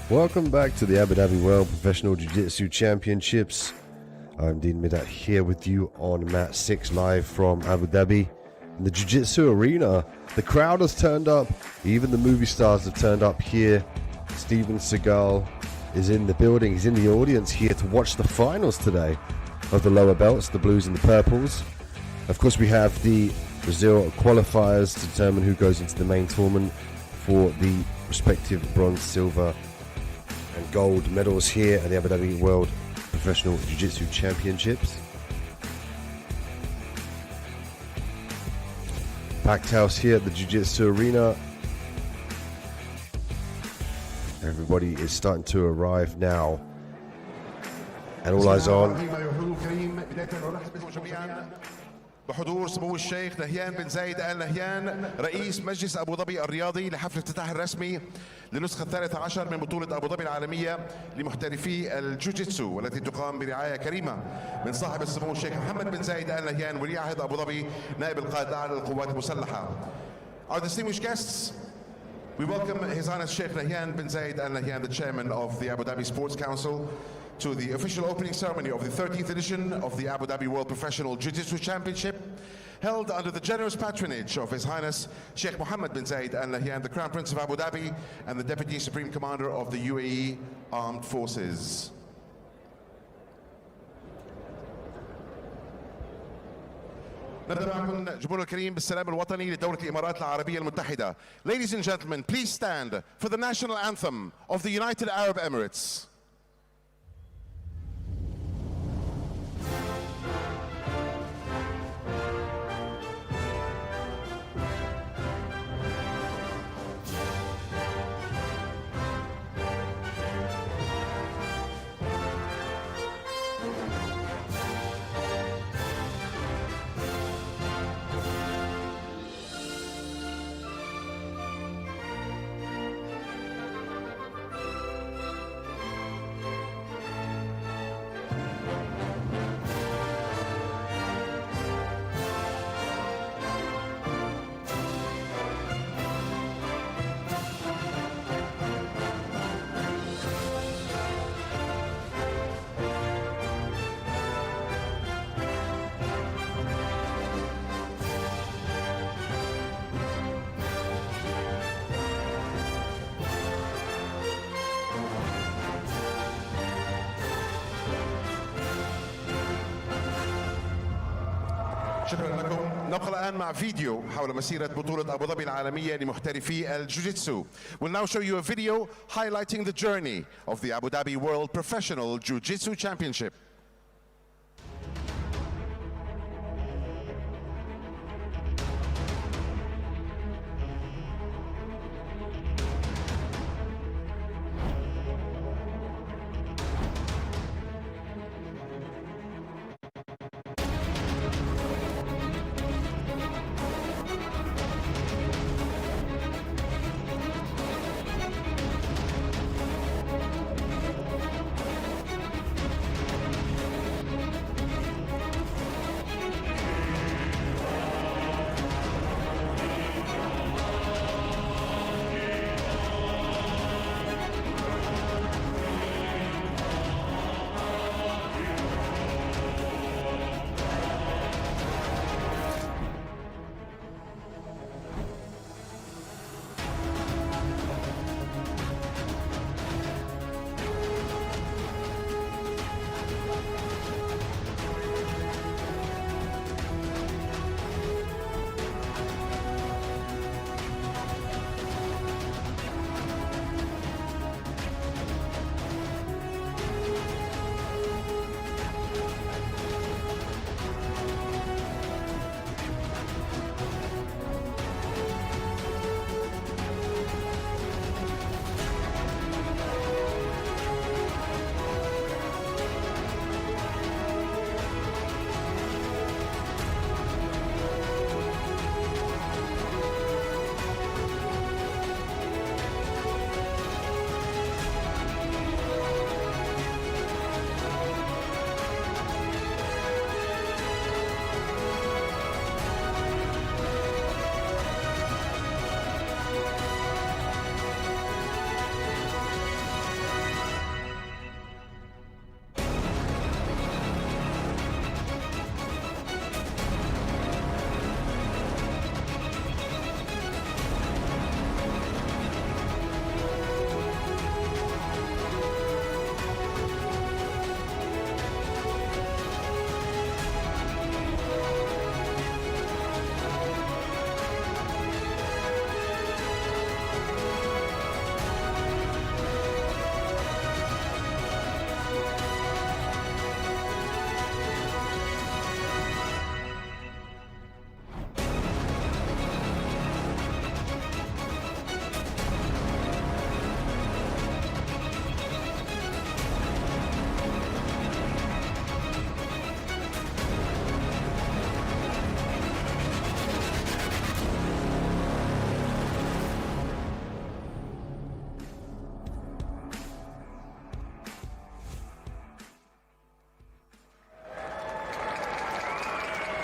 Welcome back to the Abu Dhabi World Professional Jiu-Jitsu Championships. I'm Dean Midat here with you on Mat 6 live from Abu Dhabi. In the Jiu-Jitsu arena, the crowd has turned up. Even the movie stars have turned up here. Steven Seagal is in the building. He's in the audience here to watch the finals today of the lower belts, the blues and the purples. Of course, we have the Brazil qualifiers to determine who goes into the main tournament for the respective bronze, silver and gold medals here at the Abu Dhabi World Professional Jiu-Jitsu Championships. Packed house here at the Jiu-Jitsu arena. Everybody is starting to arrive now. And all eyes on. بحضور سمو الشيخ نهيان بن زايد آل نهيان رئيس مجلس أبو ظبي الرياضي لحفل الافتتاح الرسمي للنسخة 13 من بطولة أبو ظبي العالمية لمحترفي الجوجيتسو والتي تقام برعاية كريمة من صاحب السمو الشيخ محمد بن زايد آل نهيان ولي عهد أبو ظبي نائب القائد الأعلى للقوات المسلحة. Our distinguished guests, we welcome His Highness Sheikh Nahyan bin Zayed Al Nahyan, the chairman of the Abu Dhabi Sports Council, to the official opening ceremony of the 13th edition of the Abu Dhabi World Professional Jiu-Jitsu Championship, held under the generous patronage of His Highness Sheikh Mohammed bin Zayed Al Nahyan, the Crown Prince of Abu Dhabi and the Deputy Supreme Commander of the UAE Armed Forces. نبدأ معكم جمهور الكريم بالسلام الوطني لدولة الإمارات العربية المتحدة. Ladies and gentlemen, please stand for the national anthem of the United Arab Emirates. شكرا لكم. نبقى الآن مع فيديو حول مسيرة بطولة أبو ظبي العالمية لمحترفي الجوجيتسو. We'll now show you a video highlighting the journey of the Abu Dhabi World Professional Jiu-Jitsu Championship.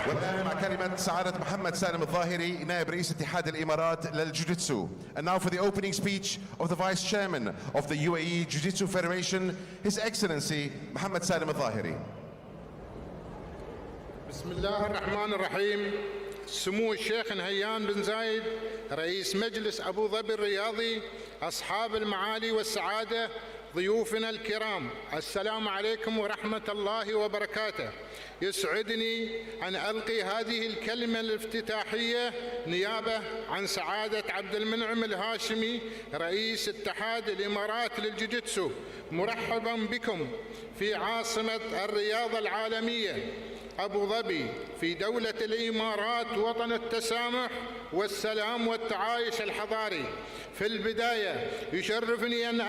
والآن مع كلمة سعادة محمد سالم الظاهري نائب رئيس اتحاد الإمارات للجوجيتسو. And now for the opening speech of the Vice Chairman of the UAE Jiu-Jitsu Federation, His Excellency محمد سالم الظاهري. بسم الله الرحمن الرحيم. سمو الشيخ نهيان بن زايد رئيس مجلس أبو ظبي الرياضي، أصحاب المعالي والسعادة، ضيوفنا الكرام، السلام عليكم ورحمة الله وبركاته. يسعدني أن ألقي هذه الكلمة الافتتاحية نيابة عن سعادة عبد المنعم الهاشمي رئيس اتحاد الإمارات للجوجيتسو. مرحبا بكم في عاصمة الرياضة العالمية أبو ظبي في دولة الإمارات، وطن التسامح والسلام والتعايش الحضاري. في البداية يشرفني أن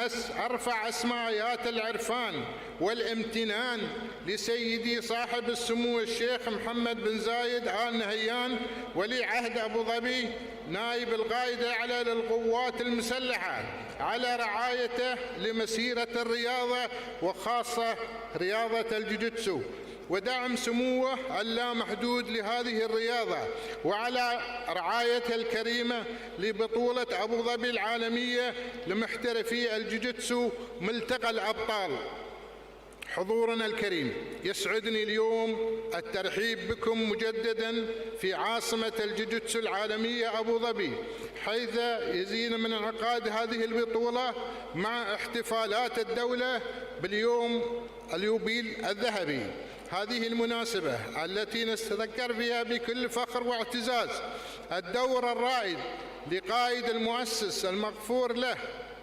أرفع أسماءات العرفان والامتنان لسيدي صاحب السمو الشيخ محمد بن زايد آل نهيان ولي عهد أبو ظبي نائب القائد الأعلى للقوات المسلحة على رعايته لمسيرة الرياضة وخاصة رياضة الجوجيتسو، ودعم سموه اللامحدود لهذه الرياضة، وعلى رعايته الكريمة لبطولة أبو ظبي العالمية لمحترفي الجوجيتسو ملتقى الأبطال. حضورنا الكريم، يسعدني اليوم الترحيب بكم مجددا في عاصمة الجوجيتسو العالمية أبو ظبي، حيث يزين من انعقاد هذه البطولة مع احتفالات الدولة باليوم اليوبيل الذهبي. هذه المناسبة التي نتذكر فيها بكل فخر واعتزاز الدور الرائد لقائد المؤسس المغفور له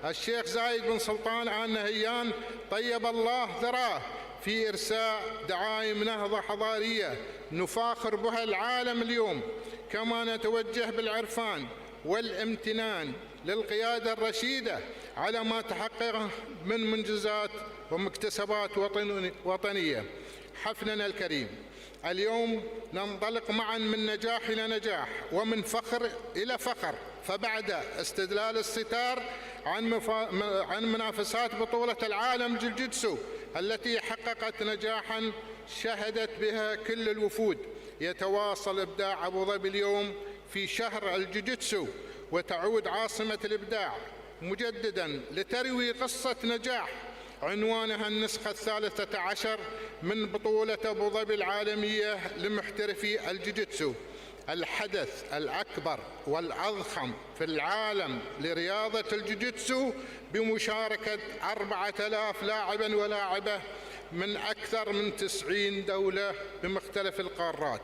الشيخ زايد بن سلطان آل نهيان طيب الله ثراه في إرساء دعائم نهضة حضارية نفاخر بها العالم اليوم. كما نتوجه بالعرفان والامتنان للقيادة الرشيدة على ما تحقق من منجزات ومكتسبات وطنية. حفلنا الكريم اليوم ننطلق معا من نجاح إلى نجاح ومن فخر إلى فخر، فبعد استدلال الستار عن منافسات بطولة العالم جوجيتسو التي حققت نجاحا شهدت بها كل الوفود، يتواصل إبداع أبو ظبي اليوم في شهر الجوجيتسو، وتعود عاصمة الإبداع مجددا لتروي قصة نجاح عنوانها النسخة 13 من بطولة أبو ظبي العالمية لمحترفي الجوجيتسو، الحدث الأكبر والأضخم في العالم لرياضة الجوجيتسو بمشاركة 4000 لاعبا ولاعبة من أكثر من 90 دولة بمختلف القارات.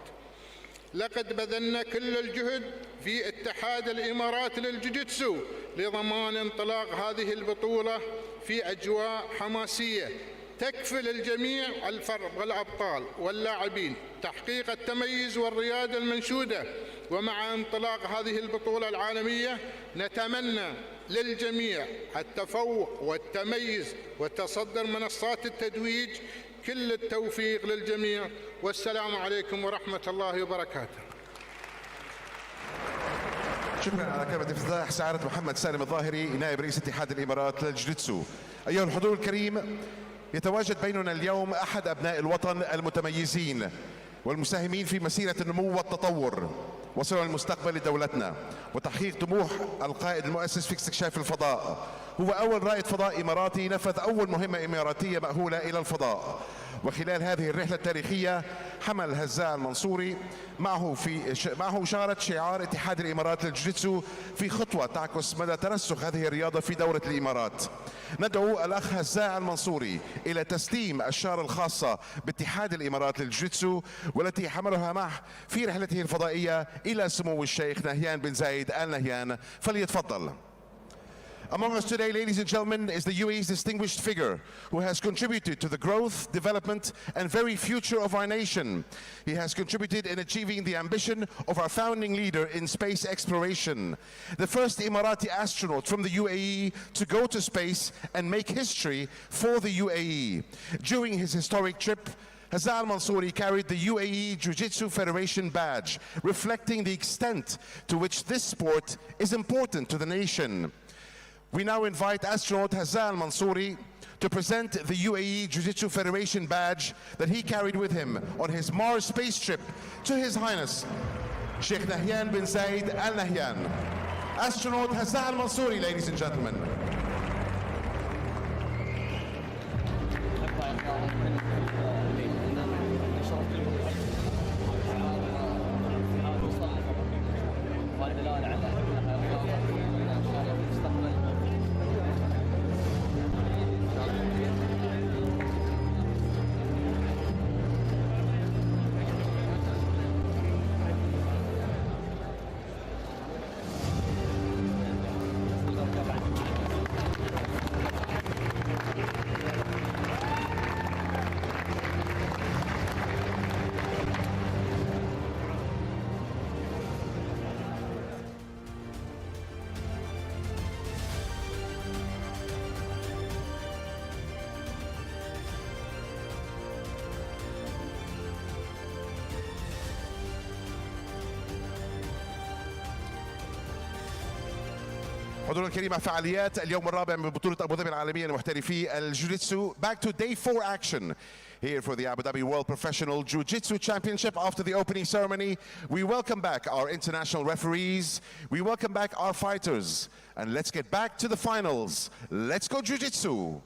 لقد بذلنا كل الجهد في اتحاد الإمارات للجوجيتسو لضمان انطلاق هذه البطولة في أجواء حماسية تكفل الجميع الفرق والأبطال واللاعبين تحقيق التميز والريادة المنشودة. ومع انطلاق هذه البطولة العالمية نتمنى للجميع التفوق والتميز وتصدر منصات التتويج. كل التوفيق للجميع، والسلام عليكم ورحمة الله وبركاته. شكرا على كلمة افتتاح سعادة محمد سالم الظاهري نائب رئيس اتحاد الإمارات للجوجيتسو. أيها الحضور الكريم، يتواجد بيننا اليوم أحد أبناء الوطن المتميزين والمساهمين في مسيرة النمو والتطور وصنع المستقبل لدولتنا وتحقيق طموح القائد المؤسس في استكشاف الفضاء. هو أول رائد فضاء إماراتي نفذ أول مهمة إماراتية مأهولة إلى الفضاء، وخلال هذه الرحلة التاريخية حمل هزاع المنصوري معه شارة شعار اتحاد الإمارات للجوجيتسو في خطوة تعكس مدى ترسخ هذه الرياضة في دولة الإمارات. ندعو الأخ هزاع المنصوري إلى تسليم الشارة الخاصة باتحاد الإمارات للجوجيتسو والتي حملها معه في رحلته الفضائية إلى سمو الشيخ نهيان بن زايد آل نهيان. فليتفضل. Among us today, ladies and gentlemen, is the UAE's distinguished figure who has contributed to the growth, development, and very future of our nation. He has contributed in achieving the ambition of our founding leader in space exploration, the first Emirati astronaut from the UAE to go to space and make history for the UAE. During his historic trip, Hazal Mansouri carried the UAE Jiu-Jitsu Federation badge, reflecting the extent to which this sport is important to the nation. We now invite astronaut Hazal Mansouri to present the UAE Jiu-Jitsu Federation badge that he carried with him on his Mars space trip to His Highness Sheikh Nahyan bin Zayed Al Nahyan. Astronaut Hazza Al Mansouri, ladies and gentlemen. حضور الكريم فعاليات اليوم الرابع من بطولة أبو ظبي العالمية لمحترفي الجوجيتسو. Back to day 4 action here for the Abu Dhabi World Professional Jiu-Jitsu Championship. After the opening ceremony, we welcome back our international referees, we welcome back our fighters, and let's get back to the finals. Let's go Jiu-Jitsu!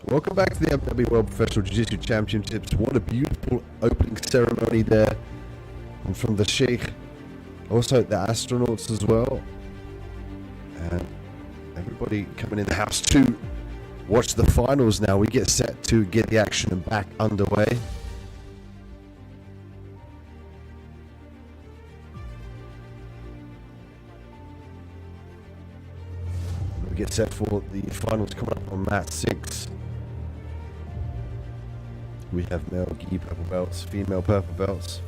Welcome back to the Abu Dhabi World Professional Jiu-Jitsu Championships. What a beautiful opening ceremony there. And from the Sheikh, also the astronauts as well. And everybody coming in the house to watch the finals now. We get set to get the action back underway. We get set for the finals coming up on mat 6. We have male gi purple belts, female purple belts,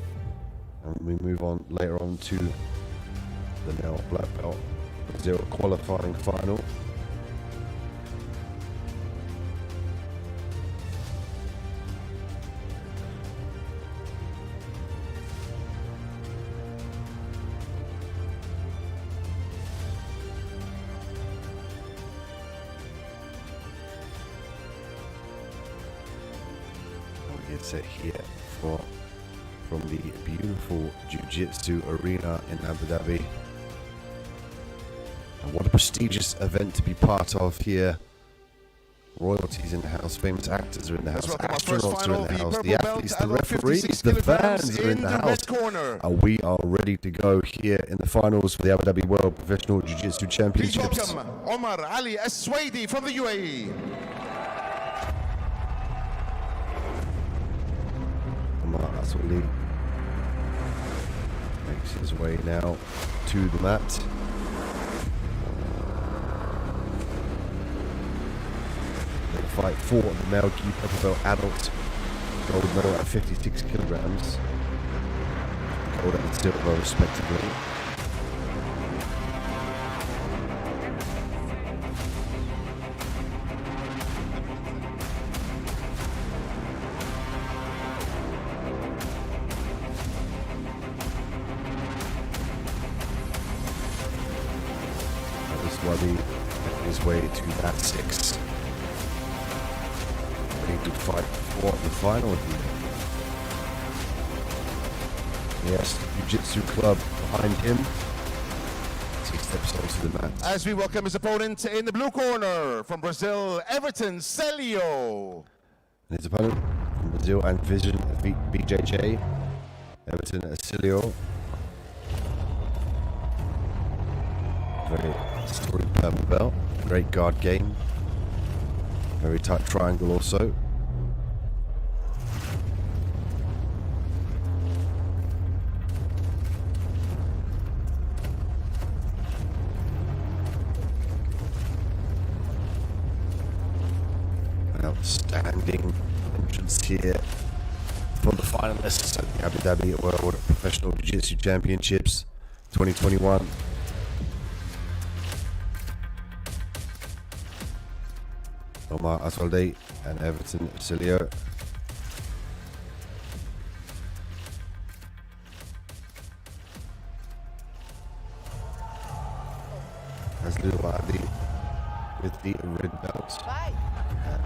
and we move on later on to the male black belt Brazil qualifying final. Set here from the beautiful Jiu-Jitsu arena in Abu Dhabi. And what a prestigious event to be part of here. Royalties in the house, famous actors are in the house, astronauts are in the house, the athletes, the referees, the fans are in the house. And we are ready to go here in the finals for the Abu Dhabi World Professional Jiu-Jitsu Championships. Please welcome Omar Ali As-Swaidi from the UAE. Absolutely makes his way now to the mat. They fight for the male gi purple belt adult gold medal at 56 kilograms, gold and silver respectively. His way to that 6. Ready to fight for the final here. Yes, Jiu-Jitsu club behind him. As he steps onto the mat. As we welcome his opponent in the blue corner from Brazil, Everton Celio. And his opponent from Brazil and Vision BJJ, Everton Celio. Very storied purple belt, great guard game, very tight triangle also. An outstanding entrance here for the finalists at the Abu Dhabi World Professional Jiu-Jitsu Championships 2021. Omar As-Swaidi and Everton Celio. As Luwadi with the red belt. Vai.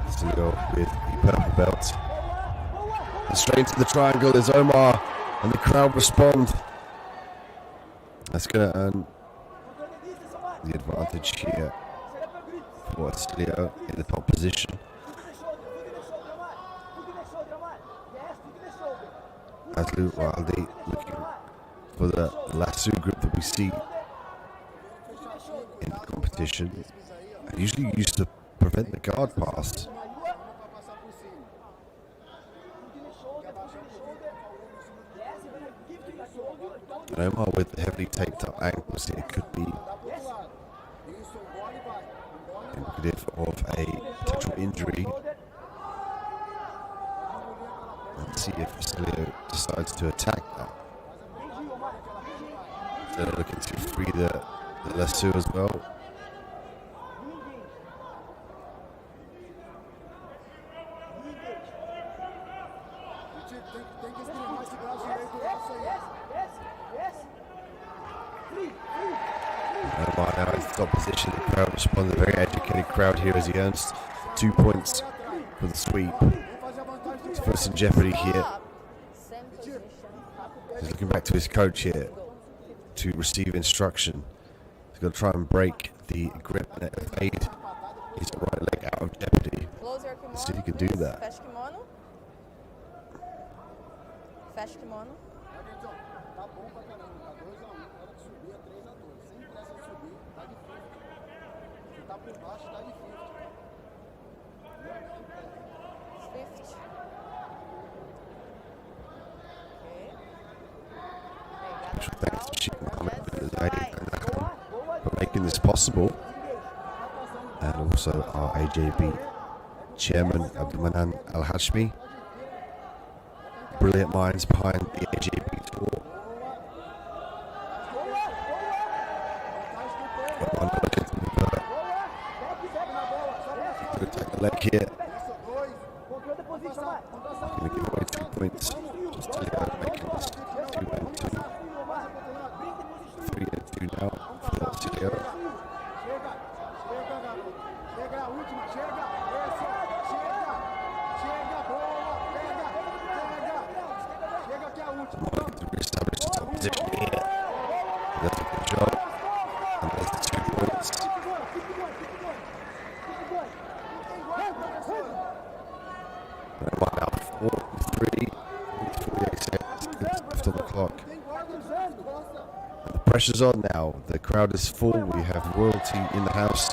Salio with the purple belt. And straight into the triangle is Omar, and the crowd respond. That's going to earn the advantage here for Salio in the top position. As Luwadi looking for the lasso grip that we see in the competition, and usually used to prevent the guard pass. And Omar with the heavily taped up ankles here could be indicative of a potential injury. Let's see if Salio decides to attack that. So they're looking to free the lasso as well. Omar now in the top position. The crowd responded, a very educated crowd here as he earns 2 points for the sweep. His first in jeopardy here. He's looking back to his coach here to receive instruction. He's going to try and break the grip and evade his right leg out of jeopardy. Let's see if he can do that. Fecha kimono. Fecha kimono. Special thanks to Sheikh Mohammed for making this possible, and also our AJB chairman Abdulmanan Al-Hashmi. Brilliant minds behind the AJB tour. Good take the leg here. Going to give away 2 points. Just to making this 2-2. 3-2 now for Salio. To re-establish the top position here. That's a good job. And there's the 2 points. Right now, 4-3. 48 seconds left on the clock. And the pressure's on now. The crowd is full. We have royalty in the house.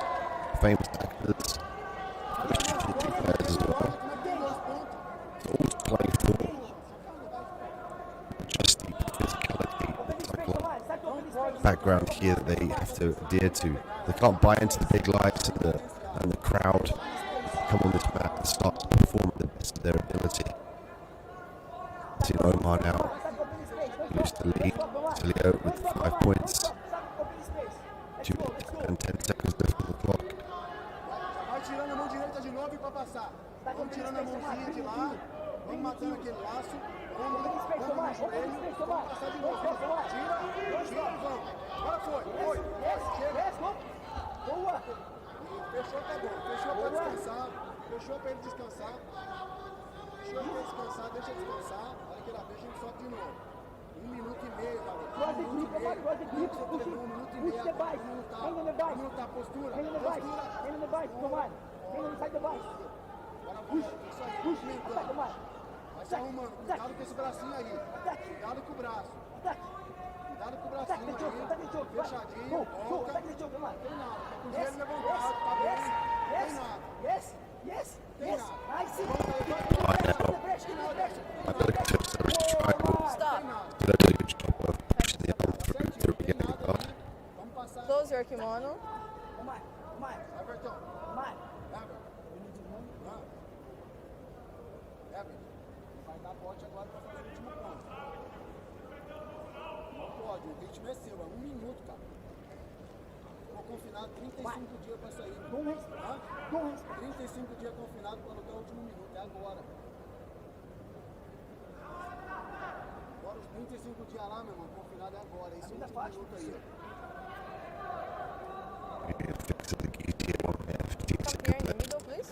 Famous actors. Jiu-Jitsu players as well. It's all playing for just the physicality, the psychological background here that they have to adhere to. They can't buy into the big lights and the crowd come on this mat and start to perform at the best of their ability. See Omar now lose the lead. Salio with 5 points. 2 minutes and 10 seconds left on the clock. Vai tirando a mão direita de novo e para passar. Vamos tirando a mãozinha de lá. Vamos matando aquele laço. Vamos no joelho. Vamos passar de novo. Tira, vamos. Agora foi. Chega. Boa. Fechou, tá bom. Fechou para descansar. Fechou para ele descansar. Deixa ele descansar. Olha que lá, deixa ele sobe de novo. 1 minuto e meio, garoto. 1 minuto e meio. Você treinou 1 minuto e meio. Vamos lutar a postura. Agora vai. Vai se arrumando. Cuidado com esse bracinho aí. Cuidado com o braço. Cuidado com o bracinho aí. Fechadinho. Volta. Tem nada. Tá com o joelho levantado. Tá bem. Tem nada. Tem nada. Close your kimono. Vai dar bote agora para fazer o último ponto. Não pode, o ritmo é seu, é 1 minuto, cara. Ficou confinado 35 dias para sair. 35 dias confinado para lutar o último minuto, é agora. Agora os 35 dias lá, meu irmão, confinado é agora. Esse último minuto aí. fix it. Easier one there. 15 Come here seconds in the left. middle, please.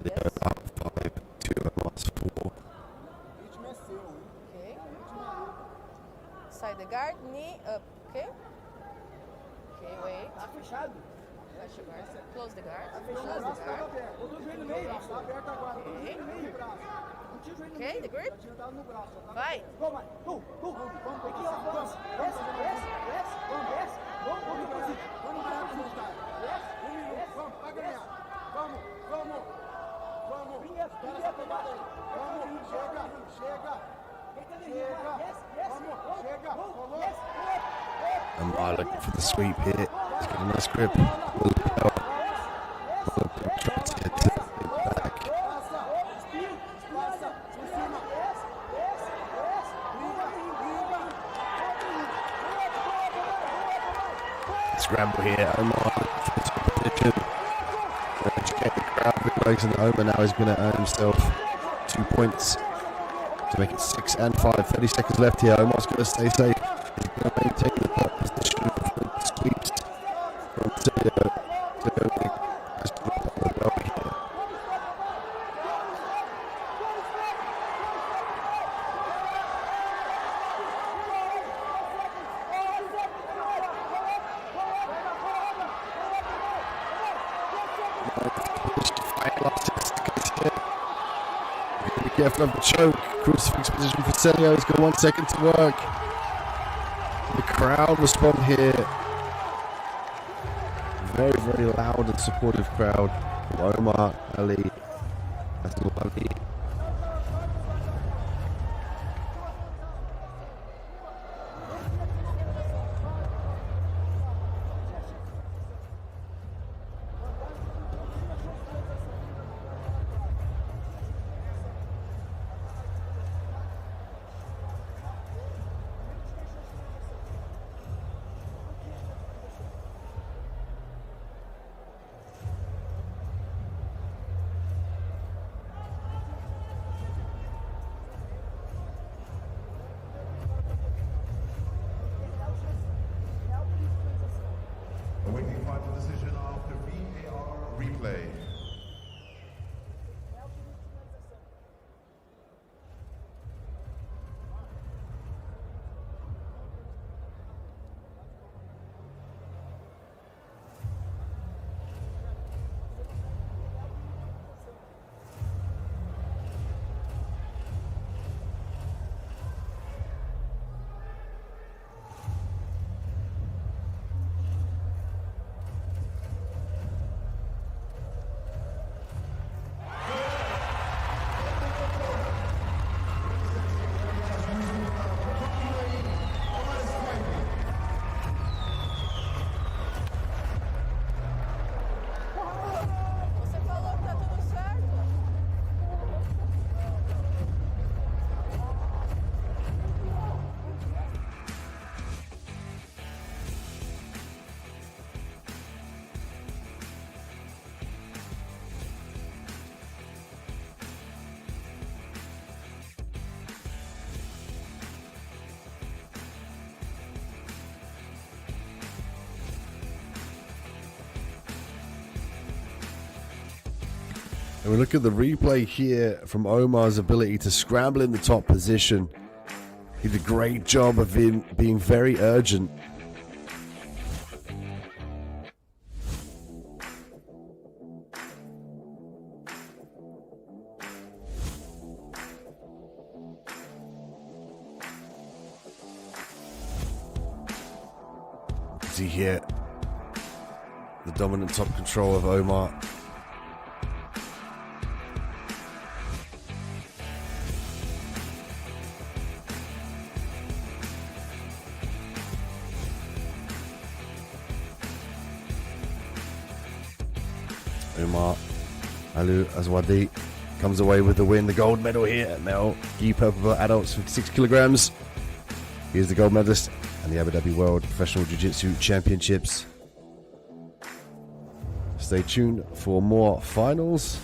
They're Yes. up 5, 2 Omar's 4. Okay. Side the guard, knee up. Okay. Okay, wait. Tá fechado. Fecha o guard. Close the guard. Tá Close fechado, o braço the tava guard. aberto. Botou o joelho no meio, tá aberto agora. Botou o joelho no meio do braço. Não tinha o joelho no Okay, meio. the grip. Já tinha dado no braço. Já tava... Vai. Go, mano. Go, go. Vamos, aqui, ó. Vamos. Desce, desce, desce. Vamos, desce. Vamos, vamos, vamos. Vamos ganhar com vontade. Desce. Vamos, vai ganhar. Vamos, vamos. Vamos. Espera essa pegada aí. Vamos, chega, chega. Chega. Vamos, chega. Vamos. Omar looking for the sweep here. He's got a nice grip. Tries to get to it back. Scramble here. Omar for the position. Educate the crowd. Realizing that Omar now is going to earn himself 2 points to make it 6 and 5. 30 seconds left here. Omar's going to stay safe. He's going to maintain the top position for the sweeps from Sergio. Has put up well here. Last 6 seconds here. Be careful of the choke. Crucifix position for Celio. He's got 1 second to work. The crowd respond here. Very, very loud and supportive crowd from Omar Ali. Hassan Ali. Awaiting final decision after VAR replay. Você falou que tá tudo certo. And we look at the replay here from Omar's ability to scramble in the top position. He did a great job of being very urgent. See here the dominant top control of Omar. Omar Alu Azwadi comes away with the win. The gold medal here at Mel Gi Purple Belt Adults 56 kilograms. Here's the gold medalist and the Abu Dhabi World Professional Jiu-Jitsu Championships. Stay tuned for more finals.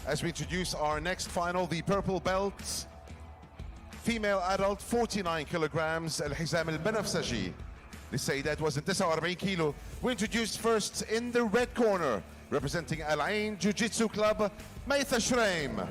As we introduce our next final, the purple belts female adult 49 kilograms الحزام البنفسجي للسيدات وزن 49 كيلو. We introduced first in the red corner representing Al Ain Jiu-Jitsu Club Maytha Shraim.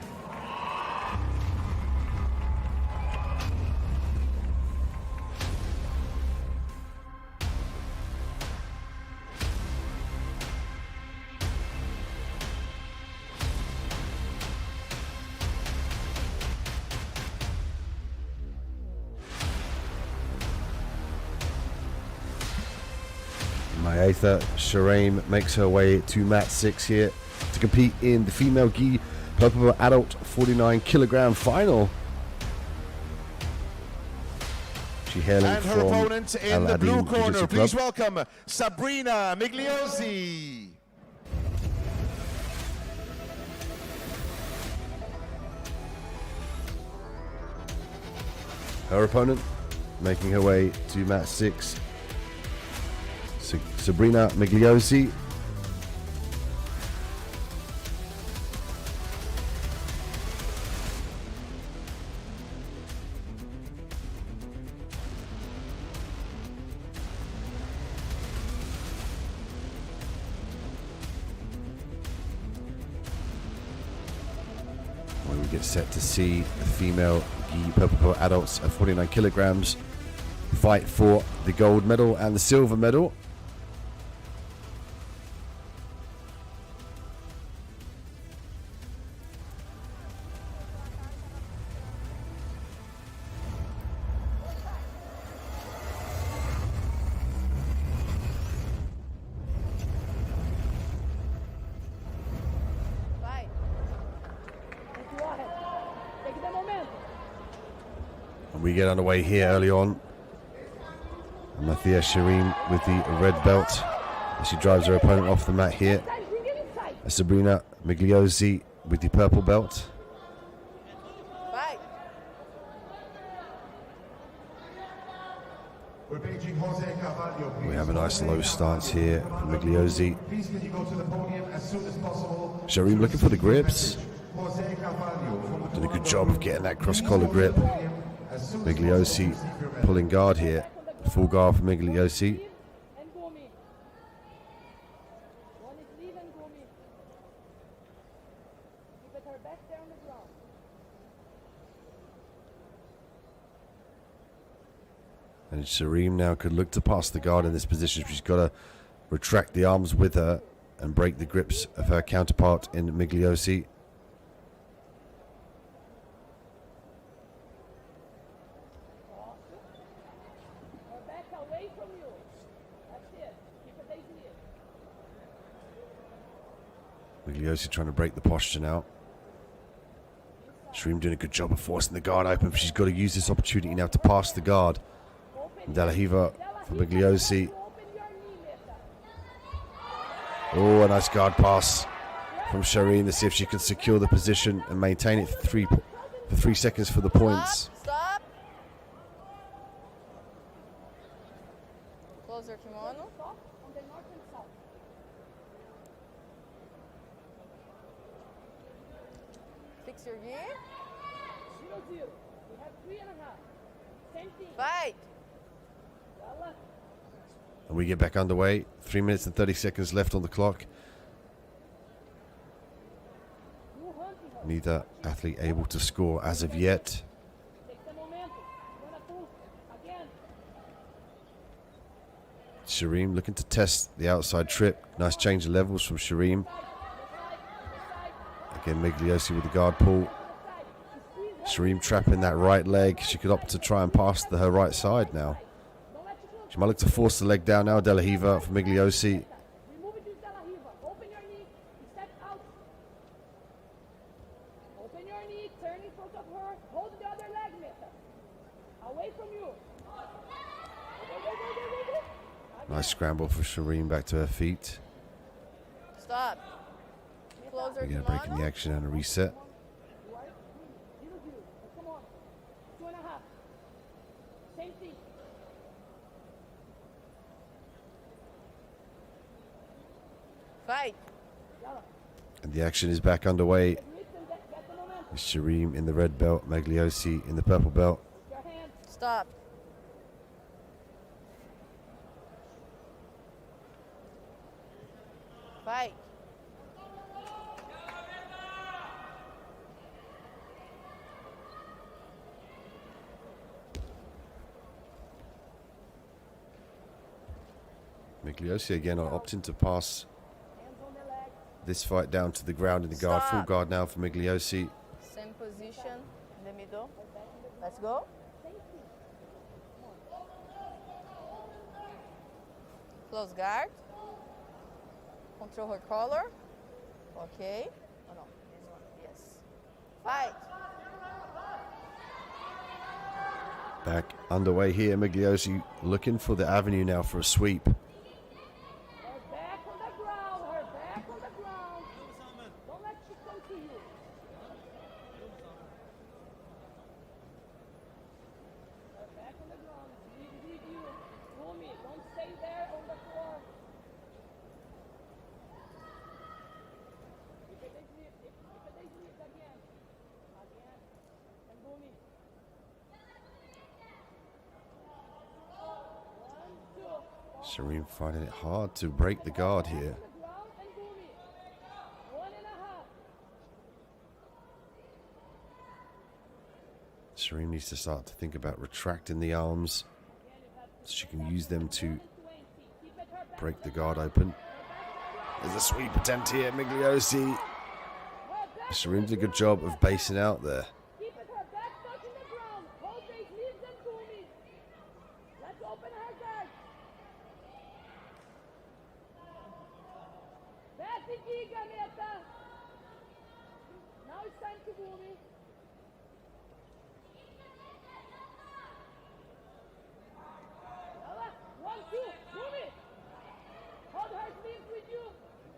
Maytha Shraim makes her way to mat 6 here to compete in the female gi purple adult 49 kilogram final. She hailing And her from opponent in the Al blue Adin corner, Jiu-Jitsu please Club. welcome Sabrina Migliozzi. Her opponent making her way to mat 6, Sabrina Migliozzi. When we get set to see the female gi purple adults at 49 kilograms fight for the gold medal and the silver medal. Vai. And we get underway here early on. Mathia Shireen with the red belt as she drives her opponent off the mat here. Sabrina Migliozzi with the purple belt. Vai. We're paging Jose Carvalho, please. We have a nice low stance here from Migliozzi. Please can you go to the podium as soon as possible? Shireen looking for the grips. Jose Carvalho from the Did a good job of getting that cross collar grip. Migliozzi pulling guard here. Full guard for Migliozzi. And Shireen now could look to pass the guard in this position. She's got to retract the arms with her and break the grips of her counterpart in Migliozzi. Migliozzi trying to break the posture now. Shreem doing a good job of forcing the guard open, but she's got to use this opportunity now to pass the guard. De La Riva for Migliozzi. Oh, a nice guard pass from Shireen to see if she can secure the position and maintain it for 3 seconds for the points. Stop. Close your kimono. Fix your gear. Fight. And we get back underway. 3 minutes and 30 seconds left on the clock. Neither athlete able to score as of yet. Shireen looking to test the outside trip. Nice change of levels from Shireen. Again, Migliozzi with the guard pull. Shireen trapping that right leg. She could opt to try and pass her right side now. She might look to force the leg down now. De La Riva for Migliozzi. Nice scramble for Shireen back to her feet. Stop. Close your Again, kimono. breaking the action and a reset. Fight. And the action is back underway. Shireen in the red belt, Magliosi in the purple belt. Stop. Fight. Magliosi again are opting to pass this fight down to the ground in the guard. Full guard now for Magliosi. Same position in the middle. Let's go. Close guard. Control her collar. Okay. Oh no, this one. Yes. Fight. Back underway here. Magliosi looking for the avenue now for a sweep. Shireen finding it hard to break the guard here. Shireen needs to start to think about retracting the arms so she can use them to break the guard open. There's a sweep attempt here, Magliosi. Shireen did a good job of basing out there. One, two, move it. Hold her sleeves with you.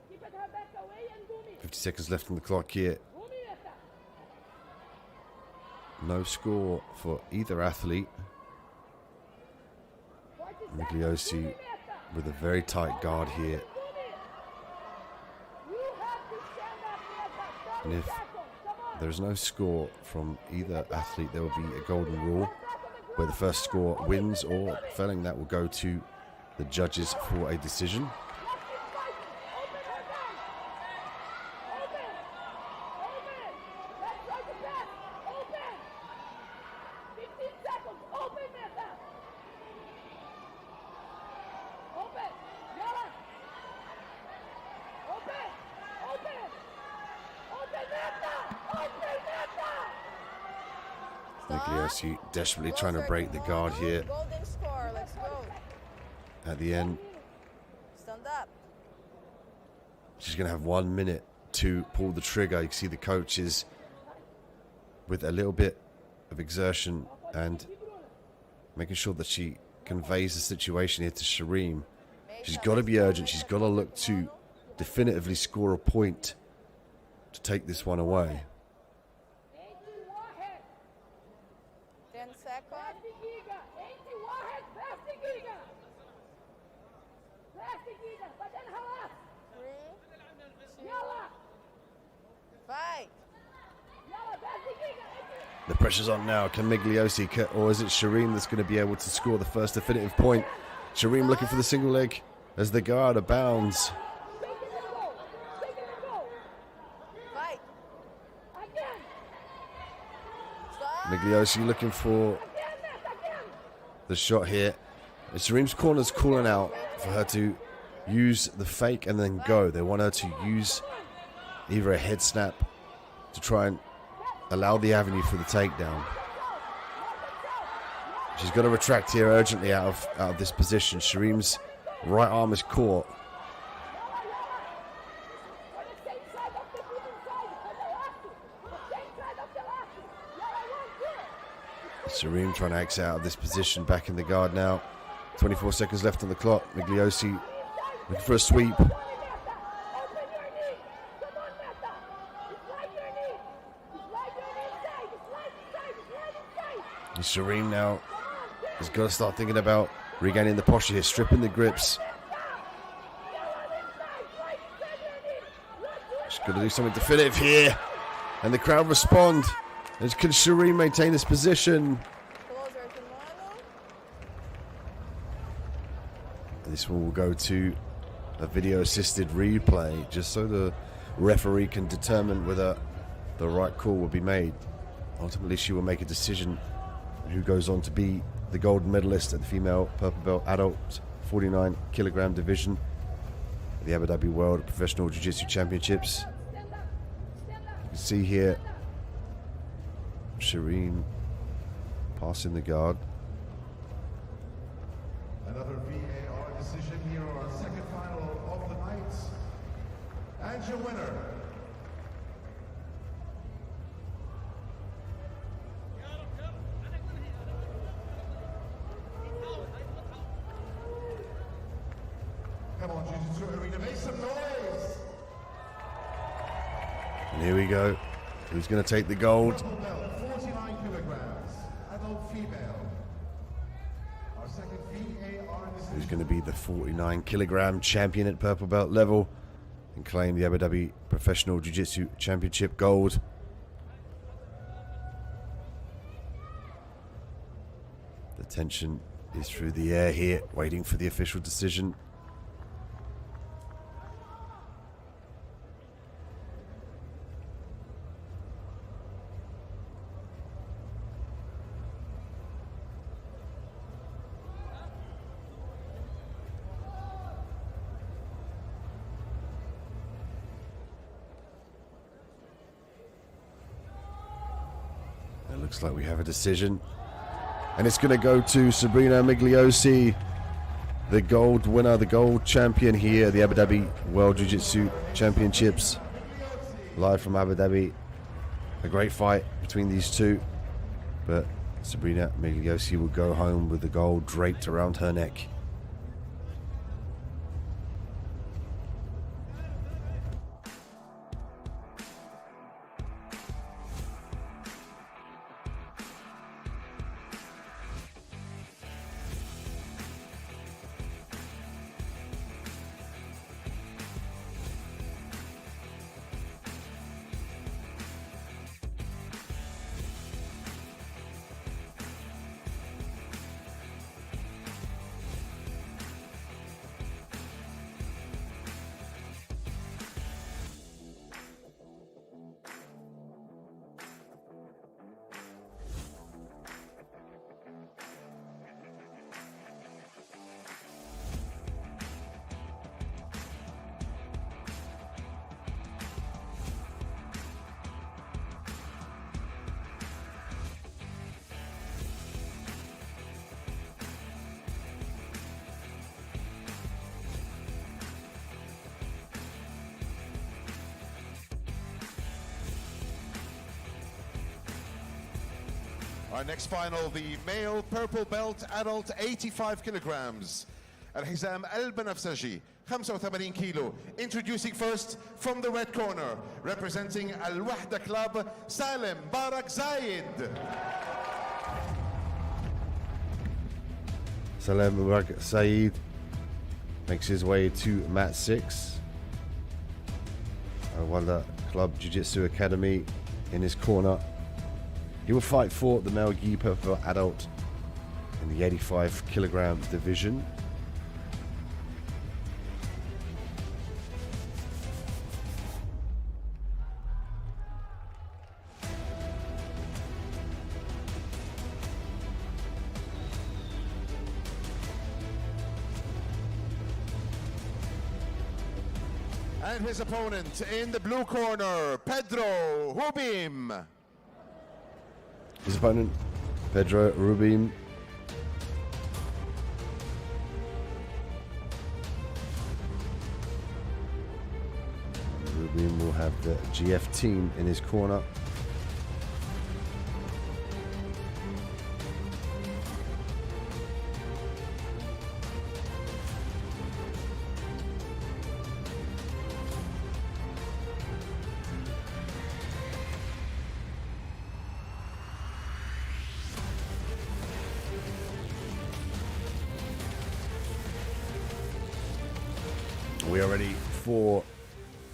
Keep her back away and boom it. 50 seconds left on the clock here. No score for either athlete. Magliosi with a very tight guard here. And if there's no score from either athlete, there will be a golden rule where the first score wins, or failing that will go to the judges for a decision. Magliosi desperately trying to break the guard here. Golden score. Let's go. At the end, Stand up. she's going to have 1 minute to pull the trigger. You can see the coaches with a little bit of exertion and making sure that she conveys the situation here to Shireen. She's got to be urgent. She's got to look to definitively score a point to take this one away. 10 seconds. 3, 2, fight. The pressure's on now. Can Magliosi, or is it Shireen that's going to be able to score the first definitive point? Shireen looking for the single leg as the guard abounds. Fight. Magliosi looking for the shot here. And Shireen's corner's calling out for her to use the fake and then go. They want her to use either a head snap to try and allow the avenue for the takedown. She's got to retract here urgently out of this position. Shireen's right arm is caught. Shireen trying to exit out of this position, back in the guard now. 24 seconds left on the clock. Magliosi looking for a sweep. And Shireen now has got to start thinking about regaining the posture here, stripping the grips. She's got to do something definitive here. And the crowd respond. As can Shireen maintain his position? This one will go to a video assisted replay just so the referee can determine whether the right call will be made. Ultimately, she will make a decision who goes on to be the gold medalist at the female purple belt adult 49 kilogram division at the Abu Dhabi World Professional Jiu-Jitsu Championships. You can see here Shireen passing the guard. Another VAR decision here on our second final of the night. And your winner. Come on, Jiu-Jitsu Arena, make some noise. And here we go. Who's going to take the gold? Purple belt, 49 kilograms, adult female. Our second VAR decision. Who's going to be the 49 kilogram champion at purple belt level and claim the Abu Dhabi Professional Jiu-Jitsu Championship gold. The tension is through the air here, waiting for the official decision. It looks like we have a decision. And it's going to go to Sabrina Migliosi, the gold winner, the gold champion here at the Abu Dhabi World Jiu-Jitsu Championships. Live from Abu Dhabi. A great fight between these two. But Sabrina Migliosi will go home with the gold draped around her neck. Our next final, the male purple belt adult 85 kilograms. الحزام البنفسجي 85 كيلو. Introducing first from the red corner, representing Al Wahda Club, Salim Barak Zayed. Salim Barak Zayed makes his way to mat 6. Al Wahda Club Jiu-Jitsu Academy in his corner. He will fight for the male gi purple adult in the 85 kilogram division. And his opponent in the blue corner, Pedro Hubim. His opponent, Pedro Rubin. Rubin will have the GF team in his corner. We are ready for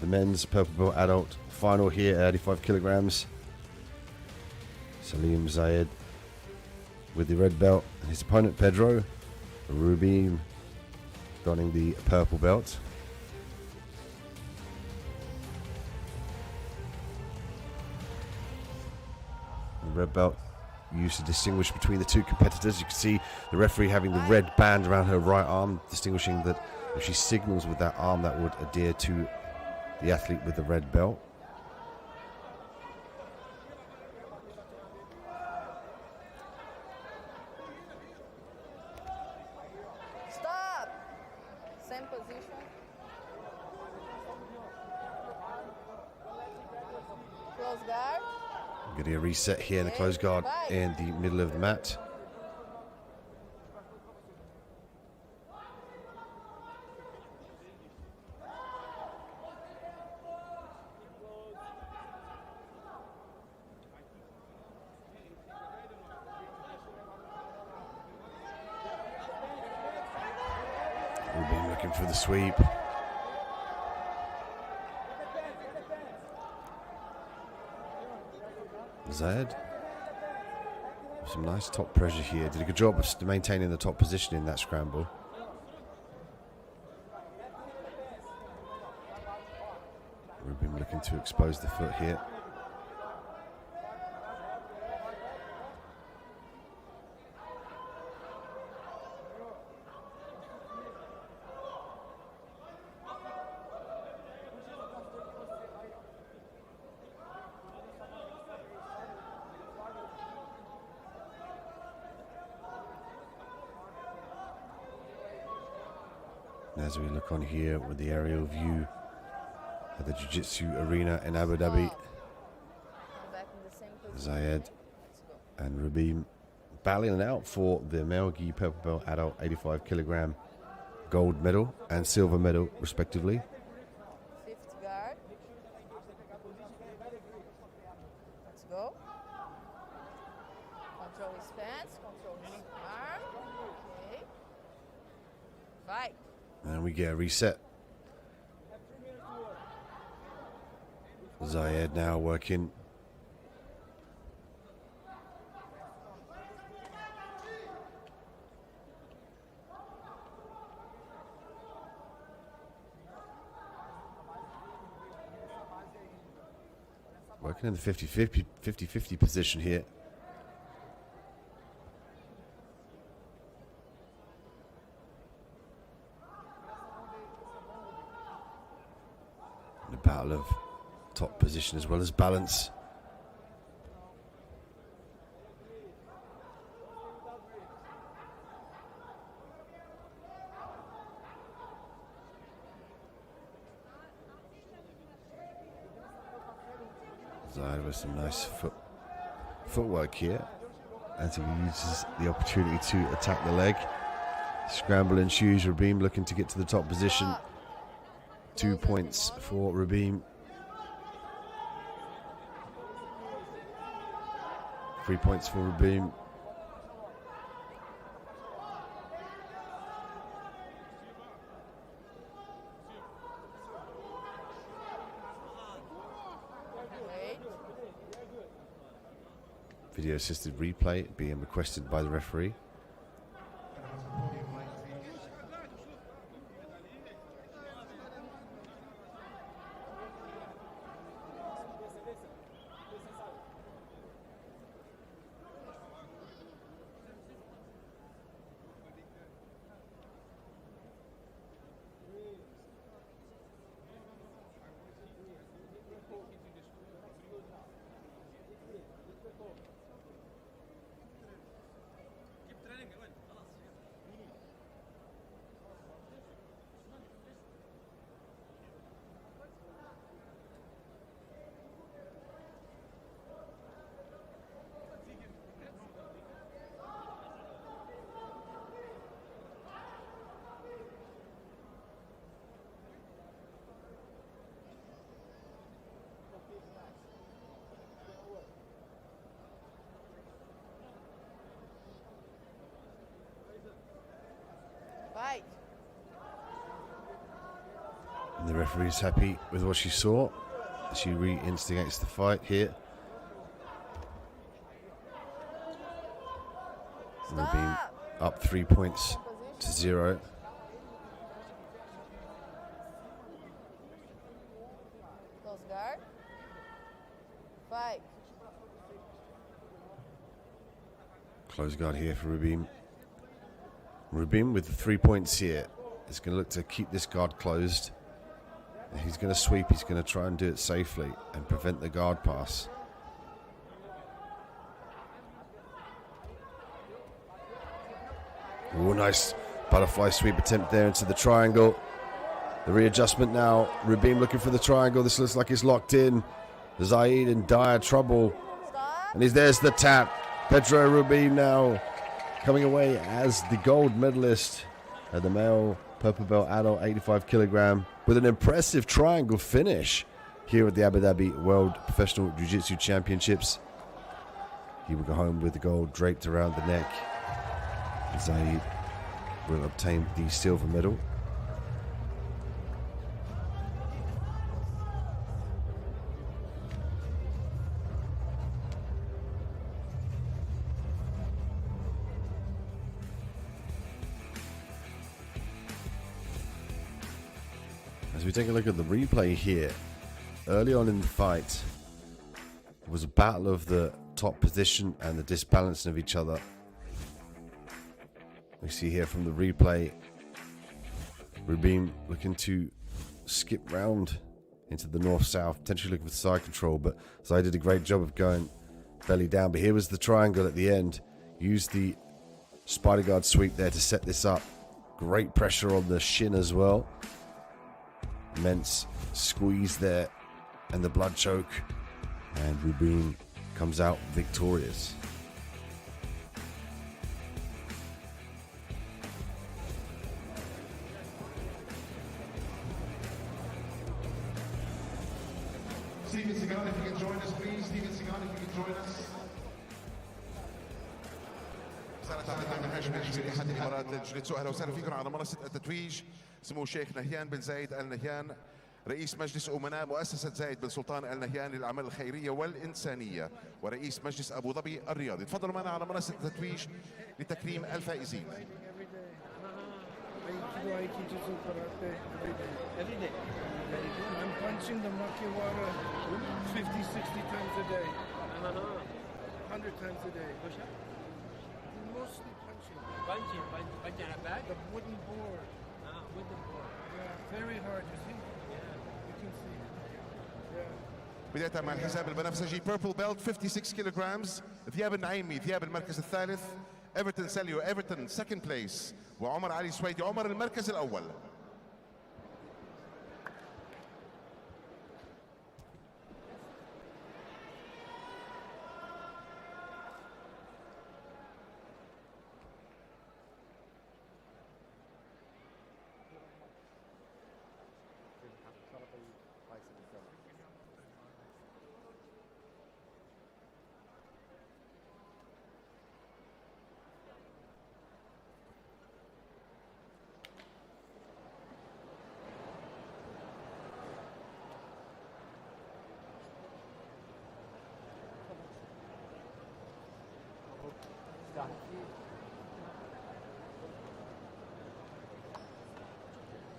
the the men's purple belt adult final here at 85 kilograms. Salim Zayed with the red belt, and his opponent Pedro Rubin donning the purple belt. The red belt used to distinguish between the two competitors. You can see the referee having the red band around her right arm, distinguishing that if she signals with that arm, that would adhere to the athlete with the red belt. Stop! Same position. Close guard. Getting a reset here in the close guard in the middle of the mat. We've been looking for the sweep. Zayed. Some nice top pressure here. Did a good job of maintaining the top position in that scramble. Rubin looking to expose the foot here. As we look on here with the aerial view of the Jiu-Jitsu arena in Abu Dhabi, Zayed and Rabim battling it out for the male gi purple belt adult 85 kilogram gold medal and silver medal respectively. Fifth guard. Let's go. Control his pants, control his arm. Okay. Fight. And we get a reset. Zayed now working. Working in the 50-50 position here. The battle of top position as well as balance. Zayed with some nice footwork here as he uses the opportunity to attack the leg. Scramble ensues. Rabim looking to get to the top position. 2 points for Rabim. 3 points for Rabim. Video assisted replay being requested by the referee. Referee's happy with what she saw. She re-instigates the fight here. Rubin up 3 points to 0. Close guard. Fight. Close guard here for Rubin. Rubin with the 3 points here is going to look to keep this guard closed. He's going to sweep. He's going to try and do it safely and prevent the guard pass. Oh, nice butterfly sweep attempt there into the triangle. The readjustment now. Rubin looking for the triangle. This looks like it's locked in. Zaid in dire trouble. And there's the tap. Pedro Rubin now coming away as the gold medalist at the male purple belt adult 85 kilogram with an impressive triangle finish here at the Abu Dhabi World Professional Jiu-Jitsu Championships. He will go home with the gold draped around the neck. Zaid will obtain the silver medal. As we take a look at the replay here, early on in the fight, it was a battle of the top position and the disbalancing of each other. We see here from the replay, Rubin looking to skip round into the north-south, potentially looking for side control, but Zaid did a great job of going belly down. But here was the triangle at the end. Used the spider guard sweep there to set this up. Great pressure on the shin as well. Immense squeeze there and the blood choke, and Rubin comes out victorious. Steven Seagal, if you can join us, please. Steven Seagal, if you can join us. صارت عندنا من هاشم في احد الامارات للجيتسو. اهلا وسهلا فيكم على منصه التتويج. سمو الشيخ نهيان بن زايد ال نهيان رئيس مجلس امناء مؤسسه زايد بن سلطان ال نهيان للاعمال الخيريه والانسانيه ورئيس مجلس ابو ظبي الرياضي. تفضلوا معنا على منصه التتويج لتكريم الفائزين. I'm punching the murky water 50, 60 times a day. 100 times a day. Mostly punching. Punching at back? The wooden board. Wooden board. Yeah, very hard, you see? Yeah. You can see. Yeah. بداية مع الحساب البنفسجي purple belt 56 kilograms. ذياب النعيمي ذياب المركز الثالث. ايفرتون ساليو ايفرتون second place. وعمر علي سويدي عمر المركز الأول.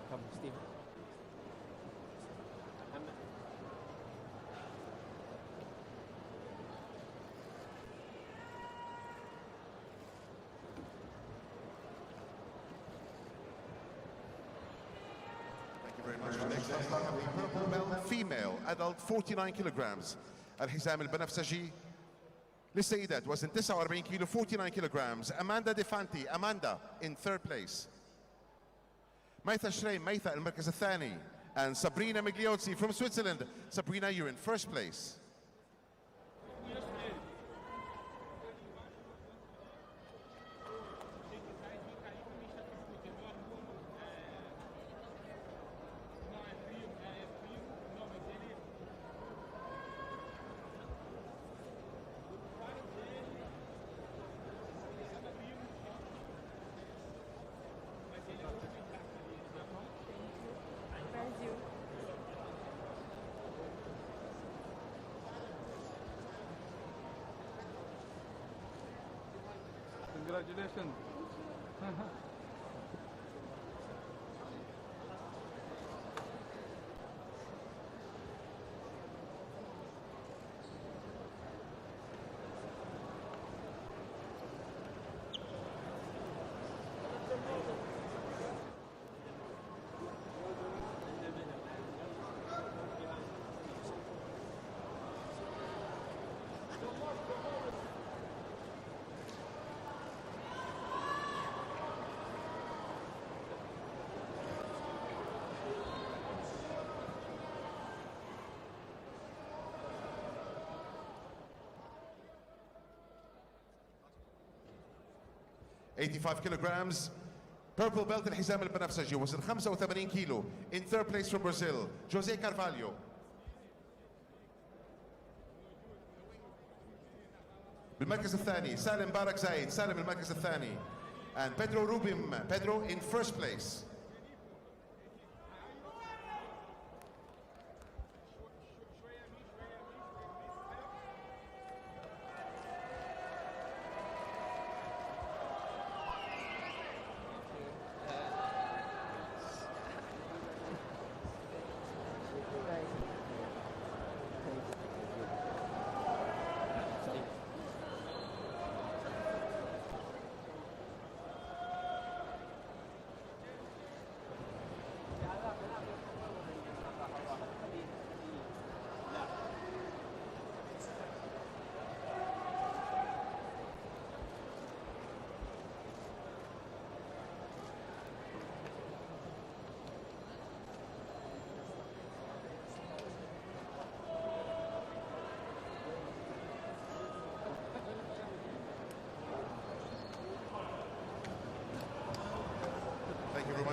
Come, Steve. Purple belt female adult 49 kilograms. الحزام البنفسجي للسيدات وزن 49 كيلو 49 kilograms. Amanda Defanti Amanda in third place. Maitha Shrein Maitha المركز الثاني. And Sabrina Migliozzi from Switzerland. Sabrina, you're in first place. Congratulations. $85 kilograms. Purple belt الحزام البنفسجي وزن 85 كيلو. In third place from Brazil, Jose Carvalho. بالمركز الثاني سالم بارك زايد، سالم المركز الثاني. And Pedro Rubim, Pedro in first place.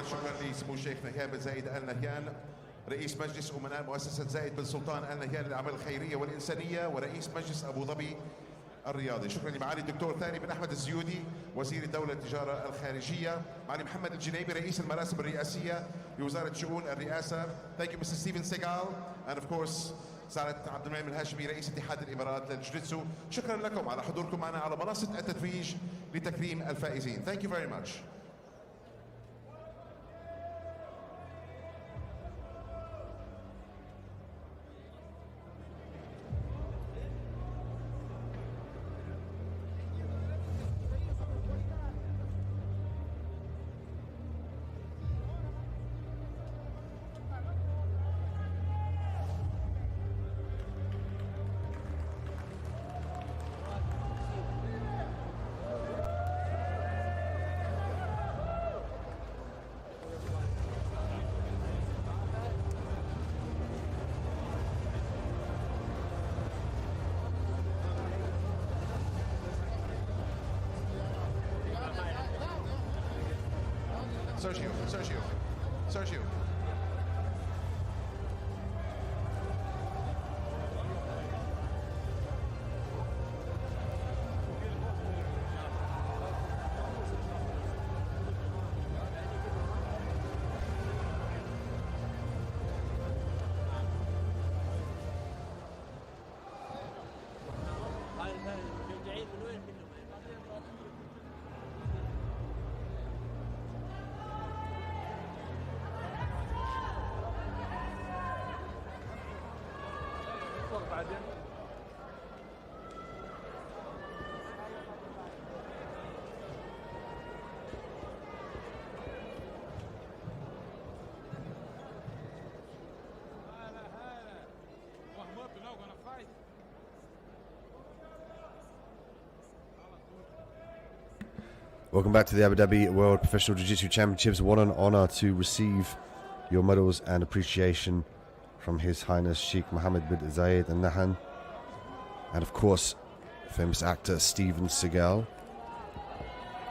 شكرا لسمو الشيخ نهيان بن زايد آل نهيان رئيس مجلس أمناء مؤسسة زايد بن سلطان آل نهيان للأعمال الخيرية والإنسانية ورئيس مجلس أبو ظبي الرياضي. شكرا لمعالي الدكتور ثاني بن أحمد الزيودي وزير الدولة التجارة الخارجية، معالي محمد الجنيبي رئيس المراسم الرئاسية لوزارة شؤون الرئاسة. Thank you Mr. Steven Segal and of course سعادة عبد المنعم الهاشمي رئيس اتحاد الإمارات للجوجيتسو. شكرا لكم على حضوركم معنا على منصة التتويج لتكريم الفائزين. Thank you very much. Sergio. Welcome back to the Abu Dhabi World Professional Jiu-Jitsu Championships. What an honor to receive your medals and appreciation from His Highness Sheikh Mohammed bin Zayed Al Nahyan, and of course famous actor Steven Seagal.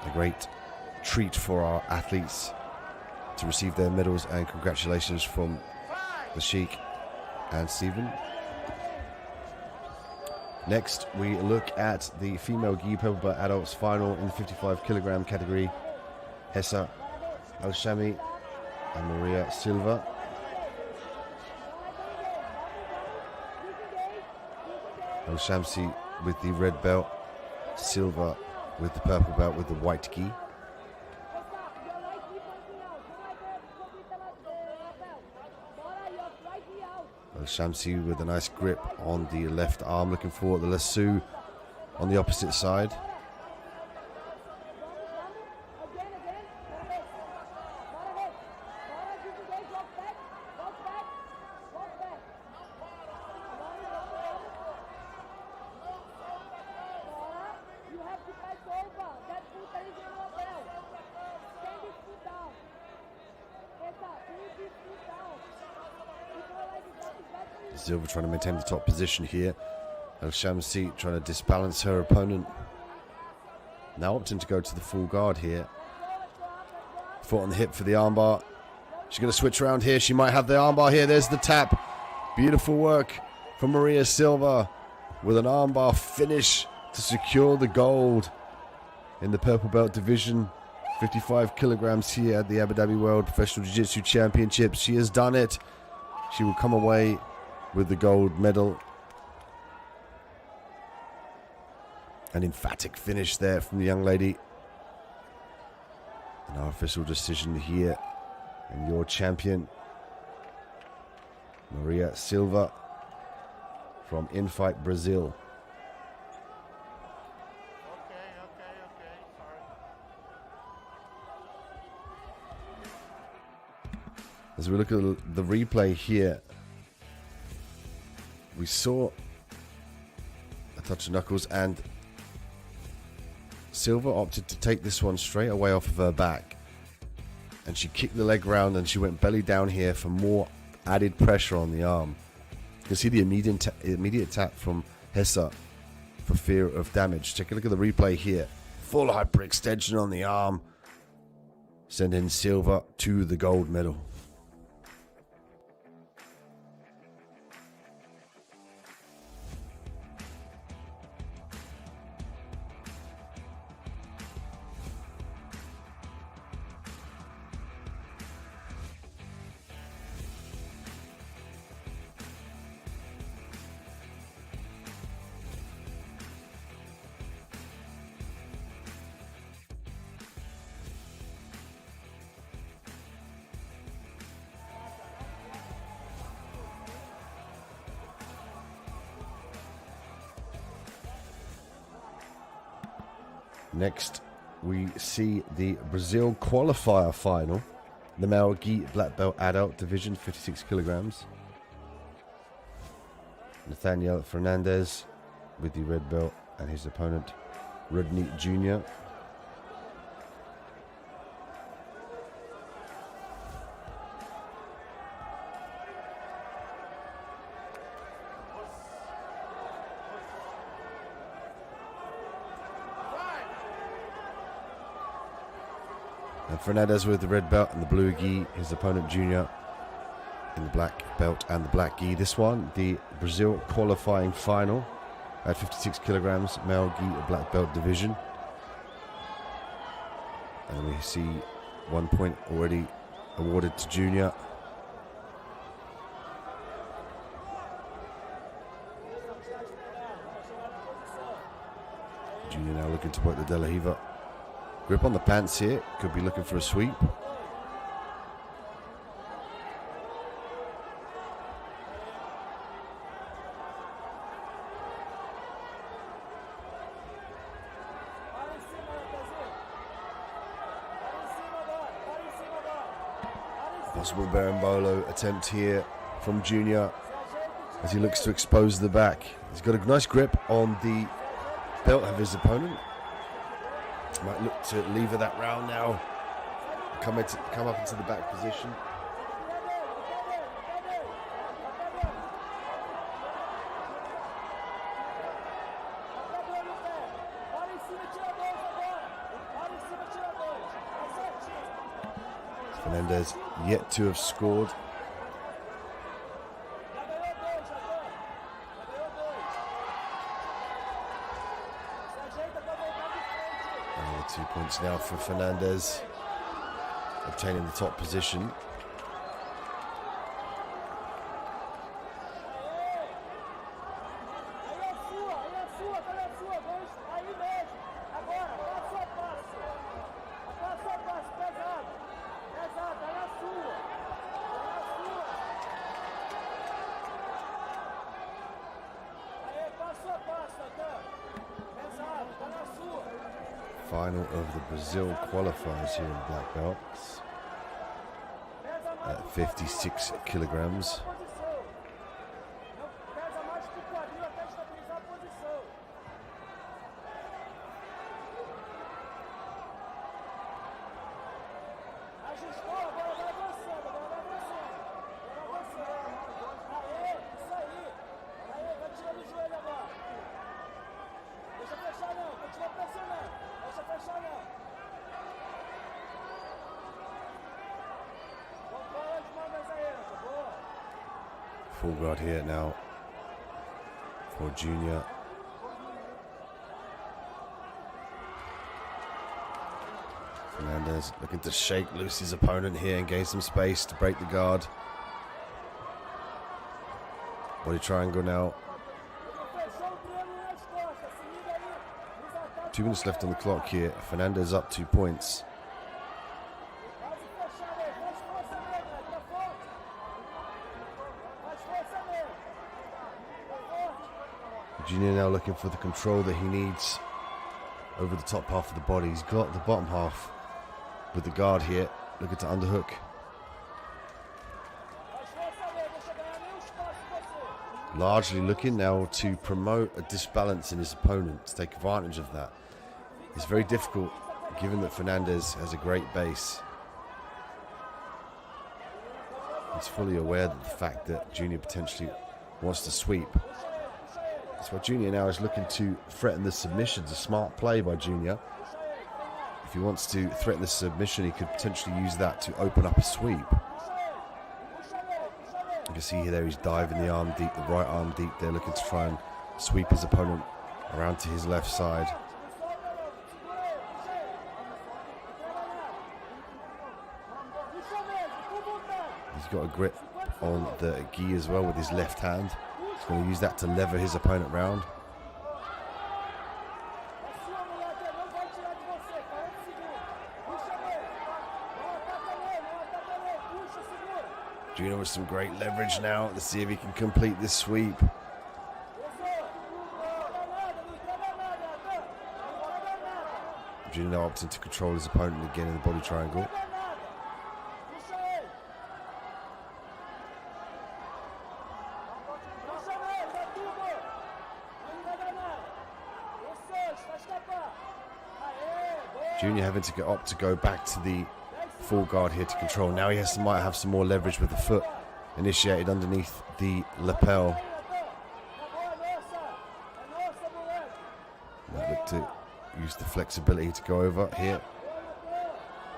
A great treat for our athletes to receive their medals, and congratulations from the Sheikh and Steven. Next, we look at the female gi pepper adults final in the 55 kilogram category. Hessa Al-Shami and Maria Silva. Al-Shamsi with the red belt, Silva with the purple belt with the white gi. Al-Shamsi with a nice grip on the left arm, looking for the lasso on the opposite side. Silva trying to maintain the top position here. Al-Shamsi trying to disbalance her opponent. Now opting to go to the full guard here. Foot on the hip for the armbar. She's going to switch around here. She might have the armbar here. There's the tap. Beautiful work from Maria Silva with an armbar finish to secure the gold in the purple belt division. 55 kilograms here at the Abu Dhabi World Professional Jiu-Jitsu Championships. She has done it. She will come away with the gold medal. An emphatic finish there from the young lady. And our official decision here. And your champion, Maria Silva from Infight Brazil. As we look at the replay here, we saw a touch of knuckles, and Silva opted to take this one straight away off of her back. And she kicked the leg round and she went belly down here for more added pressure on the arm. You can see the immediate tap from Hessa for fear of damage. Take a look at the replay here. Full hyperextension on the arm, sending Silva to the gold medal. Next, we see the Brazil qualifier final. The male gi black belt adult division, 56 kilograms. Nathaniel Fernandez with the red belt and his opponent, Rodney Jr. And Fernandez with the red belt and the blue gi, his opponent Junior in the black belt and the black gi. This one, the Brazil qualifying final at 56 kilograms, male gi black belt division. And we see 1 point already awarded to Junior. Junior now looking to work the De La Riva. Grip on the pants here, could be looking for a sweep. Possible Berimbolo attempt here from Junior as he looks to expose the back. He's got a nice grip on the belt of his opponent. Might look to lever that round now. Come up into the back position. Fernandez yet to have scored. Another 2 points now for Fernandez, obtaining the top position. Final of the Brazil qualifiers here in black belts at 56 kilograms. Full guard here now for Junior. Fernandez looking to shake loose his opponent here and gain some space to break the guard. Body triangle now. 2 minutes left on the clock here. Fernandez up 2 points. Junior now looking for the control that he needs over the top half of the body. He's got the bottom half with the guard here, looking to underhook. Largely looking now to promote a disbalance in his opponent, to take advantage of that. It's very difficult given that Fernandez has a great base. He's fully aware of the fact that Junior potentially wants to sweep. That's why Junior now is looking to threaten the submissions. A smart play by Junior. If he wants to threaten the submission, he could potentially use that to open up a sweep. You can see here there he's diving the arm deep, the right arm deep there, looking to try and sweep his opponent around to his left side. He's got a grip on the gi as well with his left hand. He's going to use that to lever his opponent round. Junior with some great leverage now. Let's see if he can complete this sweep. Junior now opting to control his opponent again in the body triangle. Junior having to opt to go back to the full guard here to control. Now he might have some more leverage with the foot initiated underneath the lapel. Might look to use the flexibility to go over here.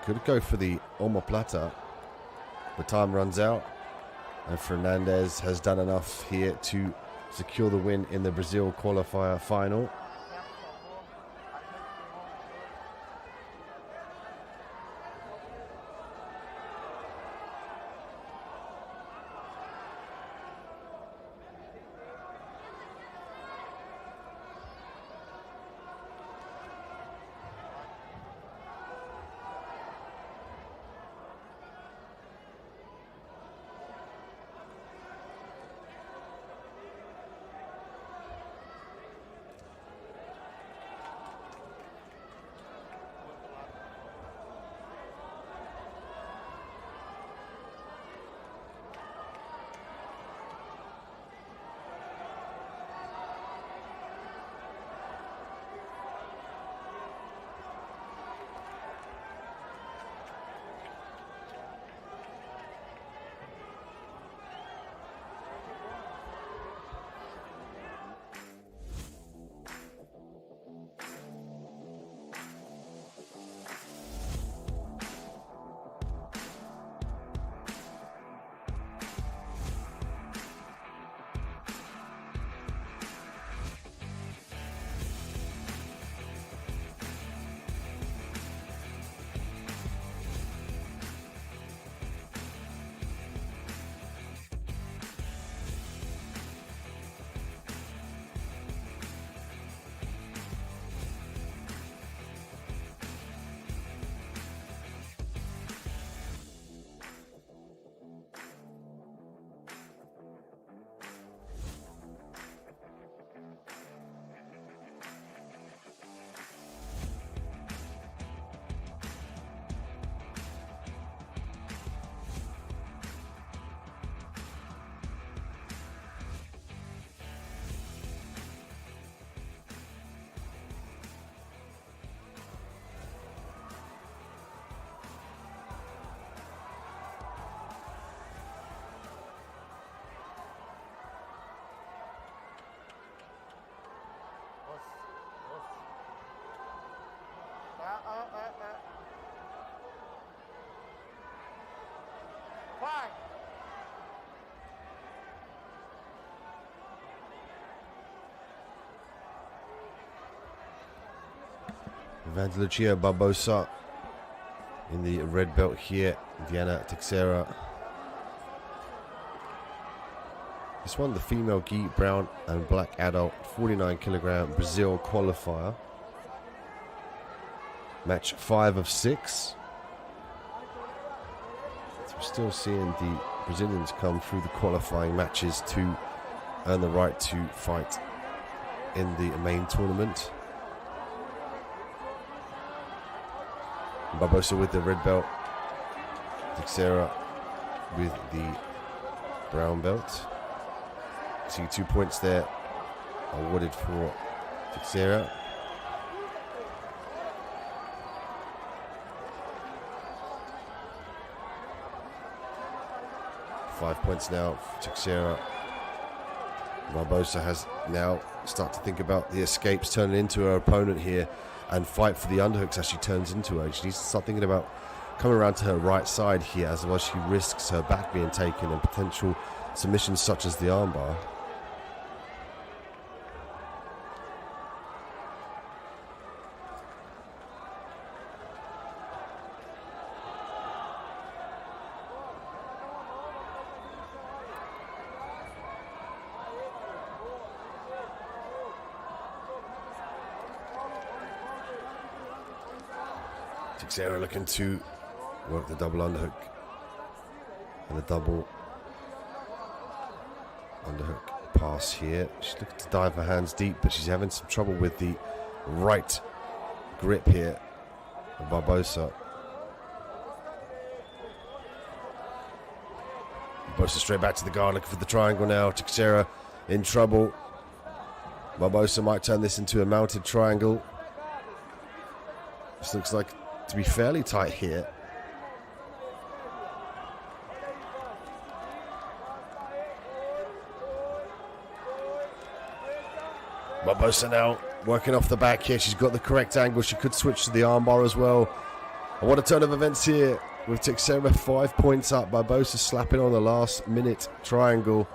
Could go for the omoplata. The time runs out and Fernandez has done enough here to secure the win in the Brazil qualifier final. Lucia Barbosa in the red belt here. Diana Teixeira. This one, the female gi, brown and black adult, 49 kilogram Brazil qualifier. Match 5 of 6. So we're still seeing the Brazilians come through the qualifying matches to earn the right to fight in the main tournament. Barbosa with the red belt. Teixeira with the brown belt. See 2 points there awarded for Teixeira. Five points now for Teixeira. Barbosa has now started to think about the escapes, turning into her opponent here and fight for the underhooks as she turns into her. She needs to start thinking about coming around to her right side here, as well as she risks her back being taken and potential submissions such as the armbar. Teixeira looking to work the double underhook and the double underhook pass here. She's looking to dive her hands deep, but she's having some trouble with the right grip here of Barbosa. Barbosa straight back to the guard, looking for the triangle now. Teixeira in trouble. Barbosa might turn this into a mounted triangle. This looks like to be fairly tight here. Barbosa now working off the back here. She's got the correct angle. She could switch to the armbar as well. And what a turn of events here with Teixeira 5 points up. Barbosa slapping on the last minute triangle.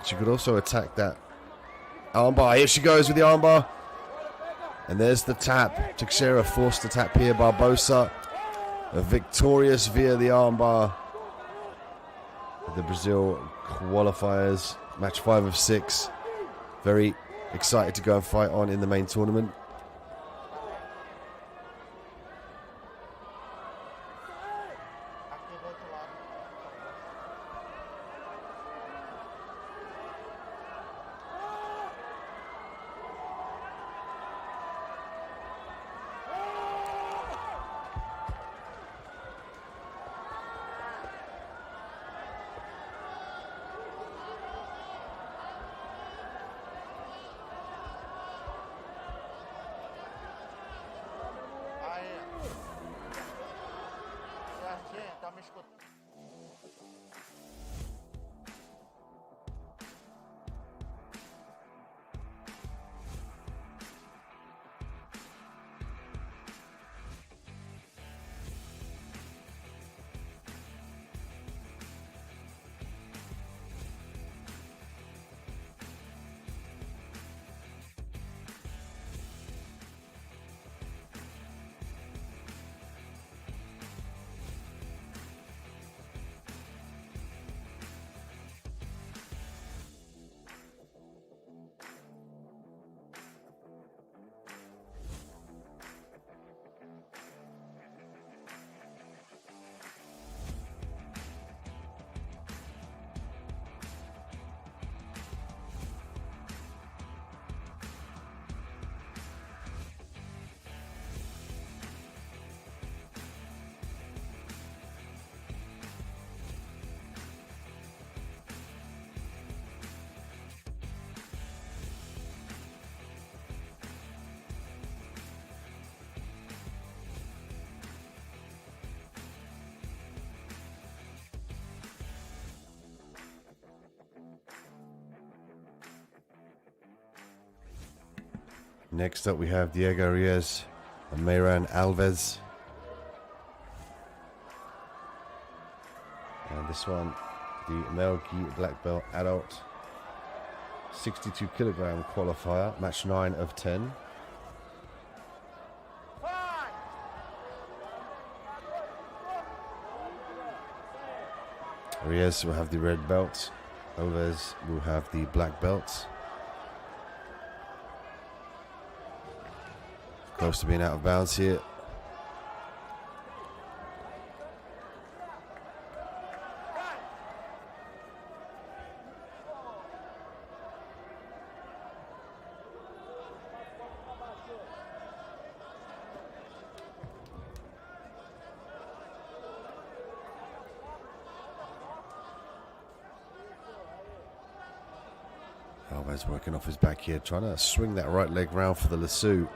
She could also attack that armbar. Here she goes with the armbar. And there's the tap. Teixeira forced to tap here. Barbosa victorious via the armbar. The Brazil qualifiers. Match 5 of 6. Very excited to go and fight on in the main tournament. Next up we have Diego Reyes and Mayran Alves. And this one, the male gi black belt adult, 62 kilogram qualifier, match 9 of 10. Reyes will have the red belt. Alves will have the black belt. Close to being out of bounds here. Alves working off his back here, trying to swing that right leg round for the lasso.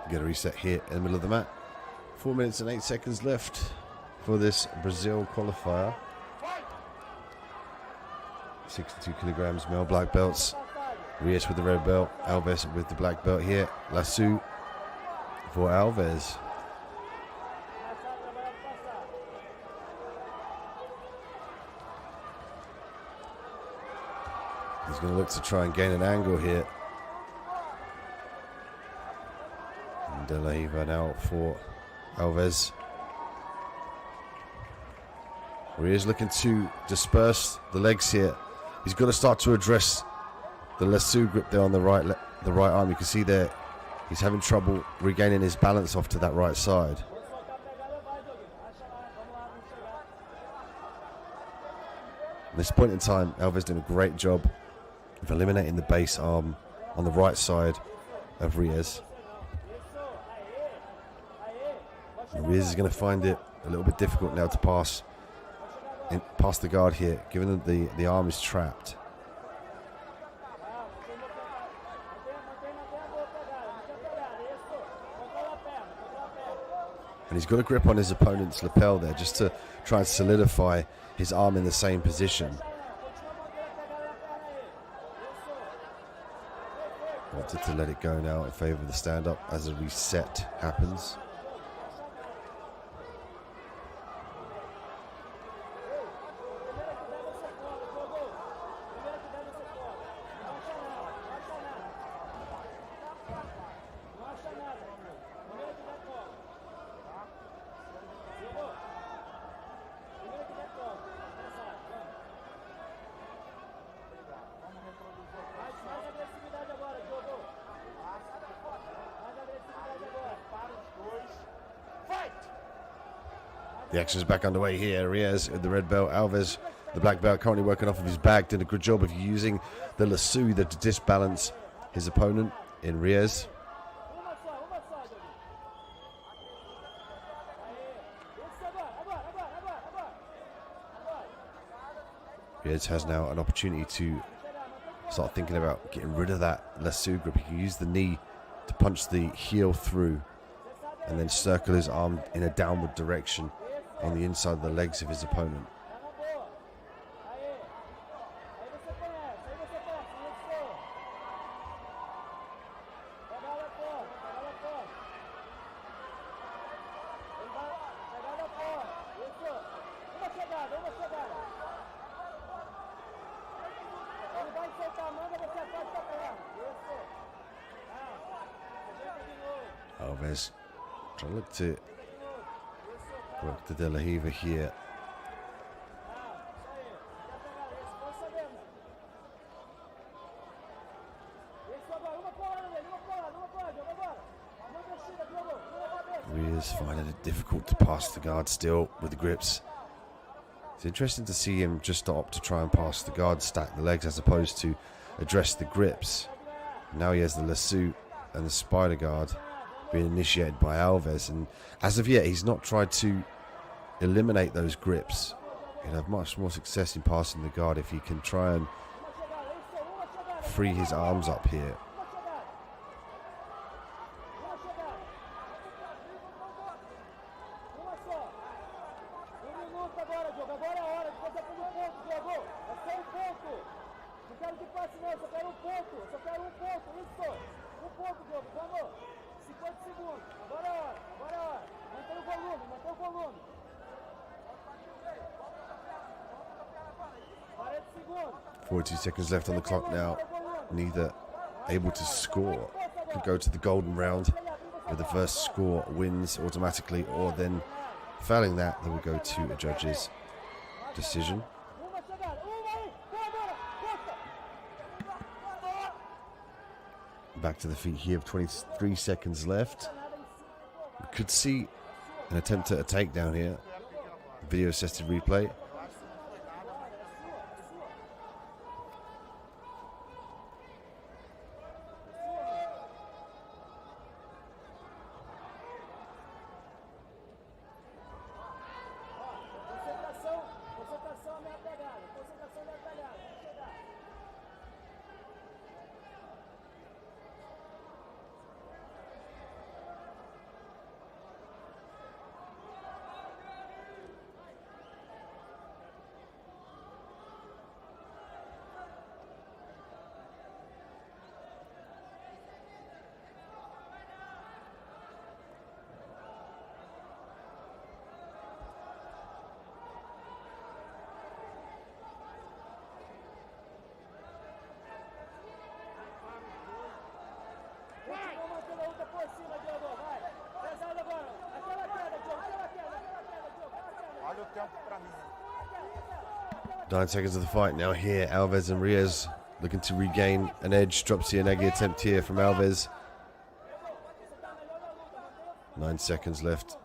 Get a reset here in the middle of the mat. 4 minutes and 8 seconds left for this Brazil qualifier. 62 kilograms, male black belts. Reyes with the red belt, Alves with the black belt here. Lasso for Alves. He's going to look to try and gain an angle here. De La Riva now for Alves. Reyes looking to disperse the legs here. He's got to start to address the lasso grip there on the right arm. You can see there he's having trouble regaining his balance off to that right side. At this point in time, Alves doing a great job of eliminating the base arm on the right side of Reyes. Reyes is going to find it a little bit difficult now to pass the guard here, given that the arm is trapped. And he's got a grip on his opponent's lapel there just to try and solidify his arm in the same position. Wanted to let it go now in favor of the stand-up as a reset happens. The action is back underway here. Reyes with the red belt, Alves, the black belt, currently working off of his back, doing a good job of using the lasso there to disbalance his opponent in Reyes. Reyes has now an opportunity to start thinking about getting rid of that lasso grip. He can use the knee to punch the heel through and then circle his arm in a downward direction on the inside of the legs of his opponent. Alves trying to look to work the De La Riva here. Reyes finding it difficult to pass the guard still with the grips. It's interesting to see him just opt to try and pass the guard, stack the legs, as opposed to address the grips. Now he has the lasso and the spider guard being initiated by Alves, and as of yet he's not tried to eliminate those grips. He'll have much more success in passing the guard if he can try and free his arms up here. 42 seconds left on the clock now. Neither able to score. Could go to the golden round, where the first score wins automatically, or then failing that, they will go to a judge's decision. Back to the feet here, 23 seconds left. We could see an attempt at a takedown here. Video assisted replay. Olha o tempo pra mim. 9 seconds of the fight now here. Alves and Reyes looking to regain an edge. Drops the Yanagi attempt here from Alves. 9 seconds left.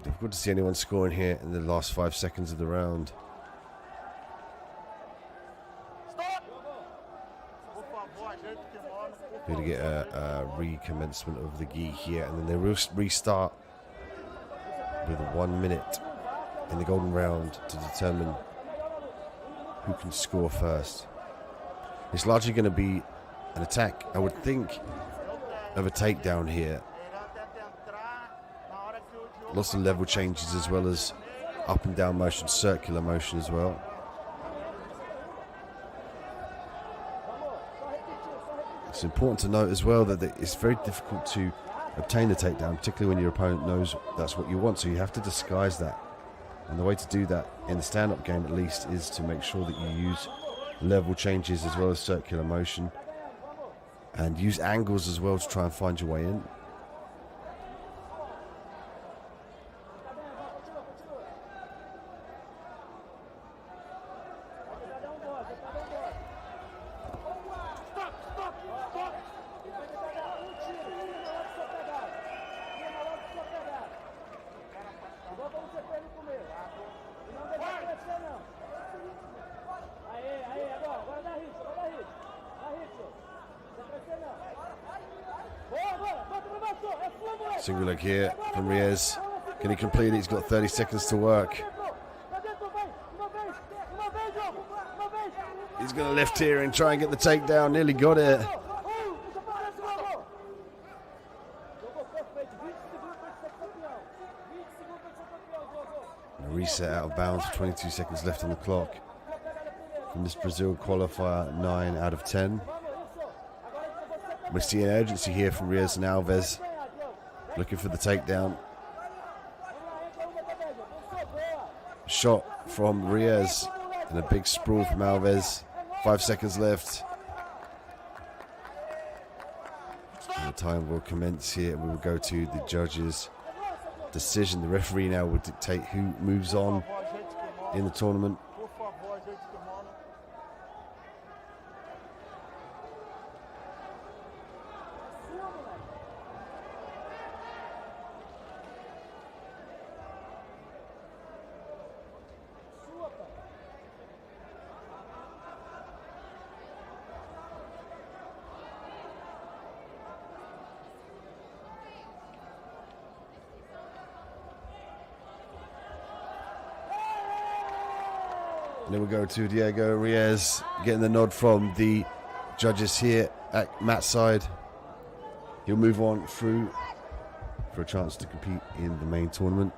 Difficult to see anyone scoring here in the last 5 seconds of the round. Going to get a recommencement of the gi here, and then they will restart with 1 minute in the golden round to determine who can score first. It's largely going to be an attack, I would think, of a takedown here. Lots of level changes as well as up and down motion, circular motion as well. It's important to note as well that it's very difficult to obtain the takedown, particularly when your opponent knows that's what you want, so you have to disguise that. And the way to do that, in the stand-up game at least, is to make sure that you use level changes as well as circular motion, and use angles as well to try and find your way in. Single leg here from Reyes. Can he complete it? He's got 30 seconds to work. He's going to lift here and try and get the takedown. Nearly got it. A reset out of bounds with 22 seconds left on the clock. From this Brazil qualifier, 9 out of 10. We see an urgency here from Reyes and Alves. Looking for the takedown. Shot from Reyes and a big sprawl from Alves. 5 seconds left. And the time will commence here, and we will go to the judges' decision. The referee now will dictate who moves on in the tournament. And then we go to Diego Reyes, getting the nod from the judges here at Matt's side. He'll move on through for a chance to compete in the main tournament.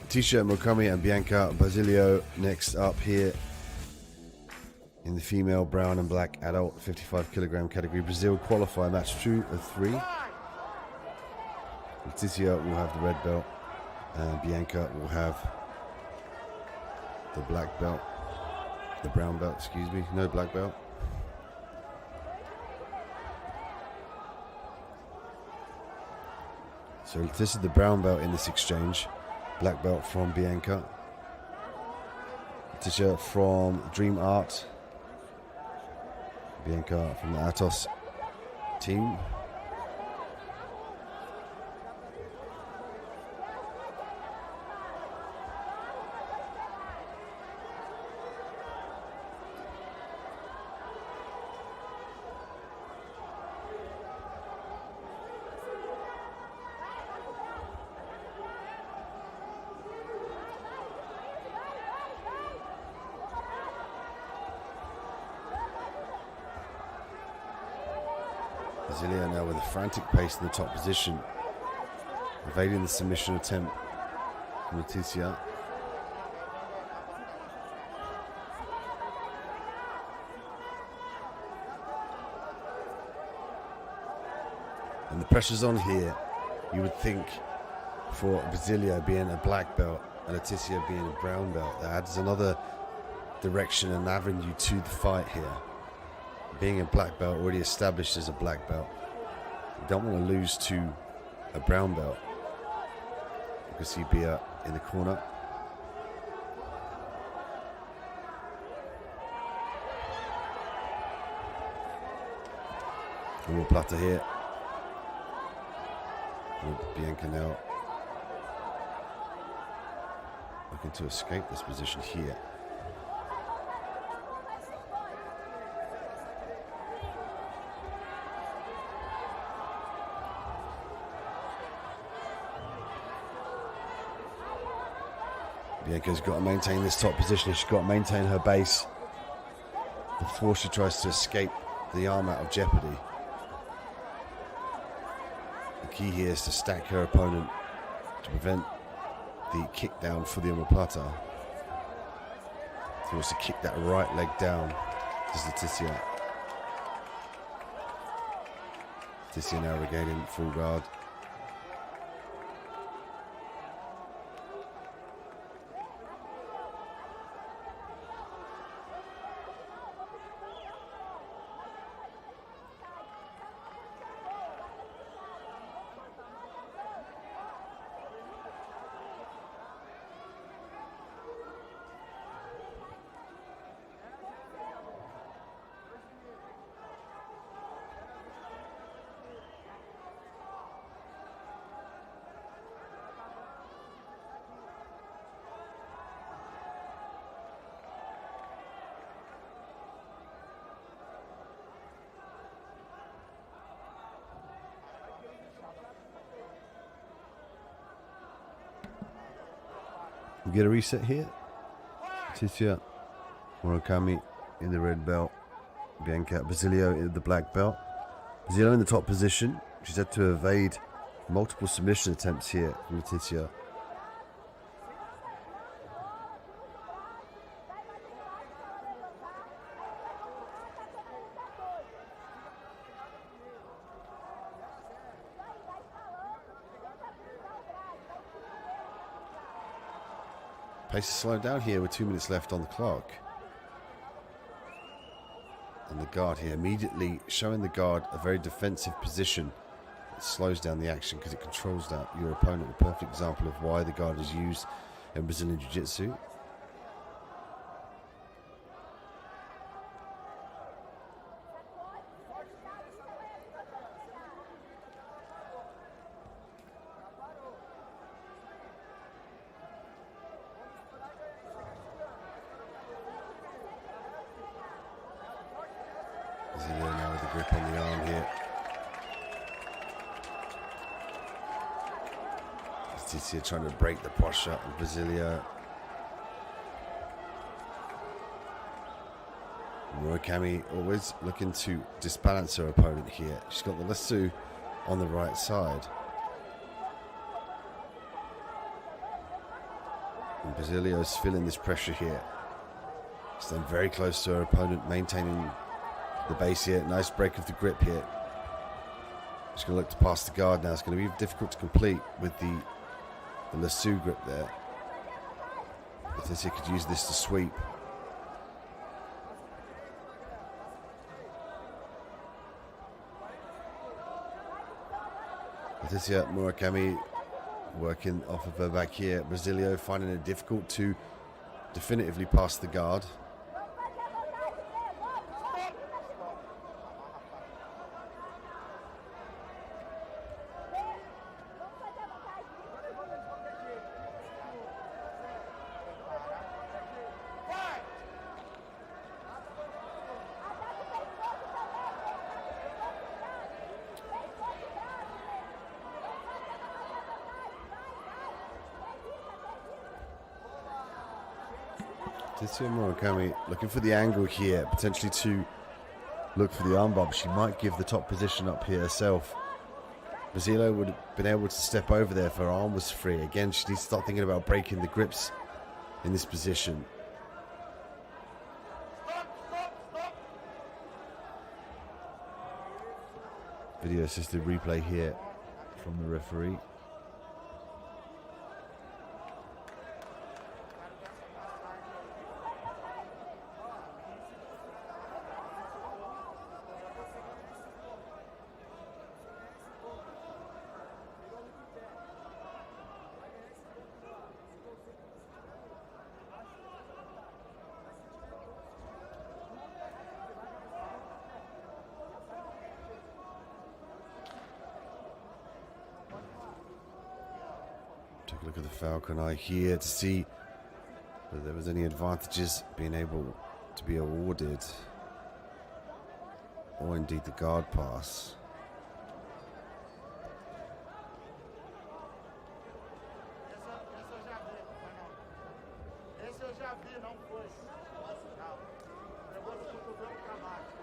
Tisha Mokami and Bianca Basilio next up here in the female brown and black adult 55 kilogram category. Brazil qualify match 2 of 3. Leticia will have the red belt and Bianca will have the black belt, the brown belt, excuse me, no black belt. So this is the brown belt in this exchange. Black belt from Bianca. Leticia from Dream Art. Bianca from the Atos team. Brasilia now with a frantic pace in the top position, evading the submission attempt from Leticia. And the pressure's on here. You would think for Brasilia being a black belt and Leticia being a brown belt, that adds another direction and avenue to the fight here. Being a black belt, already established as a black belt, you don't want to lose to a brown belt. You can see Bia in the corner. And we'll Plata here. And Bianca now looking to escape this position here. Bianca's got to maintain this top position. She's got to maintain her base before she tries to escape the arm out of jeopardy. The key here is to stack her opponent to prevent the kick down for the omoplata. She wants to kick that right leg down to Leticia. Leticia now regaining full guard. We get a reset here. Leticia Murakami in the red belt. Bianca Basilio in the black belt. Basilio in the top position. She's had to evade multiple submission attempts here from Leticia. Pace is slowed down here with 2 minutes left on the clock. And the guard here immediately showing the guard a very defensive position. It slows down the action because it controls that your opponent. A perfect example of why the guard is used in Brazilian Jiu-Jitsu. Now with the grip on the arm here. Leticia trying to break the posture of Brasilia. Murakami always looking to disbalance her opponent here. She's got the lasso on the right side. And Basilio's feeling this pressure here. Staying very close to her opponent, maintaining the base here. Nice break of the grip here. She's going to look to pass the guard now. It's going to be difficult to complete with the lasso grip there. Letizia could use this to sweep. Letizia Murakami working off of her back here. Basilio finding it difficult to definitively pass the guard. Letizia Murakami looking for the angle here, potentially to look for the armbar, but she might give the top position up here herself. Basilio would have been able to step over there if her arm was free. Again, she needs to start thinking about breaking the grips in this position. Video assisted replay here from the referee. Take a look at the Falcon Eye here to see whether there was any advantages being able to be awarded, or indeed the guard pass. Esse eu já vi, não foi. Não. Pegou do cotovelo pra baixo.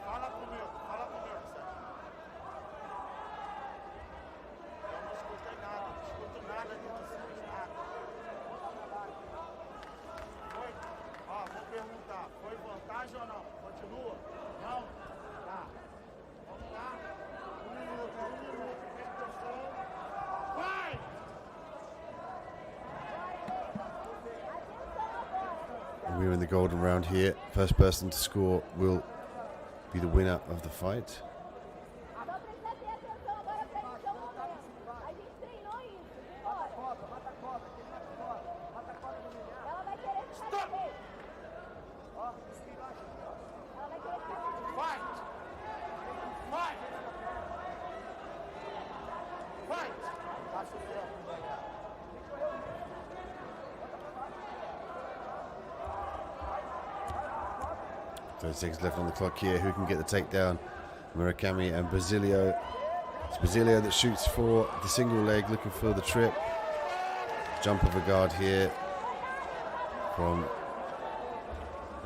Fala comigo, Sérgio. Eu não escutei nada, não escuto nada de vocês, nada. Foi? Ó, vou perguntar, foi vantagem ou não? Continua? Não? Tá. Vamos lá? 1 minuto, presta atenção. Vai! We're in the golden round here. First person to score will be the winner of the fight. Seconds left on the clock here. Who can get the takedown? Murakami and Basilio. It's Basilio that shoots for the single leg, looking for the trip. Jump of a guard here from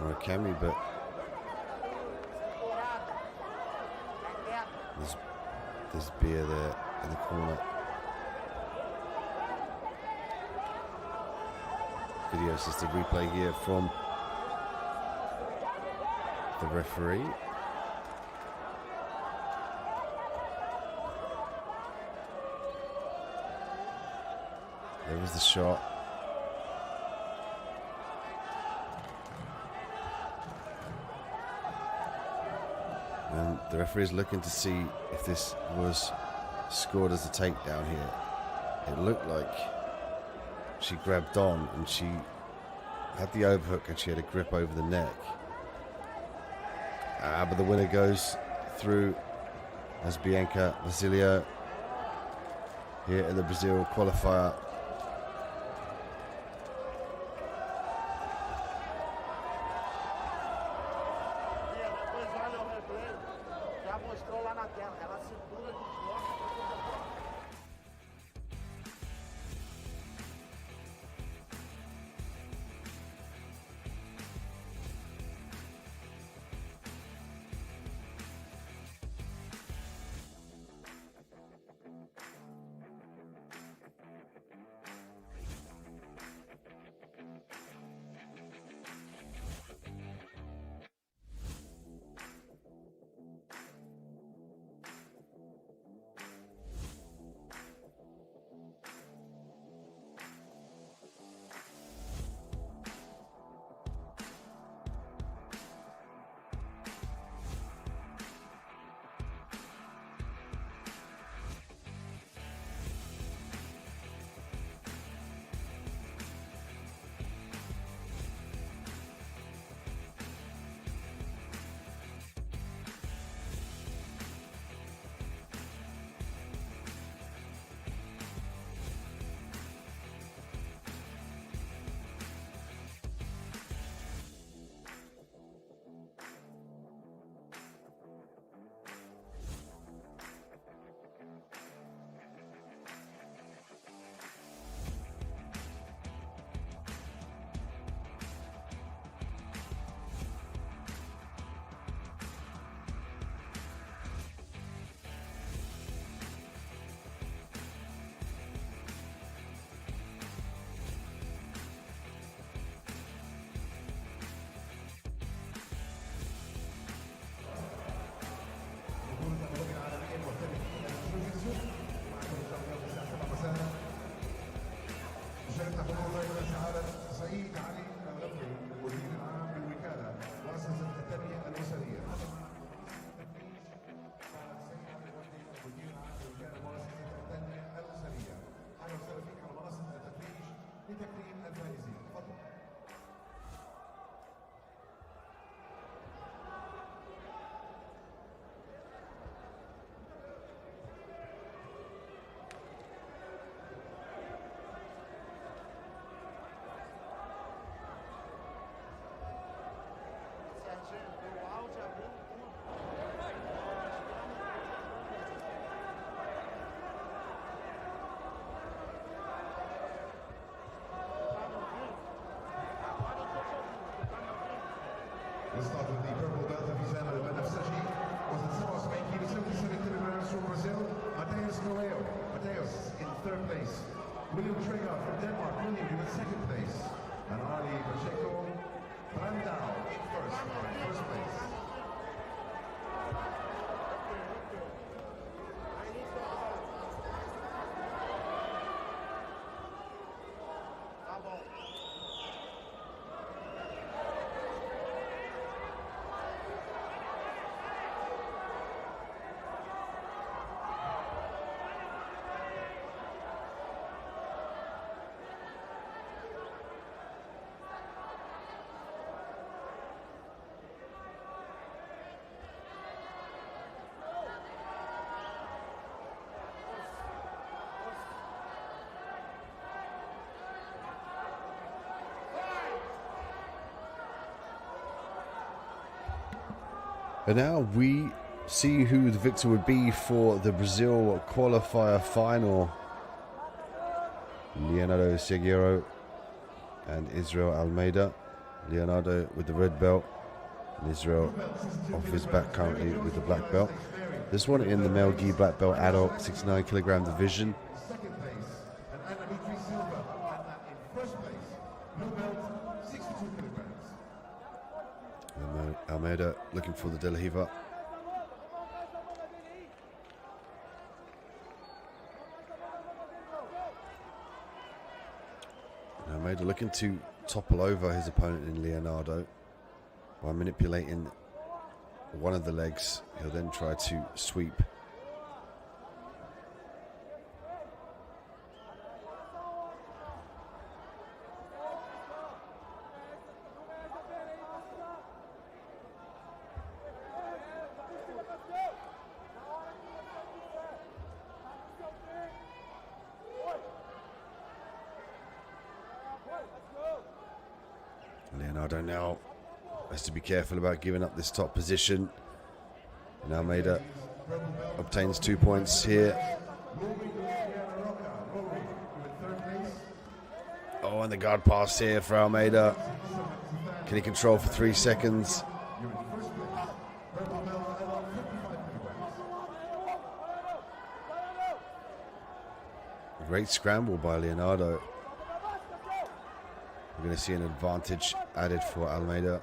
Murakami, but there's beer there in the corner. Video assisted replay here from the referee. There was the shot. And the referee is looking to see if this was scored as a takedown here. It looked like she grabbed on and she had the overhook and she had a grip over the neck. But the winner goes through as Bianca Basilio. here in the Brazil qualifier. Depois olha o replay, já mostrou lá na tela, ela segura de costas. Let's start with the purple belt of Islam al-Benafsaji. Was it Saros making 77 kilograms from Brazil? Mateus Noel. Mateus in third place. William Traeger from Denmark. William, you in second place. And Ali Pacheco Brandao in first place. And now we see who the victor would be for the Brazil qualifier final. Leonardo Seguero and Israel Almeida. Leonardo with the red belt, and Israel off his back currently with the black belt. This one in the male gi black belt adult 69 kilogram division. Second place, and Dimitri Silva, and in first place, blue belt, 62 kilograms. Almeida looking for the De La Riva. Almeida looking to topple over his opponent in Leonardo by manipulating one of the legs. He'll then try to sweep. Leonardo now has to be careful about giving up this top position. And Almeida obtains 2 points here. Oh, and the guard pass here for Almeida. Can he control for 3 seconds? Great scramble by Leonardo. We're going to see an advantage added for Almeida.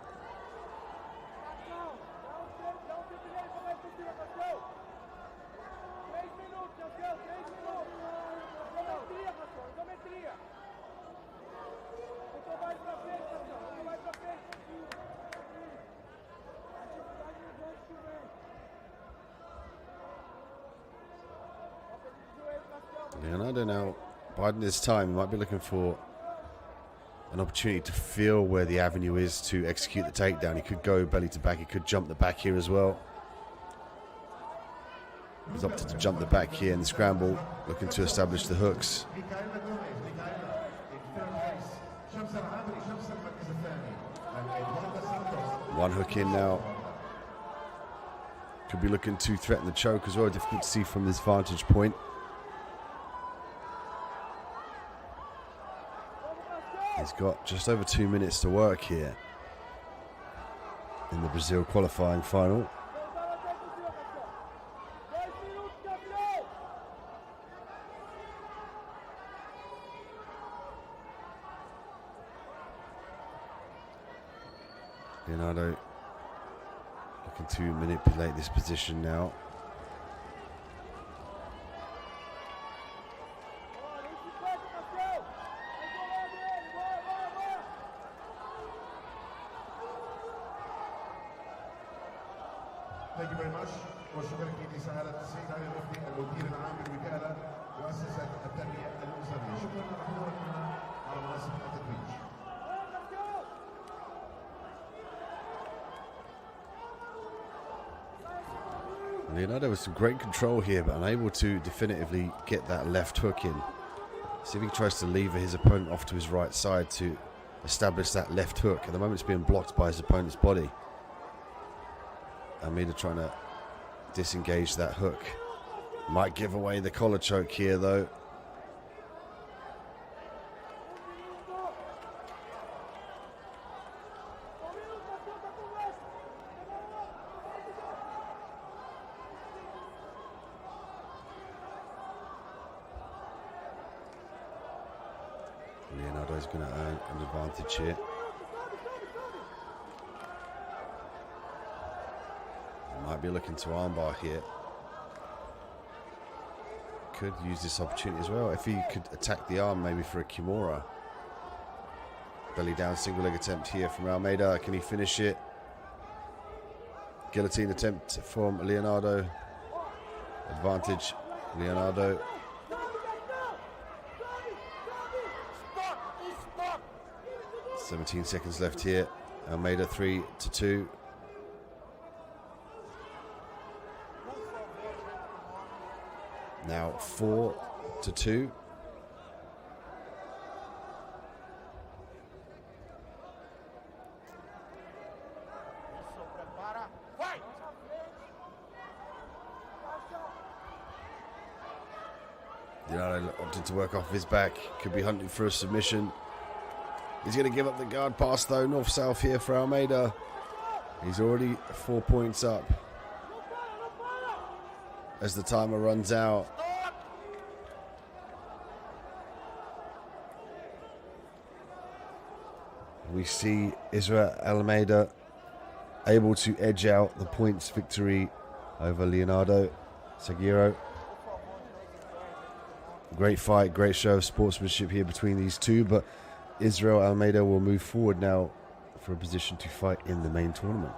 Leonardo now biding his time. He might be looking for an opportunity to feel where the avenue is to execute the takedown. He could go belly to back. He could jump the back here as well. He's opted to jump the back here in the scramble, looking to establish the hooks. One hook in now. Could be looking to threaten the choke as well. Difficult to see from this vantage point. He's got just over 2 minutes to work here in the Brazil qualifying final. Leonardo looking to manipulate this position now. Thank you very much. وشكرا لسعادة السيد علي الرفدي المدير العام للوكالة مؤسسة التنمية الأسرية. شكرا لحضوركم على منصة التتويج. Leonardo with some great control here, but unable to definitively get that left hook in. See if he tries to lever his opponent off to his right side to establish that left hook. At the moment it's being blocked by his opponent's body. Almeida trying to disengage that hook. Might give away the collar choke here though. Leonardo's going to earn an advantage here. Might be looking to armbar here. Could use this opportunity as well. If he could attack the arm maybe for a Kimura. Belly down single leg attempt here from Almeida. Can he finish it? Guillotine attempt from Leonardo. Advantage Leonardo. 17 seconds left here. Almeida 3-2. Now 4-2. Leonardo opted to work off his back. Could be hunting for a submission. He's going to give up the guard pass though. North-south here for Almeida. He's already 4 points up as the timer runs out. We see Israel Almeida able to edge out the points victory over Leonardo Sagiro. Great fight, great show of sportsmanship here between these two, but Israel Almeida will move forward now for a position to fight in the main tournament.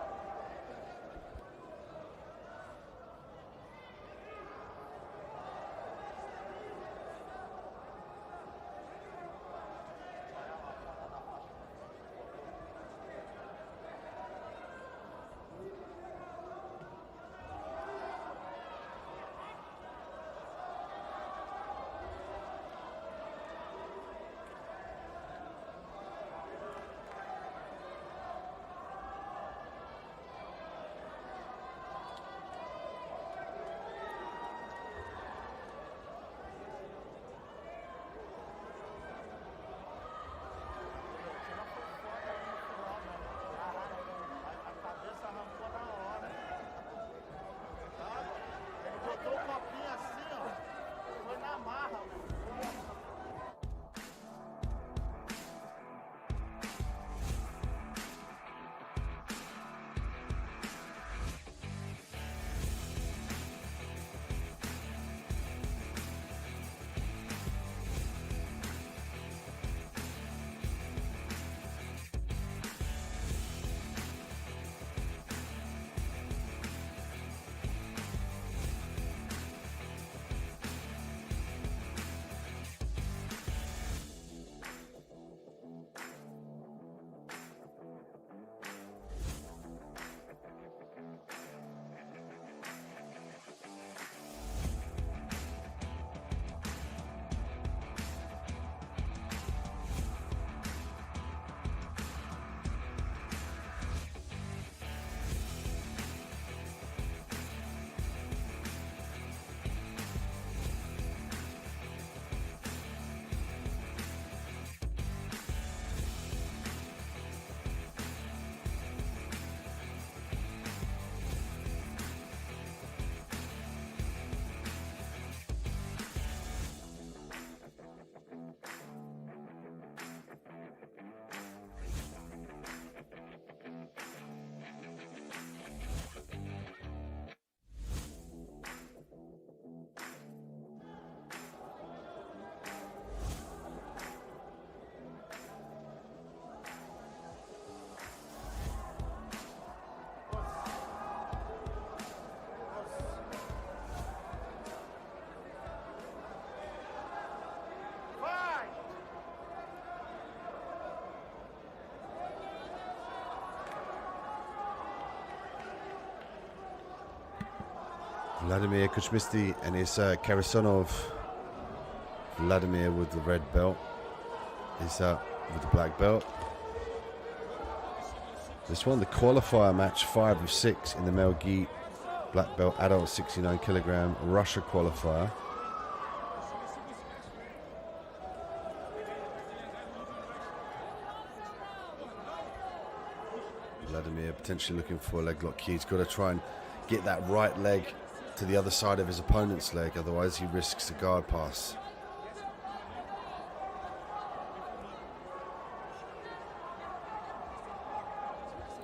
Vladimir Kuchmisty and Issa Karasonov. Vladimir with the red belt. Issa with the black belt. This one, the qualifier match, 5 of 6 in the male gi black belt adult 69 kilogram Russia qualifier. Vladimir potentially looking for a leg lock key. He's got to try and get that right leg to the other side of his opponent's leg, otherwise he risks a guard pass.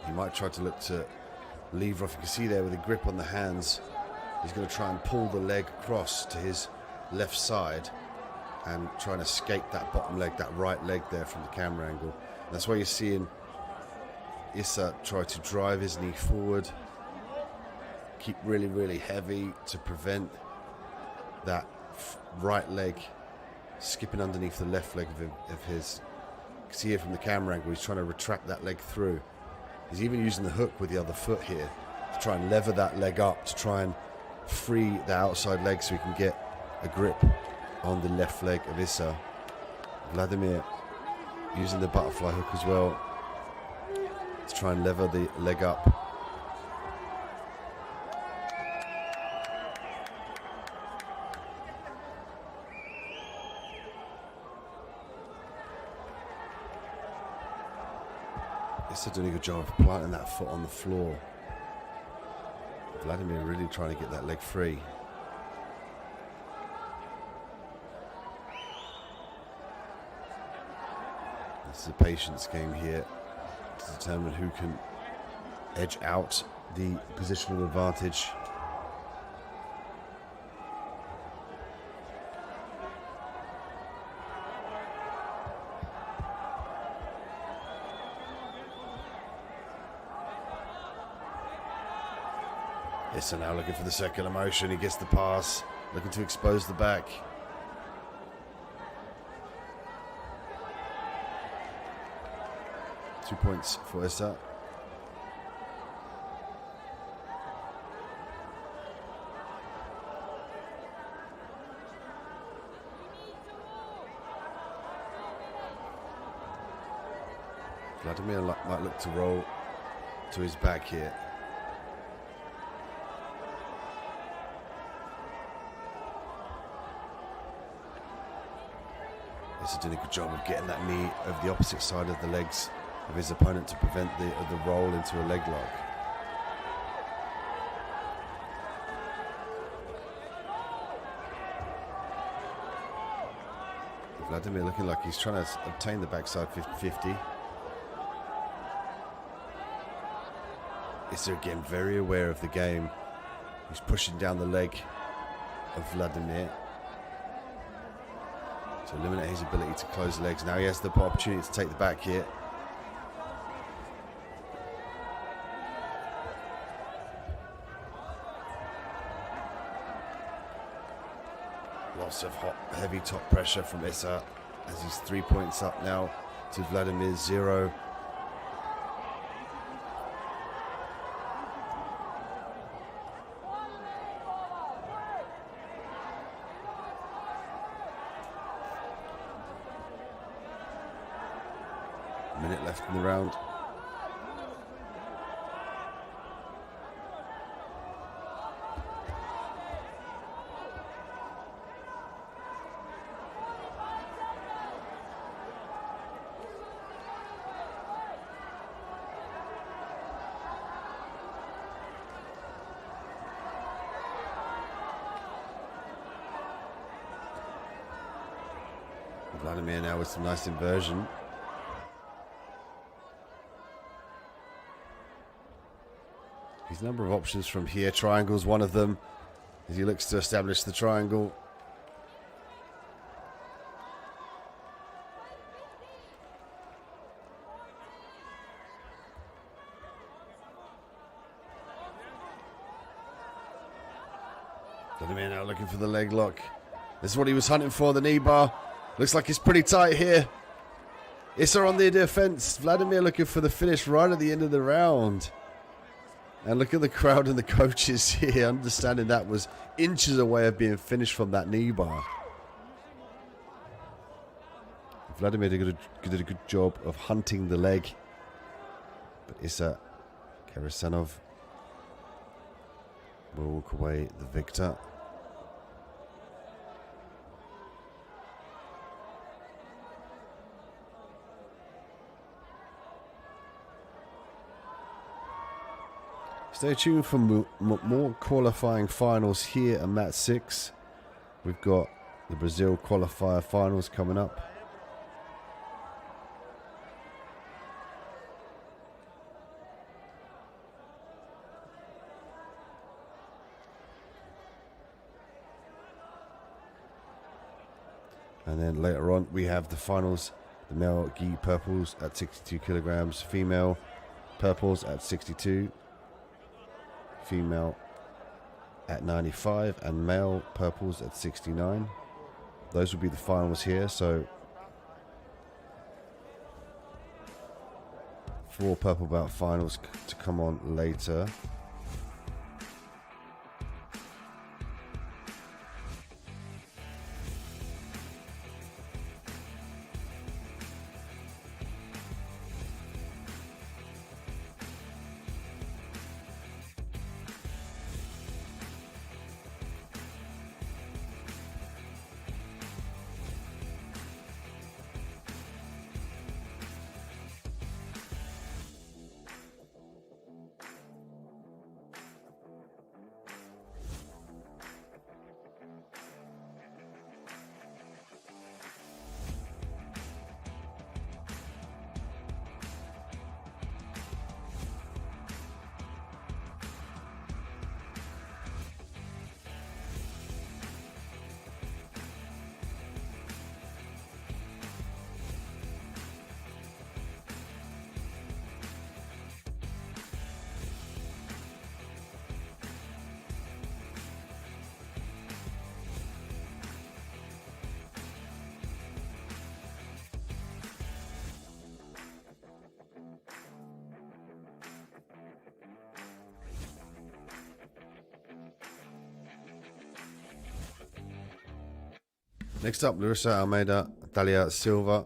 He might try to look to lever off. You can see there with a grip on the hands, he's going to try and pull the leg across to his left side and try and escape that bottom leg, that right leg there from the camera angle. And that's why you're seeing Issa try to drive his knee forward, keep really, really heavy to prevent that right leg skipping underneath the left leg of his. You can see here from the camera angle, he's trying to retract that leg through. He's even using the hook with the other foot here to try and lever that leg up, to try and free the outside leg so he can get a grip on the left leg of Issa. Vladimir using the butterfly hook as well to try and lever the leg up. Issa doing a good job of planting that foot on the floor. Vladimir really trying to get that leg free. This is a patience game here to determine who can edge out the positional advantage. Issa now looking for the circular motion. He gets the pass, looking to expose the back. Two points for Issa. Vladimir might look to roll to his back here. Issa doing a good job of getting that knee over the opposite side of the legs of his opponent to prevent the roll into a leg lock. Vladimir looking like he's trying to obtain the backside 50-50. Issa again very aware of the game. He's pushing down the leg of Vladimir to eliminate his ability to close legs. Now he has the opportunity to take the back here. Lots of hot, heavy top pressure from Issa as he's 3 points up now to Vladimir's 0. Minute left in the round. Vladimir now with some nice inversion. His number of options from here. Triangle's one of them as he looks to establish the triangle. Vladimir now looking for the leg lock. This is what he was hunting for, the knee bar. Looks like it's pretty tight here. Issa on the defense. Vladimir looking for the finish right at the end of the round. And look at the crowd and the coaches here, understanding that was inches away of being finished from that knee bar. Vladimir did a good job of hunting the leg. But Issa Karasanov will walk away the victor. Stay tuned for more qualifying finals here at Mat 6. We've got the Brazil qualifier finals coming up. And then later on we have the finals, the male gi purples at 62 kilograms, female purples at 62. Female at 95 and male purples at 69. Those will be the finals here. So 4 purple belt finals to come on later. Next up, Larissa Almeida, Dalia Silva.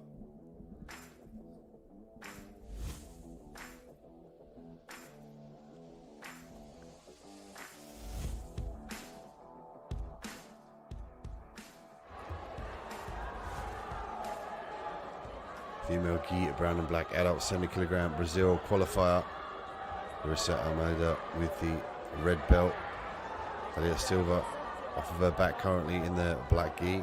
Female gi, brown and black adult 70 kilogram Brazil qualifier. Larissa Almeida with the red belt. Dalia Silva off of her back currently in the black gi.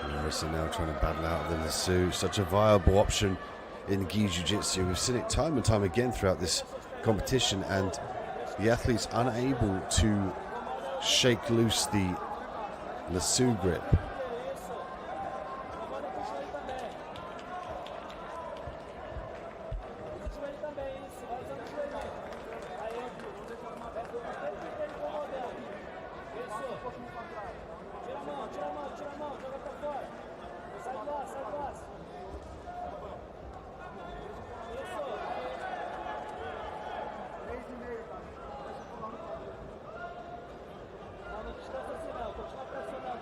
Larissa now trying to battle out the lasso. Such a viable option in gi jiu-jitsu. We've seen it time and time again throughout this competition, and the athletes unable to shake loose the lasso grip. Continua pressionando.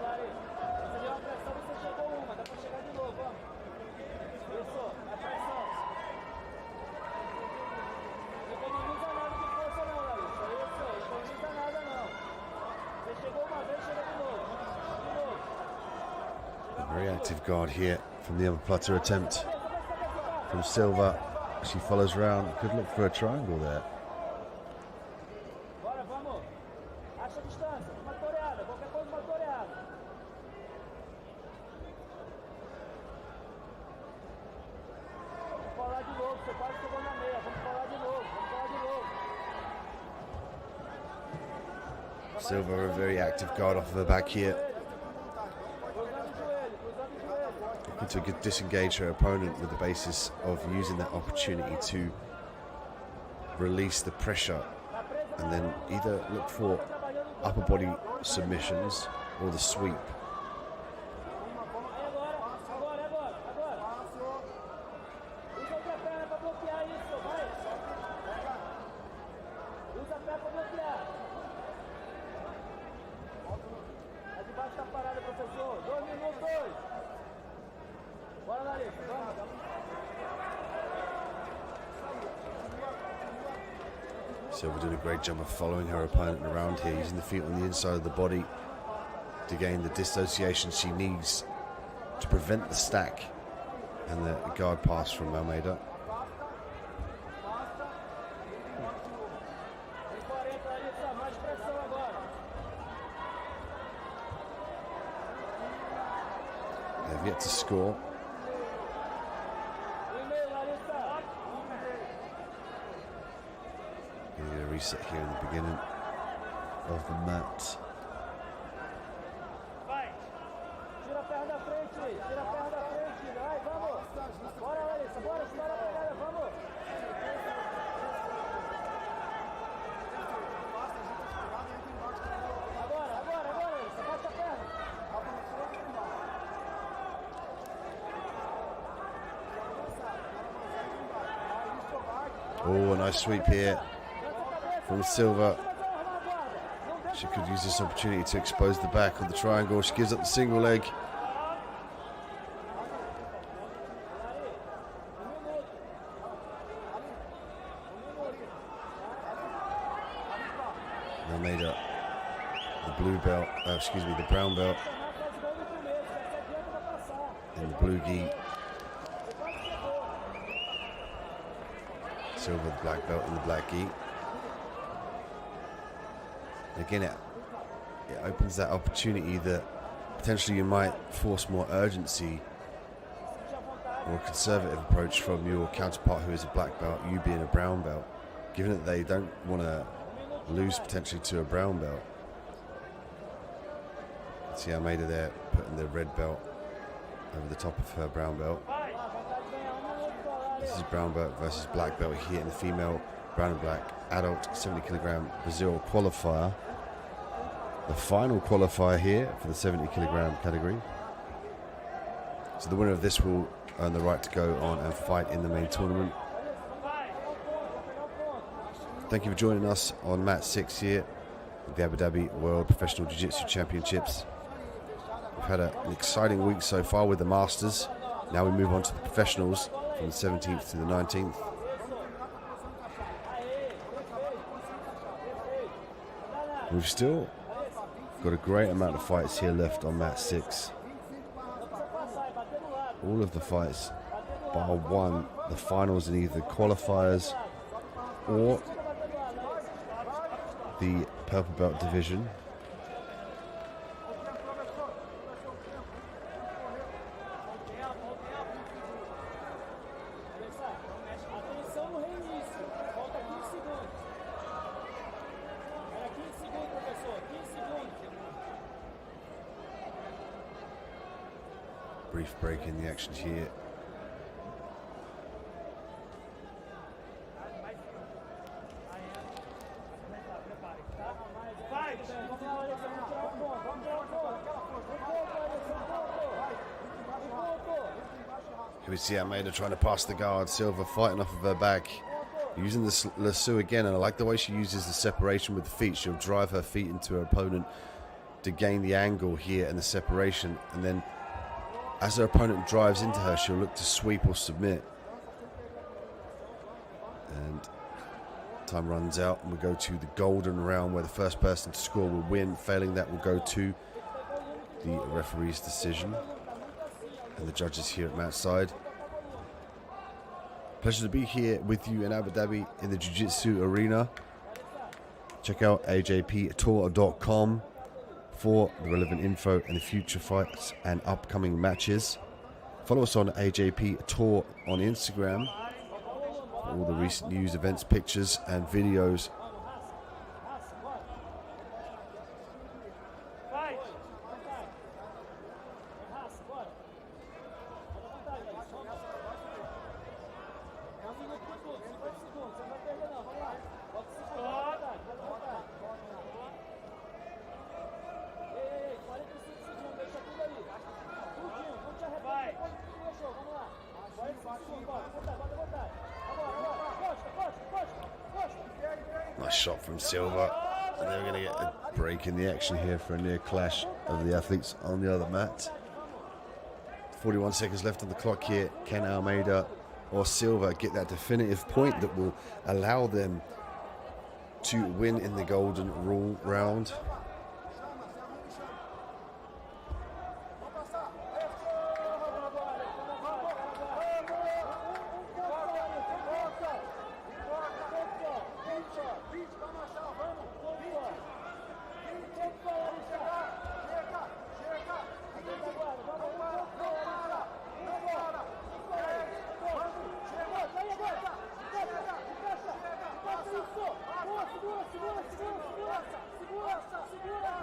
active guard here from the omoplata attempt from Silva. She follows around. Could look for a triangle there. Silva, a very active guard off of her back here. Looking to disengage her opponent with the basis of using that opportunity to release the pressure and then either look for upper body submissions or the sweep. So we're doing a great job of following her opponent around here, using the feet on the inside of the body to gain the dissociation she needs to prevent the stack and the guard pass from Almeida. They've yet to score. Getting a reset here in the beginning of the mat. Oh, a nice sweep here from Silva. She could use this opportunity to expose the back of the triangle. She gives up the single leg. Almeida, the blue belt, the brown belt in the blue gi. Silva, the black belt in the black gi. Again, it opens that opportunity that potentially you might force more urgency, more conservative approach from your counterpart who is a black belt, you being a brown belt, given that they don't want to lose potentially to a brown belt. See Almeida there putting the red belt over the top of her brown belt. This is brown belt versus black belt here in the female brown and black adult 70 kilogram Brazil qualifier. The final qualifier here for the 70 kilogram category. So the winner of this will earn the right to go on and fight in the main tournament. Thank you for joining us on Mat 6 here at the Abu Dhabi World Professional Jiu-Jitsu Championships. We've had an exciting week so far with the Masters. Now we move on to the professionals from the 17th to the 19th. We've still got a great amount of fights here left on Mat 6. All of the fights bar one, the finals in either qualifiers or the purple belt division. Brief break in the action here. Here we see Almeida trying to pass the guard. Silva fighting off of her back, using the lasso again, and I like the way she uses the separation with the feet. She'll drive her feet into her opponent to gain the angle here and the separation, and then as her opponent drives into her, she'll look to sweep or submit. And time runs out and we go to the golden round where the first person to score will win. Failing that will go to the referee's decision. and the judges here at match side. Pleasure to be here with you in Abu Dhabi in the Jiu-Jitsu arena. Check out ajptour.com for the relevant info and the future fights and upcoming matches. Follow us on AJP Tour on Instagram for all the recent news, events, pictures and videos. Nice shot from Silva, and they're going to get a break in the action here for a near clash of the athletes on the other mat. 41 seconds left on the clock here. Can Almeida or Silva get that definitive point that will allow them to win in the golden rule round?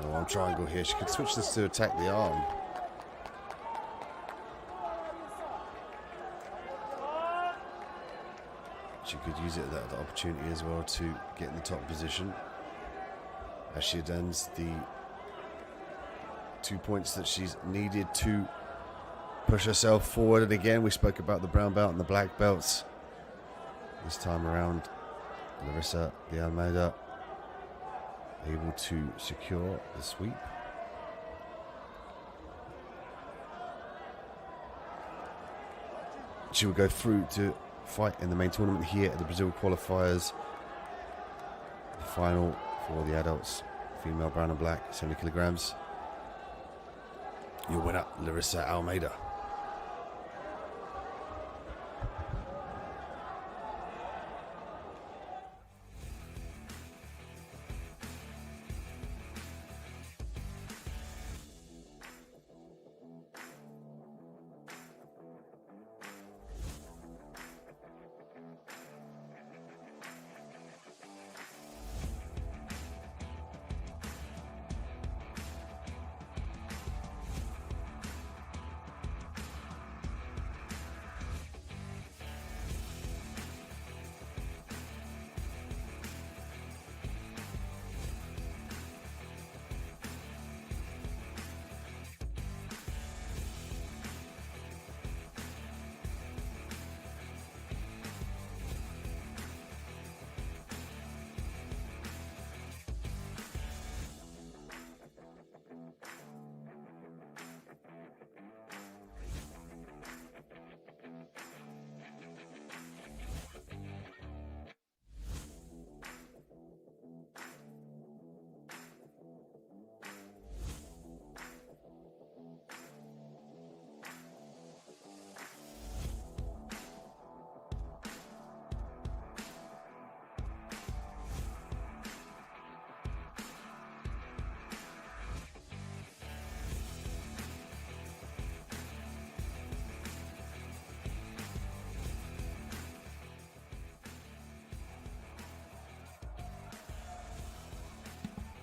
No, arm triangle here. She could switch this to attack the arm. She could use it at that opportunity as well to get in the top position, as she ends the 2 points that she's needed to push herself forward. And again, we spoke about the brown belt and the black belts. This time around, Larissa de Almeida able to secure the sweep. She will go through to fight in the main tournament here at the Brazil qualifiers. The final for the adults, female brown and black, 70 kilograms. Your winner, Larissa Almeida.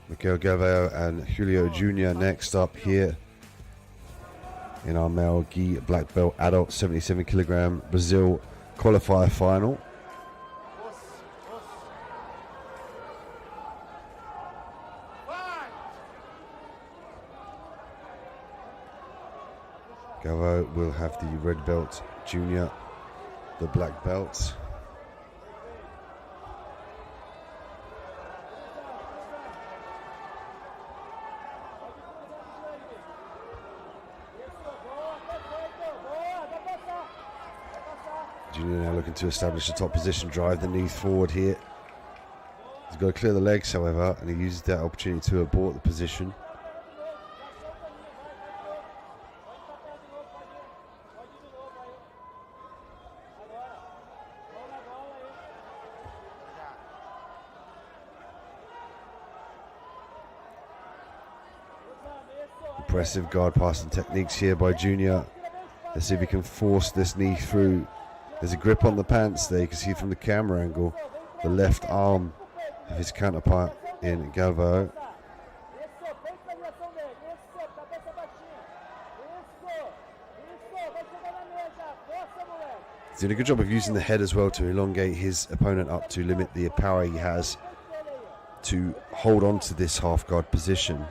Miguel Galvao and Julio Jr. next up here in our male gi black belt adult 77 kilogram Brazil qualifier final. Galvao will have the red belt, Junior the black belt. Junior now looking to establish a top position, drive the knee forward here. He's got to clear the legs, however, and he uses that opportunity to abort the position. Impressive guard passing techniques here by Junior. Let's see if he can force this knee through. There's a grip on the pants there. You can see from the camera angle the left arm of his counterpart in Galvao. He's doing a good job of using the head as well to elongate his opponent up to limit the power he has to hold on to this half guard position.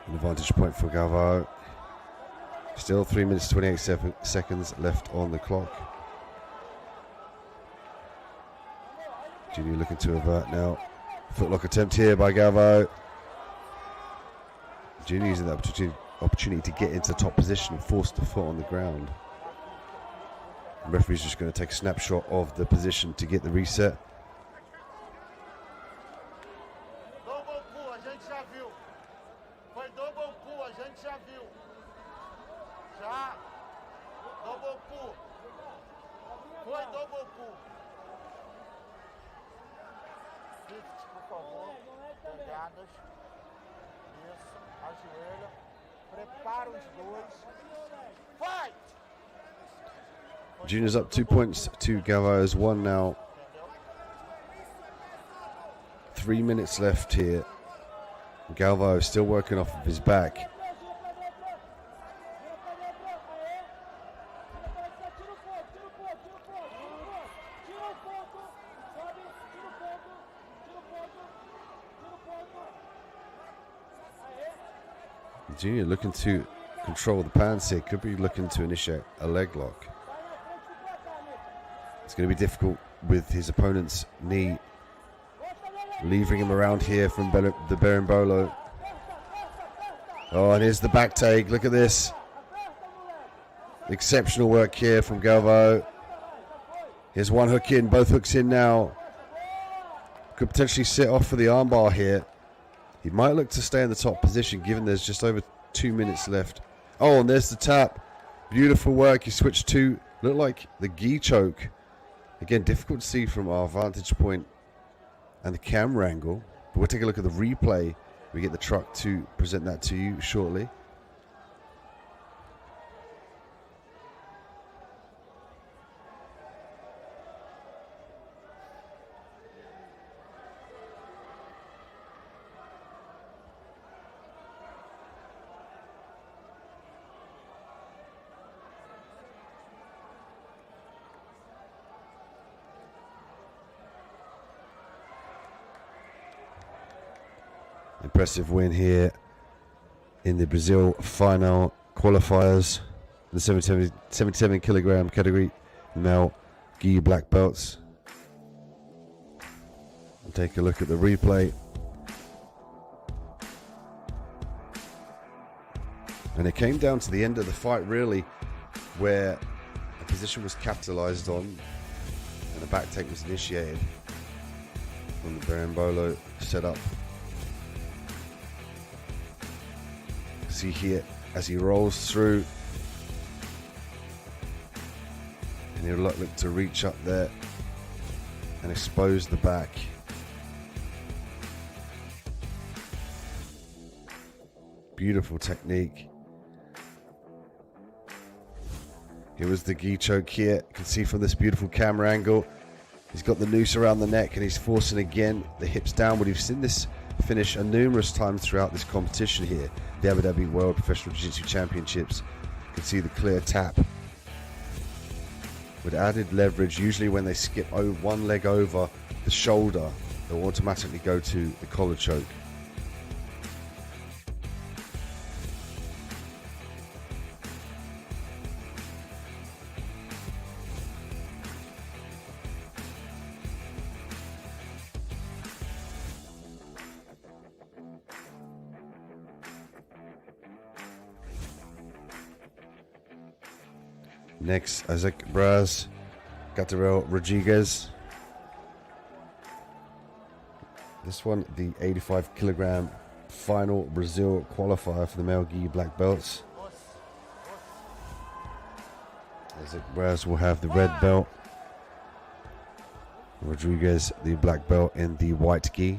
An advantage point for Galvao. Still 3 minutes 28 seconds left on the clock. Junior looking to avert now. Footlock attempt here by Galvao. Junior using the opportunity to get into top position and force the foot on the ground. The referee's just going to take a snapshot of the position to get the reset. Junior's up 2 points to Galvao's 1 now. 3 minutes left here. Galvao still working off of his back. Junior looking to control the pants here. Could be looking to initiate a leg lock. It's going to be difficult with his opponent's knee leaving him around here from the berimbolo. Oh, and here's the back take. Look at this. Exceptional work here from Galvao. Here's one hook in, both hooks in now. Could potentially sit off for the armbar here. He might look to stay in the top position given there's just over 2 minutes left. Oh, and there's the tap. Beautiful work. He switched to, look like the gi choke. Again, difficult to see from our vantage point and the camera angle. But we'll take a look at the replay. We get the truck to present that to you shortly. Impressive win here in the Brazil final qualifiers, the 77 kilogram category, male gi black belts. We'll take a look at the replay. And it came down to the end of the fight really, where a position was capitalized on and a back take was initiated from the berimbolo setup. See here as he rolls through, and he'll look to reach up there and expose the back. Beautiful technique. Here was the gi choke here. You can see from this beautiful camera angle, he's got the noose around the neck and he's forcing again the hips downward. You've seen this finish numerous times throughout this competition here, the Abu Dhabi World Professional Jiu-Jitsu Championships. You can see the clear tap with added leverage. Usually when they skip one leg over the shoulder, they'll automatically go to the collar choke. Next, Isaac Braz, Gabriel Rodriguez. This one, the 85 kilogram final Brazil qualifier for the male gi black belts. Braz will have the red belt. Rodriguez, the black belt in the white gi.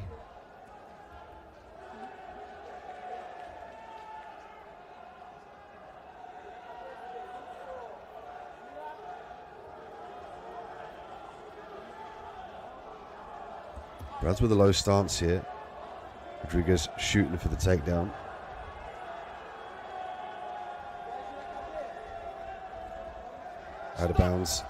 Braz with a low stance here. Rodriguez shooting for the takedown. Out of bounds.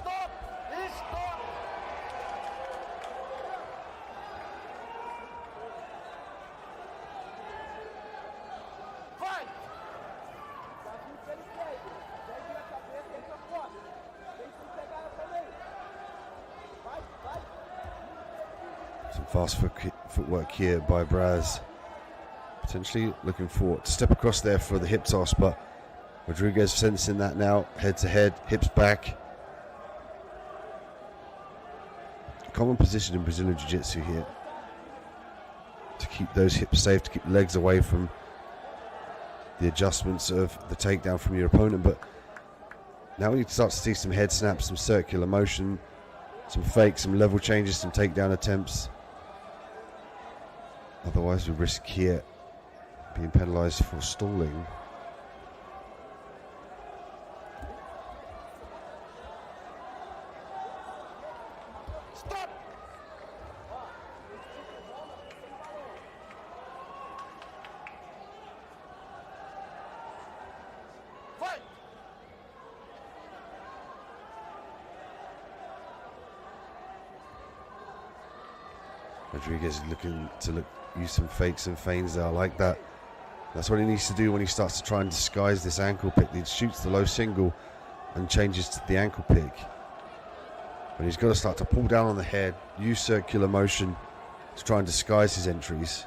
Some fast footwork here by Braz. Potentially looking for to step across there for the hip toss, but Rodriguez sensing that now. Head to head, hips back. Common position in Brazilian Jiu-Jitsu here. To keep those hips safe, to keep the legs away from the adjustments of the takedown from your opponent. But now we need to start to see some head snaps, some circular motion, some fakes, some level changes, some takedown attempts. Otherwise we risk here being penalized for stalling. Rodriguez is looking to use some fakes and feigns there. I like that. That's what he needs to do when he starts to try and disguise this ankle pick. He shoots the low single and changes to the ankle pick. But he's got to start to pull down on the head, use circular motion to try and disguise his entries.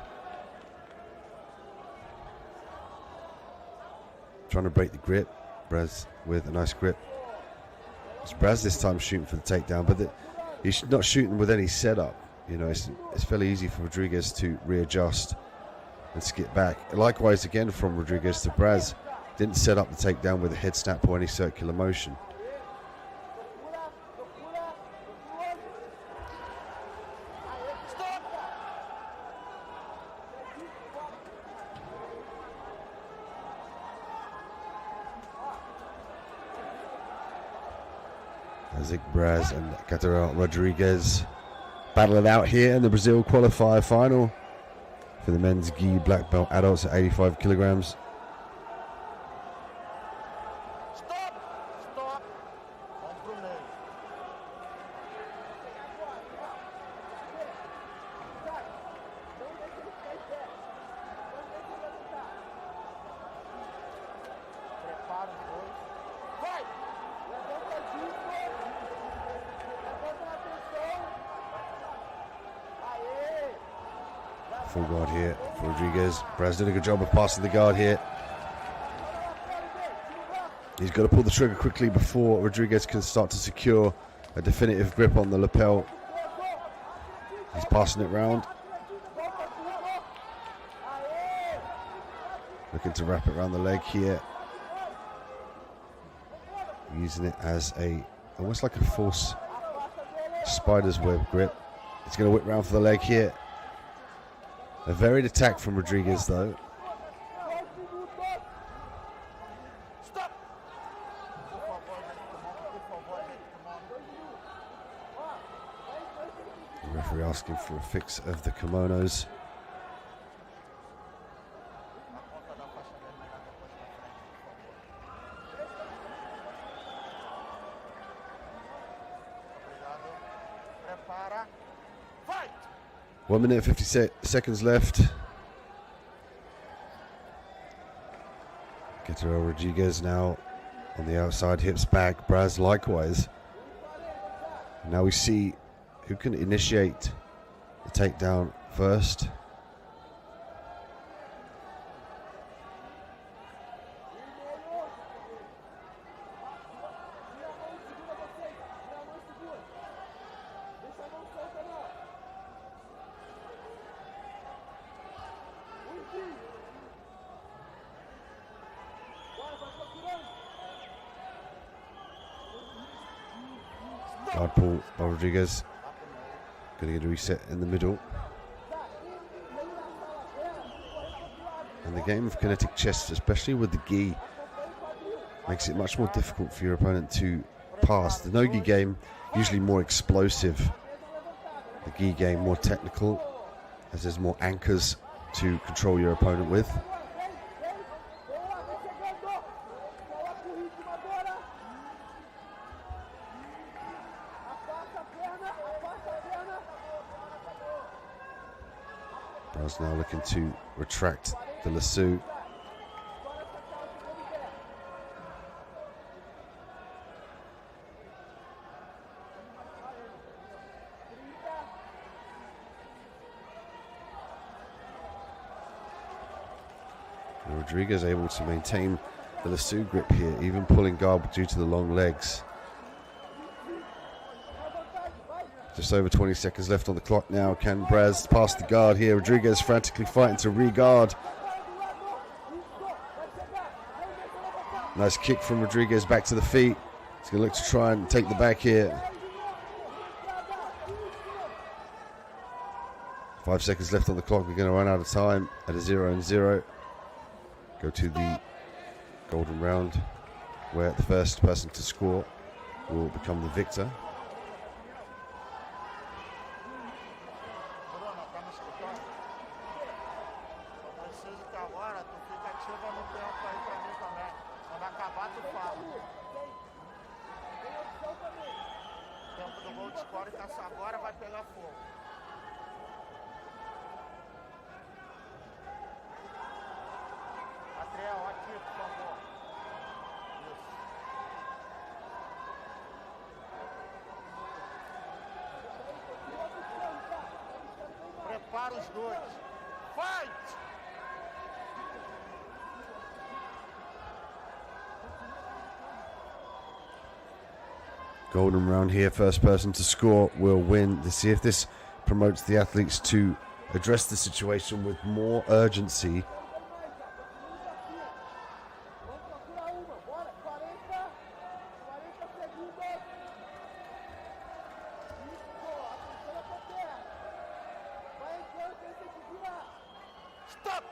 Trying to break the grip. Braz with a nice grip. It's Braz this time shooting for the takedown, but he's not shooting with any setup. You know, it's fairly easy for Rodriguez to readjust and skip back. Likewise, again, from Rodriguez to Braz. Didn't set up the takedown with a head snap or any circular motion. Isaac Braz and Catarina Rodriguez battle it out here in the Brazil qualifier final for the men's gi black belt adults at 85 kilograms. Full guard here for Rodriguez. Braz did a good job of passing the guard here. He's got to pull the trigger quickly before Rodriguez can start to secure a definitive grip on the lapel. He's passing it round. Looking to wrap it around the leg here. Using it as almost like a false spider's web grip. He's going to whip round for the leg here. A varied attack from Rodriguez though. The referee asking for a fix of the kimonos. Prepara. Fight! 1 minute 50 seconds left. Catarina Rodriguez now on the outside, hips back. Braz likewise. Now we see who can initiate the takedown first. Hard pull by Rodriguez. Going to get a reset in the middle. And the game of kinetic chess, especially with the gi, makes it much more difficult for your opponent to pass. The no-gi game, usually more explosive. The gi game more technical, as there's more anchors to control your opponent with. Braz now looking to retract the lasso. Rodriguez able to maintain the lasso grip here, even pulling guard due to the long legs. Just over 20 seconds left on the clock now. Can Braz pass the guard here? Rodriguez frantically fighting to re-guard. Nice kick from Rodriguez back to the feet. He's going to look to try and take the back here. 5 seconds left on the clock. We're going to run out of time at a 0-0. Go to the golden round, where the first person to score will become the victor. Prepara os dois. Fight! Golden round here, first person to score will win. To see if this promotes the athletes to address the situation with more urgency. Stop!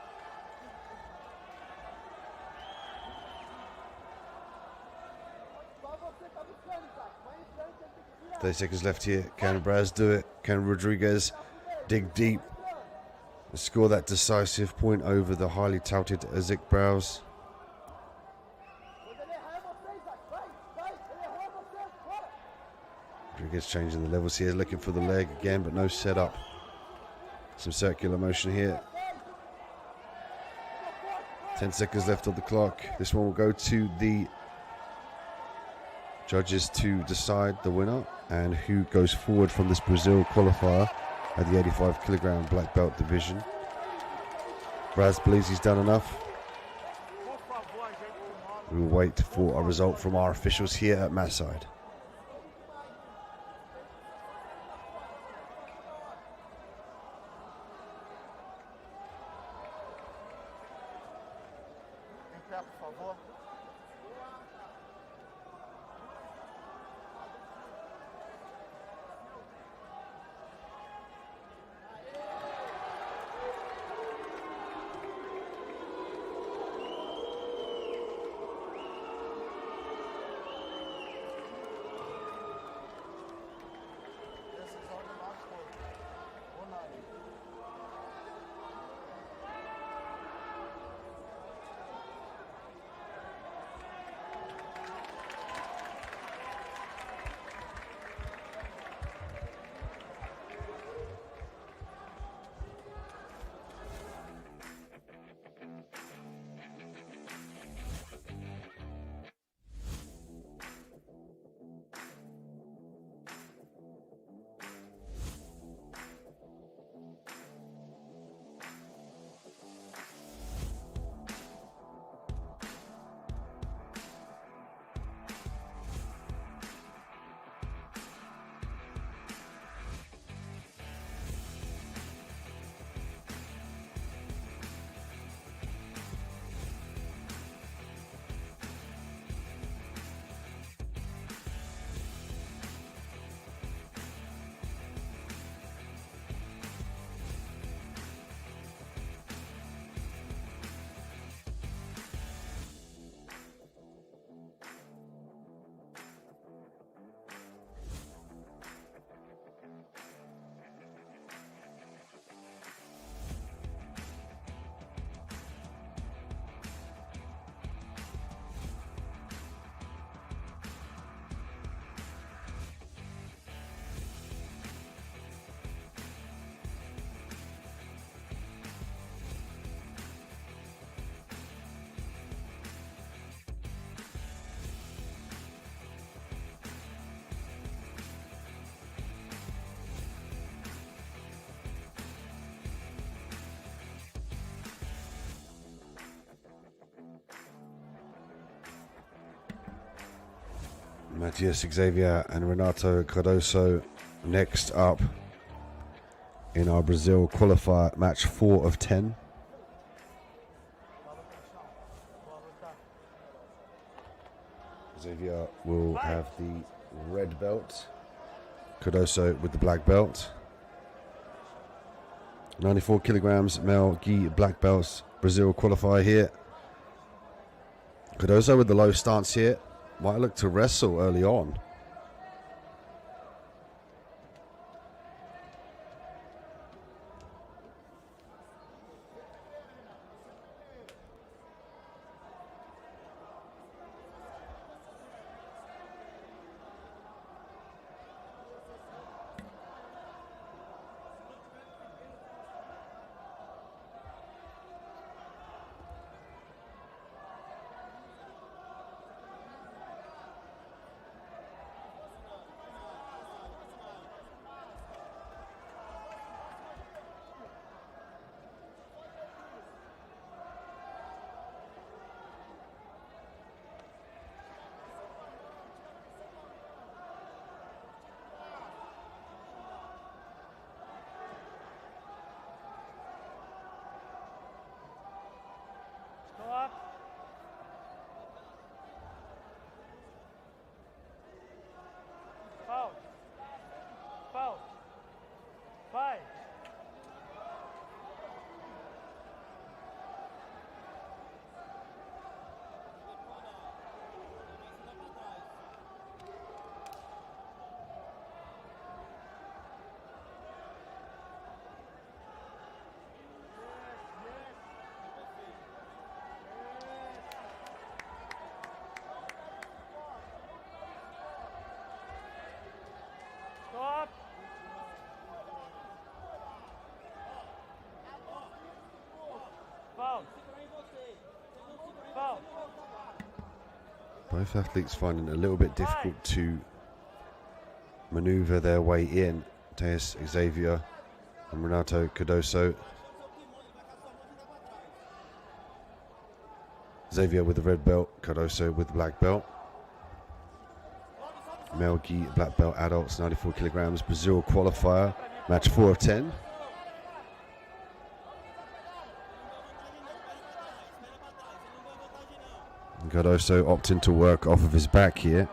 30 seconds left here. Can Braz do it? Can Rodriguez dig deep and score that decisive point over the highly touted Azik Braz? Rodriguez changing the levels here, looking for the leg again, but no setup. Some circular motion here. 10 seconds left on the clock. This one will go to the judges to decide the winner and who goes forward from this Brazil qualifier at the 85 kilogram black belt division. Braz believes he's done enough. We will wait for a result from our officials here at Matside. Por favor. Decisão de nós todos. Unânime. Matthias Xavier and Renato Cardoso next up in our Brazil qualifier, match 4 of 10. Xavier will have the red belt, Cardoso with the black belt. 94 kilograms, male gi black belts, Brazil qualifier here. Cardoso with the low stance here, might look to wrestle early on. Both athletes finding it a little bit difficult to maneuver their way in. Matthias Xavier and Renato Cardoso. Xavier with the red belt, Cardoso with the black belt. Male gi black belt adults, 94 kilograms, Brazil qualifier, match 4 of 10. Cardoso opting to work off of his back here.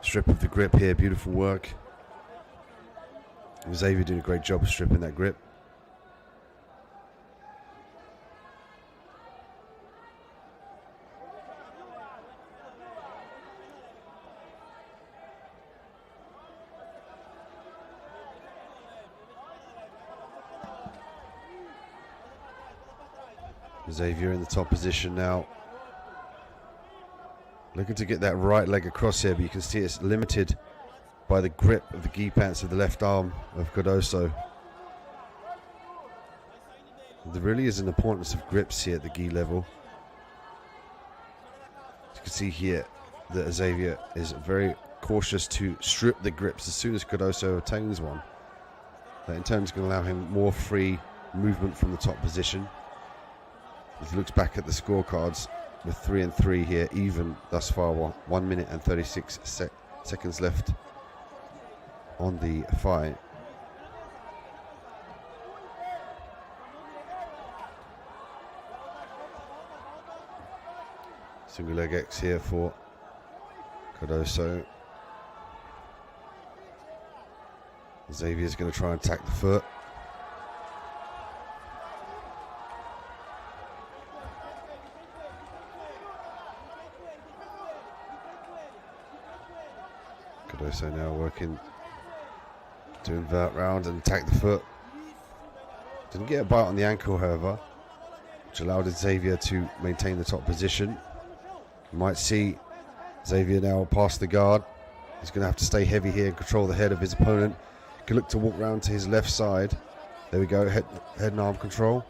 Strip of the grip here, beautiful work. Xavier doing a great job of stripping that grip. Xavier in the top position now. Looking to get that right leg across here, but you can see it's limited by the grip of the gi pants of the left arm of Cardoso. There really is an importance of grips here at the gi level. As you can see here that Xavier is very cautious to strip the grips as soon as Cardoso obtains one. That in turn is going to allow him more free movement from the top position. As he looks back at the scorecards, with 3 and 3 here, even thus far. 1 minute and 36 seconds left on the fight. Single leg X here for Cardoso. Xavier's going to try and attack the foot. Cardoso now working to invert round and attack the foot. Didn't get a bite on the ankle, however, which allowed Xavier to maintain the top position. You might see Xavier now past the guard. He's going to have to stay heavy here and control the head of his opponent. He can look to walk round to his left side. There we go, head and arm control.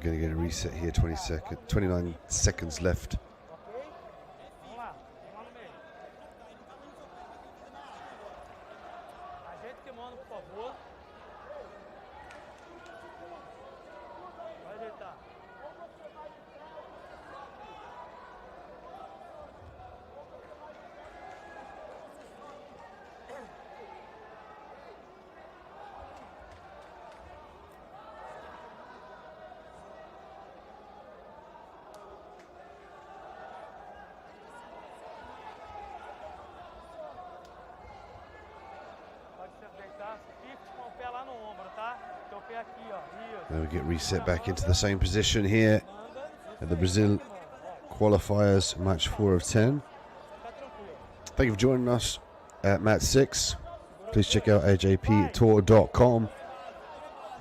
Going to get a reset here. 29 seconds left. Now we get reset back into the same position here at the Brazil qualifiers, match 4 of 10. Thank you for joining us at match 6. Please check out ajptour.com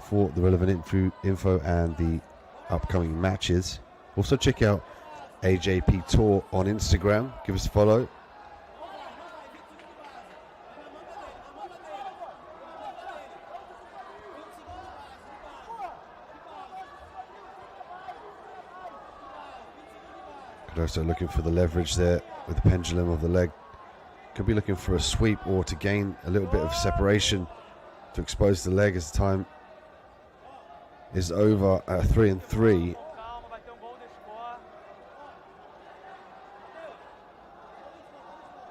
for the relevant info and the upcoming matches. Also check out AJP Tour on Instagram. Give us a follow. Also looking for the leverage there with the pendulum of the leg. Could be looking for a sweep or to gain a little bit of separation to expose the leg as the time is over at 3-3.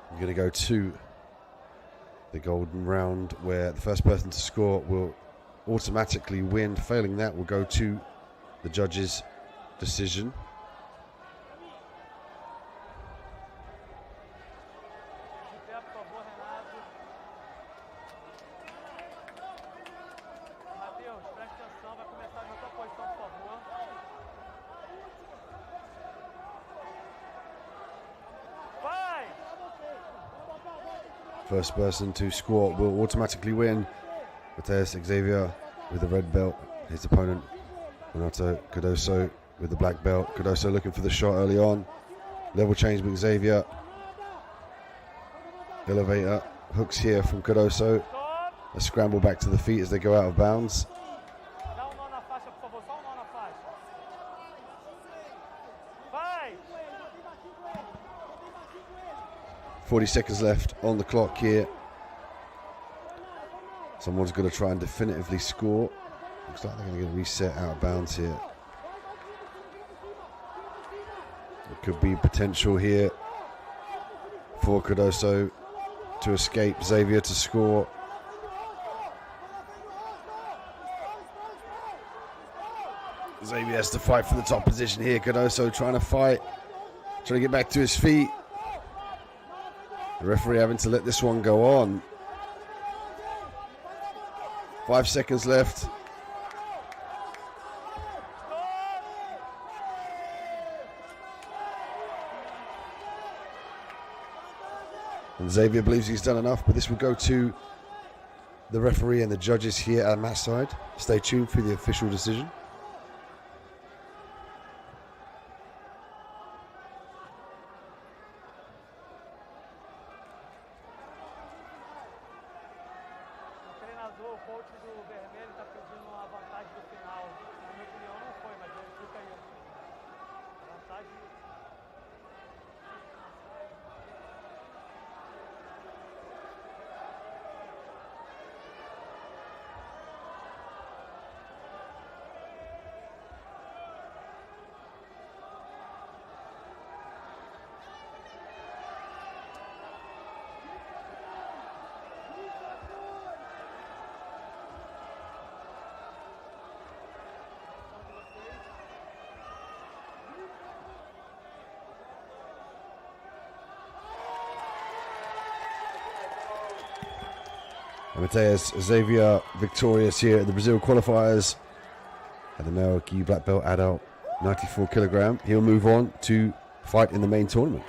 I'm going to go to the golden round where the first person to score will automatically win. Failing that, will go to the judges' decision. First person to score will automatically win. Mateus Xavier with the red belt. His opponent, Renato Cardoso, with the black belt. Cardoso looking for the shot early on. Level change with Xavier. Elevator. Hooks here from Cardoso. A scramble back to the feet as they go out of bounds. 40 seconds left on the clock here. Someone's going to try and definitively score. Looks like they're going to get a reset out of bounds here. It could be potential here for Cardoso to escape, Xavier to score. Xavier has to fight for the top position here. Cardoso trying to fight, trying to get back to his feet. The referee having to let this one go on. 5 seconds left. And Xavier believes he's done enough, but this will go to the referee and the judges here at match side. Stay tuned for the official decision. Mateus Xavier victorious here at the Brazil qualifiers at the male gi black belt adult 94 kilogram. He'll move on to fight in the main tournament.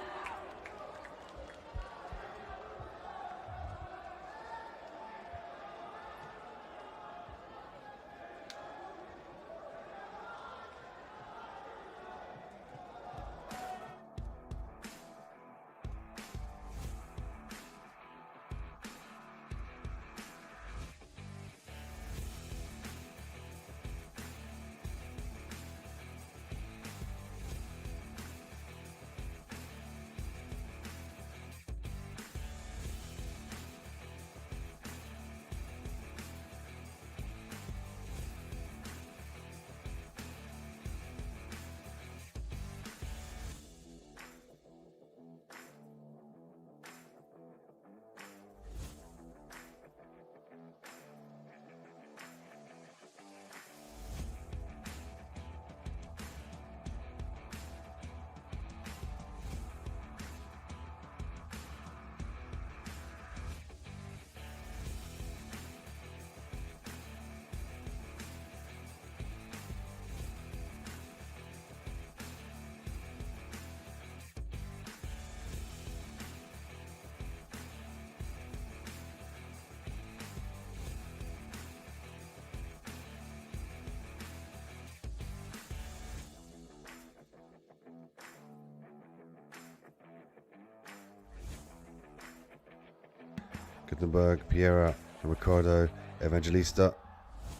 Gutenberg, Piera, and Ricardo Evangelista.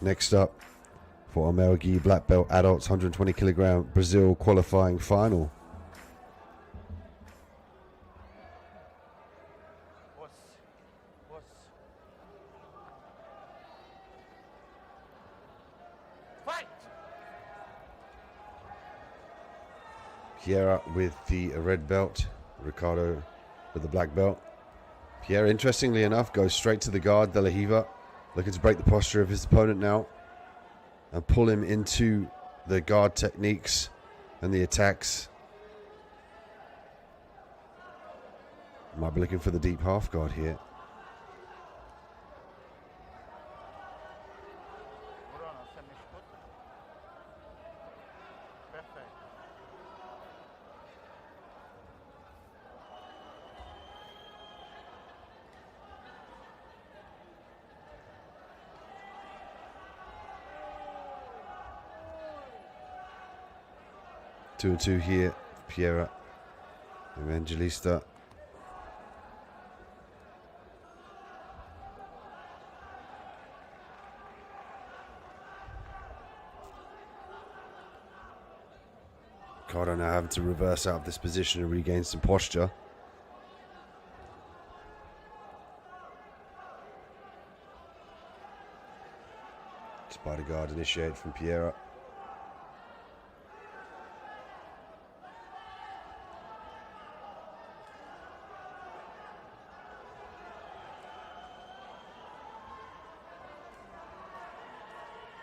Next up for Amel Gui black belt adults 120 kilogram Brazil qualifying final. Piera with the red belt, Ricardo with the black belt. Piera, interestingly enough, goes straight to the guard, De La Riva, looking to break the posture of his opponent now and pull him into the guard techniques and the attacks. Might be looking for the deep half guard here. Two and two here, Piera, Evangelista. Ricardo now having to reverse out of this position and regain some posture. Spider guard initiated from Piera.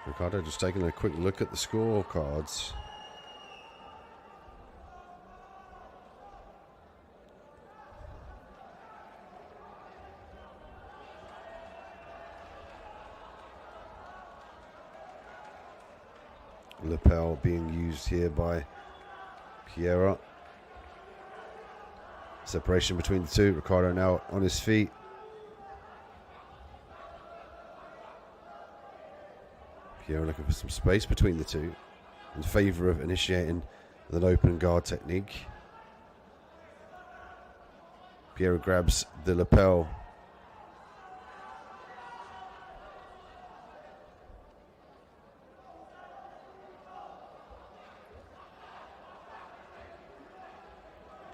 Ricardo just taking a quick look at the scorecards. Lapel being used here by Piera. Separation between the two. Ricardo now on his feet. Piera looking for some space between the two in favor of initiating an open guard technique. Piera grabs the lapel.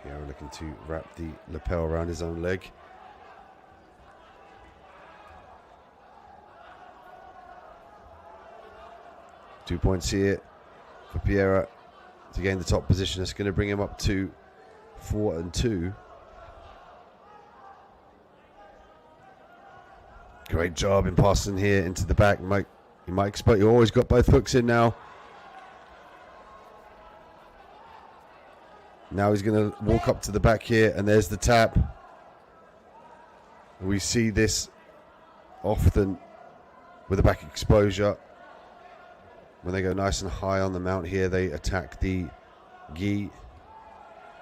Piera looking to wrap the lapel around his own leg. .2 points here for Piera to gain the top position. It's going to bring him up to 4 and 2. Great job in passing here into the back. You might expect you always got both hooks in now. Now he's going to walk up to the back here, and there's the tap. We see this often with the back exposure. When they go nice and high on the mount here, they attack the gi.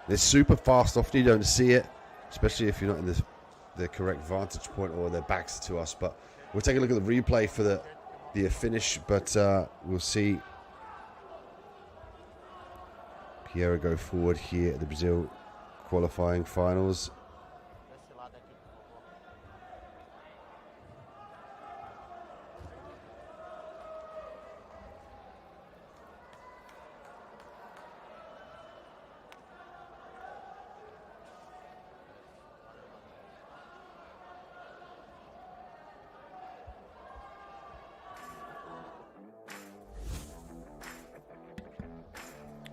They're super fast. Often you don't see it, especially if you're not in the correct vantage point or their backs to us. But we'll take a look at the replay for the finish. But we'll see Piera go forward here at the Brazil qualifying finals.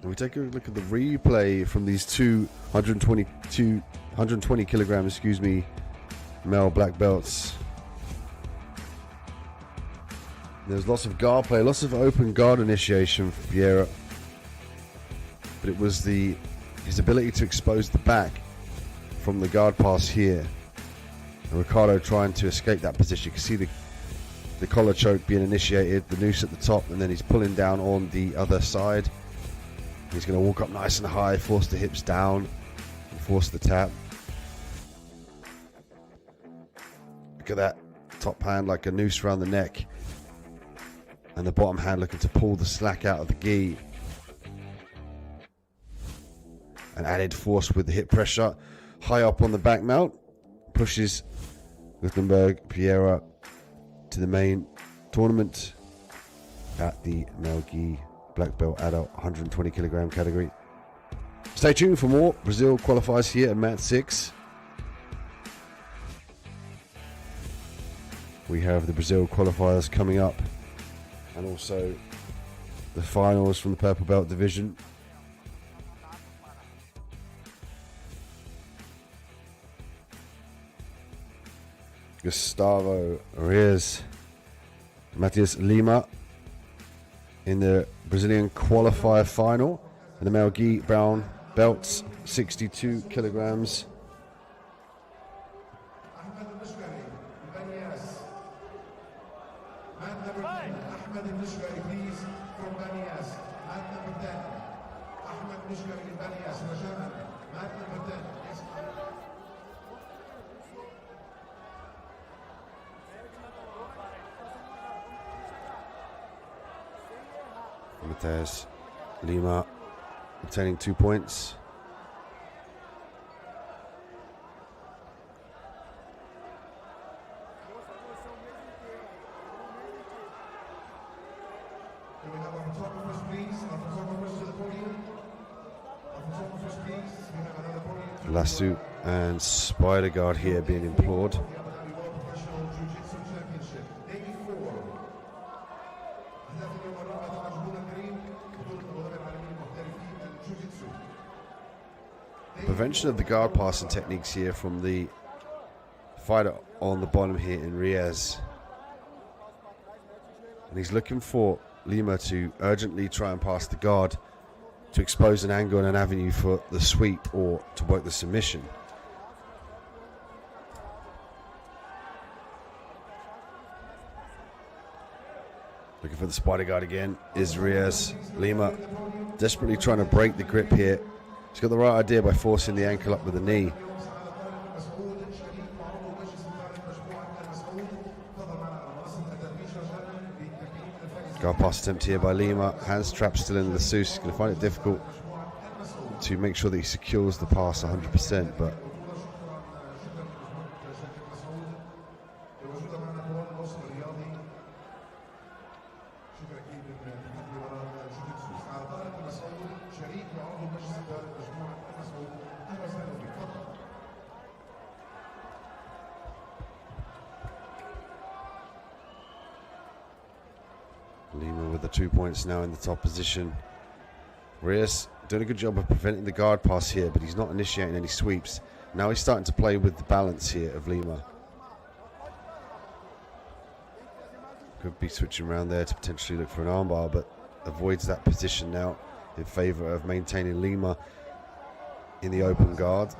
We take a look at the replay from these two 120 kilograms, excuse me, male black belts. There's lots of guard play, lots of open guard initiation for Piera, but it was his ability to expose the back from the guard pass here, and Ricardo trying to escape that position. You can see the collar choke being initiated, the noose at the top, and then he's pulling down on the other side. He's going to walk up nice and high, force the hips down, and force the tap. Look at that top hand like a noose around the neck. And the bottom hand looking to pull the slack out of the gi. And added force with the hip pressure. High up on the back mount. Pushes Gutenberg Piera to the main tournament at the male gi black belt adult 120 kilogram category. Stay tuned for more. Brazil qualifies here at mat 6. We have the Brazil qualifiers coming up, and also the finals from the purple belt division. Gustavo Reyes, Matias Lima in the Brazilian qualifier final in the male gi brown belts, 62 kilograms. Matias Lima obtaining 2 points. Can we have our photographers, please? Our photographers to the podium. Our photographers, please. We have another podium. Lasso and Spider Guard here being implored. The Abu Dhabi World Professional Jiu-Jitsu Championship. Day 4. أهداف اليوم الرابعة طبعا جمهورنا الكريم بطولة أبو ظبي العالمية للمحترفين الجوجيتسو. Prevention of the guard passing techniques here from the fighter on the bottom here in Reyes. And he's looking for Lima to urgently try and pass the guard to expose an angle and an avenue for the sweep or to work the submission. Looking for the spider guard again is Reyes. Lima desperately trying to break the grip here. He's got the right idea by forcing the ankle up with the knee. Guard pass attempt here by Lima. Hands trapped still in the Sus. He's going to find it difficult to make sure that he secures the pass 100%, but Lima with the 2 points now in the top position. Reyes doing a good job of preventing the guard pass here, but he's not initiating any sweeps. Now he's starting to play with the balance here of Lima. Could be switching around there to potentially look for an armbar, but avoids that position now in favor of maintaining Lima in the open guard.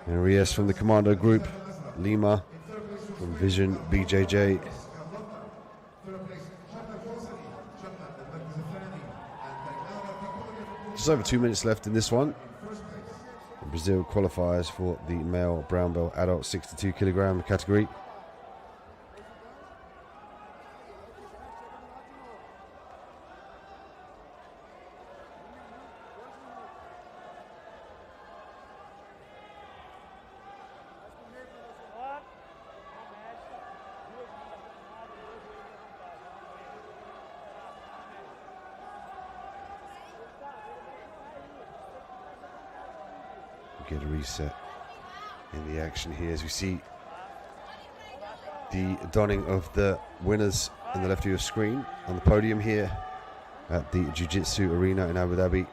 And Reyes from the Commando Group, Lima from Vision BJJ. Just over 2 minutes left in this one. Brazil qualifies for the male brown belt adult 62 kilogram category. Get a reset in the action here as we see the donning of the winners in the left of your screen on the podium here at the Jiu-Jitsu Arena in Abu Dhabi.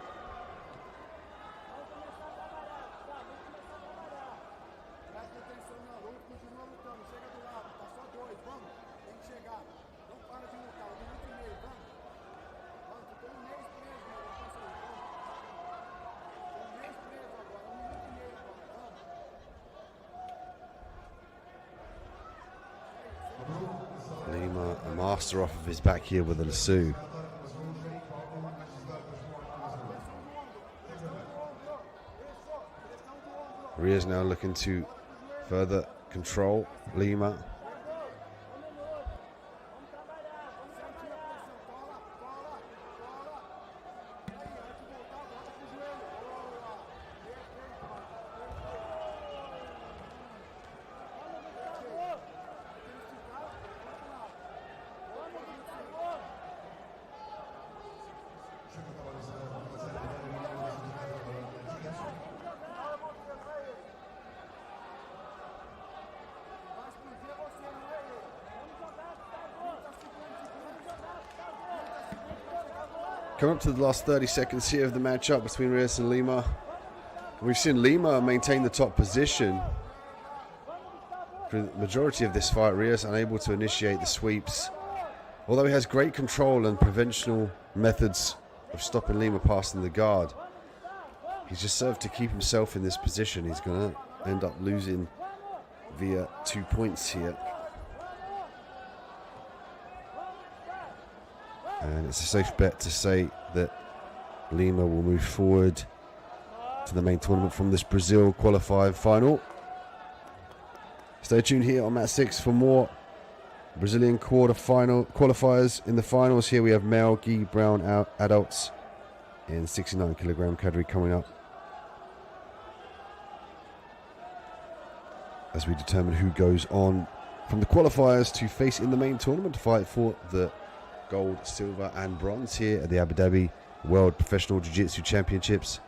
Lima, a master off of his back here with a lasso. Reyes now looking to further control, Lima. Coming up to the last 30 seconds here of the matchup between Reyes and Lima. We've seen Lima maintain the top position for the majority of this fight. Reyes unable to initiate the sweeps. Although he has great control and conventional methods of stopping Lima passing the guard, he's just served to keep himself in this position. He's going to end up losing via 2 points here. And it's a safe bet to say that Lima will move forward to the main tournament from this Brazil qualifying final. Stay tuned here on Mat 6 for more Brazilian qualifiers. In the finals here we have male gi brown adults in 69 kilogram category coming up, as we determine who goes on from the qualifiers to face in the main tournament to fight for the gold, silver and bronze here at the Abu Dhabi World Professional Jiu-Jitsu Championships.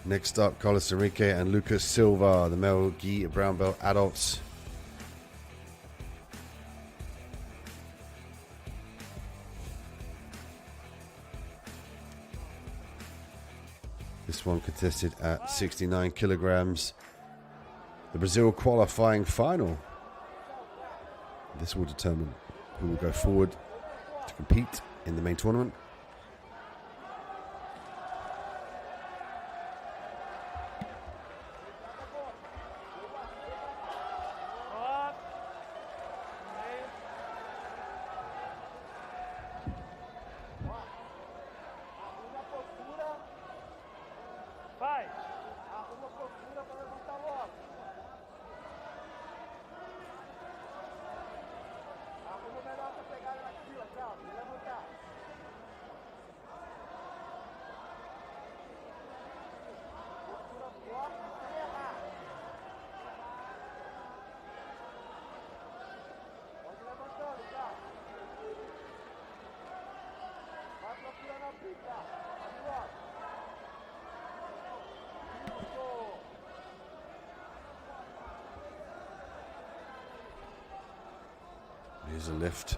Next up, Carlos Enrique and Lucas Silva, the male gi brown belt adults. This one contested at 69 kilograms. The Brazil qualifying final. This will determine who will go forward to compete in the main tournament. There's a lift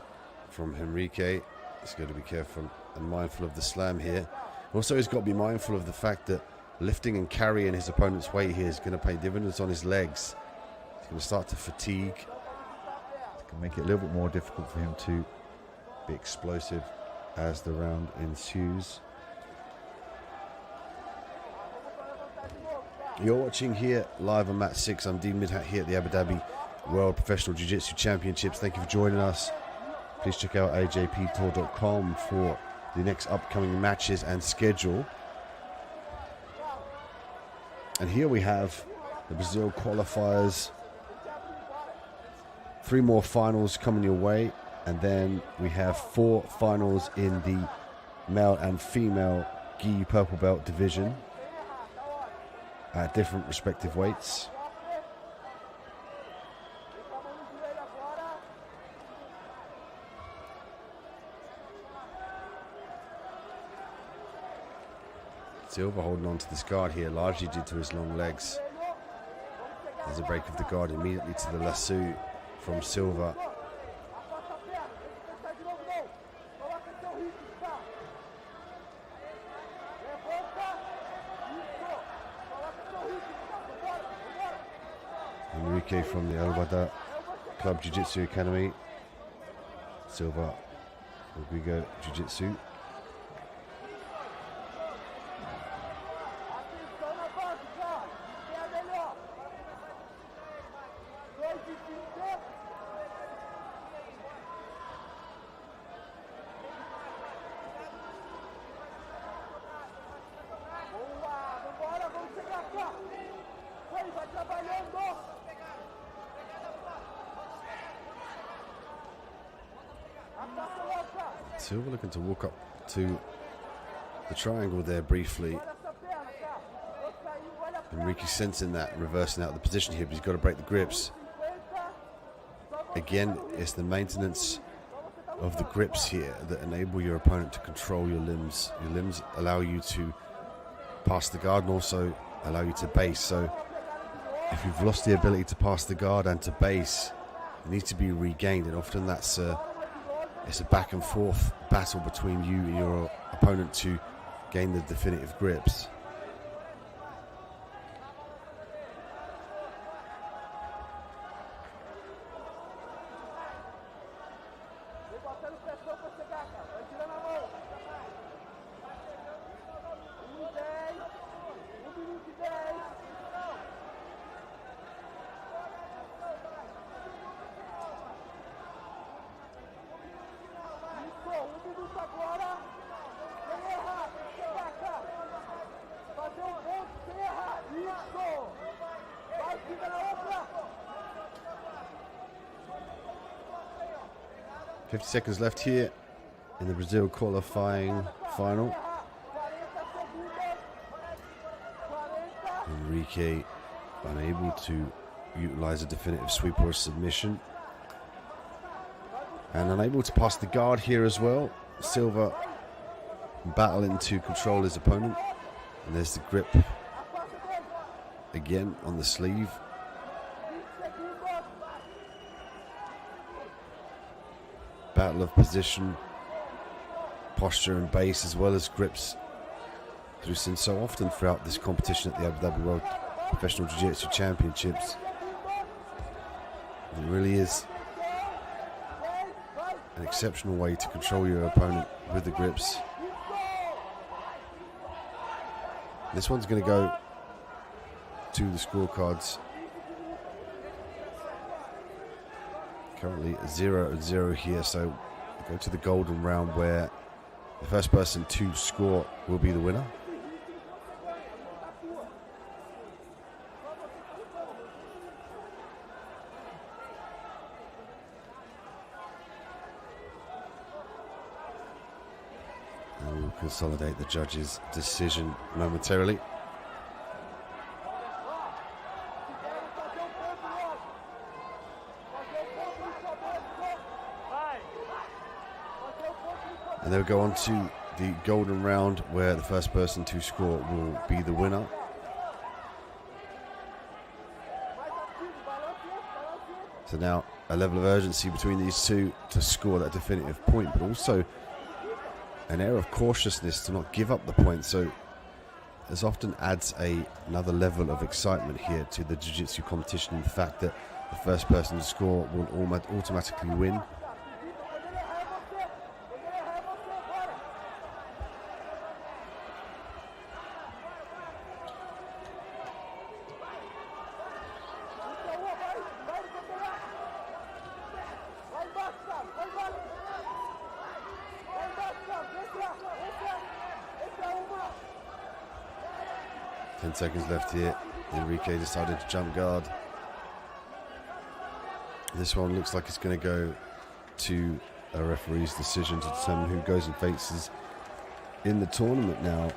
from Henrique. He's got to be careful and mindful of the slam here. Also, he's got to be mindful of the fact that lifting and carrying his opponent's weight here is going to pay dividends on his legs. He's going to start to fatigue. It's going to make it a little bit more difficult for him to be explosive as the round ensues. You're watching here live on Mat 6. I'm Dean Midhat here at the Abu Dhabi World Professional Jiu-Jitsu Championships. Thank you for joining us. Please check out ajptour.com for the next upcoming matches and schedule. And here we have the Brazil qualifiers. 3 more finals coming your way. And then we have 4 finals in the male and female gi purple belt division at different respective weights. Silva holding on to this guard here, largely due to his long legs. There's a break of the guard immediately to the lasso from Silva. Enrique from the Al-Wada Club Jiu-Jitsu Academy. Silva, Rodrigo Jiu-Jitsu. Silva looking to walk up to the triangle there briefly. Enrique sensing that, reversing out the position here, but he's got to break the grips. Again, it's the maintenance of the grips here that enable your opponent to control your limbs. Your limbs allow you to pass the guard and also allow you to base. So if you've lost the ability to pass the guard and to base, it needs to be regained, and often that's it's a back and forth battle between you and your opponent to gain the definitive grips. Agora, sem errar, chega cá, fazer ponto sem errar, isso, vai, fica na outra. 50 seconds left here in the Brazil qualifying final. Enrique unable to utilize a definitive sweep or a submission, and unable to pass the guard here as well. Silva battling to control his opponent, and there's the grip again on the sleeve. Battle of position, posture and base, as well as grips, that we've seen so often throughout this competition at the Abu Dhabi World Professional Jiu-Jitsu Championships. It really is an exceptional way to control your opponent with the grips. This one's going to go to the scorecards. Currently 0-0 here, so we go to the golden round where the first person to score will be the winner. And we'll consolidate the judge's decision momentarily. And they'll go on to the golden round where the first person to score will be the winner. So now a level of urgency between these two to score that definitive point, but also an air of cautiousness to not give up the point. So this often adds another level of excitement here to the jiu-jitsu competition, in the fact that the first person to score will automatically win. Seconds left here. Enrique decided to jump guard. This one looks like it's going to go to a referee's decision to determine who goes and faces in the tournament now.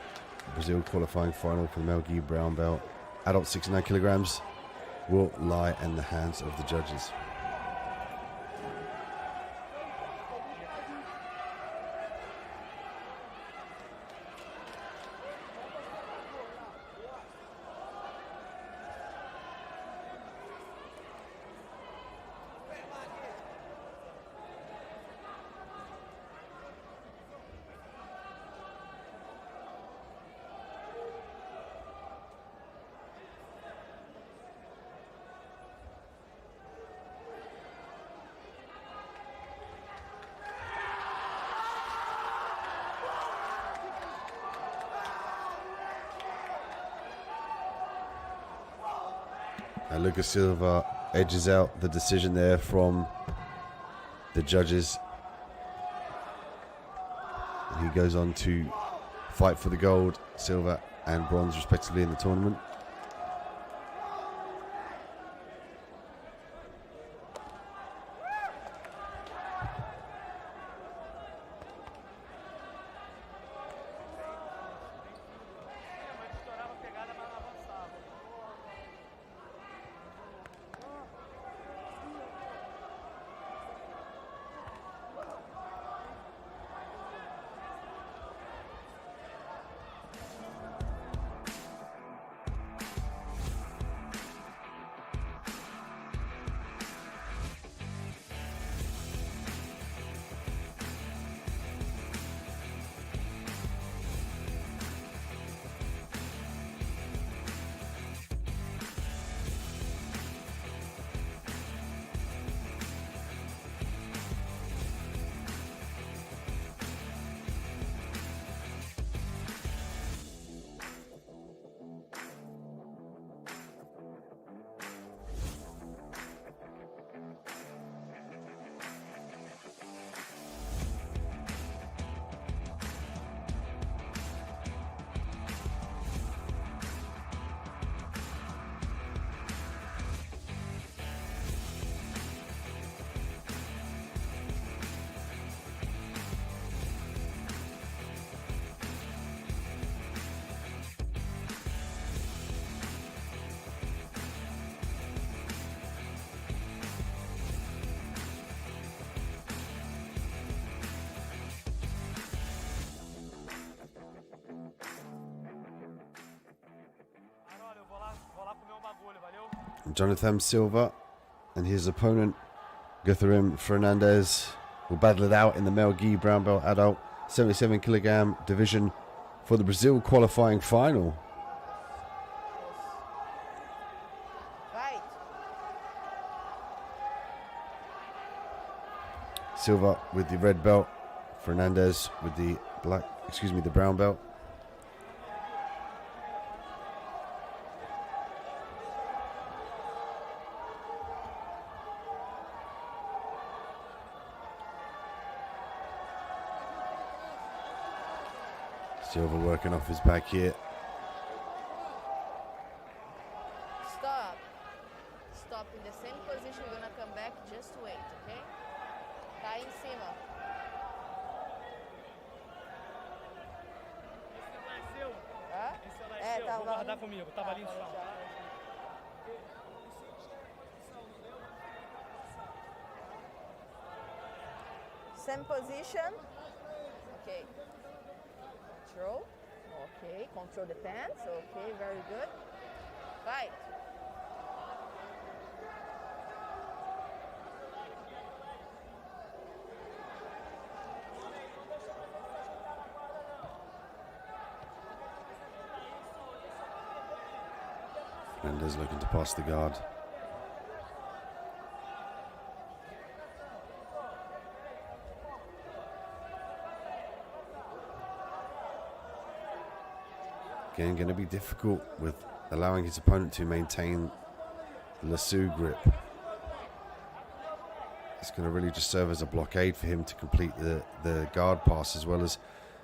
Brazil qualifying final for the Mel Gi brown belt. Adult 69 kilograms will lie in the hands of the judges. Lucas Silva edges out the decision there from the judges. He goes on to fight for the gold, silver and bronze respectively in the tournament. Jonathan Silva and his opponent Gutherim Fernandez will battle it out in the Mel Gi brown belt adult 77 kilogram division for the Brazil qualifying final. Right. Silva with the red belt, Fernandez with the the brown belt. Silva working off his back here. Stop. Stop in the same position. You're gonna come back. Just wait, okay? Tá em cima. Esse não é seu? Hã? Esse não é seu. Tá, Vou guardar comigo. Tava ali no chão. Same position. Okay. Control. Okay. Control the pants. Okay. Very good. Fight. Fernandez looking to pass the guard. Again, going to be difficult with allowing his opponent to maintain the lasso grip. It's going to really just serve as a blockade for him to complete the guard pass as well as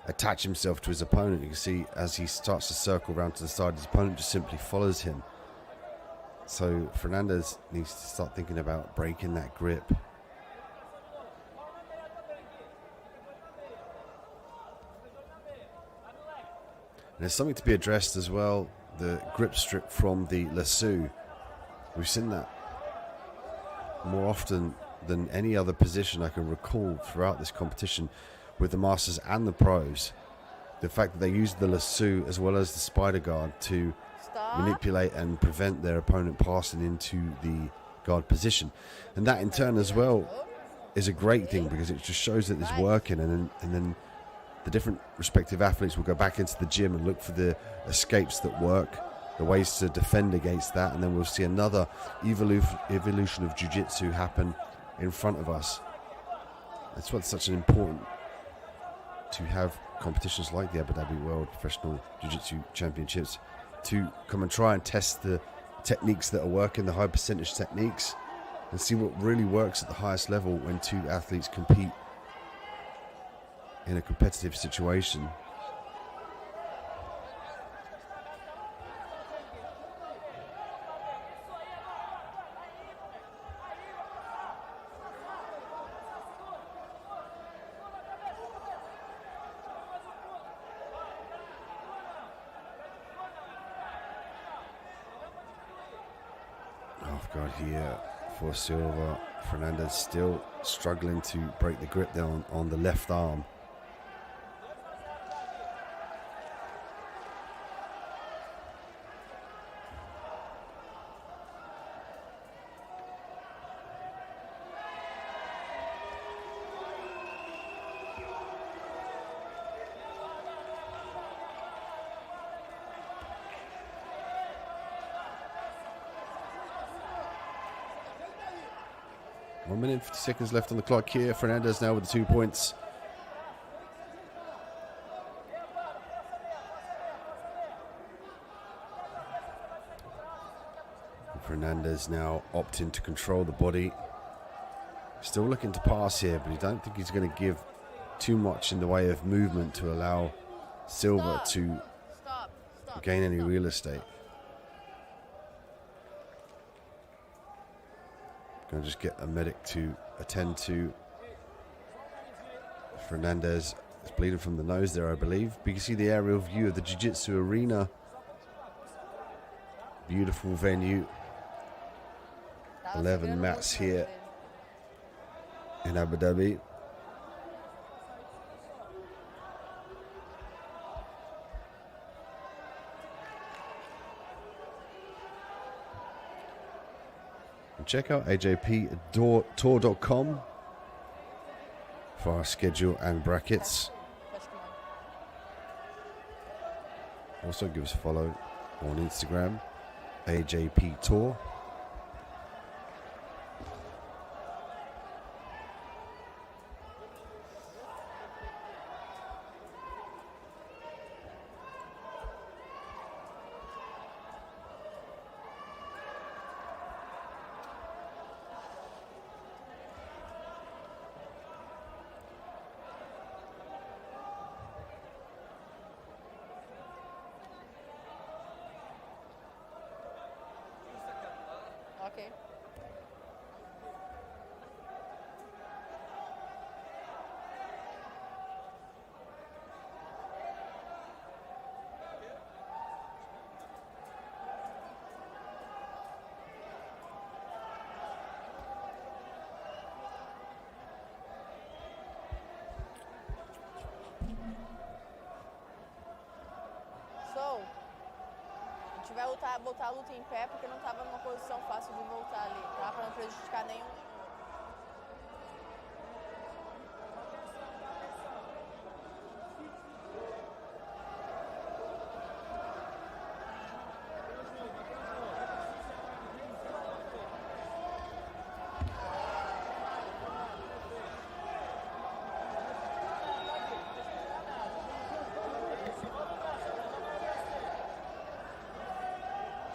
attach himself to his opponent. You can see as he starts to circle around to the side, his opponent just simply follows him. So Fernandez needs to start thinking about breaking that grip. And there's something to be addressed as well, the grip strip from the lasso. We've seen that more often than any other position I can recall throughout this competition with the Masters and the Pros. The fact that they use the lasso as well as the spider guard to manipulate and prevent their opponent passing into the guard position. And that in turn as well is a great thing because it just shows that it's working, and then the different respective athletes will go back into the gym and look for the escapes that work, the ways to defend against that, and then we'll see another evolution of jiu-jitsu happen in front of us. That's what's such an important to have competitions like the Abu Dhabi World Professional Jiu-Jitsu Championships to come and try and test the techniques that are working, the high percentage techniques, and see what really works at the highest level when two athletes compete in a competitive situation. Off guard here for Silva. Fernandez still struggling to break the grip down on the left arm. One minute and 50 seconds left on the clock here. Fernandez now with the 2 points. Fernandez now opting to control the body. Still looking to pass here, but I don't think he's going to give too much in the way of movement to allow Silva to gain any real estate. Going to just get a medic to attend to. Fernandez is bleeding from the nose there, I believe. But you can see the aerial view of the Jiu-Jitsu arena. Beautiful venue. 11 mats here in Abu Dhabi. Check out ajptour.com for our schedule and brackets. Also give us a follow on Instagram, ajptour. Okay. So, a gente vai voltar a luta em pé porque não estava numa posição fácil de voltar ali, tá? Para não prejudicar nenhum.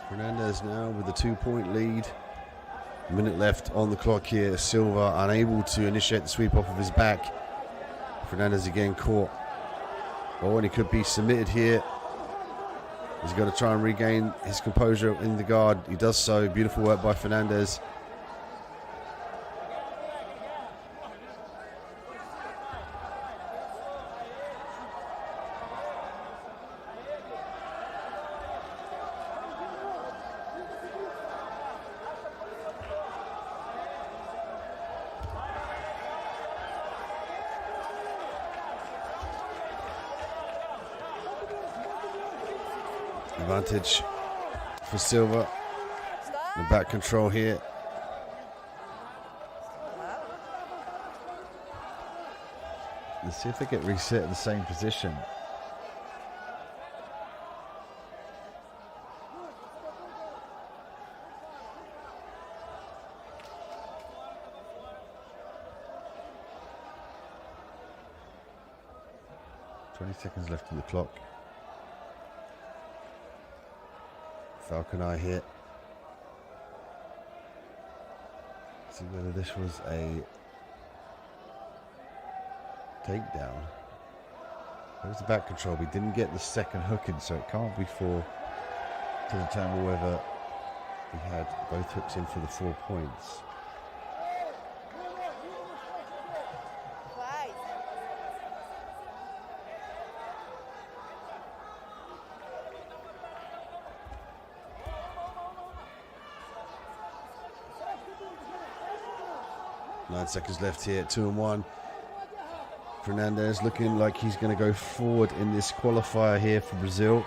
Fernandez now with a 2-point lead. A minute left on the clock here. Silva unable to initiate the sweep off of his back. Fernandez again caught. Oh, and he could be submitted here. He's got to try and regain his composure in the guard. He does so. Beautiful work by Fernandez. Advantage for Silva. The back control here. Let's see if they get reset in the same position. Seconds left on the clock. Falcon Eye here. See whether this was a takedown. There's the back control. We didn't get the second hook in, so it can't be for to determine whether he had both hooks in for the 4 points. Seconds left here, 2-1. Fernandez looking like he's going to go forward in this qualifier here for Brazil.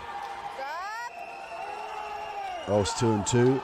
Oh, it's 2-2.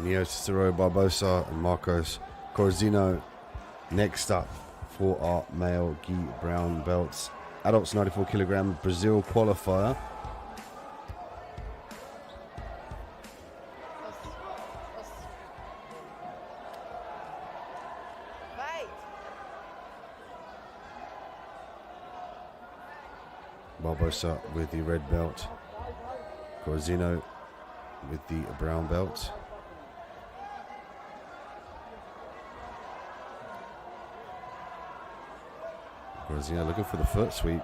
Neo Cicero Barbosa and Marcos Corzino next up for our male gi brown belts. Adults 94 kilogram Brazil qualifier. Barbosa with the red belt. Corazino with the brown belt. Corazino looking for the foot sweep.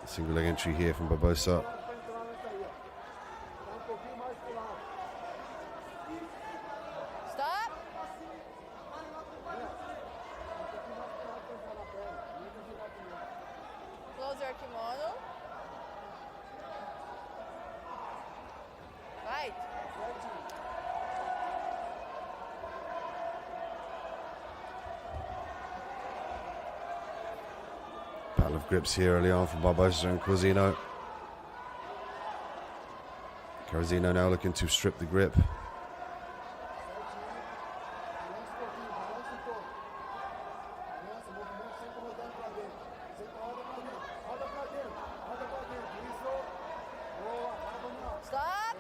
Single leg entry here from Barbosa. Stop. Close your kimono. Right. Battle of grips here early on for Barbosa and Corazino. Corazino now looking to strip the grip. Stop.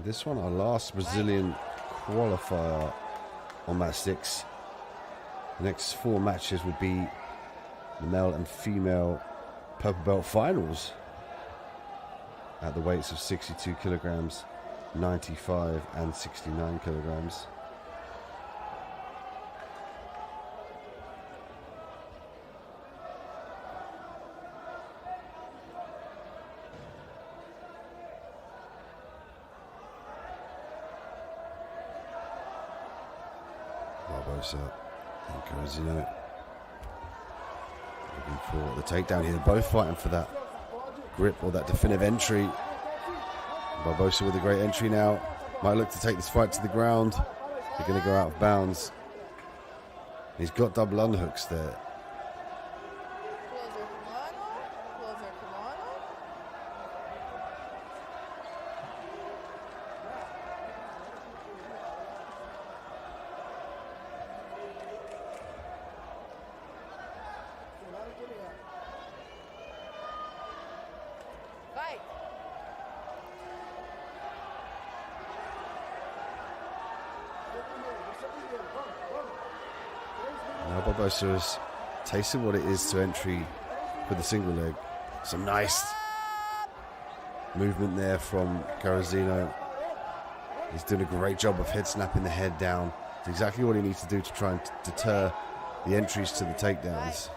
This one, our last Brazilian qualifier on match 6. The next 4 matches will be the male and female purple belt finals at the weights of 62 kilograms, 95 and 69 kilograms. Barbosa and Corazino looking for the takedown here. Both fighting for that grip or that definitive entry. Barbosa with a great entry now. Might look to take this fight to the ground. They're going to go out of bounds. He's got double underhooks there. Close your kimono. Close your kimono. Fight. Now Barbosa has tasted what it is to entry with the single leg. Some nice movement there from Corazino. He's doing a great job of head snapping the head down. It's exactly what he needs to do to try and deter the entries to the takedowns.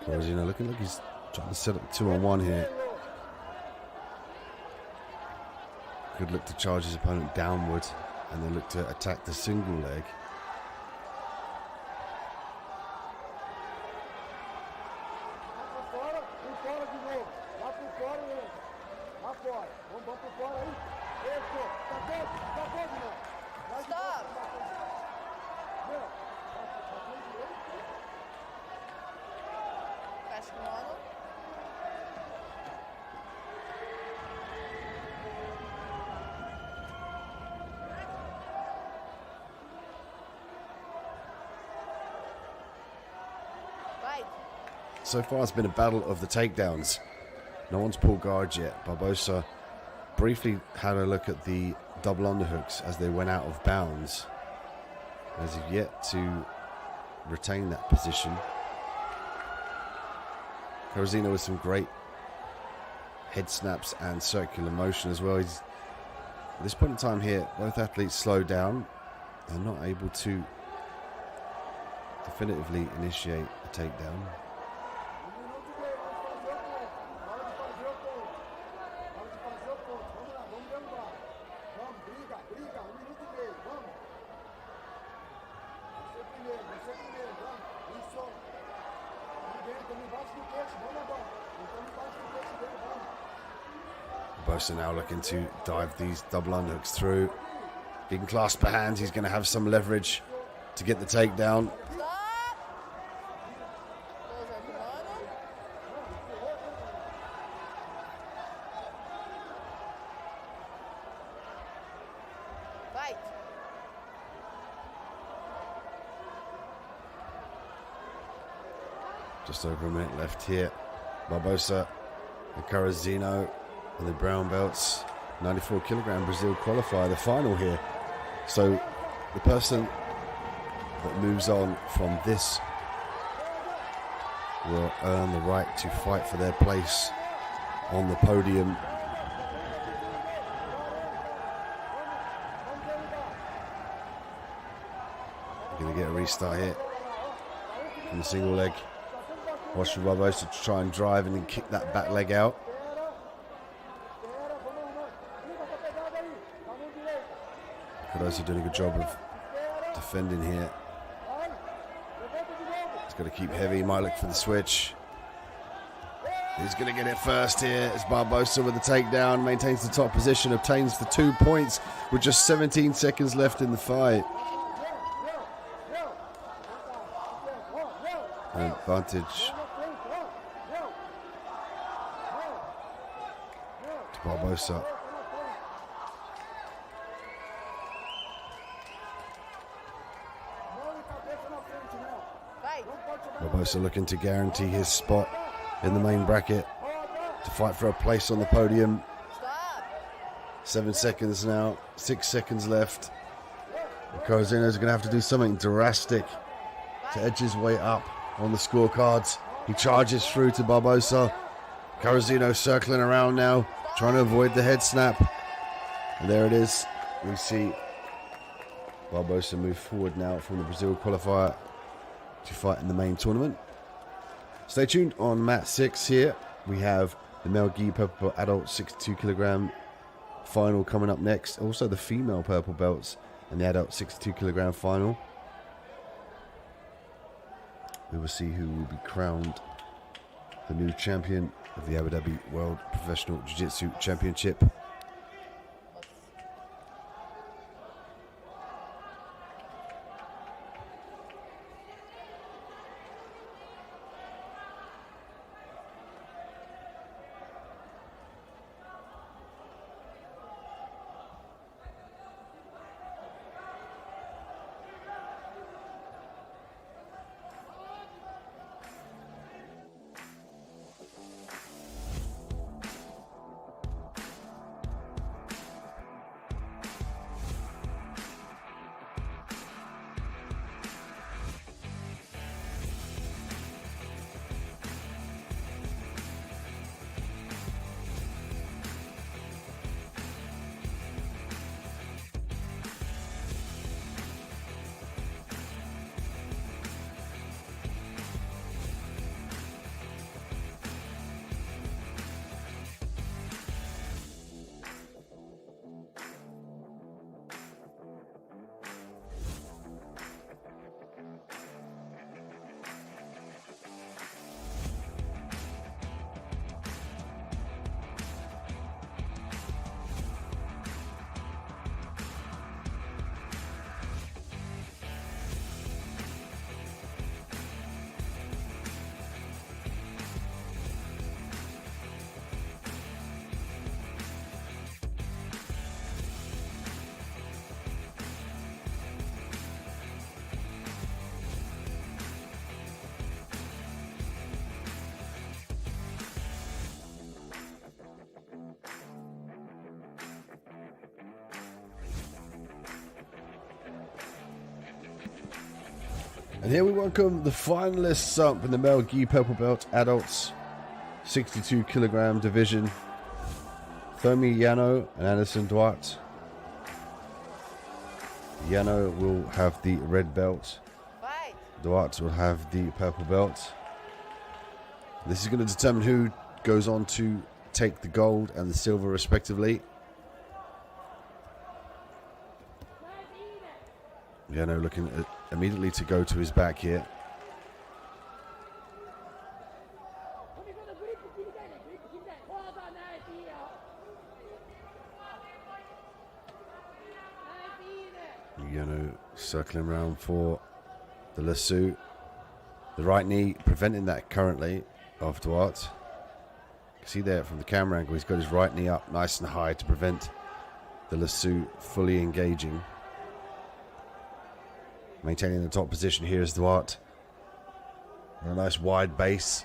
Corazino looking like he's trying to set up 2-on-1 here. Could look to charge his opponent downward and then look to attack the single leg. Stop. Fecha o kimono. Fight. So far it's been a battle of the takedowns. No one's pulled guard yet. Barbosa briefly had a look at the double underhooks as they went out of bounds. As he's yet to retain that position. Corazino with some great head snaps and circular motion as well. He's, at this point in time here, both athletes slow down and not able to definitively initiate a takedown. Barbosa now looking to dive these double underhooks through. He can clasp her hands. He's going to have some leverage to get the takedown. Stop. Just over a minute left here. Barbosa and Carrozino and the brown belts. 94 kilogram Brazil qualifier, the final here. So the person that moves on from this will earn the right to fight for their place on the podium. Going to get a restart here from the single leg. Watch for Barbosa to try and drive and then kick that back leg out. Cardoso doing a good job of defending here. He's got to keep heavy. He might look for the switch. He's going to get it first here. It's Barbosa with the takedown. Maintains the top position. Obtains the 2 points with just 17 seconds left in the fight. An advantage to Barbosa. Barbosa looking to guarantee his spot in the main bracket to fight for a place on the podium. 7 seconds now, 6 seconds left. Carrozino's going to have to do something drastic to edge his way up on the scorecards. He charges through to Barbosa. Carrozino circling around now, trying to avoid the head snap. And there it is. We see Barbosa move forward now from the Brazil qualifier to fight in the main tournament. Stay tuned on mat 6 here. We have the male gi purple belt adult 62 kilogram final coming up next. Also the female purple belts and the adult 62 kilogram final. We will see who will be crowned the new champion of the Abu Dhabi World Professional Jiu-Jitsu Championship. And here we welcome the finalists up in the male gi purple belt adults 62 kilogram division. Thomi Yano and Anderson Duarte. Yano will have the red belt. Duarte will have the purple belt. This is going to determine who goes on to take the gold and the silver respectively. Yano looking at immediately to go to his back here. Yano circling around for the lasso. The right knee preventing that currently of Duarte. You can see there from the camera angle, he's got his right knee up nice and high to prevent the lasso fully engaging. Maintaining the top position here is Duarte. A nice wide base.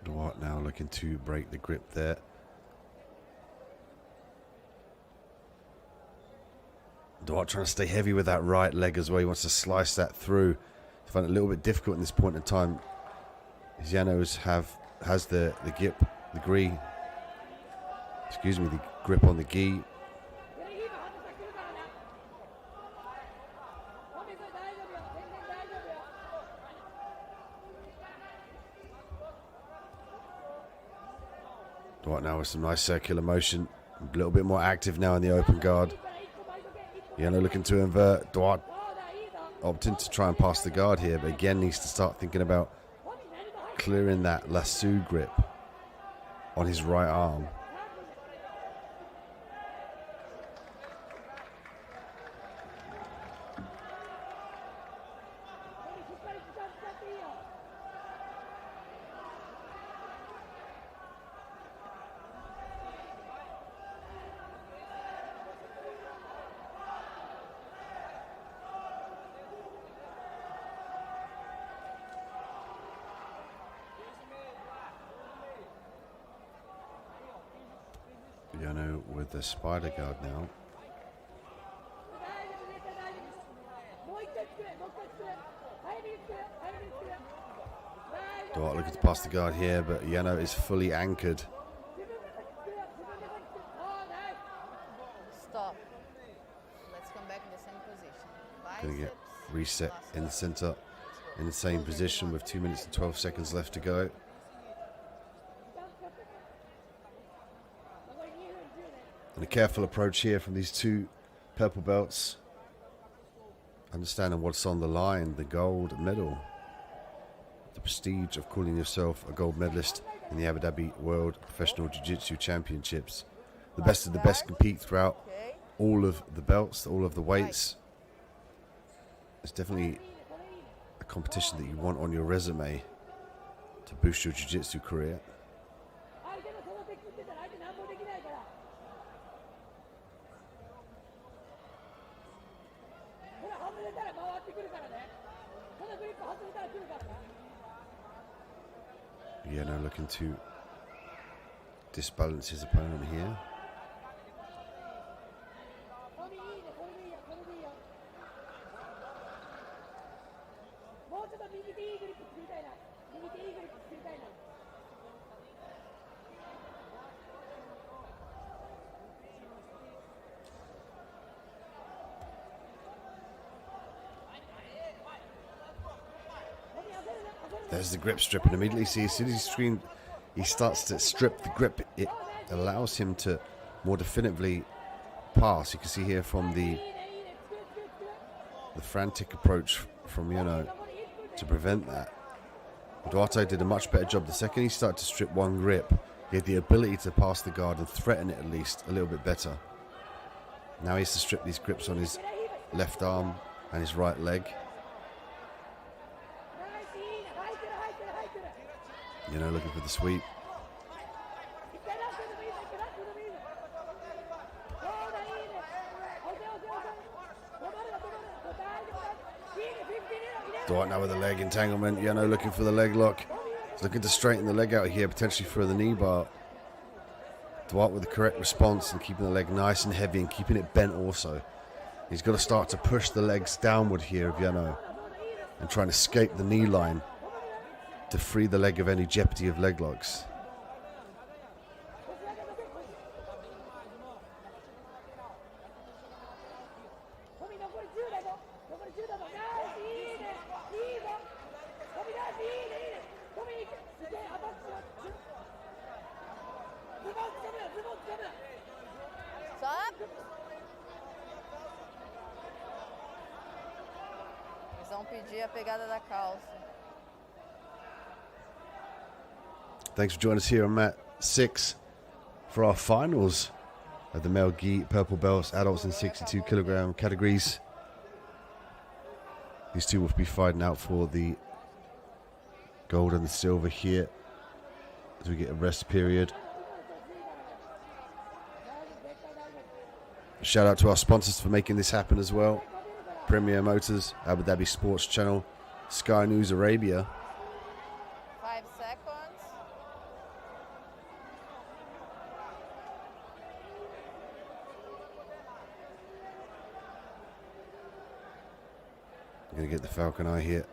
Duarte now looking to break the grip there. Duarte trying to stay heavy with that right leg as well. He wants to slice that through. I find it a little bit difficult in this point in time. Janos has the grip, the grip on the gi. Duarte now with some nice circular motion. A little bit more active now in the open guard. Jano looking to invert. Duarte opting to try and pass the guard here, but again needs to start thinking about clearing that lasso grip on his right arm. Jano with the spider guard now. Duarte looking to pass the guard here, but Jano is fully anchored. Stop. Let's come back in the same position. Going to get reset in the center in the same position with 2 minutes and 12 seconds left to go. And a careful approach here from these two purple belts. Understanding what's on the line, the gold medal. The prestige of calling yourself a gold medalist in the Abu Dhabi World Professional Jiu-Jitsu Championships. The best of the best compete throughout all of the belts, all of the weights. It's definitely a competition that you want on your resume to boost your jiu-jitsu career. Yeah, now looking to disbalance his opponent here. There's the grip strip, and immediately see as soon as he starts to strip the grip, it allows him to more definitively pass. You can see here from the frantic approach from Jano to prevent that. Duarte did a much better job. The second he started to strip one grip, he had the ability to pass the guard and threaten it at least a little bit better. Now he has to strip these grips on his left arm and his right leg. Looking for the sweep. Duarte now with the leg entanglement. Jano looking for the leg lock. He's looking to straighten the leg out here, potentially for the knee bar. Duarte with the correct response and keeping the leg nice and heavy and keeping it bent also. He's got to start to push the legs downward here of Jano and try and escape the knee line to free the leg of any jeopardy of leg locks. Stop. Eles vão pedir a pegada da calça. Thanks for joining us here on Mat 6 for our finals of the male gi purple belts, adults in 62 kilogram categories. These two will be fighting out for the gold and the silver here as we get a rest period. Shout out to our sponsors for making this happen as well. Premier Motors, Abu Dhabi Sports Channel, Sky News Arabia. 5 seconds. I'm going to get the Falcon Eye here.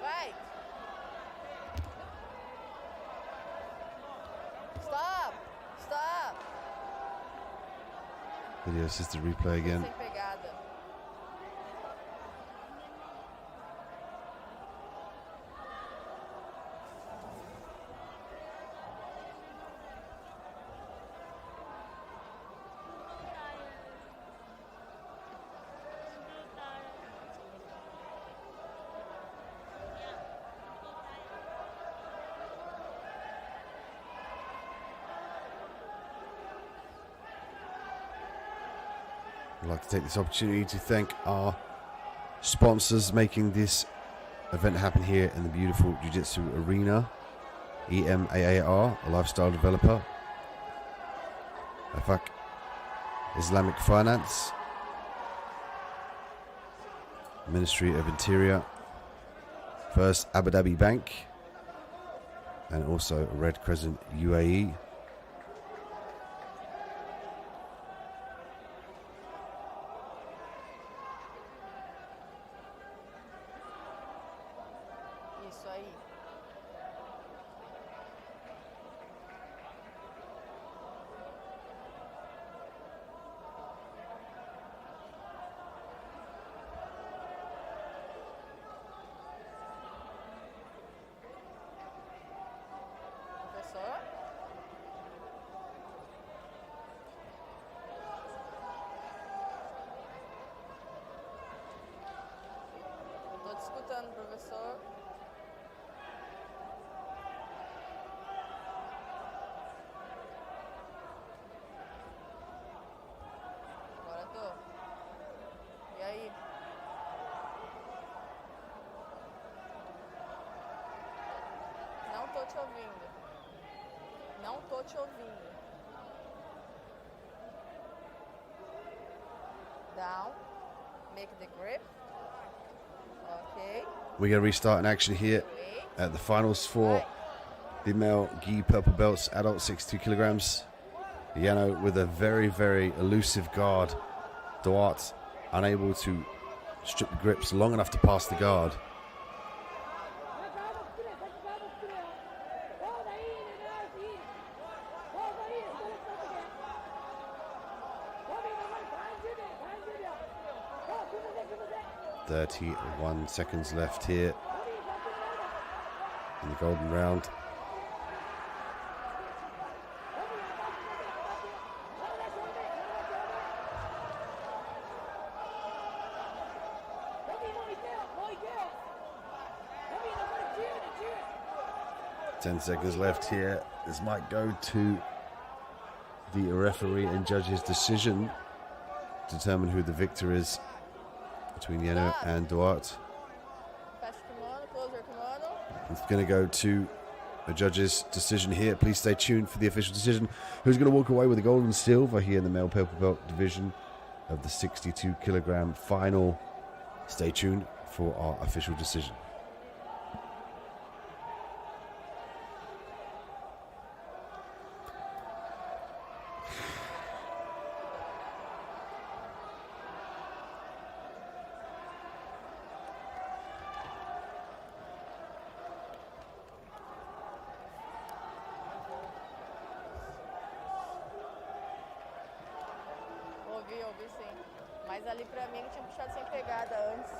Vai. Stop. Stop. Video assisted replay again. Sem pegada. I'd like to take this opportunity to thank our sponsors making this event happen here in the beautiful Jiu-Jitsu arena. EMAAR, a lifestyle developer. Afak Islamic Finance. Ministry of Interior. First Abu Dhabi Bank. And also Red Crescent UAE. Isso aí. Professor? Estou te escutando, professor. Agora tô. E aí? Não tô te ouvindo. Não tô te ouvindo. Down. Make the grip. Okay. We're going to restart in action here at the finals for the male gi purple belts, adult 62 kilograms. Yano with a very, very elusive guard. Duarte unable to strip the grips long enough to pass the guard. "31 seconds left here in the golden round. "10 seconds left here. This might go to the referee and judge's decision to determine who the victor is between Yano and Duarte. Fecha o kimono, close your kimono. It's going to go to a judge's decision here. Please stay tuned for the official decision. Who's going to walk away with the gold and silver here in the male purple belt division of the 62 kilogram final? Stay tuned for our official decision. Ouvi sim. Mas ali pra mim ele tinha puxado sem pegada antes.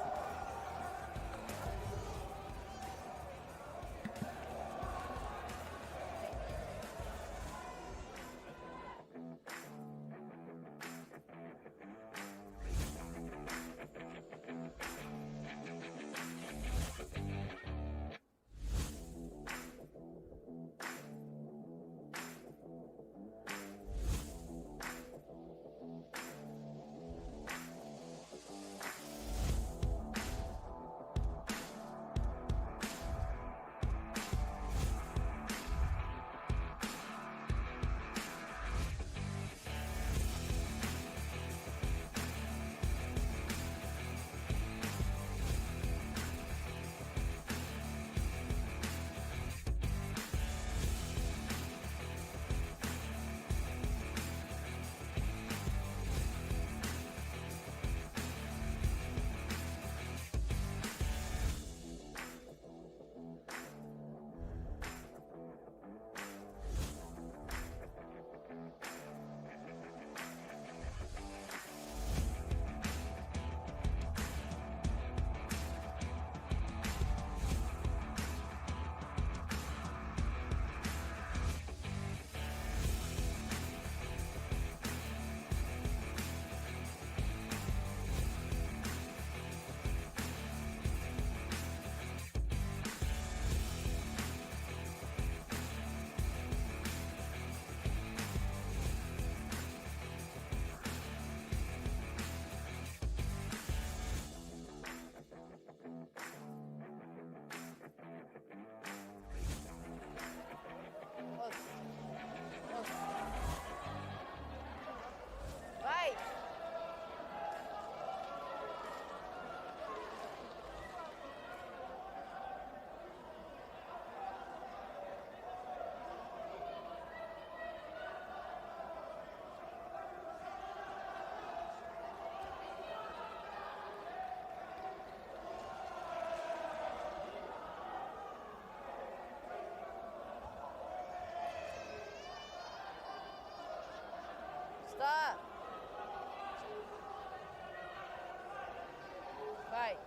Fight.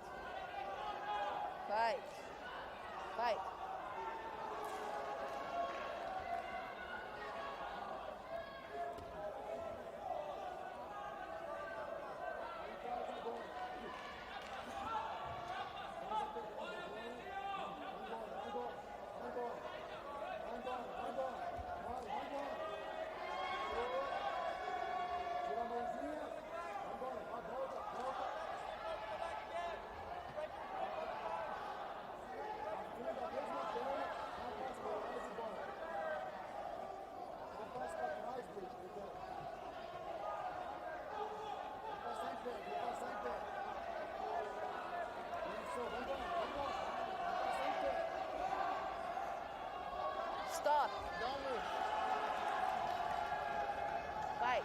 Fight. Fight. Stop. Don't move. Fight.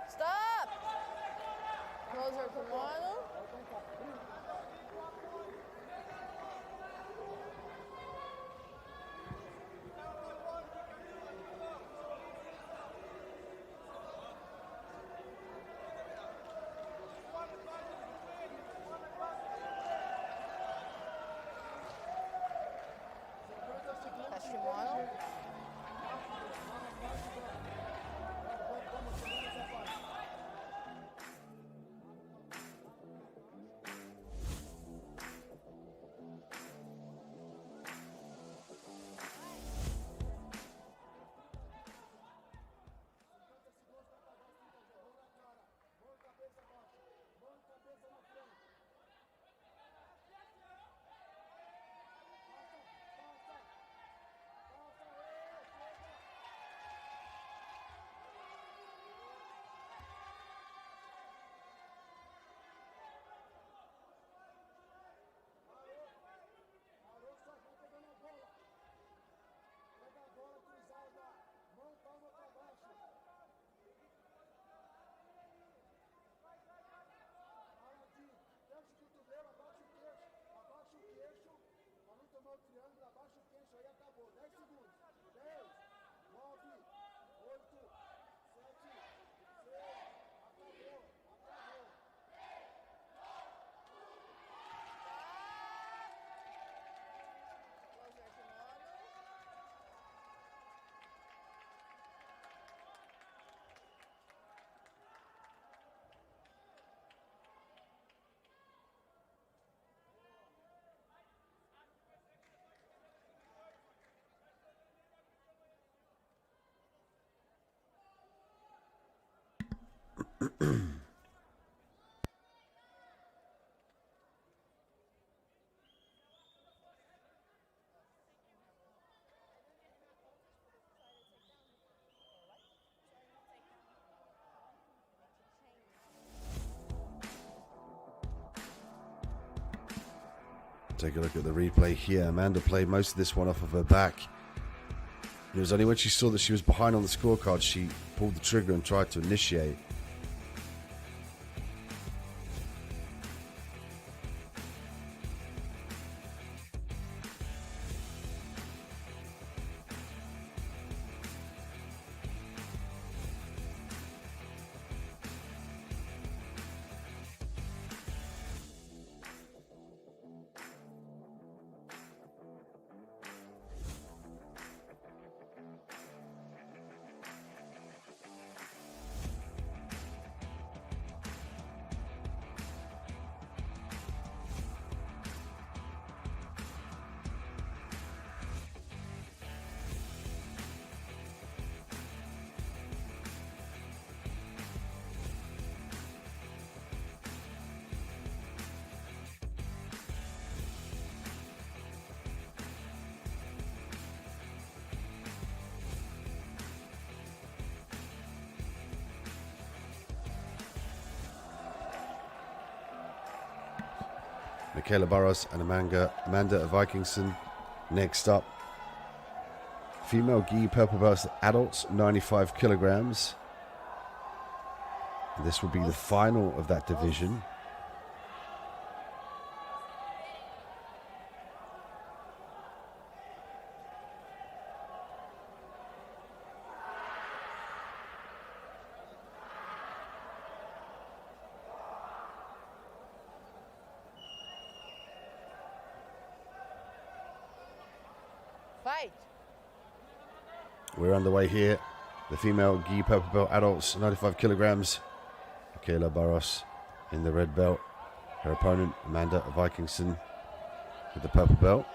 Stop! Closer kimono. triângulo abaixo queixo, aí acabou. 10 segundos. 10, 9, 8, 7, 6, acabou. Closer to normal. Take a look at the replay here. Amanda played most of this one off of her back. It was only when she saw that she was behind on the scorecard she pulled the trigger and tried to initiate. Michaela Barros and Amanda Vikingson next up. Female gi purple belts adults, 95 kilograms. And this will be the final of that division. Fight. We're underway here. The female gi purple belt adults, 95 kilograms. Michaela Barros in the red belt. Her opponent, Amanda Vikingson, with the purple belt.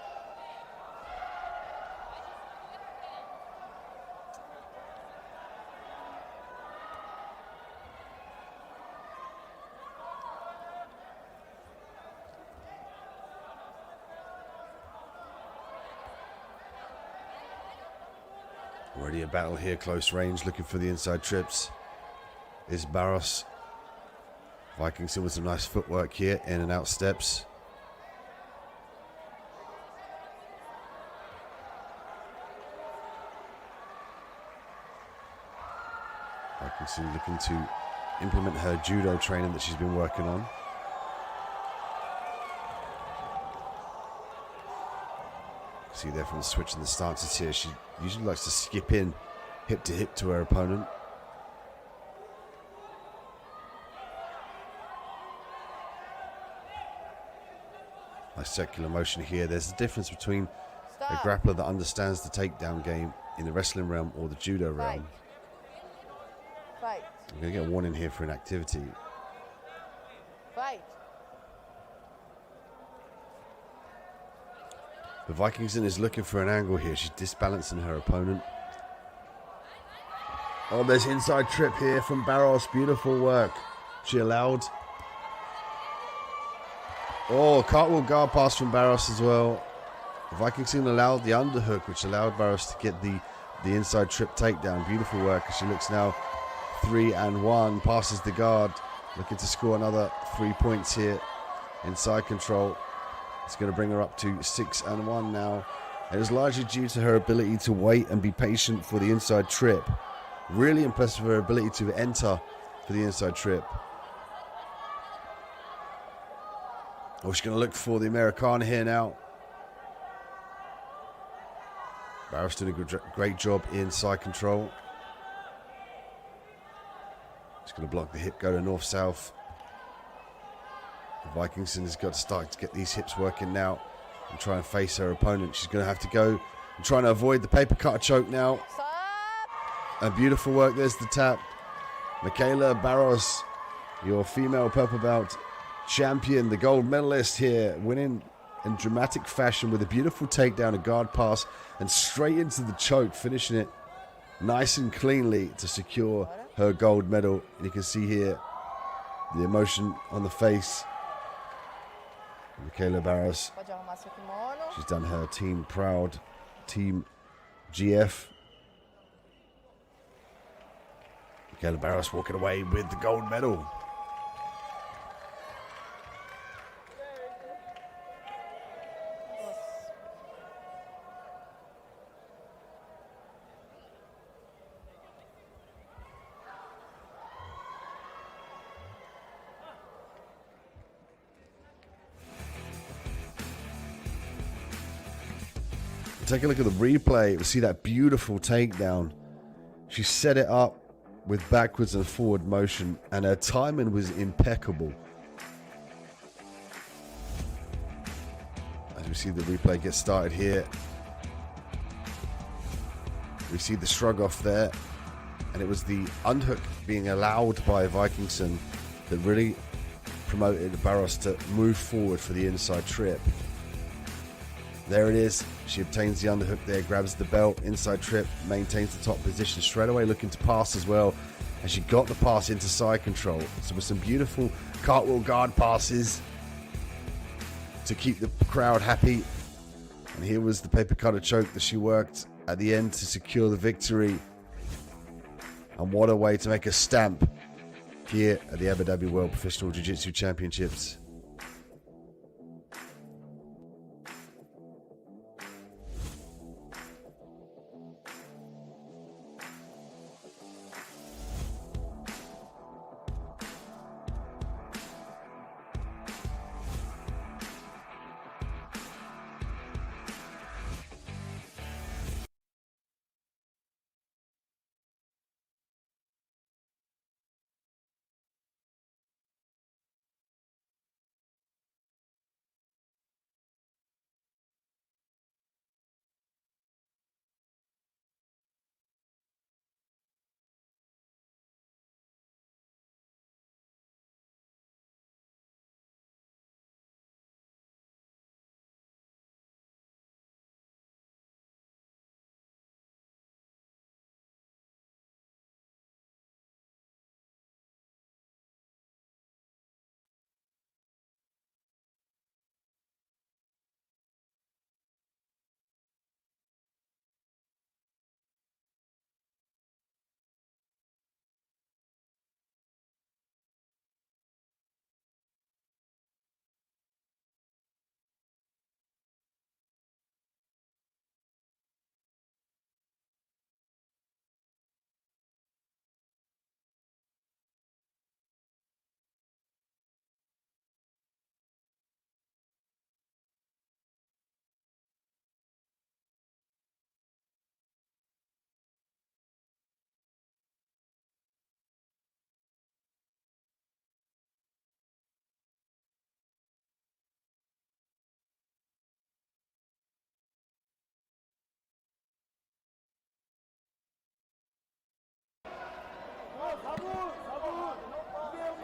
Already a battle here, close range, looking for the inside trips. Is Barros. Vikingson with some nice footwork here, in and out steps. Vikingson looking to implement her judo training that she's been working on. See there from switching the stances here, she usually likes to skip in hip to hip to her opponent. Nice circular motion here. There's a difference between a grappler that understands the takedown game in the wrestling realm or the judo realm. Fight. I'm going to get a warning here for inactivity. Fight. But Vikingson is looking for an angle here. She's disbalancing her opponent. Oh, there's inside trip here from Barros. Beautiful work. She allowed. Oh, cartwheel guard pass from Barros as well. Vikingson allowed the underhook, which allowed Barros to get the inside trip takedown. Beautiful work. She looks now 3-1. Passes the guard. Looking to score another 3 points here. Inside control. It's going to bring her up to 6-1 now. It is largely due to her ability to wait and be patient for the inside trip. Really impressed with her ability to enter for the inside trip. Oh, she's going to look for the Americana here now. Barros doing a great job in side control. He's going to block the hip, go to north-south. Vikingson has got to start to get these hips working now and try and face her opponent. She's going to have to go and try and avoid the paper cutter choke now. And beautiful work. There's the tap. Michaela Barros, your female purple belt champion, the gold medalist here, winning in dramatic fashion with a beautiful takedown, a guard pass, and straight into the choke, finishing it nice and cleanly to secure her gold medal. And you can see here the emotion on the face of Michaela Barros. She's done her team proud, Team GF. Michaela Barros walking away with the gold medal. Take a look at the replay. We see that beautiful takedown. She set it up with backwards and forward motion, and her timing was impeccable. As we see the replay get started here, we see the shrug off there, and it was the unhook being allowed by Vikingson that really promoted Barros to move forward for the inside trip. There it is. She obtains the underhook there, grabs the belt, inside trip, maintains the top position, straight away looking to pass as well. And she got the pass into side control. So with some beautiful cartwheel guard passes to keep the crowd happy. And here was the paper cutter choke that she worked at the end to secure the victory. And what a way to make a stamp here at the Abu Dhabi World Professional Jiu-Jitsu Championships.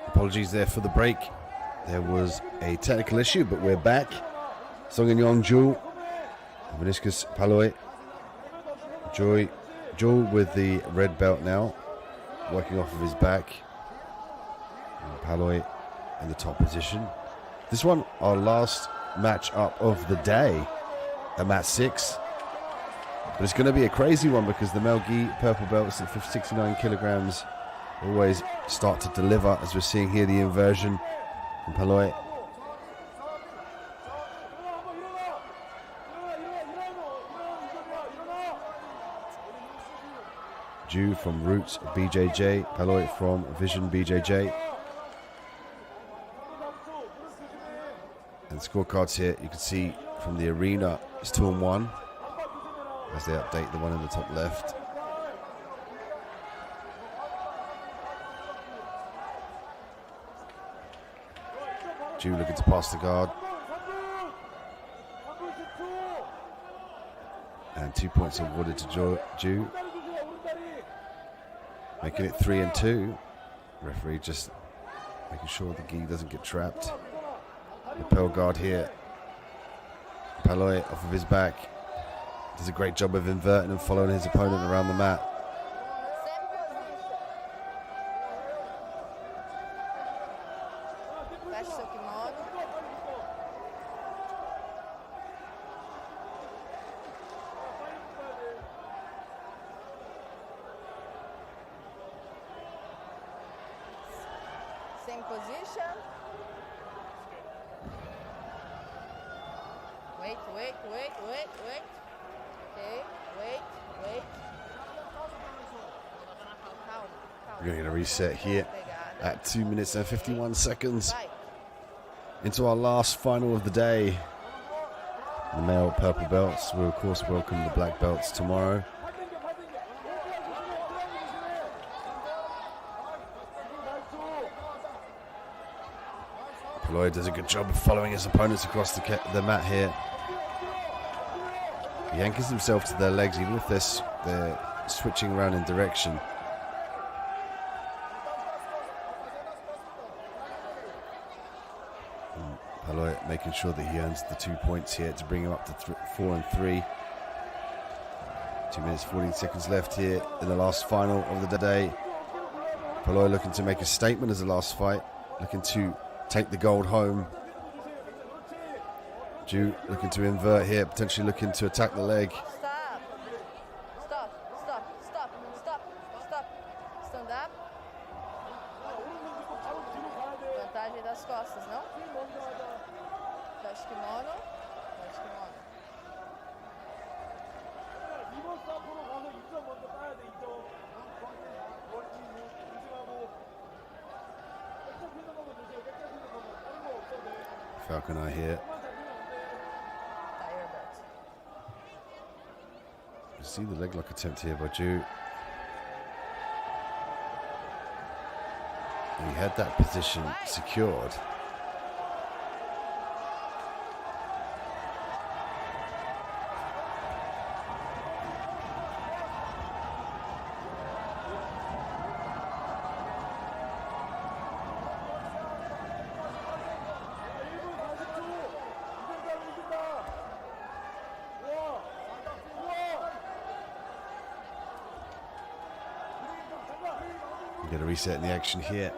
Apologies there for the break. There was a technical issue, but we're back. Song and Yong Jul, Meniscus Paloy, Jul with the red belt now, working off of his back. And Paloy in the top position. This one, our last match up of the day, at match 6. But it's going to be a crazy one because the male gi purple belts at 69 kilograms always start to deliver, as we're seeing here the inversion from Paloy. Ju from Roots BJJ, Paloy from Vision BJJ. And scorecards here, you can see from the arena, it's 2-1. as they update the one in the top left. Ju looking to pass the guard. And 2 points awarded to Ju. Making it 3 and 2. Referee just making sure the gi doesn't get trapped. Lapel guard here. Paloy off of his back. Does a great job of inverting and following his opponent around the mat. Same position. Wait. Okay, wait. We're going to get a reset here at 2 minutes and 51 seconds into our last final of the day. The male purple belts will of course welcome the black belts tomorrow. Lloyd does a good job of following his opponents across the mat here. He anchors himself to their legs even if they're switching around in direction. Paloy making sure that he earns the 2 points here to bring him up to 4 and 3. 2 minutes 14 seconds left here in the last final of the day. Paloy looking to make a statement as the last fight, looking to take the gold home. Ju looking to invert here, potentially looking to attack the leg. Stop. Stand up. Vantagem das costas, não? Fecha kimono. Falcon Eye here. You see the leg lock attempt here by Ju. He had that position secured. Get a reset in the action here.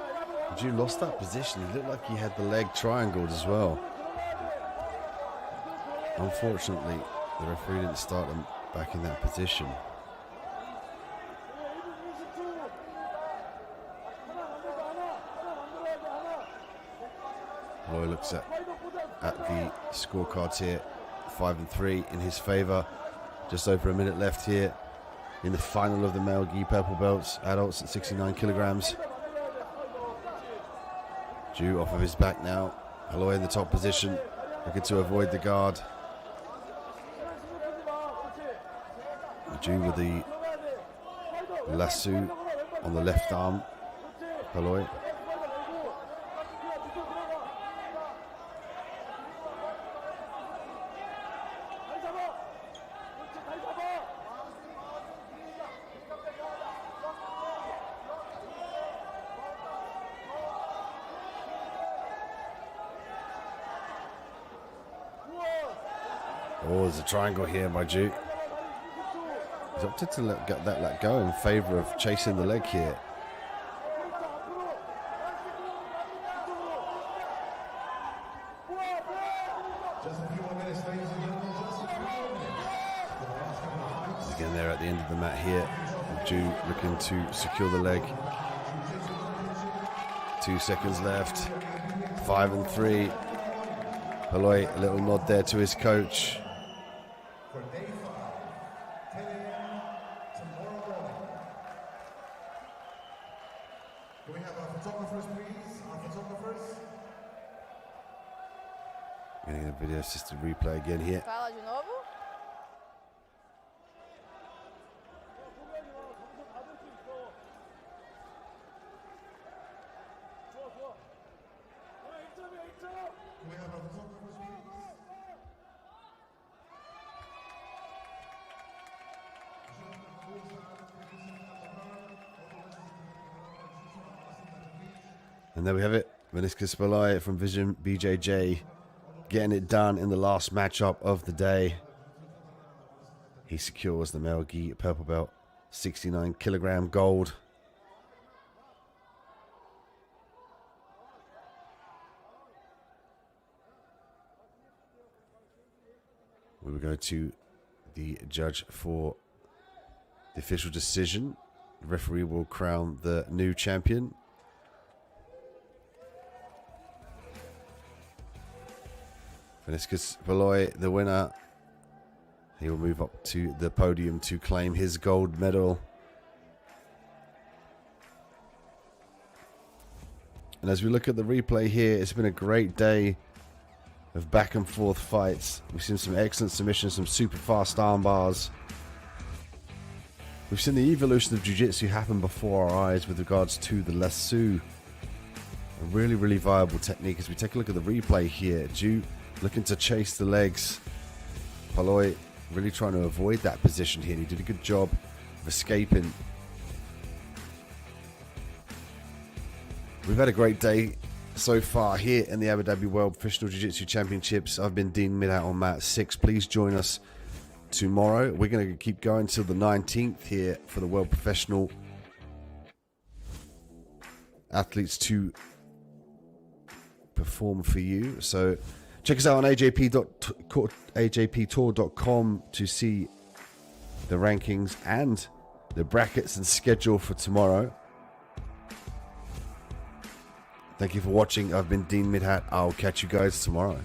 Ju lost that position. He looked like he had the leg triangled as well. Unfortunately, the referee didn't start him back in that position. Roy looks at the scorecards here. 5 and 3 in his favor. Just over a minute left here in the final of the male gi purple belts, adults at 69 kilograms. Ju off of his back now. Paloy in the top position, looking to avoid the guard. Ju with the lasso on the left arm. Paloy. Oh, there's a triangle here by Ju. He's opted to let go in favour of chasing the leg here. Again, they're at the end of the mat here. Ju looking to secure the leg. 2 seconds left. 5 and 3. Paloy, a little nod there to his coach. For day 5, 10 a.m. tomorrow morning. Do we have our photographers, please? Our photographers? Getting a video assisted replay again here. Fala de novo. And there we have it. Meniscus Belay from Vision BJJ getting it done in the last matchup of the day. He secures the male gi purple belt, 69 kilogram gold. We will go to the judge for the official decision. The referee will crown the new champion. Meniscus Belay, the winner. He will move up to the podium to claim his gold medal. And as we look at the replay here, it's been a great day of back and forth fights. We've seen some excellent submissions, some super fast arm bars. We've seen the evolution of jiu-jitsu happen before our eyes with regards to the lasso. A really, really viable technique. As we take a look at the replay here, Ju looking to chase the legs. Belay really trying to avoid that position here. He did a good job of escaping. We've had a great day so far here in the Abu Dhabi World Professional Jiu-Jitsu Championships. I've been Dean Midhat on mat 6. Please join us tomorrow. We're going to keep going till the 19th here for the World Professional athletes to perform for you. So check us out on ajptour.com to see the rankings and the brackets and schedule for tomorrow. Thank you for watching. I've been Dean Midhat. I'll catch you guys tomorrow.